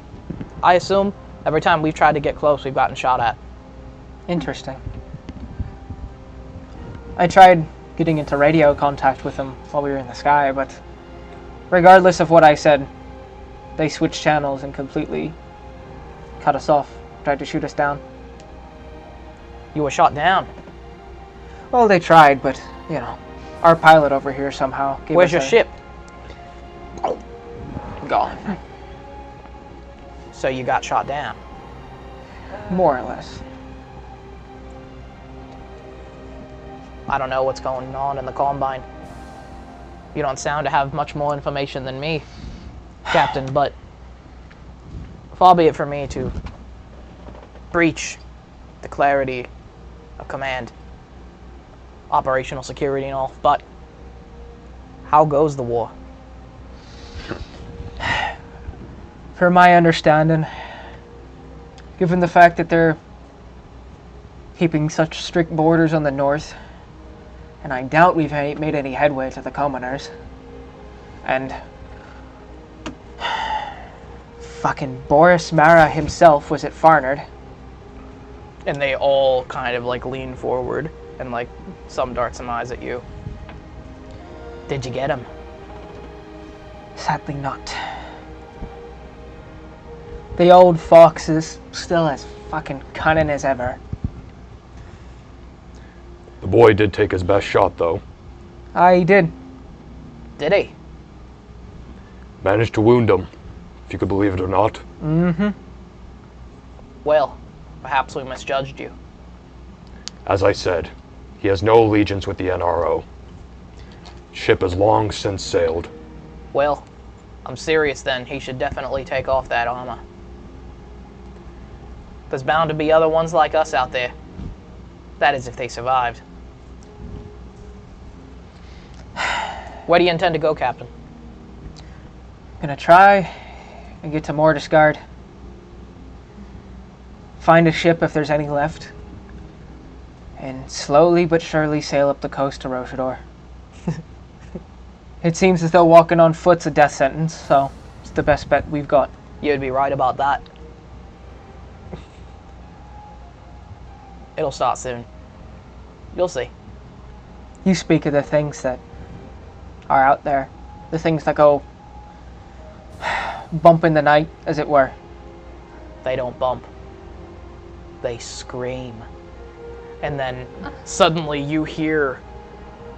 Speaker 1: I assume. Every time we've tried to get close, we've gotten shot at.
Speaker 12: Interesting. I tried getting into radio contact with them while we were in the sky, but regardless of what I said, they switched channels and completely cut us off, tried to shoot us down.
Speaker 1: You were shot down?
Speaker 12: Well, they tried, but, you know, our pilot over here somehow gave
Speaker 1: Where's
Speaker 12: us
Speaker 1: your ship?
Speaker 12: Gone.
Speaker 1: So you got shot down?
Speaker 12: More or less.
Speaker 1: I don't know what's going on in the Combine. You don't sound to have much more information than me, Captain, but far be it for me to breach the clarity of command, operational security and all, but how goes the war?
Speaker 12: For my understanding, given the fact that they're keeping such strict borders on the north, and I doubt we've made any headway to the commoners, and fucking Boris Mara himself was at Farnard.
Speaker 1: And they all kind of like lean forward and like some dart some eyes at you. Did you get him?
Speaker 12: Sadly not. The old fox is still as fucking cunning as ever.
Speaker 3: The boy did take his best shot, though.
Speaker 12: He did.
Speaker 1: Did he?
Speaker 3: Managed to wound him, if you could believe it or not.
Speaker 12: Mm-hmm.
Speaker 1: Well, perhaps we misjudged you.
Speaker 3: As I said, he has no allegiance with the NRO. Ship has long since sailed.
Speaker 1: Well, I'm serious then. He should definitely take off that armor. There's bound to be other ones like us out there. That is, if they survived. Where do you intend to go, Captain?
Speaker 12: Gonna try and get to Mortisgard. Find a ship if there's any left. And slowly but surely sail up the coast to Roshador. It seems as though walking on foot's a death sentence, so it's the best bet we've got.
Speaker 1: You'd be right about that. It'll start soon. You'll see.
Speaker 12: You speak of the things that are out there. The things that go bump in the night, as it were.
Speaker 1: They don't bump. They scream. And then suddenly you hear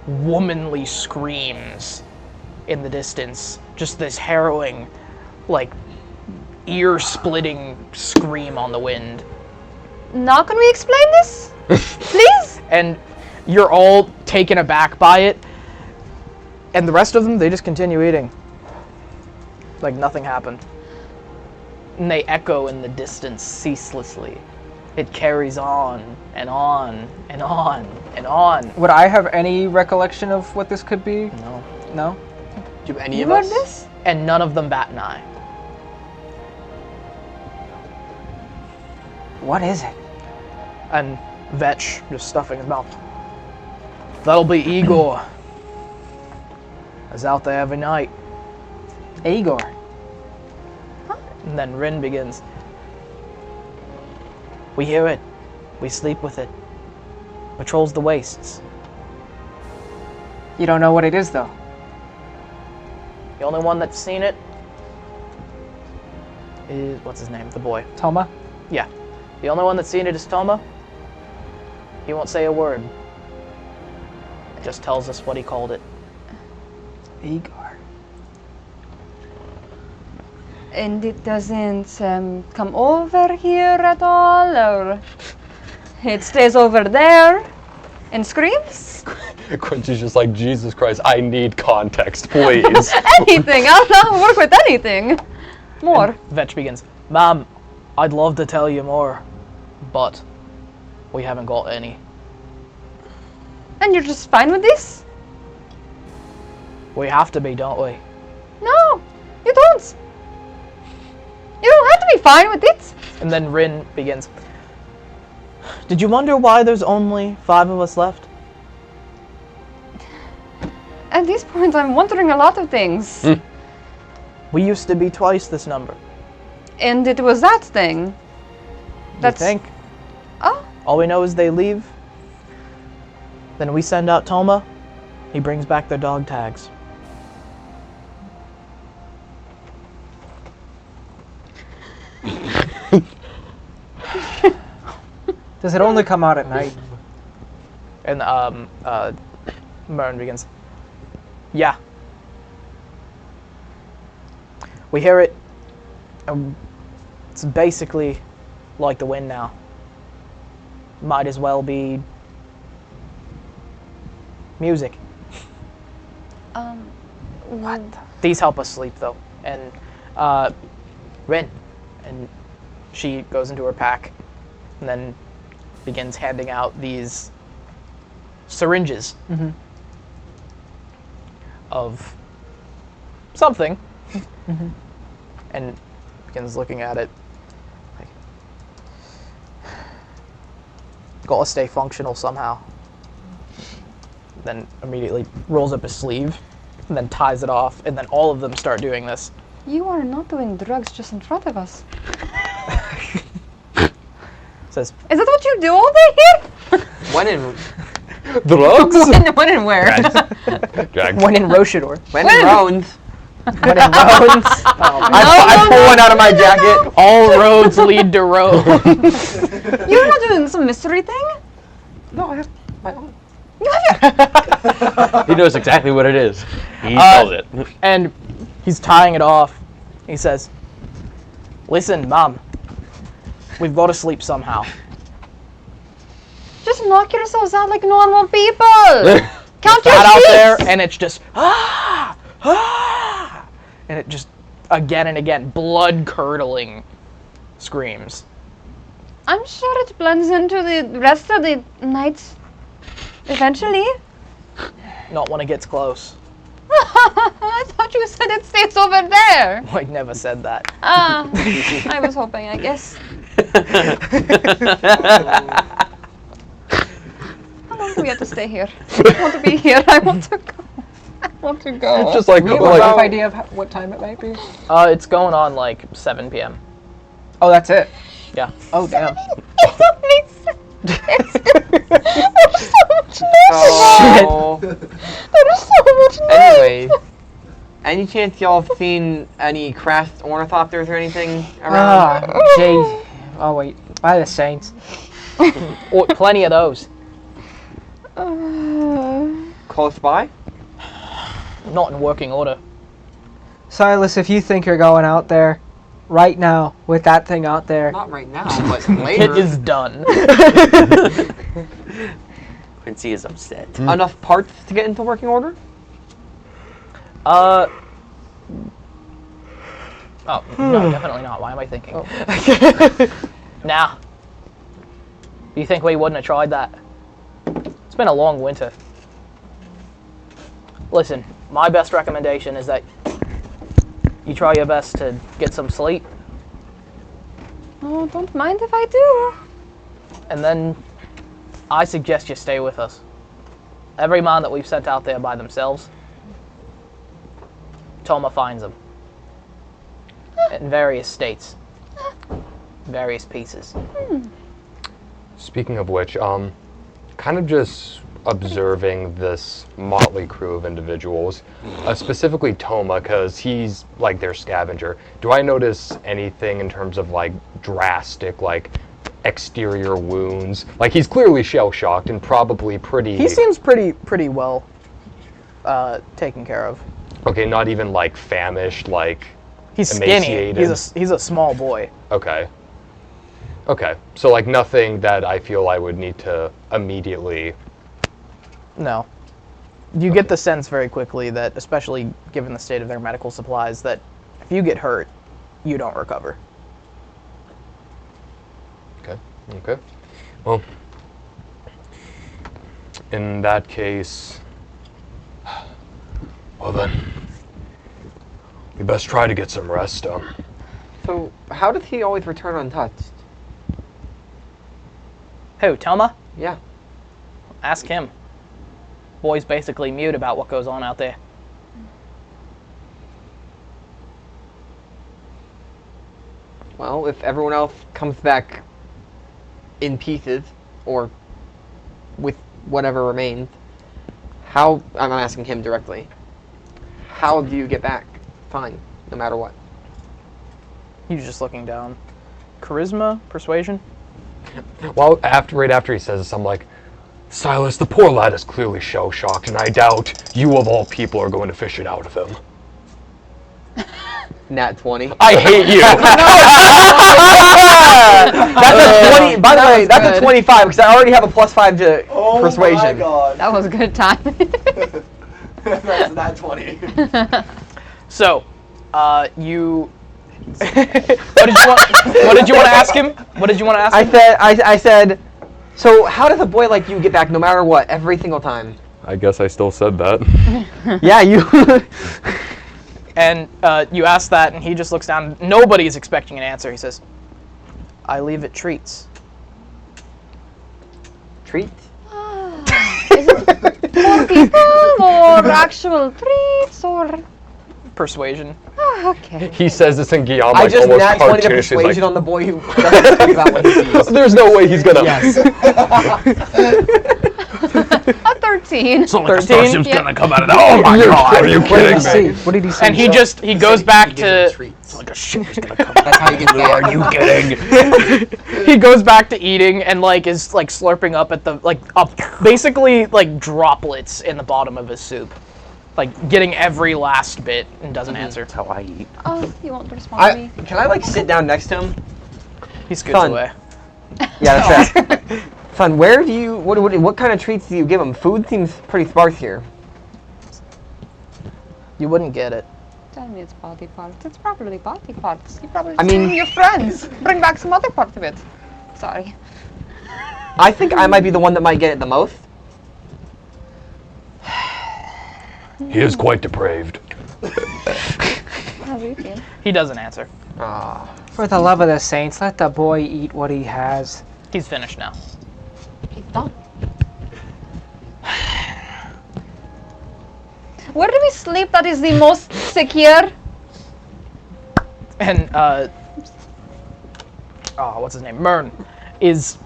Speaker 1: womanly screams in the distance. Just this harrowing, like, ear-splitting scream on the wind.
Speaker 2: Now can we explain this? Please?
Speaker 1: And you're all taken aback by it. And the rest of them, they just continue eating. Like nothing happened. And they echo in the distance ceaselessly. It carries on and on and on and on.
Speaker 12: Would I have any recollection of what this could be?
Speaker 1: No.
Speaker 12: No?
Speaker 4: Do any
Speaker 2: You
Speaker 4: of
Speaker 2: heard
Speaker 4: us?
Speaker 2: this?
Speaker 1: And none of them bat an eye.
Speaker 12: What is it?
Speaker 1: And Vetch just stuffing his mouth. That'll be Igor. Is out there every night.
Speaker 12: Igor.
Speaker 1: And then Rin begins. We hear it. We sleep with it. Patrols the wastes.
Speaker 12: You don't know what it is, though.
Speaker 1: The only one that's seen it is, what's his name? The boy.
Speaker 12: Toma?
Speaker 1: Yeah. The only one that's seen it is Toma. He won't say a word. Just tells us what he called it.
Speaker 12: Igor.
Speaker 2: And it doesn't come over here at all, or it stays over there and screams?
Speaker 3: Quincy's just like, Jesus Christ, I need context, please.
Speaker 2: Anything! I'll work with anything. More.
Speaker 1: And Vetch begins. Mom, I'd love to tell you more, but we haven't got any.
Speaker 2: And you're just fine with this?
Speaker 1: We have to be, don't we?
Speaker 2: No, you don't. You don't have to be fine with it.
Speaker 1: And then Rin begins. Did you wonder why there's only 5 of us left?
Speaker 2: At this point, I'm wondering a lot of things.
Speaker 1: We used to be twice this number.
Speaker 2: And it was that thing.
Speaker 1: That's... You think?
Speaker 2: Oh.
Speaker 1: All we know is they leave. Then we send out Toma. He brings back their dog tags.
Speaker 12: Does it only come out at night?
Speaker 1: And Mern begins. Yeah. We hear it. It's basically like the wind now. Might as well be music.
Speaker 2: What?
Speaker 1: These help us sleep though. And Rin, and she goes into her pack and then begins handing out these syringes of something, and begins looking at it. Like, gotta stay functional somehow. Then immediately rolls up his sleeve, and then ties it off, and then all of them start doing this.
Speaker 2: You are not doing drugs just in front of us.
Speaker 1: Says,
Speaker 2: is that what you do all day here?
Speaker 4: When in
Speaker 3: drugs?
Speaker 2: When and where?
Speaker 12: When in Roshador.
Speaker 4: When in Rones.
Speaker 12: When in Rones.
Speaker 4: I pull one out of my jacket.
Speaker 1: All roads lead to Rome.
Speaker 2: You're not doing some mystery thing?
Speaker 4: No, I have my own.
Speaker 2: You have your...
Speaker 5: He knows exactly what it is. He tells it.
Speaker 1: And he's tying it off. He says, listen, Mom. We've got to sleep somehow.
Speaker 2: Just knock yourselves out like normal people. Count your
Speaker 1: out
Speaker 2: sheep.
Speaker 1: there, and it's just and it just again and again, blood curdling screams.
Speaker 2: I'm sure it blends into the rest of the night eventually.
Speaker 1: Not when it gets close.
Speaker 2: I thought you said it stays over there.
Speaker 1: I never said that.
Speaker 2: I was hoping, I guess. How long do we have to stay here? I want to be here. I want to go. I want to go.
Speaker 3: It's just like,
Speaker 12: Do you have a rough idea of what time it might be?
Speaker 1: It's going on like 7 p.m.
Speaker 12: Oh, that's it.
Speaker 1: Yeah.
Speaker 12: Oh, damn.
Speaker 2: There's so much noise. There's so much noise.
Speaker 4: Anyway, any chance y'all have seen any crashed ornithopters or anything around?
Speaker 12: Jeez. Oh, wait. By the saints.
Speaker 1: Oh, plenty of those.
Speaker 4: Close by?
Speaker 1: Not in working order.
Speaker 12: Silas, if you think you're going out there right now with that thing out there.
Speaker 4: Not right now, but later.
Speaker 1: It is done.
Speaker 5: Quincy is upset.
Speaker 4: Enough parts to get into working order?
Speaker 1: Oh, no, definitely not. Why am I thinking? Nah. You think we wouldn't have tried that? It's been a long winter. Listen, my best recommendation is that you try your best to get some sleep.
Speaker 2: Oh, don't mind if I do.
Speaker 1: And then I suggest you stay with us. Every man that we've sent out there by themselves, Toma finds them. In various states. Various pieces.
Speaker 3: Speaking of which, kind of just observing this motley crew of individuals, specifically Toma, because he's like their scavenger. Do I notice anything in terms of like drastic, like exterior wounds? Like he's clearly shell-shocked and probably pretty...
Speaker 1: He seems pretty well taken care of.
Speaker 3: Okay, not even like famished, like
Speaker 1: he's
Speaker 3: emaciated.
Speaker 1: Skinny. He's a small boy.
Speaker 3: Okay. Okay, so like nothing that I feel I would need to immediately...
Speaker 1: No. You get the sense very quickly that, especially given the state of their medical supplies, that if you get hurt, you don't recover.
Speaker 3: Okay, okay. Well, in that case, well then, we best try to get some rest.
Speaker 4: So, how does he always return untouched?
Speaker 1: Who, Toma?
Speaker 4: Yeah.
Speaker 1: Ask him. Boy's basically mute about what goes on out there.
Speaker 4: Well, if everyone else comes back in pieces, or with whatever remains, how... I'm asking him directly. How do you get back? Fine, no matter what.
Speaker 1: He's just looking down. Charisma? Persuasion?
Speaker 3: Well, right after he says this, I'm like, Silas, the poor lad is clearly shell-shocked, and I doubt you of all people are going to fish it out of him.
Speaker 4: Nat 20.
Speaker 3: I hate you!
Speaker 4: That's a 20. By the way, that's a 25 because I already have a +5 to persuasion.
Speaker 13: Oh my god.
Speaker 2: That was a good time.
Speaker 13: That's Nat 20.
Speaker 1: So, you... What did you want to ask him? What did you want to ask him?
Speaker 4: I said, so how does a boy like you get back no matter what, every single time?
Speaker 3: I guess I still said that.
Speaker 4: Yeah, you...
Speaker 1: And you ask that, and he just looks down. Nobody's expecting an answer. He says, I leave it treats.
Speaker 4: Treats?
Speaker 2: Is it for people or actual treats or...
Speaker 1: Persuasion.
Speaker 2: Oh, okay.
Speaker 3: He says this in Guillaume
Speaker 4: I
Speaker 3: like
Speaker 4: just
Speaker 3: almost
Speaker 4: nat 20 to
Speaker 3: cartoonishly,
Speaker 4: persuasion
Speaker 3: like,
Speaker 4: on the boy who doesn't think about what he sees.
Speaker 3: There's no way he's gonna...
Speaker 4: Yes.
Speaker 2: A 13.
Speaker 5: So like
Speaker 1: 13?
Speaker 5: a starship's
Speaker 2: Yeah.
Speaker 5: gonna come out of that. Oh my god!
Speaker 3: Are you kidding me?
Speaker 12: What did he say?
Speaker 1: And he goes back to...
Speaker 5: Like a ship's gonna come
Speaker 4: That's how you get back.
Speaker 5: Are you kidding?
Speaker 1: He goes back to eating and like is like slurping up at the basically like droplets in the bottom of his soup, like getting every last bit and doesn't answer.
Speaker 5: That's how I eat.
Speaker 2: Oh, you won't respond to me.
Speaker 4: Can I like sit down next to him?
Speaker 1: He scoots
Speaker 4: Son.
Speaker 1: away.
Speaker 4: Yeah, that's right. Son, where do you... What kind of treats do you give him? Food seems pretty sparse here.
Speaker 1: You wouldn't get it.
Speaker 2: Tell me it's body parts. It's probably body parts. You probably
Speaker 4: I mean-
Speaker 2: your friends. Bring back some other part of it. Sorry.
Speaker 4: I think I might be the one that might get it the most.
Speaker 3: He is quite depraved.
Speaker 2: How do you feel?
Speaker 1: He doesn't answer.
Speaker 12: For the love of the saints, let the boy eat what he has.
Speaker 1: He's finished now.
Speaker 2: He's done. Where do we sleep that is the most secure?
Speaker 1: And what's his name? Mern is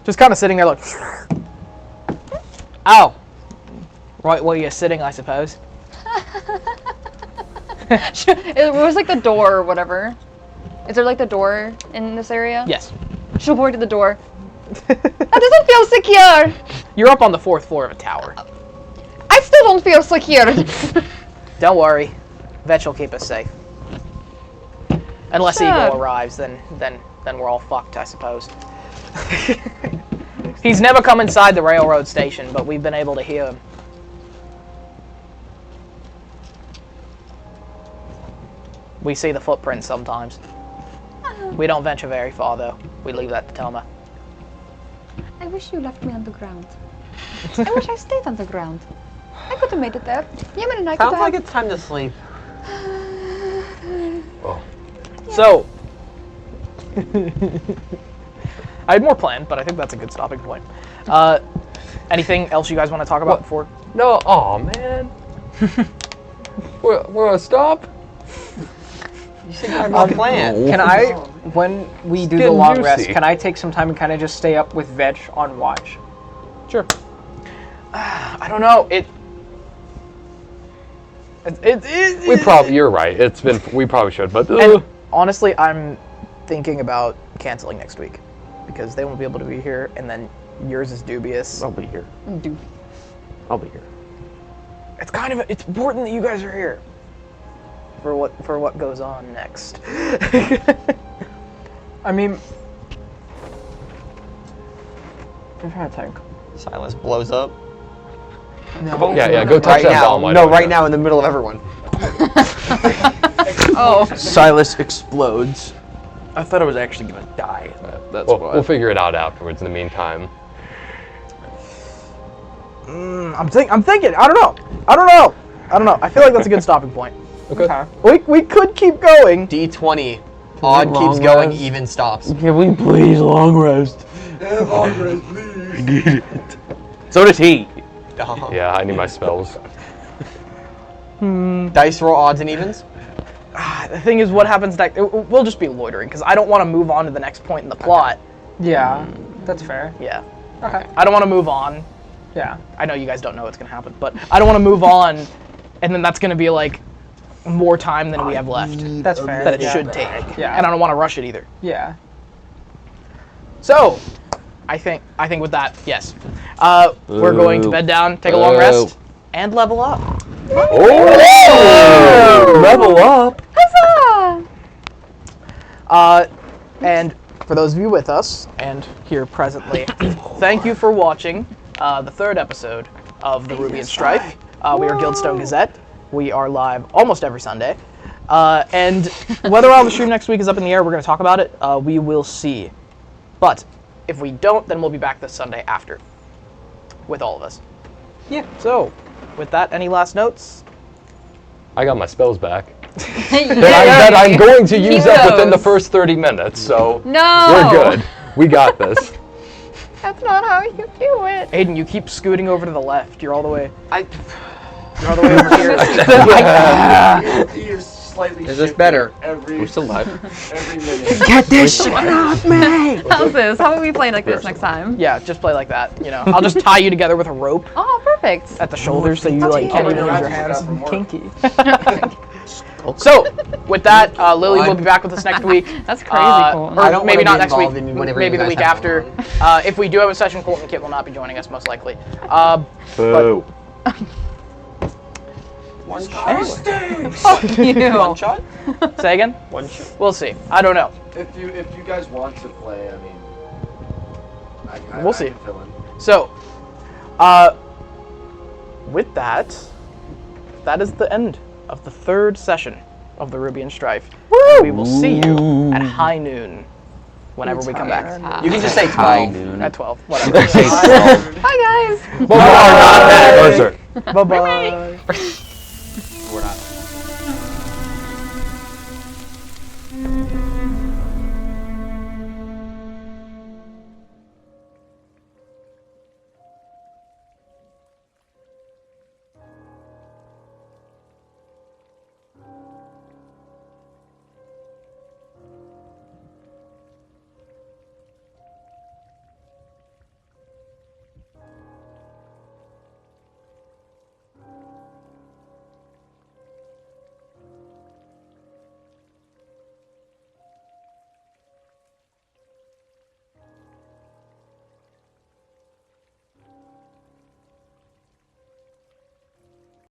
Speaker 1: just kind of sitting there like, ow. Right where you're sitting, I suppose.
Speaker 2: It was like the door or whatever. Is there like the door in this area?
Speaker 1: Yes.
Speaker 2: She'll point to the door. That doesn't feel secure.
Speaker 1: You're up on the 4th floor of a tower.
Speaker 2: I still don't feel secure.
Speaker 1: Don't worry, Vetch will keep us safe. Unless
Speaker 2: Sure.
Speaker 1: Eagle arrives, then we're all fucked, I suppose. He's never come inside the railroad station, but we've been able to hear him. We see the footprints sometimes. We don't venture very far, though. We leave that to Toma.
Speaker 2: I wish you left me on the ground. I wish I stayed on the ground. I could have made it there. Yemen and I could
Speaker 4: Sounds
Speaker 2: have.
Speaker 4: like it's time to sleep.
Speaker 1: So, I had more planned, but I think that's a good stopping point. Anything else you guys want to talk about before?
Speaker 3: No, aw, man. We're gonna stop?
Speaker 4: You should have more plan.
Speaker 12: Can I, when we do the
Speaker 3: getting
Speaker 12: long
Speaker 3: juicy.
Speaker 12: rest, can I take some time and kind of just stay up with Vetch on watch?
Speaker 1: Sure. I don't know.
Speaker 3: You're right. We probably should, but
Speaker 1: And honestly, I'm thinking about canceling next week because they won't be able to be here, and then yours is dubious.
Speaker 5: I'll be here. I'll be here.
Speaker 1: It's it's important that you guys are here for what goes on next.
Speaker 12: I mean, I'm trying to think.
Speaker 4: Silas blows up.
Speaker 12: No.
Speaker 3: Yeah, go touch
Speaker 4: Right
Speaker 3: that
Speaker 4: now.
Speaker 3: bomb.
Speaker 4: No, right now in the middle of everyone.
Speaker 2: Oh.
Speaker 5: Silas explodes. I thought I was actually gonna die. That's why.
Speaker 3: We'll figure it out afterwards. In the meantime,
Speaker 1: I'm thinking. I don't know. I feel like that's a good stopping point.
Speaker 3: okay.
Speaker 1: We could keep going.
Speaker 4: D20. Odd keeps going, even stops.
Speaker 5: Can we please long rest?
Speaker 13: Long rest, please.
Speaker 5: So does he.
Speaker 3: Yeah, I need my spells.
Speaker 4: Dice roll odds and evens.
Speaker 1: The thing is, what happens next? We'll just be loitering because I don't want to move on to the next point in the plot.
Speaker 12: Yeah, that's fair.
Speaker 1: Yeah.
Speaker 12: Okay.
Speaker 1: I don't want to move on.
Speaker 12: Yeah.
Speaker 1: I know you guys don't know what's going to happen, but I don't want to move on, and then that's going to be like more time than we have left.
Speaker 12: That's fair.
Speaker 1: That it should take.
Speaker 12: Yeah.
Speaker 1: And I don't want to rush it either.
Speaker 12: Yeah.
Speaker 1: So, I think with that, yes. We're going to bed down, take a long rest, and level up.
Speaker 3: Oh! Level up.
Speaker 2: Huzzah!
Speaker 1: And for those of you with us and here presently, thank you for watching the 3rd episode of the Rubian Strife. We are Gildstone Gazette. We are live almost every Sunday. And whether I'll stream next week is up in the air. We're going to talk about it. We will see. But if we don't, then we'll be back this Sunday after with all of us.
Speaker 12: Yeah.
Speaker 1: So, with that, any last notes?
Speaker 3: I got my spells back. that I'm going to use up within the first 30 minutes, so
Speaker 2: No!
Speaker 3: we're good. We got this.
Speaker 2: That's not how you do it.
Speaker 1: Aiden, you keep scooting over to the left. You're all the way.
Speaker 4: You're
Speaker 1: all the way over here.
Speaker 13: He is slightly
Speaker 4: Is this better?
Speaker 5: We're still live.
Speaker 13: Every minute.
Speaker 12: Get this shit off me!
Speaker 2: How's this? How about we play like this next time?
Speaker 1: Yeah, just play like that. You know, I'll just tie you together with a rope
Speaker 2: Oh, perfect.
Speaker 1: at the shoulders so you like can't even use your hands.
Speaker 12: Kinky.
Speaker 1: So, with that, Lilli will be back with us next week.
Speaker 2: That's crazy cool.
Speaker 1: Or
Speaker 4: I don't
Speaker 1: maybe
Speaker 4: wanna
Speaker 1: not
Speaker 4: be
Speaker 1: next week.
Speaker 4: involved in whenever
Speaker 1: Maybe
Speaker 4: you
Speaker 1: the
Speaker 4: guys
Speaker 1: week
Speaker 4: have
Speaker 1: after.
Speaker 4: one.
Speaker 1: If we do have a session, Colton Kit will not be joining us most likely.
Speaker 3: Boo.
Speaker 4: One shot.
Speaker 2: Fuck you.
Speaker 4: One shot.
Speaker 1: Say again?
Speaker 4: One shot.
Speaker 1: We'll see. I don't know.
Speaker 13: If you guys want to play, I mean,
Speaker 1: We'll see.
Speaker 13: I can fill in.
Speaker 1: So, with that, that is the end of the 3rd session of the Rubian Strife. We will see you at high noon whenever we come back.
Speaker 4: You can just say
Speaker 5: High
Speaker 4: 12.
Speaker 5: noon.
Speaker 1: At 12, whatever.
Speaker 2: Bye, guys.
Speaker 1: Bye-bye.
Speaker 3: Buzzer.
Speaker 1: Bye-bye.